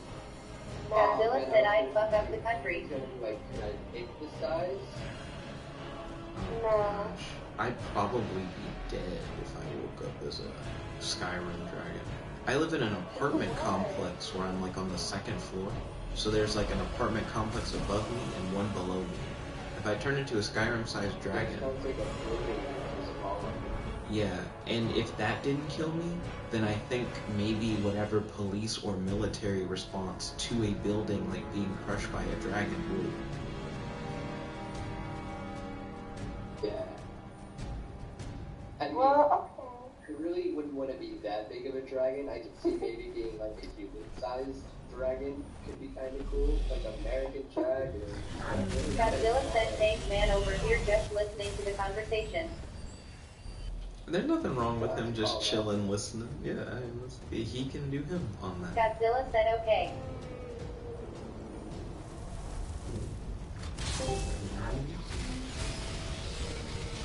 Godzilla said I'd fuck up the country. Like, can I pick the size? no. Gosh, I'd probably be dead if I woke up as a Skyrim dragon. I live in an apartment complex where I'm like on the 2nd floor. So there's like an apartment complex above me and one below me. If I turn into a Skyrim-sized dragon... Sounds like a building that is falling. Yeah, and if that didn't kill me, then I think maybe whatever police or military response to a building like being crushed by a dragon would. Yeah. I mean, Well, okay. I really wouldn't want to be that big of a dragon. I could see maybe being like a human-sized dragon could be kind of cool, like American dragon. Godzilla said thanks man over here just listening to the conversation. There's nothing wrong with him just chilling, listening. Yeah, he can do him on that. Godzilla said okay.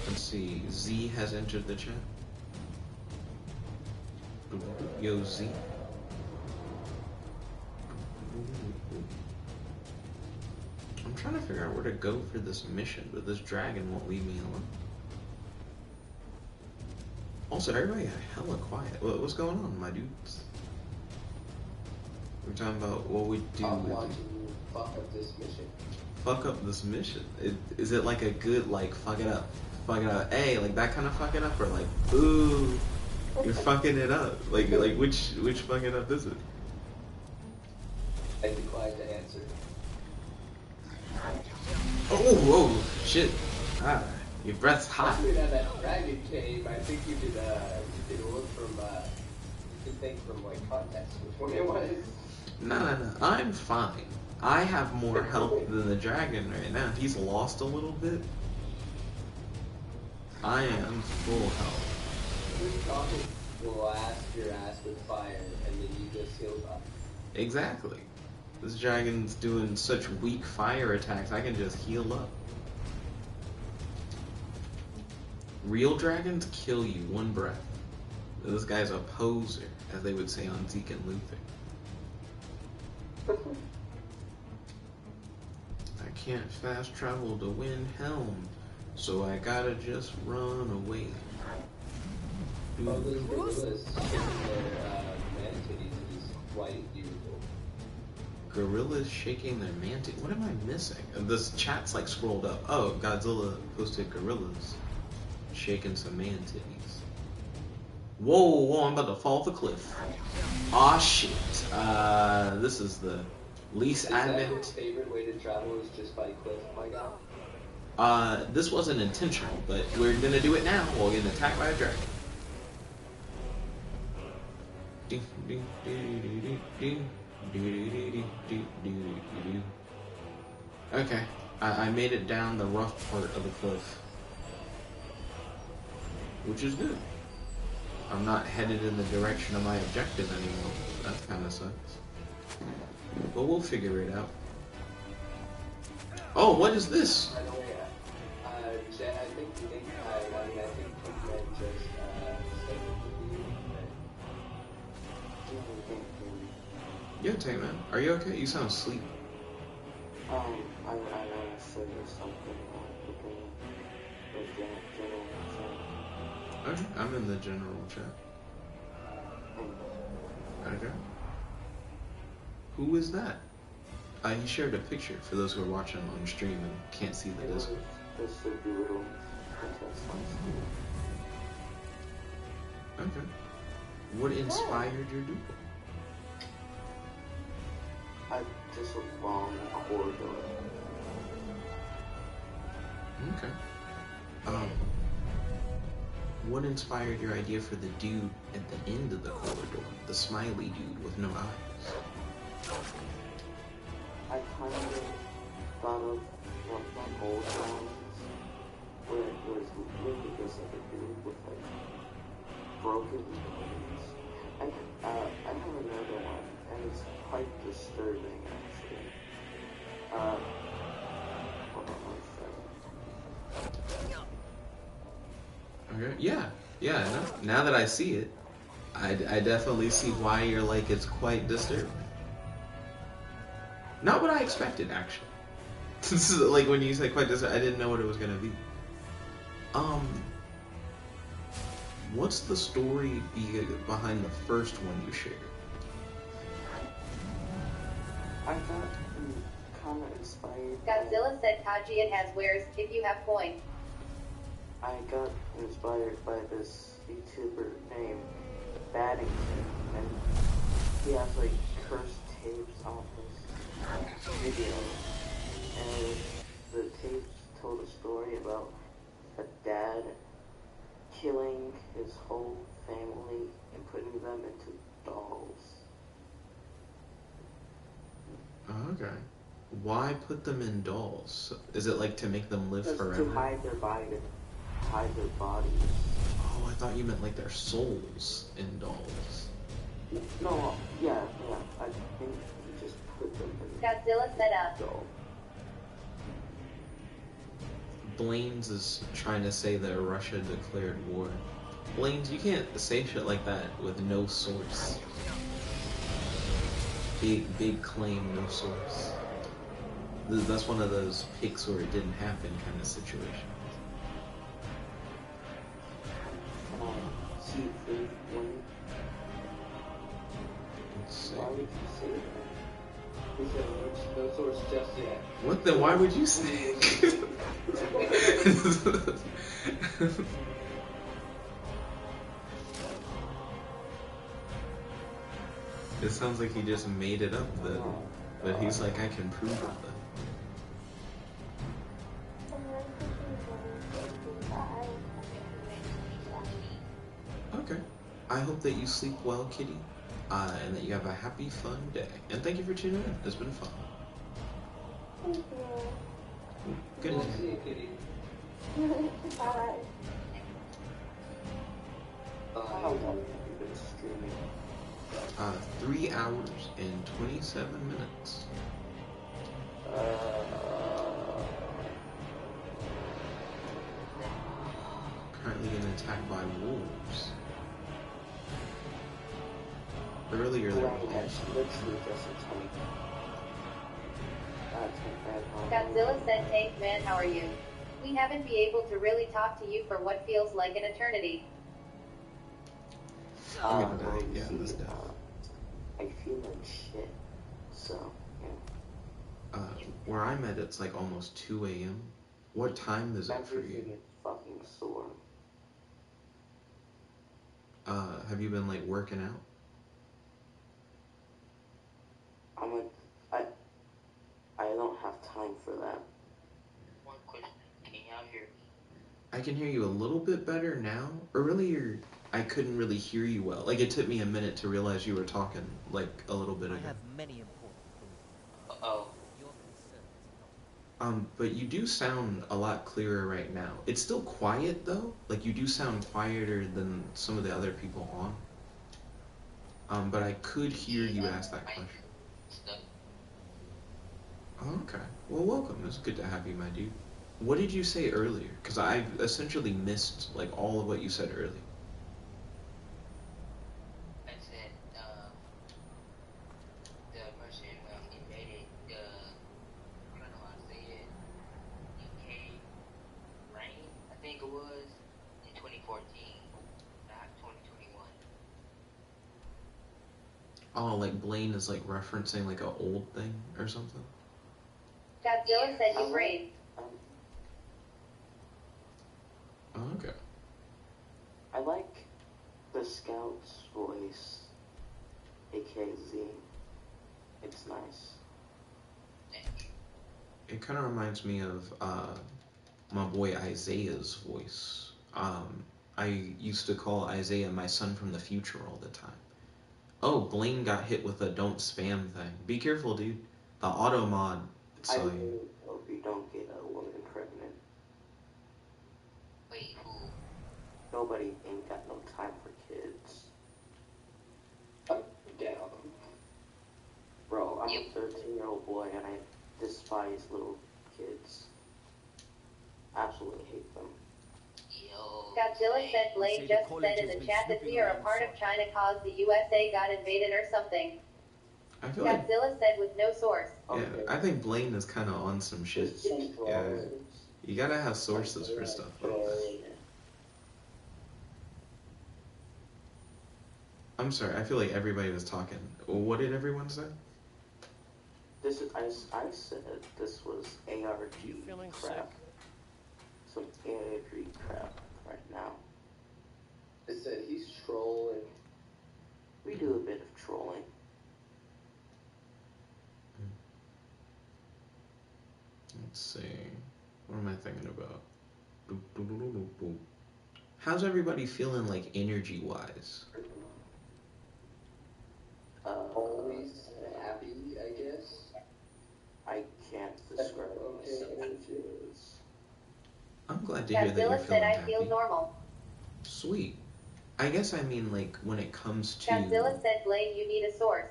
Let's see, Z has entered the chat. Yo, Z. I'm trying to figure out where to go for this mission, but this dragon won't leave me alone. Also, everybody got hella quiet. What's going on, my dudes? We're talking about what we do. I want to fuck up this mission. Fuck up this mission. Is it like a good, like, fuck it up? Fuck it up. Hey, like that kind of fuck it up? Or like, ooh, you're fucking it up? Like which fuck it up is it? I decline to answer. Oh, whoa, shit. Ah, your breath's hot. After that dragon came, I think you could look from, you could think from, like, context which one it was. No. I'm fine. I have more health than the dragon right now. He's lost a little bit. I am full health. This dragon will blast your ass with fire, and then you just heal up. Exactly. This dragon's doing such weak fire attacks, I can just heal up. Real dragons kill you one breath. This guy's a poser, as they would say on Zeke and Luther. I can't fast travel to win Helm, so I gotta just run away. Oh, those gorillas shaking their man-titties is quite beautiful. Gorillas shaking their mantis. What am I missing? This chat's like scrolled up. Oh, Godzilla posted gorillas shaking some man titties. Whoa, I'm about to fall off the cliff. Aw, shit. This is the least advent. Is that your favorite way to travel is just by cliff, my god? This wasn't intentional, but we're gonna do it now while getting attacked by a dragon. Okay, I made it down the rough part of the cliff, which is good. I'm not headed in the direction of my objective anymore. That kind of sucks. But we'll figure it out. Oh, what is this? I think you meant just Yo, Tay, man. Are you okay? You sound sleepy. I want to say something Okay, I'm in the general chat. Okay. Who is that? He shared a picture for those who are watching on stream and can't see the disc. Okay. What inspired your duel? Just a long corridor. Okay. what inspired your idea for the dude at the end of the corridor? The smiley dude with no eyes. I kind of thought of one of my old drawings where it was literally just like a dude with like broken bones. I have another one, and it's quite disturbing actually. Hold on one second. Okay. Yeah. No. Now that I see it, I definitely see why you're like it's quite disturbing. Not what I expected, actually. This is like when you say quite disturbing, I didn't know what it was gonna be. What's the story behind the first one you shared? I got kind of inspired. Godzilla said Kaji it has wares if you have coin. I got inspired by this YouTuber named Baddington, and he has like cursed tapes on his video, and the tapes told a story about a dad killing his whole family and putting them into dolls. Okay. Why put them in dolls? Is it like to make them live forever? To hide their bodies. Oh, I thought you meant like their souls in dolls. No, yeah. I think he just put them in Godzilla set up. doll. Blaine's is trying to say that Russia declared war. Blaine's, you can't say shit like that with no source. Big claim, no source. That's one of those pics where it didn't happen kind of situations. Why would you say that? He said no source just yet. What then? Why would you say? It sounds like he just made it up then, but he's like, I can prove it then. Okay. I hope that you sleep well, kitty, and that you have a happy, fun day. And thank you for tuning in. It's been fun. Thank you. Good night. See you, kitty. Bye. How long have you been streaming? 3 hours and 27 minutes. Currently getting attacked by wolves. Earlier there was Godzilla said, Tank man, how are you? We haven't been able to really talk to you for what feels like an eternity. I'm gonna die. Yeah, this death. I feel like shit. So, yeah. Where I'm at, it's like almost 2 a.m. What time is it for you? Everything is fucking sore. Have you been like working out? I don't have time for that. One question. Can y'all hear me? I can hear you a little bit better now. Earlier, I couldn't really hear you well. Like, it took me a minute to realize you were talking, like, a little bit ago. I have many important Uh-oh. But you do sound a lot clearer right now. It's still quiet, though. Like, you do sound quieter than some of the other people on. But I could hear you ask that question. Oh, okay. Well, welcome. It's good to have you, my dude. What did you say earlier? Because I essentially missed, like, all of what you said earlier. I said, the Russian invaded, Colonel Isaiah UK reign, I think it was, in 2014, not 2021. Oh, like Blaine is, like, referencing, like, an old thing or something? Godzilla said you brave. Oh, okay. I like the Scout's voice, aka Z. It's nice. It kind of reminds me of my boy Isaiah's voice. I used to call Isaiah my son from the future all the time. Oh, Blaine got hit with a don't spam thing. Be careful, dude. The auto mod. It's I like... hope you don't get a woman pregnant. Wait, who? Nobody ain't got no time for kids. I'm down. Bro, I'm a 13-year-old boy and I despise little kids. Absolutely hate them. Godzilla said Blade just said in the chat that we are a part of China cause the USA got invaded or something. I feel like... Godzilla said with no source. Yeah, I think Blaine is kind of on some shit. Yeah. You gotta have sources for stuff like that. I'm sorry, I feel like everybody was talking. What did everyone say? This is, I said this was ARG crap. Some ARG crap right now. I said he's trolling. We do a bit of trolling. Let's see. What am I thinking about? How's everybody feeling, like, energy-wise? Always happy, I guess. I can't describe what my energy is. I'm glad to hear that you're Godzilla feeling said I happy. feel normal. Sweet. I guess I mean, like, when it comes to... Godzilla said Blade, you need a source.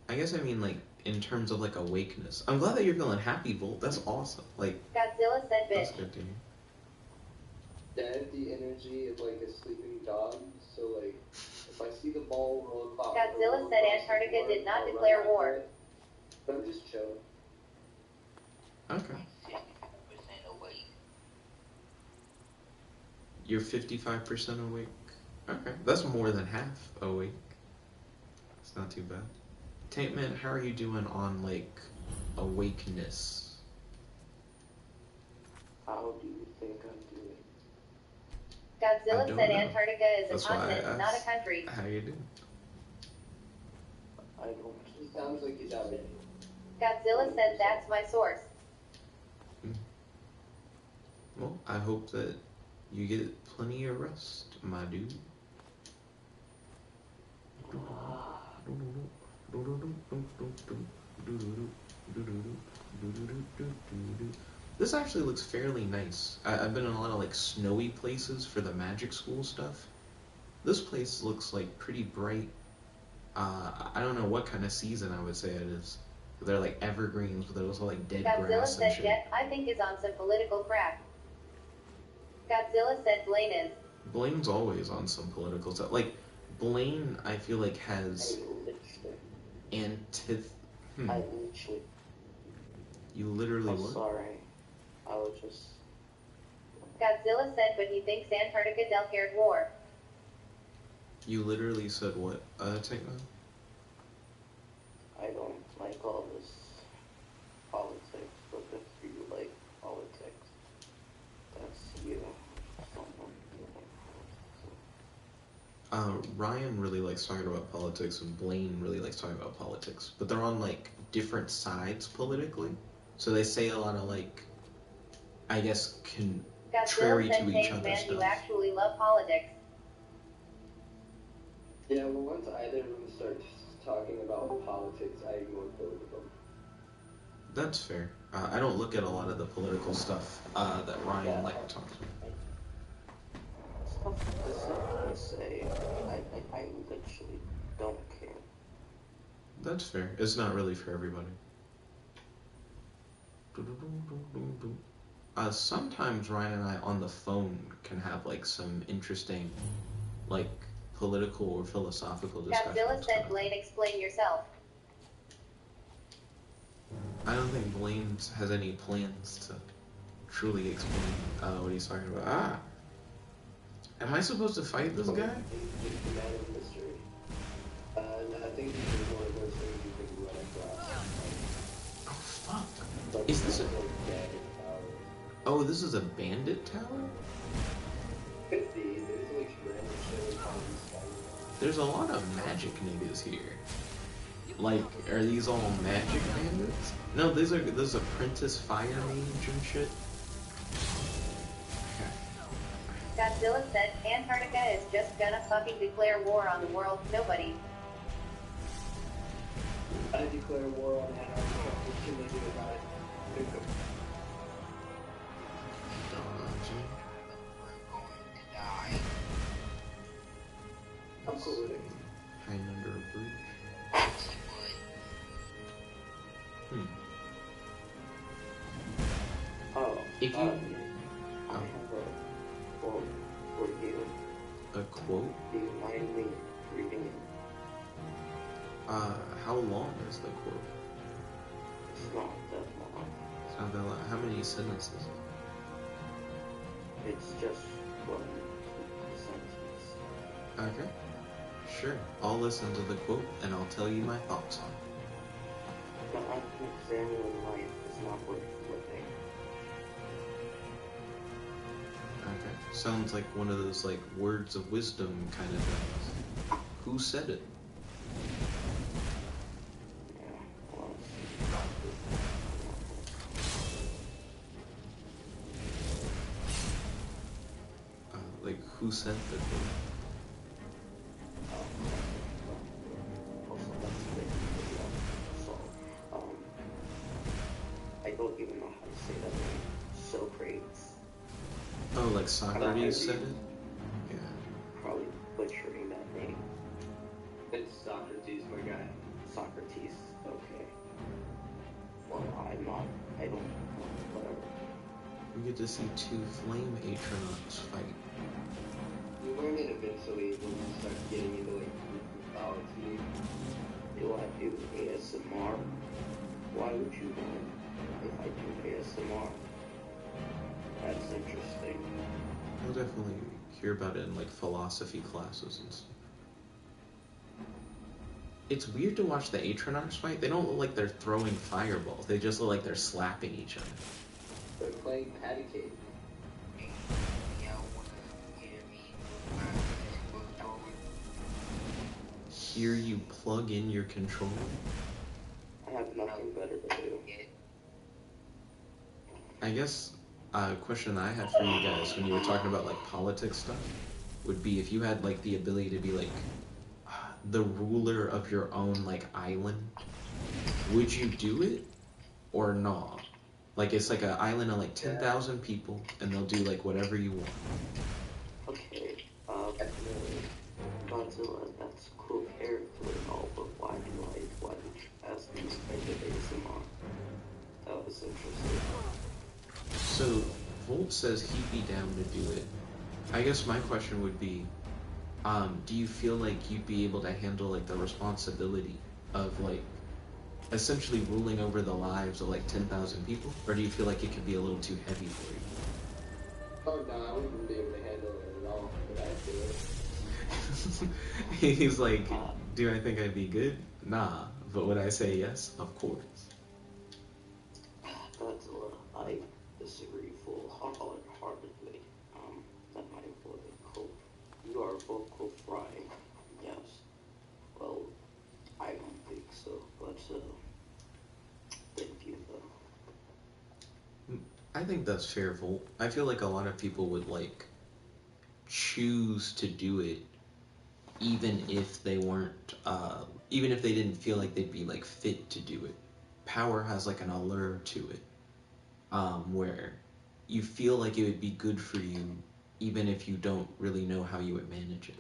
I guess I mean, like, in terms of, like, awakeness. I'm glad that you're feeling happy, Bolt. That's awesome. Like, Godzilla said that's bitch. good to hear. I have the energy of, like, a sleeping dog, so, like, if I see the ball roll across... Godzilla said Antarctica did not declare war. But I'm just chilling. Okay. You're 55% awake? Okay. That's more than half awake. It's not too bad. Taint Man, how are you doing on, like, awakeness? How do you think I'm doing? Godzilla said Antarctica is That's a why I continent, not a asked. country. How you doing? I don't. He sounds like he's out. Godzilla said that's my source. Well, I hope that you get plenty of rest, my dude. This actually looks fairly nice. I've been in a lot of like snowy places for the magic school stuff. This place looks like pretty bright. I don't know what kind of season I would say it is. They're like evergreens, but they're also like dead Godzilla grass and said shit. Jet, I think is on some political crap. Godzilla said Blaine is. Blaine's always on some political stuff. Like, Blaine, I feel like has I literally. You literally I'm what? sorry. I was just. Godzilla said, but he thinks Antarctica declared war. You literally said what? Take that. I don't like all this politics, but if you like politics, that's you. Ryan really likes talking about politics, and Blaine really likes talking about politics, but they're on like different sides politically, so they say a lot of like, I guess, contrary Godzilla said, to each James, other's man, stuff. you actually love politics. Yeah, well, once either of them start talking about politics, I ignore both of them. That's fair. I don't look at a lot of the political stuff that Ryan like talks about. Stuff to say, I literally don't care. That's fair. It's not really for everybody. Sometimes Ryan and I on the phone can have like some interesting, like, political or philosophical discussions. Godzilla said, Blaine, explain yourself. I don't think Blaine has any plans to truly explain what he's talking about. Am I supposed to fight this guy? He's the man of mystery. I think he's one of those things you can run across. Oh, fuck. Is this a... Oh, this is a bandit tower? Could be. There's like random shit on Skyrim. There's a lot of magic niggas here. Like, are these all magic bandits? No, there's apprentice fire mage and shit. Godzilla Godzilla said, Antarctica is just gonna fucking declare war on the world. Nobody. I declare war on Antarctica. What can they do about it? I'm cool with it. Hide under a bridge. Oh. If you... I have a quote for you. A quote? Do you mind me reading it? How long is the quote? It's not that long. It's not that long. How many sentences? It's just one sentence. Okay. Sure. I'll listen to the quote and I'll tell you my thoughts on it. The unexamined life is not worth living. Okay. Sounds like one of those like words of wisdom kind of things. Who said it? Like who sent the quote? I don't even know how to say that name. Socrates. Oh, like Socrates said it? Yeah. Probably butchering that name. It's Socrates, my guy. Socrates. Okay. Well, I don't, whatever. We get to see two flame atronauts fight. You learn it eventually when you start getting into like mythology. Do I do ASMR? Why would you know if I do ASMR? That's interesting. I'll definitely hear about it in like philosophy classes and stuff. It's weird to watch the Atronauts fight. They don't look like they're throwing fireballs. They just look like they're slapping each other. They're playing patty cake. Hear you plug in your controller? I have nothing better to do. I guess a question I had for you guys when you were talking about like politics stuff would be if you had like the ability to be like the ruler of your own like island, would you do it or not? Like it's like an island of like 10,000 people and they'll do like whatever you want. Okay, Godzilla, that's a cool character and all, but why did you ask me if I did ASMR? That was interesting. So Volt says he'd be down to do it. I guess my question would be, do you feel like you'd be able to handle like the responsibility of like essentially ruling over the lives of like 10,000 people, or do you feel like it could be a little too heavy for you? Oh no, I wouldn't be able to handle it at all, but I'd do it. He's like, do I think I'd be good? Nah, but would I say yes? Of course. Godzilla, I disagree full-heartedly. That might vocal. You are vocal frying. Yes. Well, I don't think so, but thank you though. I think that's fair, Volt. I feel like a lot of people would like choose to do it even if they weren't even if they didn't feel like they'd be like fit to do it. Power has like an allure to it, where you feel like it would be good for you even if you don't really know how you would manage it.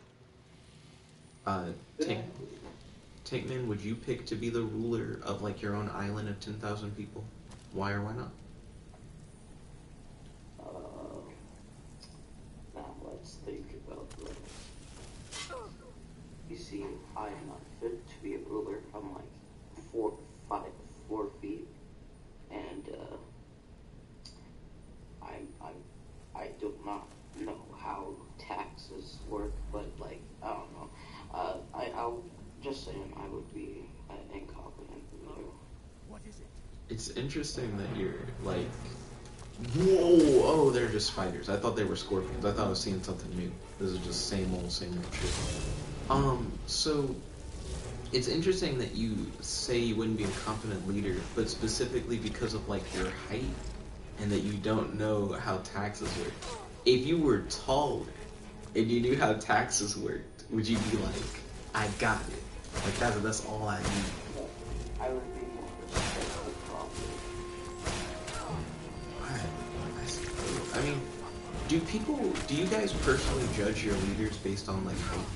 Tankman, would you pick to be the ruler of like your own island of 10,000 people? Why or why not? Now let's think about this. You see, I am not fit to be a ruler. I'm like 4 feet, and I do not know how taxes work, but like I don't know. I'll just saying I would be incompetent. What is it? It's interesting that you're like, whoa, oh, they're just spiders. I thought they were scorpions. I thought I was seeing something new. This is just same old shit. So it's interesting that you say you wouldn't be a competent leader, but specifically because of like your height and that you don't know how taxes work. If you were taller and you knew how taxes worked, would you be like, I got it? Like that's all I need. I would be more respectful, probably. I mean, do you guys personally judge your leaders based on like height?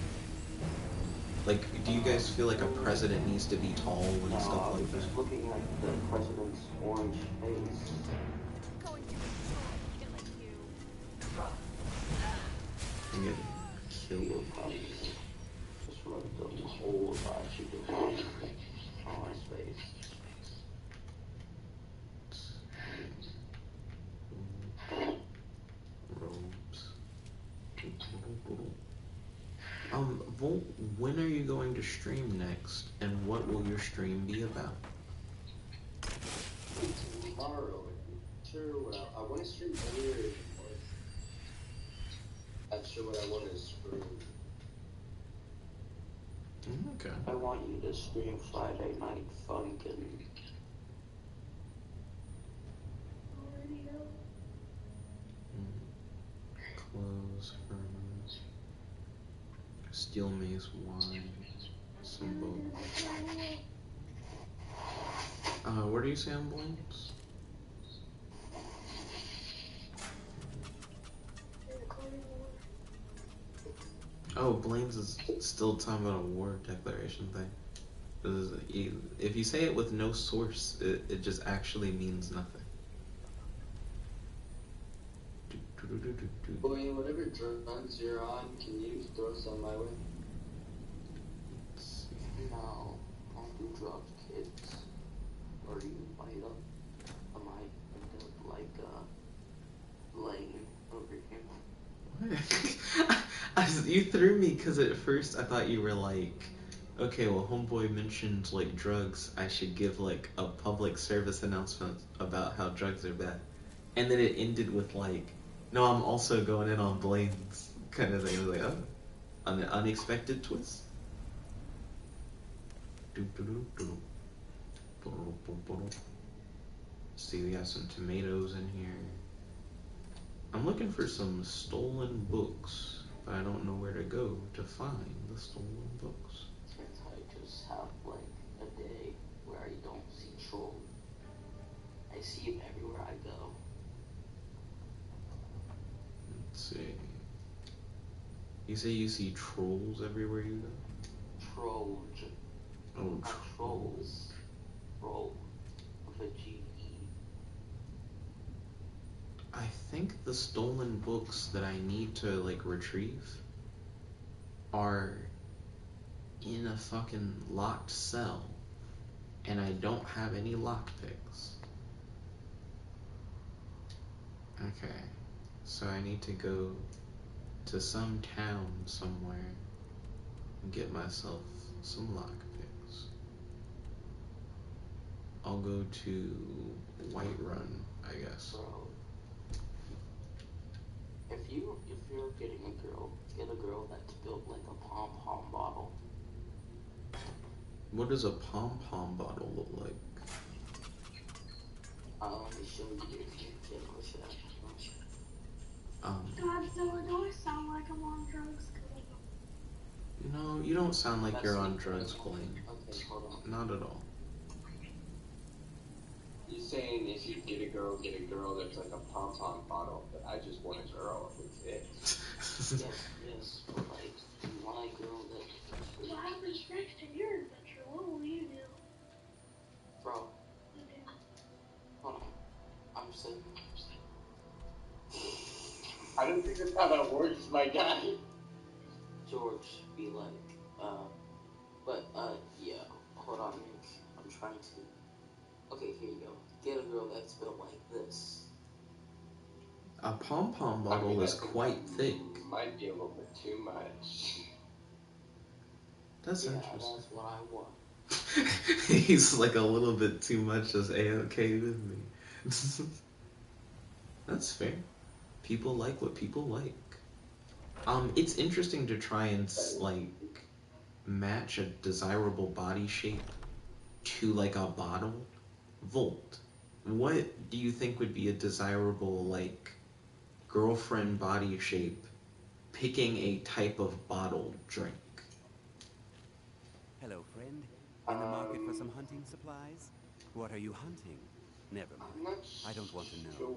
Like, do you guys feel like a president needs to be tall and stuff like that? Just looking at the president's orange face. I'm gonna kill you. Just rub the whole she did on his face. Robes. When are you going to stream next, and what will your stream be about? Tomorrow, sure what I want to stream earlier in the month. Not sure what I want to stream. Okay. I want you to stream Friday Night Funk and Clothes, furs, steel mace, wine, some boat. Where do you say on Blaine's? Oh, Blaine's is still talking about a war declaration thing. If you say it with no source, it just actually means nothing. Boy, whatever drugs you're on, can you throw some my way? no, don't do drugs, kids. Or you bite them. I might end up like Blaine over here. You threw me because at first I thought you were like, okay, well, homeboy mentioned like drugs. I should give like a public service announcement about how drugs are bad, and then it ended with like, no, I'm also going in on Blaine's kind of thing. I was like, oh, an unexpected twist. See, we have some tomatoes in here. I'm looking for some stolen books, but I don't know where to go to find the stolen books. I just have like a day where I don't see trolls. I see them everywhere I go. Let's see. You say you see trolls everywhere you go? Trolls. Oh, not trolls. Troll. With a G-E. I think the stolen books that I need to like retrieve are in a fucking locked cell, and I don't have any lockpicks. Okay, so I need to go to some town somewhere and get myself some lockpicks. I'll go to Whiterun, I guess. Bro, if you're getting a girl, get a girl that's built like a pom-pom bottle. What does a pom-pom bottle look like? Let me show you. Godzilla, do I sound like I'm on drugs? No, you don't sound like you're on drugs, Blaine. Okay, hold on. Not at all. You're saying if you get a girl that's like a pom-pom bottle, but I just want a girl with it. Yes, but like, my girl that... What happens next in your adventure? What will you do? Bro. Hold on. I'm sick. I don't think that's how that works, my guy. George be like, yeah, hold on, Nick. I'm trying to. Okay, here you go. Get a girl that's built like this. A pom-pom bottle is quite thick. Might be a little bit too much. That's interesting. That's what I want. He's like a little bit too much as A-okay with me. That's fair. People like what people like. It's interesting to try and like match a desirable body shape to like a bottle. Volt, what do you think would be a desirable like girlfriend body shape picking a type of bottled drink. Hello, friend. In the market for some hunting supplies? What are you hunting? Never mind. I don't want to know.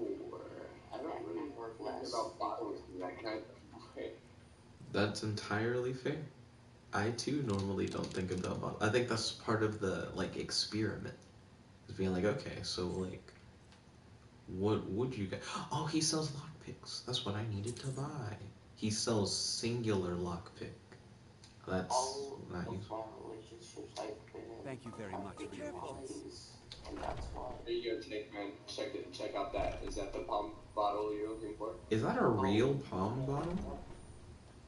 I don't really think about bottles in that kind of way. That's entirely fair. I too normally don't think about bottles. I think that's part of the like experiment. Is being like, okay, so like, what would you get? Oh, he sells lockpicks. That's what I needed to buy. He sells singular lockpick. That's not useful. Thank you very much for your patience. And that's why. There you go, Tank Man. Check out that. Is that the palm bottle you're looking for? Is that a real palm bottle?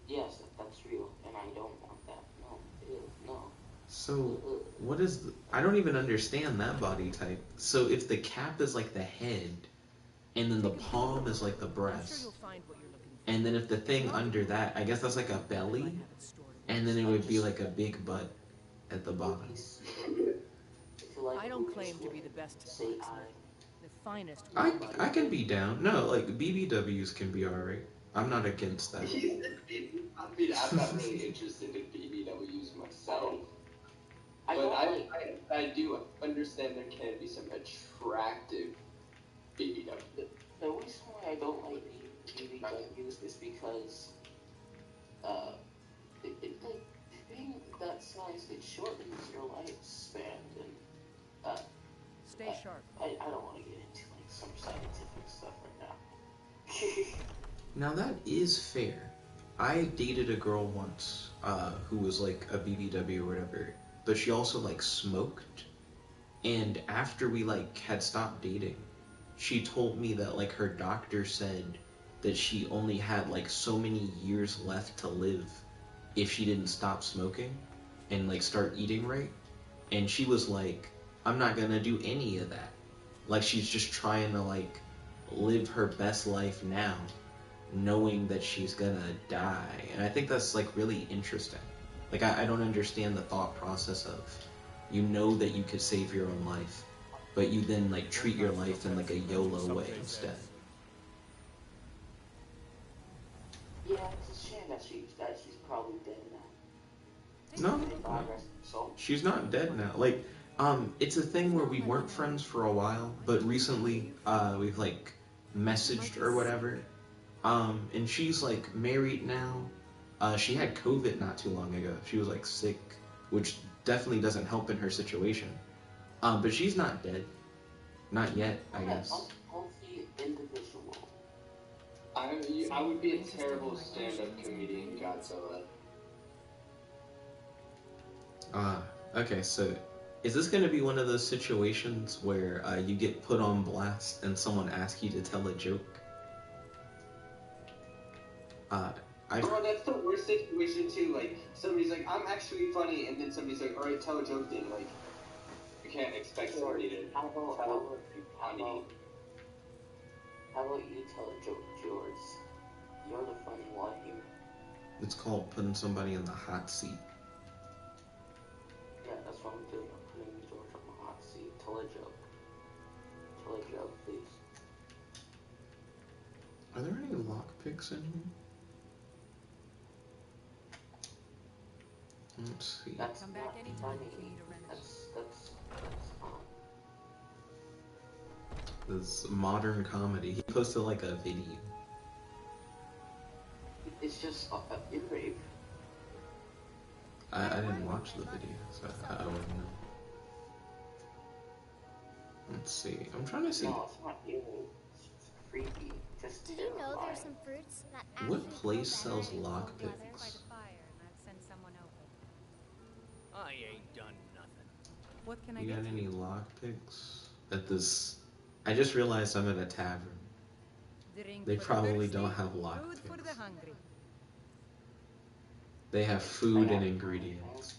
Yes, that's real, and I don't want that. No, ew, no. So, what is I don't even understand that body type. So if the cap is like the head, and then the palm is like the breast, and then if the thing under that, I guess that's like a belly, and then it would be like a big butt at the bottom. I don't claim to be the best blacksmith. The finest. I can be down. No, like BBWs can be alright. I'm not against that. I mean, I'm not really interested in BBWs myself. But I do understand there can be some attractive BBWs. The reason why I don't like BBWs is because, like, being that size, it shortens your lifespan, and, stay sharp. I don't want to get into, like, some scientific stuff right now. Now that is fair. I dated a girl once, who was like a BBW or whatever, but she also like smoked, and after we like had stopped dating, she told me that like her doctor said that she only had like so many years left to live if she didn't stop smoking and like start eating right, and she was like, I'm not gonna do any of that. Like she's just trying to like live her best life now, knowing that she's gonna die. And I think that's like really interesting. Like I don't understand the thought process of, you know that you could save your own life, but you then like treat your life in like a YOLO way instead. Yeah, it's a shame that she's probably dead No, now. no, she's not dead now. Like, it's a thing where we weren't friends for a while, but recently, we've like messaged or whatever. And she's like married now. She had COVID not too long ago. She was like sick, which definitely doesn't help in her situation. But she's not dead. Not yet, I guess. I would be a terrible stand-up comedian, Godzilla. Okay, so is this going to be one of those situations where you get put on blast and someone asks you to tell a joke? Bro, that's the worst situation too. Like, somebody's like, I'm actually funny, and then somebody's like, alright, tell a joke then. Like, you can't expect somebody to tell funny. How about you tell a joke, George? You're the funny one here. It's called putting somebody in the hot seat. Yeah, that's what I'm doing. I'm putting George on the hot seat. Tell a joke. Tell a joke, please. Are there any lockpicks in here? Let's see. That's come back anytime if you need a remedy. That's This modern comedy. He posted like a video. It's just ear rape. I didn't watch the video, so I wouldn't know. Let's see. I'm trying to see. No, it's not ear rape. It's creepy. Just do you know there's some fruits that what place sells lockpicks? I ain't done nothing. What can I You get? got any lockpicks? At this, I just realized I'm at a tavern. They probably don't have lockpicks. Food for the hungry. They have food and ingredients.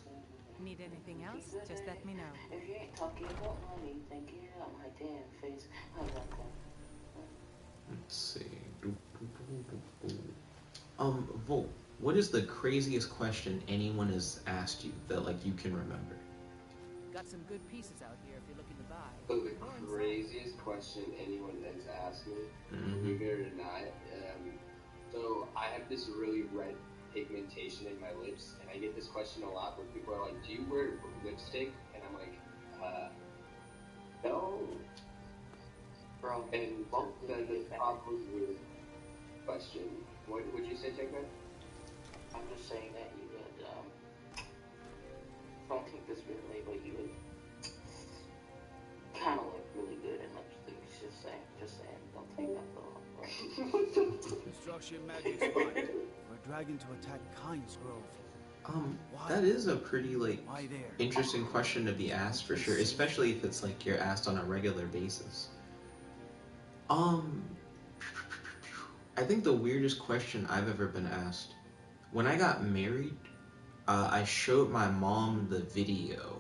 Need anything else? Just let me know. If you ain't talking about money, then get out my damn face. I got that. Let's see. Volt, what is the craziest question anyone has asked you that like you can remember? Got some good pieces out here if you're looking to buy. So the craziest question anyone has asked me, believe it or not, So I have this really red pigmentation in my lips, and I get this question a lot where people are like, "Do you wear lipstick?" And I'm like, no. Bro, and that's probably a weird question. What would you say, Jacob? I'm just saying that you would, don't take this weirdly, but you would kind of look really good in lipstick. Just saying, don't take that though. Construction magnets spotted. For a dragon to attack Kynes Grove. That is a pretty, like, interesting question to be asked for sure, especially if it's, like, you're asked on a regular basis. I think the weirdest question I've ever been asked, when I got married, I showed my mom the video,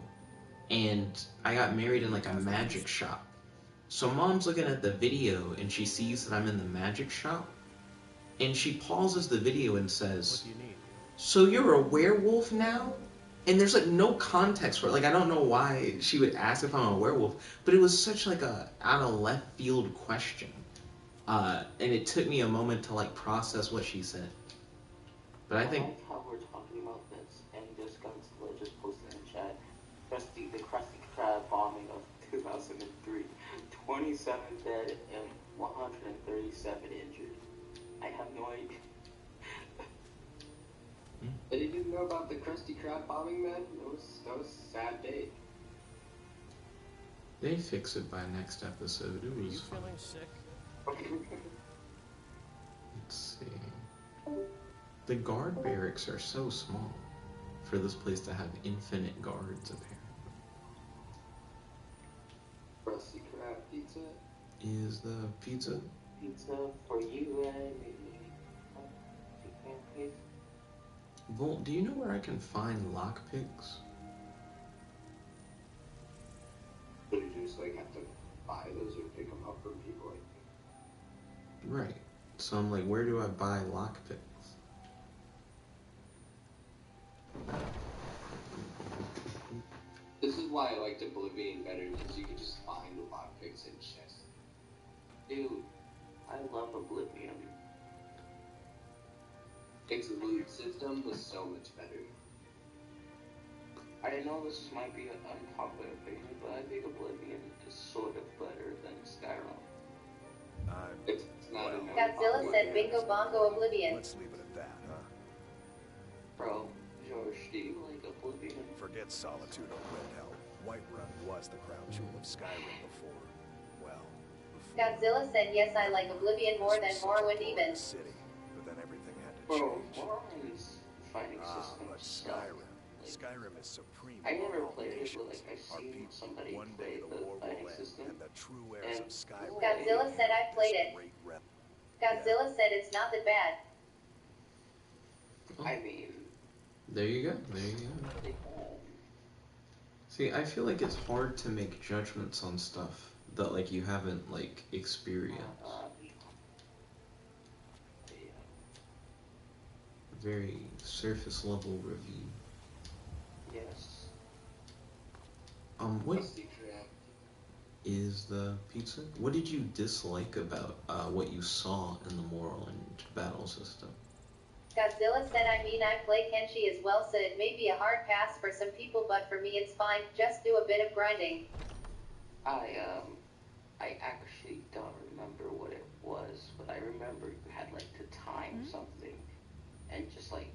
and I got married in, like, a magic shop. So mom's looking at the video, and she sees that I'm in the magic shop, and she pauses the video and says, "What do you need? So you're a werewolf now?" And there's like no context for it. Like, I don't know why she would ask if I'm a werewolf, but it was such like a out of left field question. And it took me a moment to like process what she said. But I think like how we're talking about this, and just Godzilla just posted in chat, the Krusty Krab bombing of 2003, 27 dead and 137 injured. I have no idea. I didn't know about the Krusty Krab bombing, man. That was a sad day. they fix it by next episode. It was fun. Feeling sick? Let's see. The guard barracks are so small for this place to have infinite guards, apparently. Krusty Krab pizza? Is the pizza? Pizza for you and me. Volt, do you know where I can find lockpicks? So you just like have to buy those or pick them up from people like me? Right. So I'm like, where do I buy lockpicks? This is why I liked Oblivion better, because you could just find the lockpicks in chests. Dude, I love Oblivion. Its loot system was so much better. I know this might be an unpopular opinion, but I think Oblivion is sort of better than Skyrim. It's not an Godzilla said bingo bongo Oblivion. Let's leave it at that, huh? Bro, George, do you like Oblivion? Forget Solitude or Windhell. Whiterun was the crown jewel of Skyrim before. Well, Godzilla said yes, I like Oblivion more than Morrowind even. city, but then everything had to Bro, change. Morrowind's fighting system But Skyrim is supreme. I never over all played it, nations. but like I've Our seen people, somebody one play day the the war fighting will end, system. and the true heirs of Skyrim. Godzilla said I played it. Godzilla said it's not that bad. I mean, There you go. There you go. See, I feel like it's hard to make judgments on stuff that like you haven't like experienced. Very surface level review. yes. What is the pizza? What did you dislike about what you saw in the Morrowind battle system? Godzilla said I play Kenshi as well, so it may be a hard pass for some people, but for me it's fine. Just do a bit of grinding. I actually don't remember what it was, but I remember you had like to time something, and just like,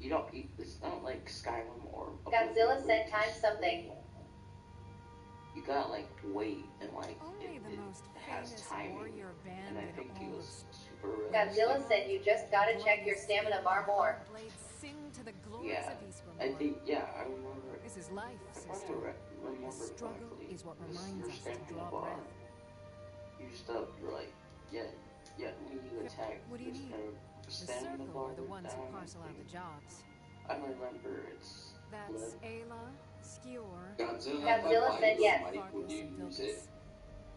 it's not like Skyrim or Godzilla said time something. You gotta like wait and like Only the most has famous timing, warrior band and I in think he all was super. Godzilla said you just gotta check your stamina bar more. blades sing to the glories Yeah, of Eastwood. I think I remember. This is life, If sister. I remember The struggle correctly, is what this- reminds your us to stamina draw bar breath. used up. You're like, when you attack, What do you this need? kind of The stamina circle bar are the ones who down, parcel out the and jobs. I remember it's. That's Ayla, Skewer, Godzilla said yes. Would you use it?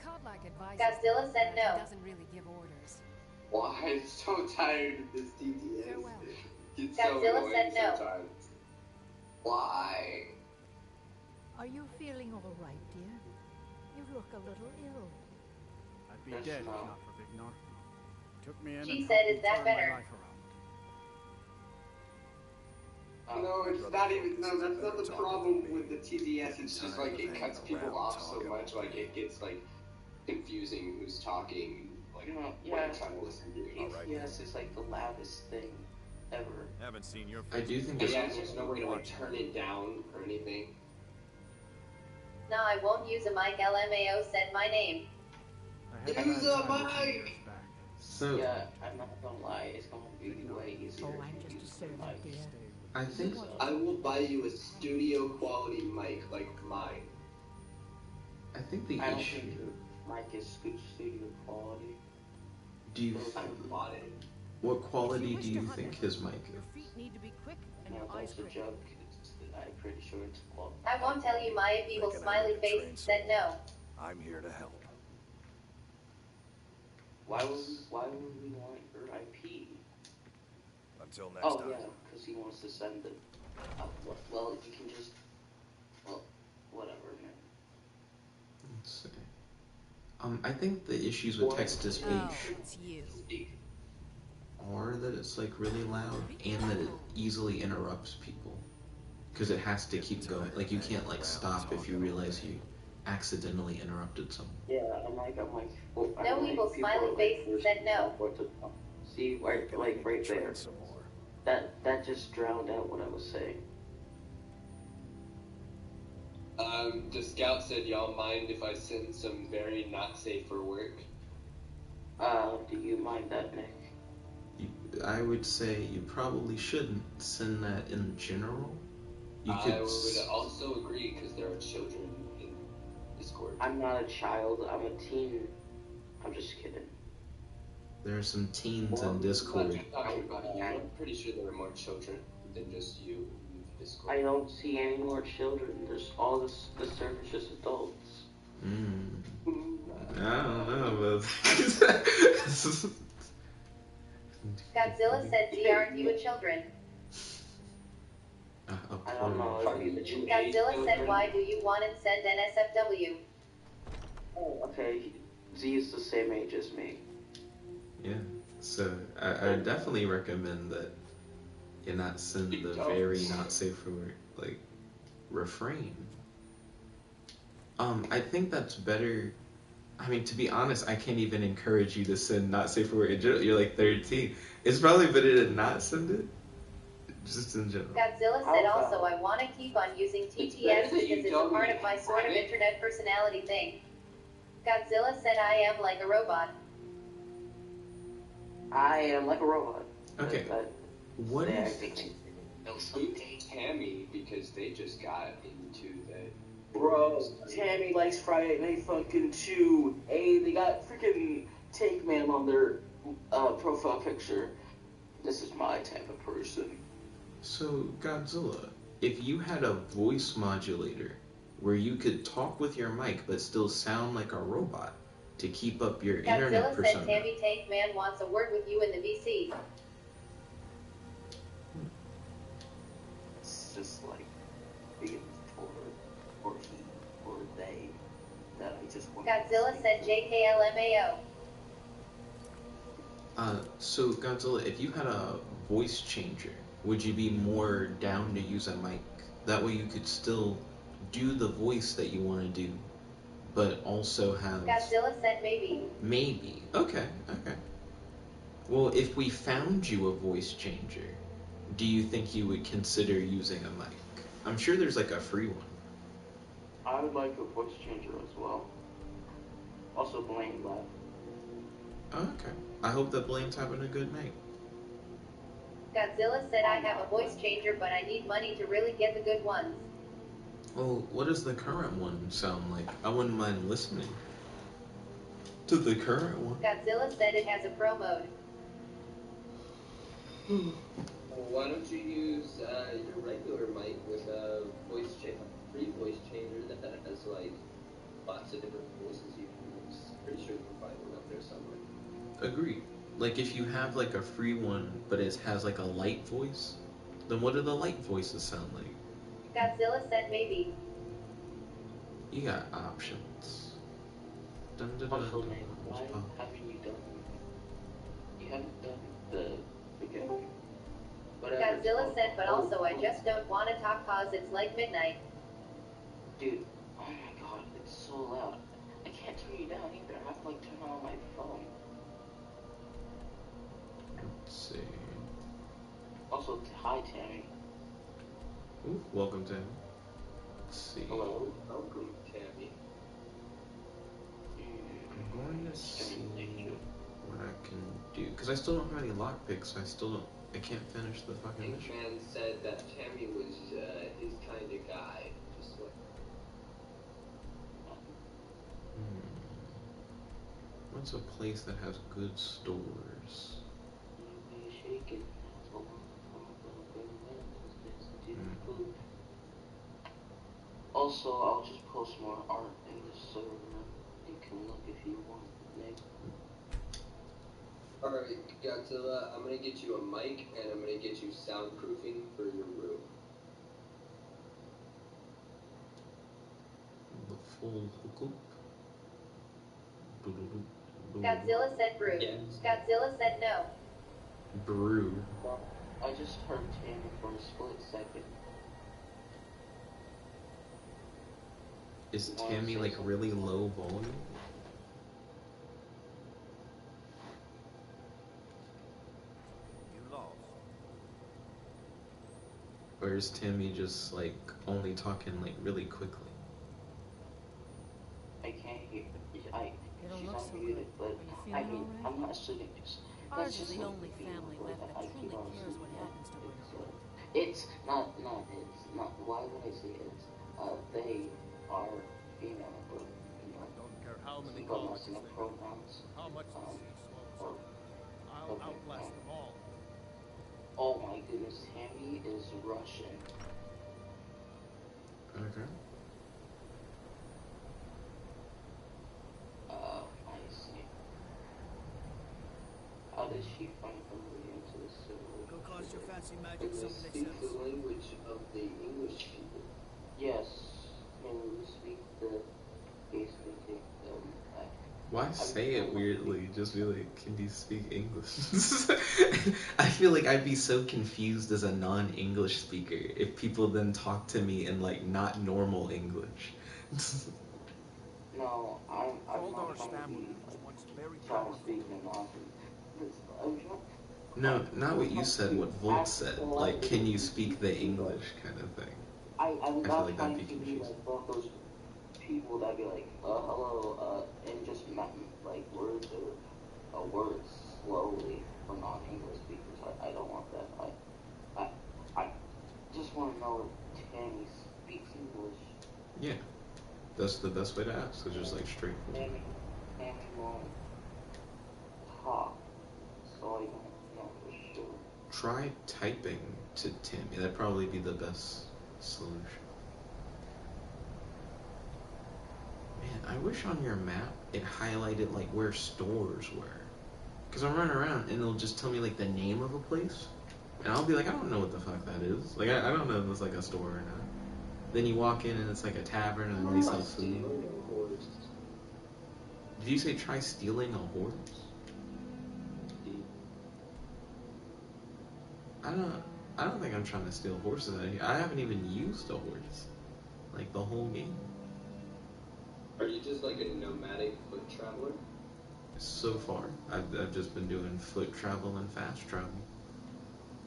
Codlike advises. Godzilla said but he no. doesn't really give orders. Why? I'm so tired of this TTS. Farewell. It's so Godzilla annoying said no. sometimes. Why? Are you feeling all right, dear? You look a little ill. I'd be Yes, dead if no. not for Vignar. took me in She and said, helped "Is that turn my better?" life around. No, it's not even. No, that's not the problem with the TDS. It's just like it cuts people off so much. Like it gets like confusing who's talking. Like when you're trying to listen to it. TTS is like the loudest thing ever. Haven't seen your I do think But it's... yeah, there's no way to like turn it down or anything. No, I won't use a mic. LMAO said my name. Use a mic! So... Yeah, I'm not gonna lie, it's gonna be way easier. Oh, I'm just a servant, dear. I think... I will buy you a studio quality mic like mine. I think the I don't issue... think your mic is studio quality. Do you... I bought it. What quality do you think his mic Your feet need to be quick and No, your eyes that's a quick. joke. I'm pretty sure it's quality. I won't tell you. Maya Feeble smiley face said no. I'm here to help. Why would we want your IP? Until next Oh time. yeah, because he wants to send it. Well, you can just. Well, whatever, man. Let's see. I think the issues with text-to-speech it's you. are that it's like really loud and that it easily interrupts people because it has to keep going. Like you can't like stop if you realize you accidentally interrupted someone. Yeah, I'm like, well, No evil smiley face said no. See, right there. That just drowned out what I was saying. The scout said, y'all mind if I send some very not safe for work? Do you mind that, Nick? I would say you probably shouldn't send that in general. I would also agree because there are children in Discord. I'm not a child, I'm a teen. I'm just kidding. There are some teens in Discord. I'm pretty sure there are more children than just you in Discord. I don't see any more children. There's all this. The server's just adults. I don't know, but Godzilla said, "D, aren't you a children?" I don't know. Godzilla said, "Why do you want to send NSFW?" Oh, okay. Z is the same age as me. Yeah, so I would definitely recommend that you not send the very not safe for work, like, refrain. I think that's better. I mean, to be honest, I can't even encourage you to send not safe for work in general. You're like 13. It's probably better to not send it, just in general. Godzilla said also, "I want to keep on using TTS because it's a part of my sort of internet personality thing." Godzilla said, "I am like a robot." I am like a robot. Okay. What is... Tammy, because they just got into the... Bro, Tammy likes Friday Night Funkin' too. Hey, they got freaking Take Man on their profile picture. This is my type of person. So, Godzilla, if you had a voice modulator where you could talk with your mic but still sound like a robot to keep up your internet Godzilla persona... said, "Tammy Tank Man wants a word with you in the VC." It's just like being told or he or they that I just want. Godzilla said, "JKLMAO." So, Godzilla, if you had a voice changer, would you be more down to use a mic? That way you could still do the voice that you want to do, but also have... Godzilla said maybe. Maybe. Okay. Well, if we found you a voice changer, do you think you would consider using a mic? I'm sure there's like a free one. I would like a voice changer as well. Also, Blaine left. Okay. I hope that Blaine's having a good night. Godzilla said, "I have a voice changer, but I need money to really get the good ones." Well, what does the current one sound like? I wouldn't mind listening to the current one. Godzilla said it has a pro mode. Why don't you use your regular mic with a free voice changer that has like lots of different voices you can use? Pretty sure you can find one up there somewhere. Agreed. Like if you have like a free one, but it has like a light voice, then what do the light voices sound like? Godzilla said maybe. You got options. Dun, dun, dun, Also, dun, Nate, why dun. haven't you done You haven't done the beginning. Godzilla said, but also I just don't want to talk cause it's like midnight. Dude, oh my god, it's so loud. I can't turn you down either. I have to like turn on my phone. Let's see. Also, hi Tammy. Ooh, welcome, Tammy. Let's see. Hello, welcome, Tammy. I'm going to see what I can do, because I still don't have any lockpicks. I can't finish the fucking mission. Man said that Tammy was his kind of guy. Just like. What's a place that has good stores? Also, I'll just post more art in the server. You can look if you want, Nick. Alright, Godzilla, I'm gonna get you a mic and I'm gonna get you soundproofing for your room. The full hookup. Godzilla said brew. Yes. Godzilla said no. Brew. I just heard Tammy for a split second. Is Tammy like really low volume? Or is Tammy just like only talking like really quickly? I can't hear. She's unmuted, but I mean, I'm not shooting this. Ours is the only family left that truly cares what happens to women. It's not, why would I say it's? They are female, but, you know, Don't care how many regardless colleges of they pronouns. how much the sea swallows up. I'll outlast them all. Oh my goodness, Tammy is Russian. Okay. I see. How did she find her way into the server? Go cause your fancy magic They someplace speak else. the language of the English people. Yes, can we speak the basically Why say it weirdly? Just be like, can you speak English? I feel like I'd be so confused as a non-English speaker if people then talk to me in like not normal English. No, I'm not trying to be trying to speak in No, not what you said, what Volt said. Like, can you speak the English kind of thing. I'm I feel not like trying that'd be to be confusing. like one of those people that be like, hello, and just like words or words slowly for non-English speakers. I don't want that. I just want to know if Tammy speaks English. Yeah, that's the best way to ask. It's just like straightforward. Tammy won't talk, so I don't know for sure. Try typing to Tammy. That'd probably be the best solution. Man, I wish on your map it highlighted like where stores were. Cause I'm running around and it'll just tell me like the name of a place. And I'll be like, I don't know what the fuck that is. Like, I don't know if it's like a store or not. Then you walk in and it's like a tavern and they sell food. Did you say try stealing a horse? I don't think I'm trying to steal horses out of here. I haven't even used a horse. Like the whole game. Are you just like a nomadic foot traveler? So far, I've just been doing foot travel and fast travel.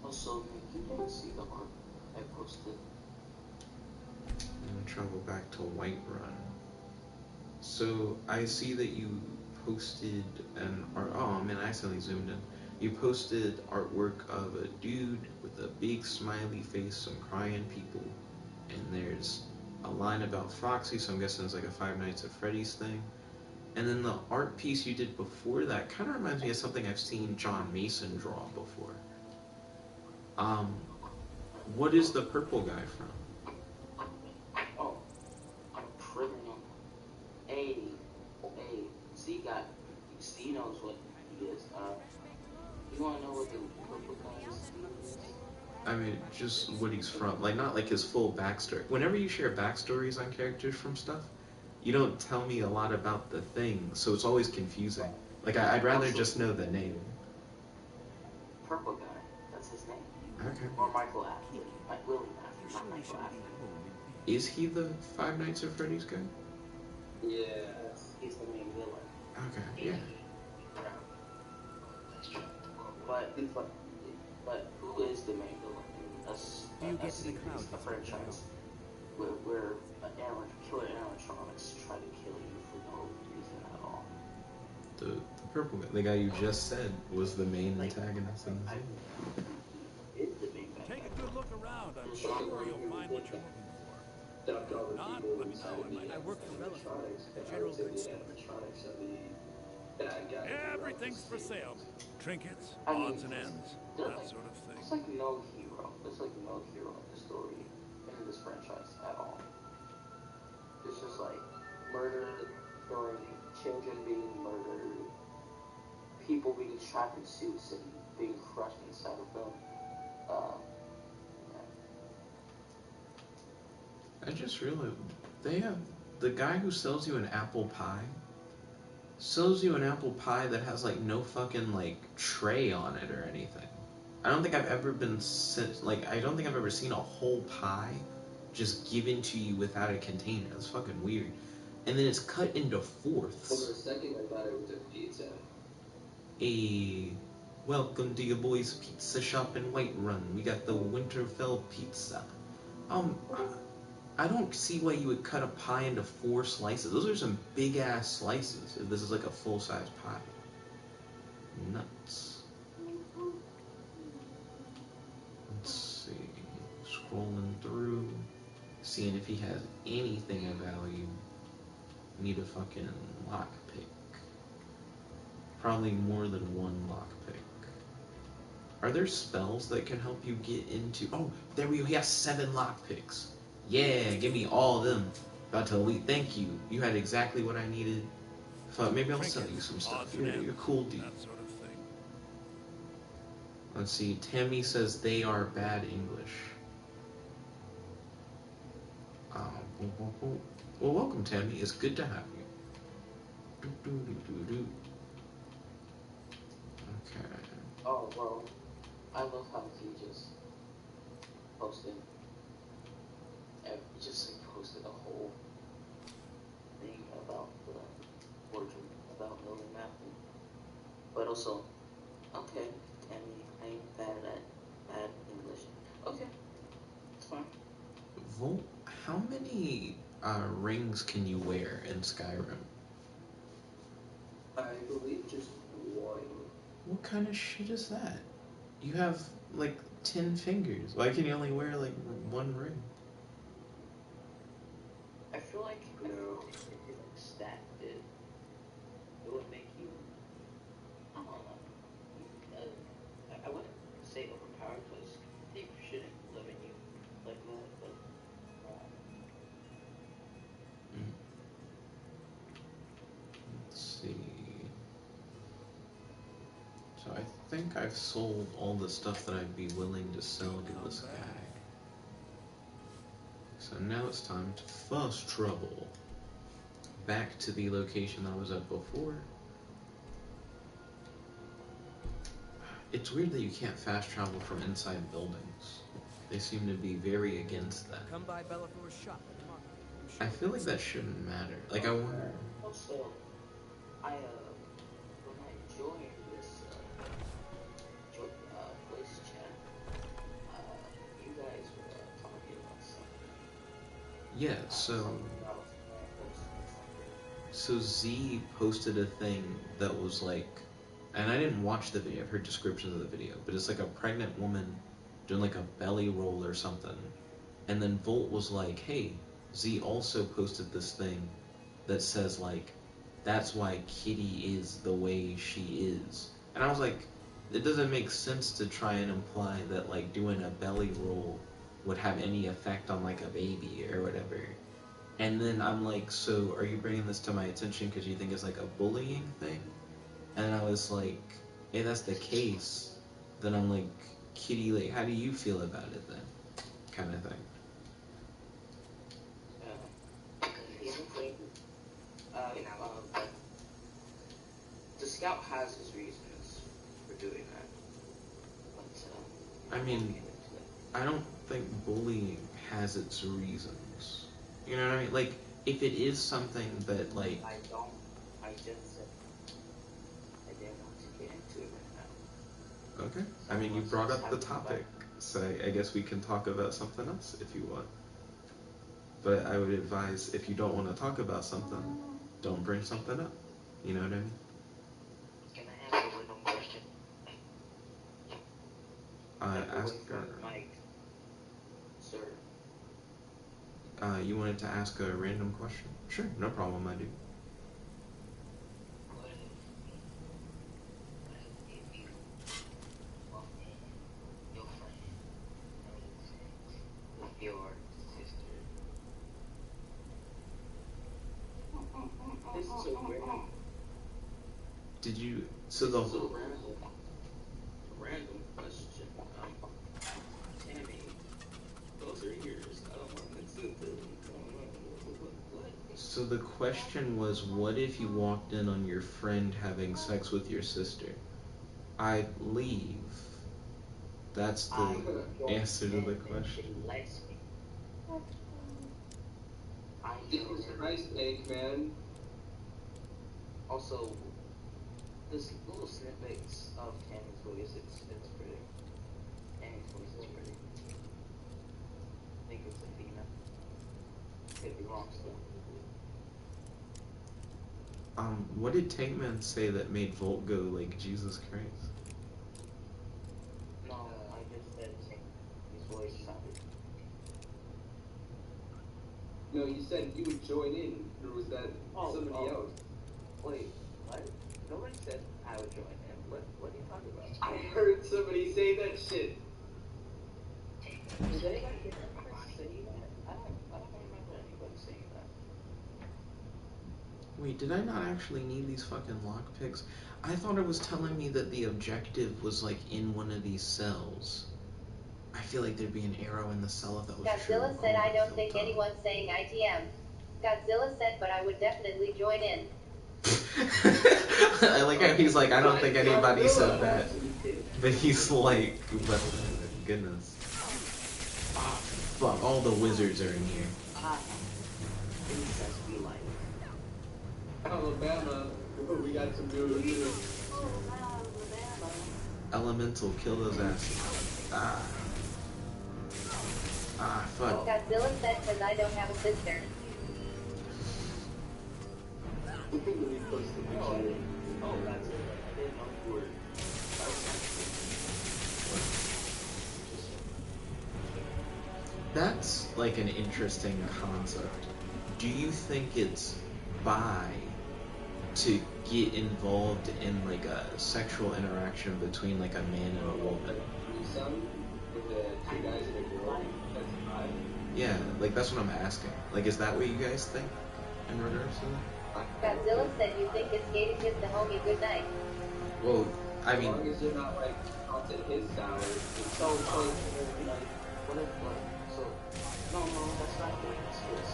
Also, you didn't see the art I posted. And travel back to Whiterun. So I see that you posted an art. Oh man, I accidentally zoomed in. You posted artwork of a dude with a big smiley face, some crying people, and there's a line about Foxy, so I'm guessing it's like a Five Nights at Freddy's thing. And then the art piece you did before that kind of reminds me of something I've seen John Mason draw before. What is the purple guy from? Oh, I'm criminal. Hey, Z knows what he is. You wanna know what the purple guy is? I mean, just what he's from. Like, not like his full backstory. Whenever you share backstories on characters from stuff, you don't tell me a lot about the thing, so it's always confusing. Like, I'd rather just know the name. purple guy. That's his name. Okay. Or Michael Afton. Willie Afton, not Michael Afton. Is he the Five Nights at Freddy's guy? Yeah, he's the main villain. Okay, yeah. But who is the main villain in a franchise where killer animatronics try to kill you for no reason at all? The purple guy, the guy you just said was the main antagonist in the game. Take a good look around. I'm sure you'll find what you're looking for. If not, let me know. I work for Relic, the general goods store. Everything's for sale. Trinkets, odds and ends, that sort of thing. It's like no hero. There's like no hero in the story in this franchise at all. It's just like murder, children being murdered, people being trapped in suits and being crushed inside of them. I just realized they have the guy who sells you an apple pie sells you an apple pie that has like no fucking like tray on it or anything. I don't think I've ever been sent I don't think I've ever seen a whole pie just given to you without a container. That's fucking weird. And then it's cut into fourths. For a second, I thought it was a pizza. Welcome to your boy's pizza shop in Whiterun. We got the Winterfell pizza. I don't see why you would cut a pie into 4 slices. Those are some big ass slices if this is like a full size pie. Nuts. Let's see. Scrolling through. Seeing if he has anything of value. Need a fucking lockpick. Probably more than one lockpick. Are there spells that can help you get into... Oh, there we go. He has 7 lockpicks. Yeah, give me all of them. About to elite. Thank you. You had exactly what I needed. Maybe I'll sell you some stuff. You're a cool dude. Let's see. Tammy says they are bad English. Well, welcome, Tammy. It's good to have you. Okay. Oh, well, I love how he just posted. Just like posted a whole thing about the wardrobe, about Lily Matthew. But also, okay, Tammy, I ain't bad at bad English. Okay, it's fine. Volt, how many rings can you wear in Skyrim? I believe just one. What kind of shit is that? You have like 10 fingers. Why can you only wear like 1 ring? I feel like if you like stacked it, it would make you, I don't know, I wouldn't say overpowered because they shouldn't limit you like that, but Let's see. So I think I've sold all the stuff that I'd be willing to sell to this guy. So now it's time to fast travel back to the location I was at before. It's weird that you can't fast travel from inside buildings. They seem to be very against that. Come by Bellathor's shop at the market. I feel like that shouldn't matter. Like, I wonder... Also, when I joined this voice chat, you guys were talking about something. Yeah, so Z posted a thing that was like, and I didn't watch the video, I've heard descriptions of the video, but it's like a pregnant woman doing like a belly roll or something, and then Volt was like, hey, Z also posted this thing that says like, that's why Kitty is the way she is. And I was like, it doesn't make sense to try and imply that like doing a belly roll would have any effect on like a baby or whatever. And then I'm like, so are you bringing this to my attention because you think it's like a bullying thing? And I was like, if that's the case, then I'm like, Kitty, like, how do you feel about it then? Kind of thing. The scout has his reasons for doing that. I mean, I don't think bullying has its reasons. You know what I mean? Like, if it is something that, like... I just said I didn't want to get into it right now. Okay. I mean, you brought up the topic, so I guess we can talk about something else if you want. But I would advise, if you don't want to talk about something, don't bring something up. You know what I mean? Can I ask a random question? Ask her. Mike, sir. You wanted to ask a random question? Sure, no problem, I do. Did you... So the whole... Random question. Tammy, those are yours. I don't want to mix it. What? So the question was, what if you walked in on your friend having sex with your sister? I'd leave. That's the answer to the question. It was a nice egg, man. Also, this little snippets of Tammy's voice, it's pretty. Tammy's voice is pretty. I think it's Athena. Could be wrong still. What did Tankman say that made Volt go like Jesus Christ? No, I just said his voice sounded. No, you said you would join in, or was that somebody else? Wait, what? Nobody said I would join in. What are you talking about? I heard somebody say that shit. Did anybody say that? I don't remember anybody saying that. Wait, did I not actually need these fucking lockpicks? I thought it was telling me that the objective was like in one of these cells. I feel like there'd be an arrow in the cell if that was true. Godzilla said, I don't think anyone's saying ITM. Godzilla said, but I would definitely join in. I like how he's like, I don't think anybody said that. But he's like, but goodness. Oh, fuck, all the wizards are in here. Alabama, we got some new. Elemental, kill those asses. Fuck. Godzilla said, because I don't have a sister. Oh, that's it. I didn't know you were. That's like an interesting concept. Do you think it's bi to get involved in like a sexual interaction between like a man and a woman? With the two guys and a girl, that's bi? Yeah, like that's what I'm asking. Like, is that what you guys think in regards to that? Godzilla said you think it's gay to kiss the homie goodnight. Well, I mean... As long as you're not, like, onto his salad. So, like, what if, like, so... No, that's not doing this kiss.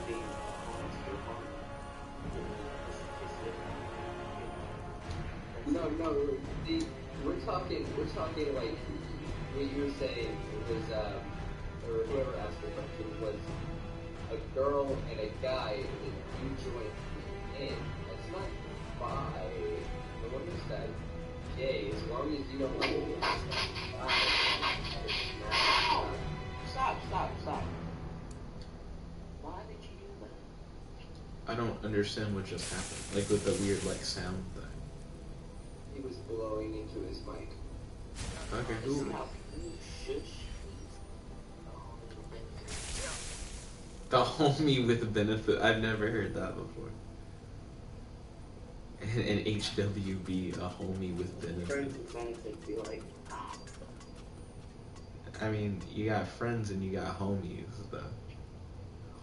Being honest to your partner. No, see, we're talking, like, what you were saying was, or whoever asked the question was, a girl and a guy that you join in. That's not bi. No one is that gay, as long as you don't like it. Stop. Why did you do that? I don't understand what just happened. Like with the weird like sound thing. He was blowing into his mic. Okay, cool. The homie with benefit. I've never heard that before. An HWB, a homie with benefit. I mean, you got friends and you got homies. The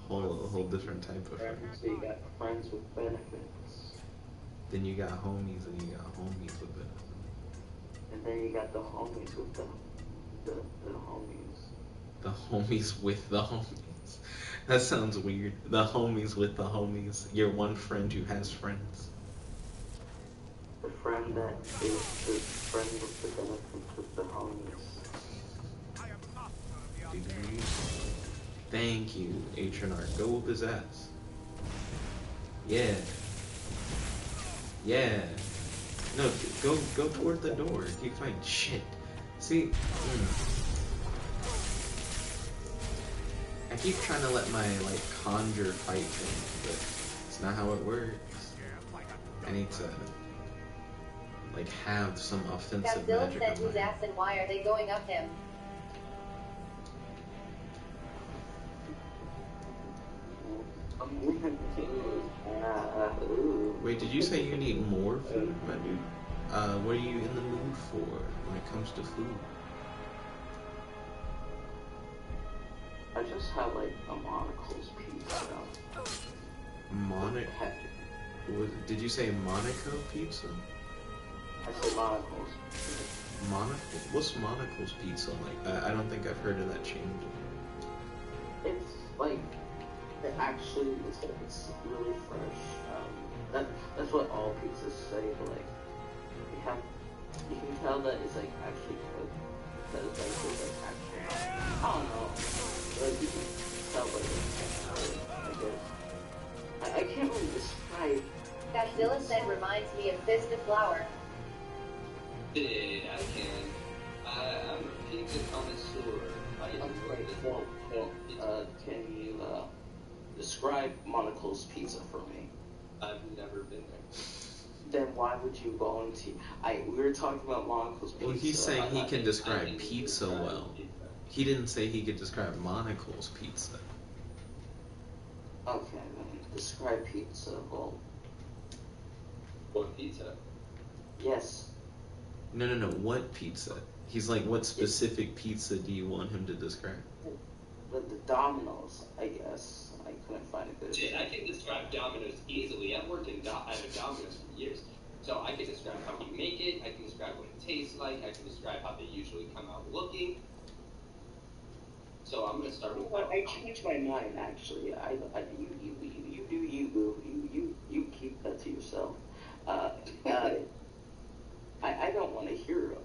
whole different type of friends. So you got friends with benefits. Then you got homies and you got homies with benefits. And then you got the homies with the homies. The homies with the homies. That sounds weird. The homies with the homies. Your one friend who has friends. The friend that is the friend with the benefits with the homies. Thank you, H&R. Go whoop his ass. Yeah. Yeah. No, go toward the door. Keep fighting. Shit. See, I keep trying to let my, like, conjure fight thing, but it's not how it works. I need to, like, have some offensive Godzilla magic said on whose my ass and why are they going up him? Wait, did you say you need more food, my dude? What are you in the mood for when it comes to food? I just have like a Monocle's pizza. Did you say Monaco pizza? I said Monocle's. Monaco? What's Monocle's pizza like? I don't think I've heard of that chain. It's like, actually, it's really fresh. That's what all pizzas say, but like, you can tell that it's like actually cooked. That it's like, actually, I don't know. But you can tell by the texture, I guess. I can't really describe. Godzilla said reminds me of Fist of Flour. I can. I'm a pizza connoisseur. Can you describe Monocle's pizza for me? I've never been there. Then why would you volunteer? We were talking about Monocle's pizza. Well, he's saying he can describe pizza well. He didn't say he could describe Monocle's pizza. Okay, then describe pizza. Well, what pizza? Yes. No. What pizza? He's like, what specific pizza do you want him to describe? The Domino's, I guess. I couldn't find a good. Dude, I can describe Domino's easily. I've worked at a Domino's for years. So I can describe how we make it. I can describe what it tastes like. I can describe how they usually come out looking. So I'm gonna start with. I changed my mind actually. You do you, boo. You keep that to yourself. I don't want to hear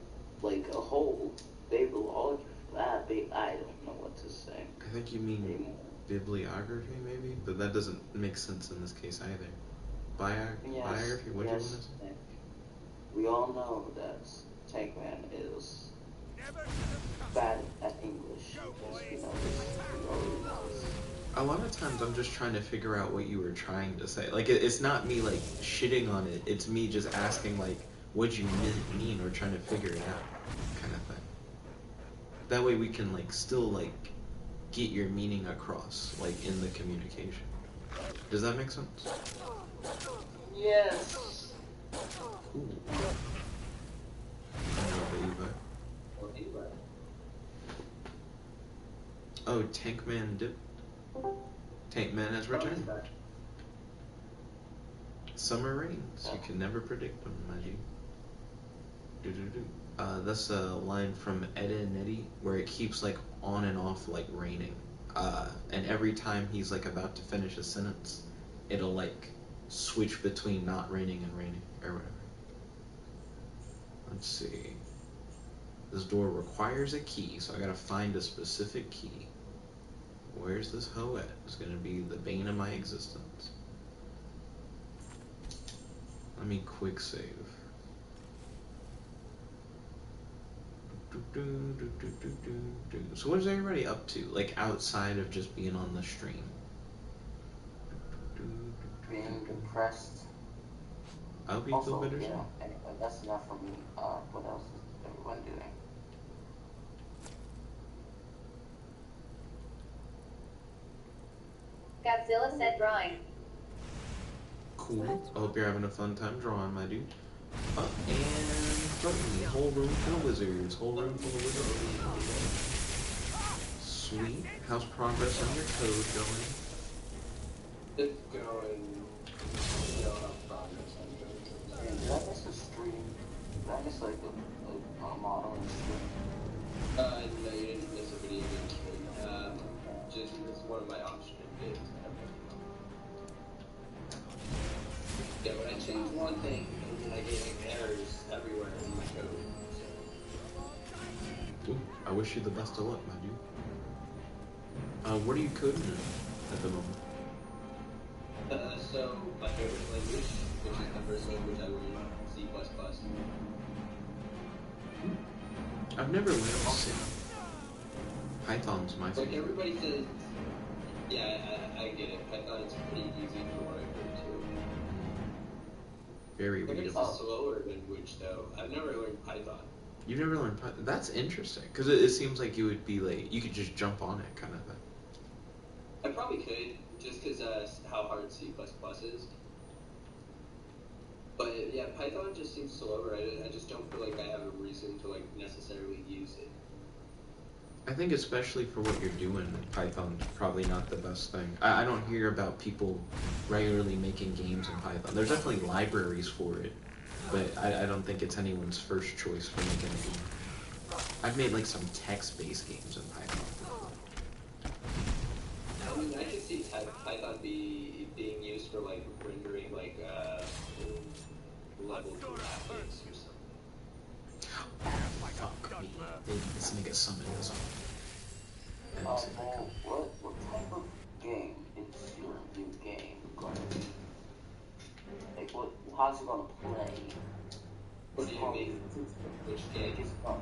like a whole bibliography. I don't know what to say. I think you mean bibliography, maybe, but that doesn't make sense in this case either. Biography. What do you want to say? We all know that Tankman is bad at English. A lot of times I'm just trying to figure out what you were trying to say. Like, it's not me, like, shitting on it. It's me just asking, like, what you mean or trying to figure it out kind of thing. That way we can, like, still, like, get your meaning across, like, in the communication. Does that make sense? Yes. Cool. Oh, Tankman dip. Tankman has returned. Summer rains. You can never predict them, my G. That's a line from Ed and Eddie where it keeps like on and off like raining. And every time he's like about to finish a sentence, it'll like switch between not raining and raining or whatever. Let's see. This door requires a key, so I gotta find a specific key. Where's this hoe at? It's gonna be the bane of my existence. Let me quick save. So what is everybody up to? Like outside of just being on the stream? Being depressed. I hope you feel better. Yeah, anyway, that's enough for me. What else is everyone doing? Godzilla said drawing. Cool. I hope you're having a fun time drawing, my dude. And button, whole room full of wizards. Whole room full of wizards. Sweet. How's progress on your code going? It's going. Progress on your code. Did I miss a stream? Did I miss like a modeling stream? No, you didn't miss a video game stream. Just it's one of my off-stream games. Yeah, when I change one thing, and I get like, errors everywhere in my code. Ooh, I wish you the best of luck, my dude. What are you coding in at the moment? So my favorite language, which is the first language I learned, C++. I've never learned C. Python's my favorite. Like everybody says, yeah, I get it. Python's pretty easy for what I've heard too. Very I think it's a readable. slower language though. I've never learned Python. You've never learned Python? That's interesting, because it seems like you would be like, you could just jump on it kind of thing. I probably could, just because how hard C++ is. But yeah, Python just seems slower. I just don't feel like I have a reason to like necessarily use it. I think especially for what you're doing, Python's probably not the best thing. I don't hear about people regularly making games in Python. There's definitely libraries for it, but I don't think it's anyone's first choice for making a game. I've made like some text-based games in Python. I mean, I can see Python being used for like rendering like level graphics or something. Fuck me. This nigga summoned us all. What type of game is your new game going to be? Like, how's it going to play? What do you mean? Which game? Is it going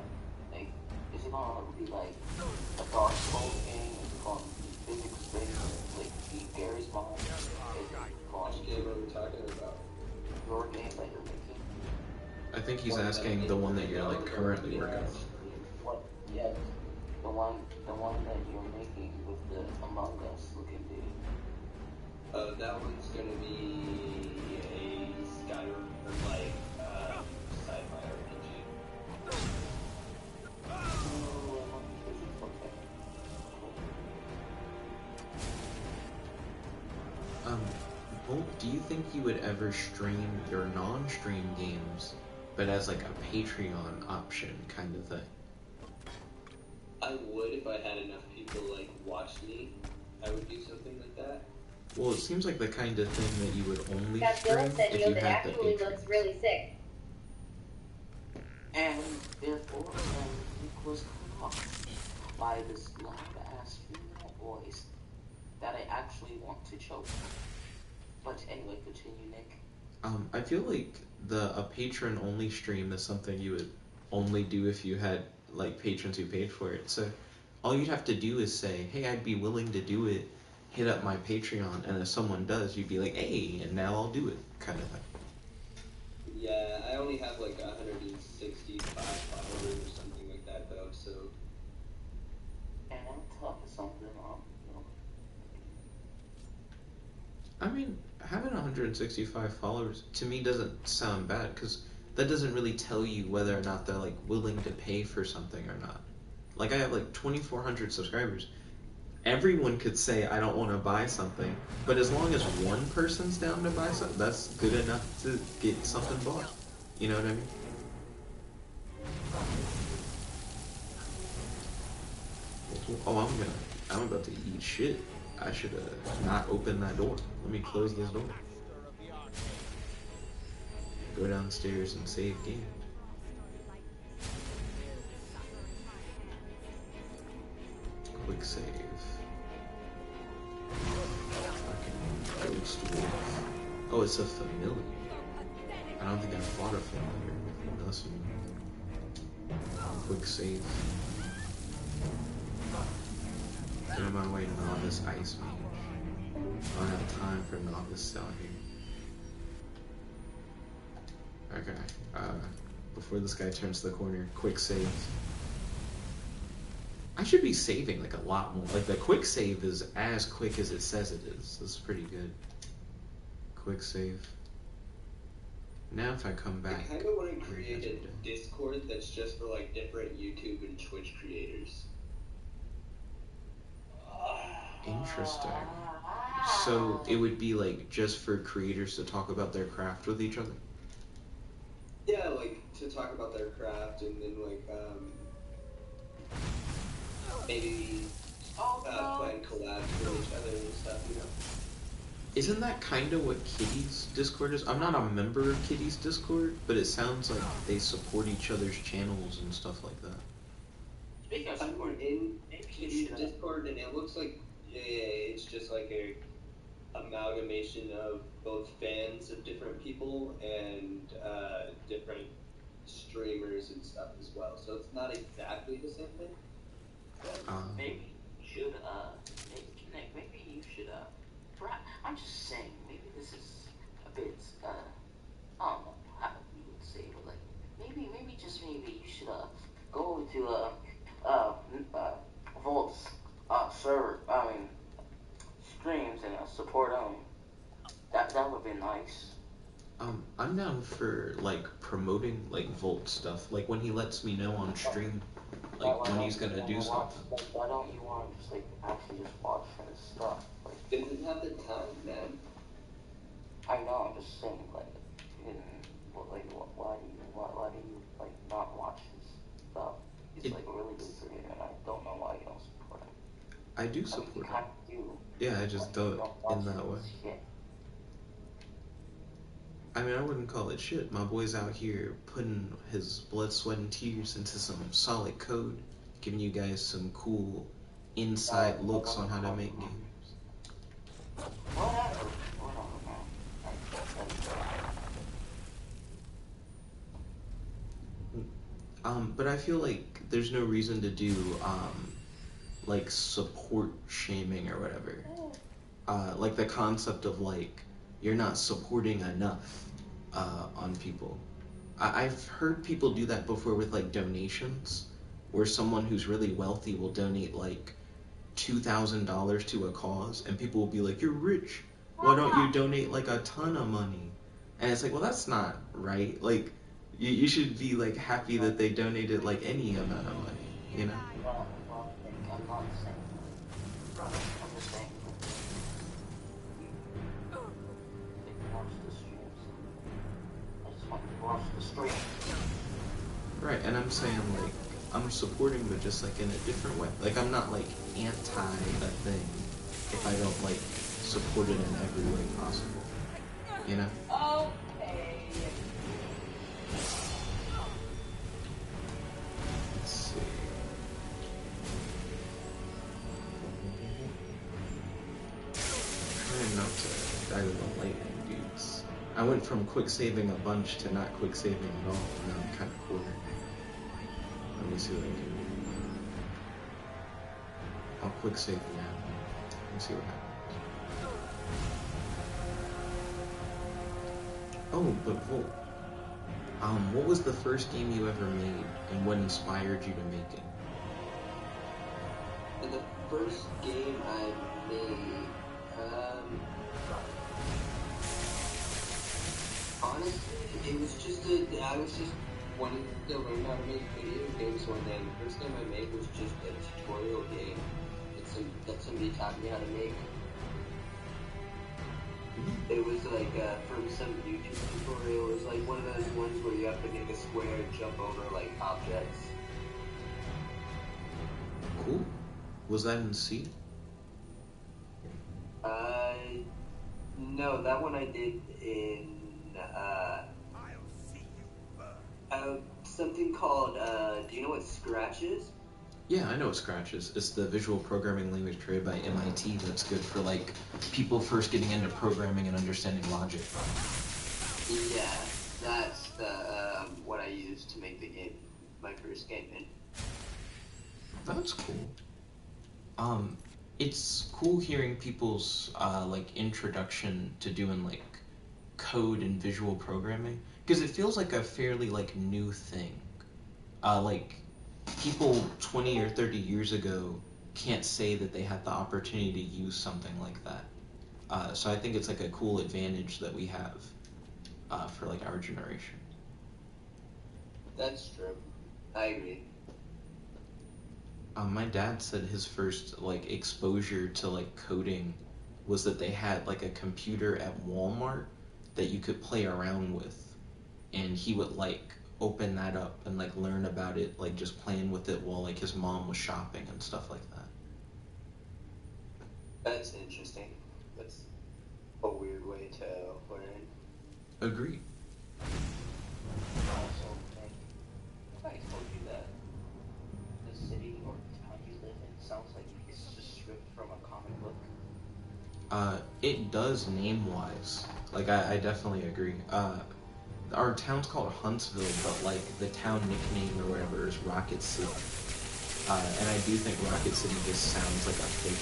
to be like a Dark Souls game? Is it going to be physics-based, like be Gary's Mod? Which game are we talking about? Your game that you're making? I think he's asking the one that you're like currently working on. What? Yeah, the one that you're making with the Among Us looking dude. That one's gonna be a Skyrim or like sci-fi RPG. Bolt, do you think you would ever stream your non-stream games, but as like a Patreon option kind of thing? I would if I had enough people like watch me. I would do something like that. Well, it seems like the kind of thing that you would only Godzilla stream said if Neil you that had the actually Patreon. looks really sick. And therefore, it was cut off by this loud-ass female voice that I actually want to choke. But anyway, continue, Nick. I feel like a patron-only stream is something you would only do if you had like patrons who paid for it. So all you'd have to do is say, "Hey, I'd be willing to do it. Hit up my Patreon," and if someone does, you'd be like, "Hey, and now I'll do it," kind of thing. Yeah, I only have like 165 followers or something like that though, so. And I'm talking something on, I mean, having 165 followers to me doesn't sound bad, because that doesn't really tell you whether or not they're like willing to pay for something or not. Like I have like 2,400 subscribers. Everyone could say I don't want to buy something, but as long as one person's down to buy something, that's good enough to get something bought. You know what I mean? Oh, I'm about to eat shit. I should not open that door. Let me close this door. Go downstairs and save game. Quick save. Fucking ghost wolf. Oh, it's a familiar. I don't think I fought a familiar before. Listen. Quick save. Get on my way, novice ice mage. I don't have time for novice out here. Okay. Before this guy turns the corner, quick save. I should be saving like a lot more. Like the quick save is as quick as it says it is. That's pretty good. Quick save. Now if I come back. I kind of want to create a Discord that's just for like different YouTube and Twitch creators. Interesting. So it would be like just for creators to talk about their craft with each other? Yeah, like to talk about their craft and then like maybe plan collabs with each other and stuff, you know. Isn't that kind of what Kitty's Discord is? I'm not a member of Kitty's Discord, but it sounds like they support each other's channels and stuff like that. Speaking of support, in Kitty's Discord, and it looks like it's just like a amalgamation of both fans of different people and different streamers and stuff as well. So it's not exactly the same thing. Maybe you should, maybe you should, I'm just saying, maybe this is a bit, I don't know how you would say it, but like, maybe you should, go over to, Volt's, server, streams and, support, that would be nice. I'm down for, like, promoting, like, Volt stuff, like, when he lets me know on stream, like, when he's gonna do something. Why don't you want to just, like, actually just watch his stuff? Like, didn't have the time, man. I know, I'm just saying, like, why do you, like, not watch his stuff? He's, like, a really good creator, and I don't know why you don't support him. I do support him. You kind of do. Yeah, I just do it in that way. I mean, I wouldn't call it shit. My boy's out here putting his blood, sweat, and tears into some solid code, giving you guys some cool inside looks on how to make games. But I feel like there's no reason to do, like, support shaming or whatever. Like, the concept of, like, you're not supporting enough on people. I've heard people do that before with, like, donations, where someone who's really wealthy will donate, like, $2,000 to a cause, and people will be like, you're rich, why don't you donate, like, a ton of money? And it's like, well, that's not right. Like, you should be, like, happy that they donated, like, any amount of money, you know? I'm not saying. I'm just saying. Watch the streams. I just want to watch the stream. Right, and I'm saying, like, I'm supporting, but just, like, in a different way. Like, I'm not, like, anti a thing if I don't, like, support it in every way possible. You know? Okay. Let's see. Trying not to die with the lightning, dudes. I went from quick saving a bunch to not quick saving at all, and now I'm kind of quartered. Let me see what I can do. I'll quick save now. Let me see what happens. Oh, but Volt. What was the first game you ever made, and what inspired you to make it? And the first game I made, honestly, it was just I was just wanting to learn how to make video games one day. The first game I made was just a tutorial game that somebody taught me how to make. It was like from some YouTube tutorial. It was like one of those ones where you have to make a square and jump over like objects. Cool. Was that in C? No, that one I did in something called do you know what Scratch is? Yeah, I know what Scratch is. It's the visual programming language created by MIT that's good for, like, people first getting into programming and understanding logic. Yeah, that's the what I used to make the game, my first game in. That's cool. It's cool hearing people's, like, introduction to doing, like, code and visual programming, because it feels like a fairly, like, new thing. Like, people 20 or 30 years ago can't say that they had the opportunity to use something like that. So I think it's, like, a cool advantage that we have for, like, our generation. That's true. I agree. My dad said his first, like, exposure to, like, coding was that they had, like, a computer at Walmart that you could play around with, and he would, like, open that up and, like, learn about it, like, just playing with it while, like, his mom was shopping and stuff like that. That's interesting. a weird way to put it. Agreed. Also, like, I told you that the city or town you live in sounds like it's just stripped from a comic book. It does name-wise. Like, I definitely agree. Our town's called Huntsville, but, like, the town nickname or whatever is Rocket City. And I do think Rocket City just sounds like a fake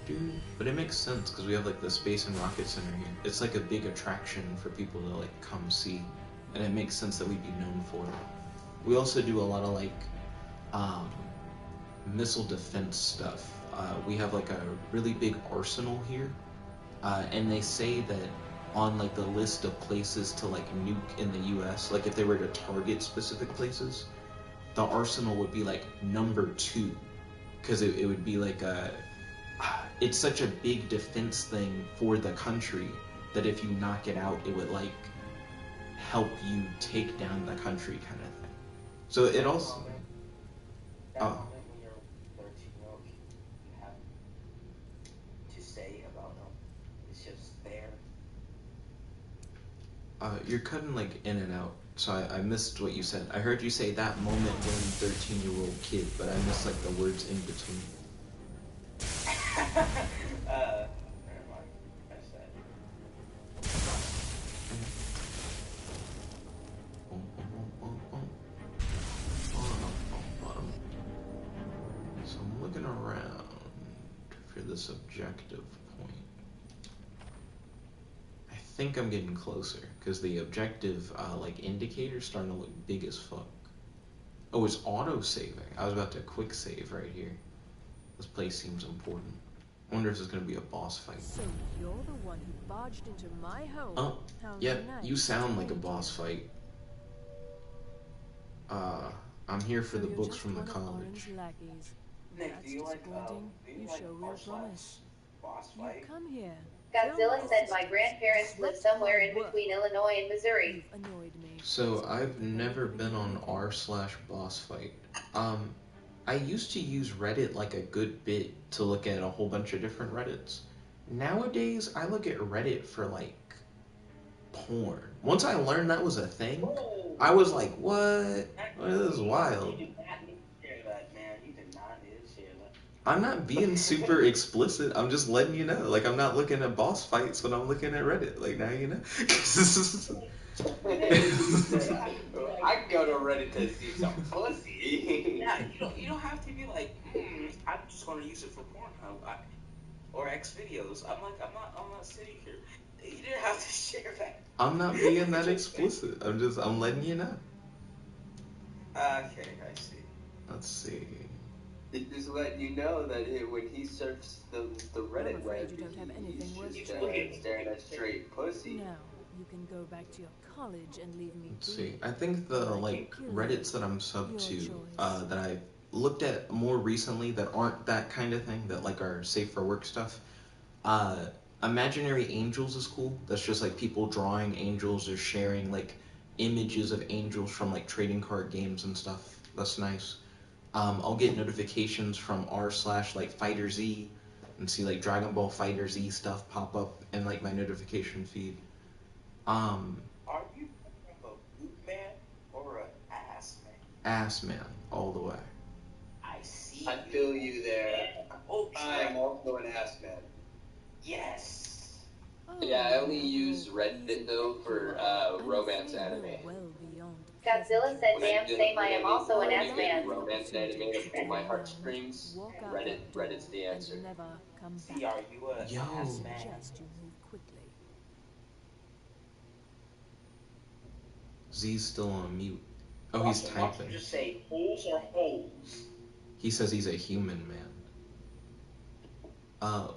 name. But it makes sense, because we have, like, the Space and Rocket Center here. It's, like, a big attraction for people to, like, come see. And it makes sense that we'd be known for it. We also do a lot of, like, missile defense stuff. We have like a really big arsenal here, and they say that on like the list of places to like nuke in the US, like if they were to target specific places, the arsenal would be like number 2, because it would be like it's such a big defense thing for the country that if you knock it out, it would like help you take down the country kind of thing. So it also you're cutting like in and out, so I missed what you said. I heard you say that moment when 13-year-old kid, but I missed like the words in between. Never mind. I said. So I'm looking around for this objective point. I think I'm getting closer, because the objective like indicator's starting to look big as fuck. Oh, it's auto-saving. I was about to quick save right here. This place seems important. I wonder if there's gonna be a boss fight. So you're the one who barged into my home. Oh, How yeah, nice. you sound like a boss fight. I'm here for the books from the college. Nick, do you like show real promise. boss fight? Come here. Godzilla said my grandparents live somewhere in between Illinois and Missouri. So I've never been on r/boss fight. I used to use Reddit like a good bit to look at a whole bunch of different Reddits. Nowadays, I look at Reddit for like porn. Once I learned that was a thing, I was like, what? This is wild. I'm not being super explicit. I'm just letting you know. Like, I'm not looking at boss fights when I'm looking at Reddit. Like, now you know. I can go to Reddit to see some pussy. Yeah, you don't have to be like, I'm just going to use it for Pornhub or X videos. I'm not sitting here. You didn't have to share that. I'm not being that explicit. I'm letting you know. Okay, I see. Let's see. It's just letting you know that when he surfs the Reddit web, he's staring at straight pussy. Now you can go back to your college and leave me. Let's see. I think the like Reddits that I'm sub to that I looked at more recently that aren't that kind of thing, that like are safe for work stuff. Imaginary Angels is cool. That's just like people drawing angels or sharing like images of angels from like trading card games and stuff. That's nice. I'll get notifications from r/like Fighter Z and see like Dragon Ball Fighter Z stuff pop up in like my notification feed. Are you a boot man or an ass man? Ass man, all the way. I see. I feel you there. I am also an ass man. Yes. Yeah, I only use Reddit though for romance anime. Godzilla said, damn, same, I am also an ass man. Romance anime to pull my heartstrings. Reddit's the answer. See, are you a ass man? Z's still on mute. Oh, he's typing. Just say holes or holes. He says he's a human man.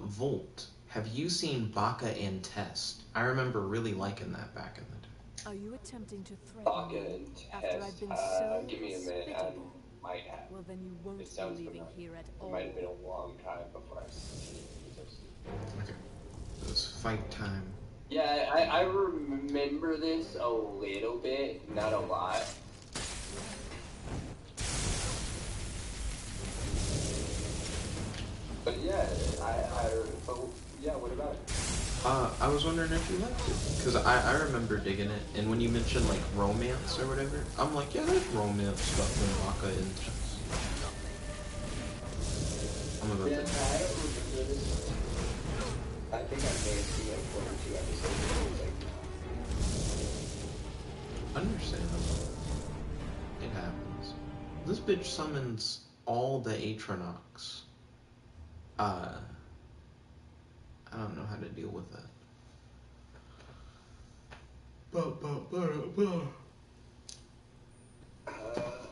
Volt, have you seen Baka and Test? I remember really liking that back in the day. Are you attempting to threaten Baka me and after Test. I've been so Give me a minute. I despicable? might have. Well, then you won't It sounds be leaving familiar. here at It all. might have been a long time before I seen it. Okay. It's fight time. Yeah, I remember this a little bit, not a lot. But yeah, what about it? I was wondering if you liked it, because I remember digging it, and when you mentioned like romance or whatever, I'm like, yeah, there's romance stuff in Waka Intense. I'm about to. I don't remember this. I think I may have seen like 1 or 2 episodes and it was like, Understandable. It happens. This bitch summons all the Atronox. I don't know how to deal with that.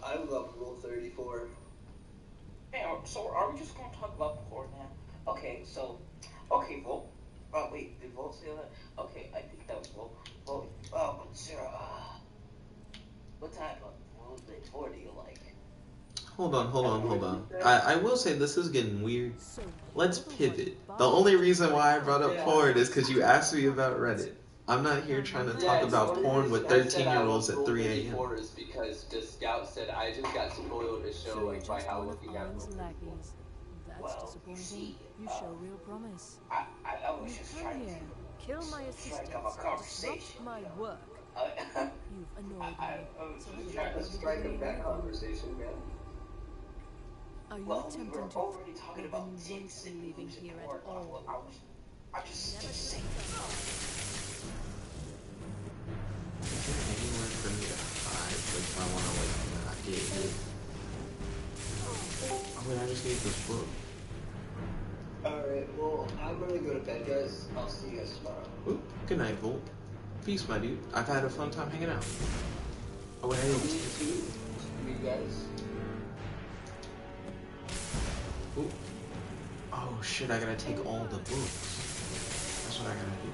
I'm level 34. Hey, so are we just gonna talk about porn now? Okay, Volt. Oh wait, did Volt say that? Okay, I think that was Volt. But Sarah, what type of porn do you like? Hold on. I will say this is getting weird. Let's pivot. The only reason why I brought up porn is because you asked me about Reddit. I'm not here trying to talk about porn with 13-year-olds at 3 a.m. Is because the scout said I just got spoiled a show like by how looking at them. That's disappointing. You show real promise. I was just trying to kill my assistant, disrupt my work. You've annoyed me. I was just trying to strike up that conversation, man. Are you attempting to already talking about you won't be leaving here at all? I'm just saying. Anywhere for me to hide, like if I want to like not get hit. Oh wait, I just need this book. Alright, well, I'm gonna go to bed, guys. I'll see you guys tomorrow. Ooh, good night, Volt. Peace, my dude. I've had a fun time hanging out. Oh wait, Me too. You guys. Ooh. Oh shit, I gotta take all the books. That's what I gotta do.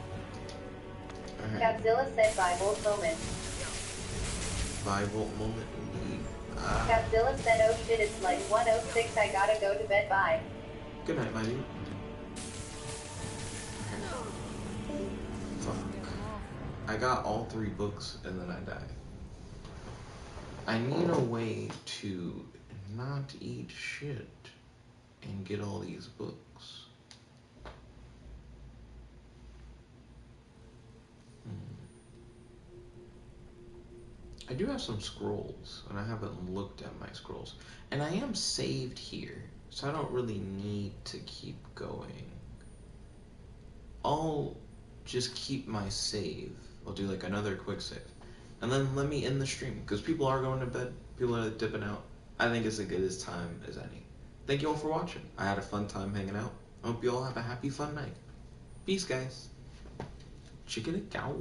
Alright. Godzilla said 5 volt moment. 5 volt moment indeed. Godzilla said, oh shit, it's like 1:06, I gotta go to bed, bye. Good night, my dude. Fuck. I got all 3 books and then I died. I need a way to not eat shit and get all these books. I do have some scrolls, and I haven't looked at my scrolls. And I am saved here, so I don't really need to keep going. I'll just keep my save. I'll do like another quick save. And then let me end the stream, because people are going to bed, people are dipping out. I think it's as good as time as any. Thank you all for watching. I had a fun time hanging out. I hope you all have a happy, fun night. Peace, guys. Chicken a cow.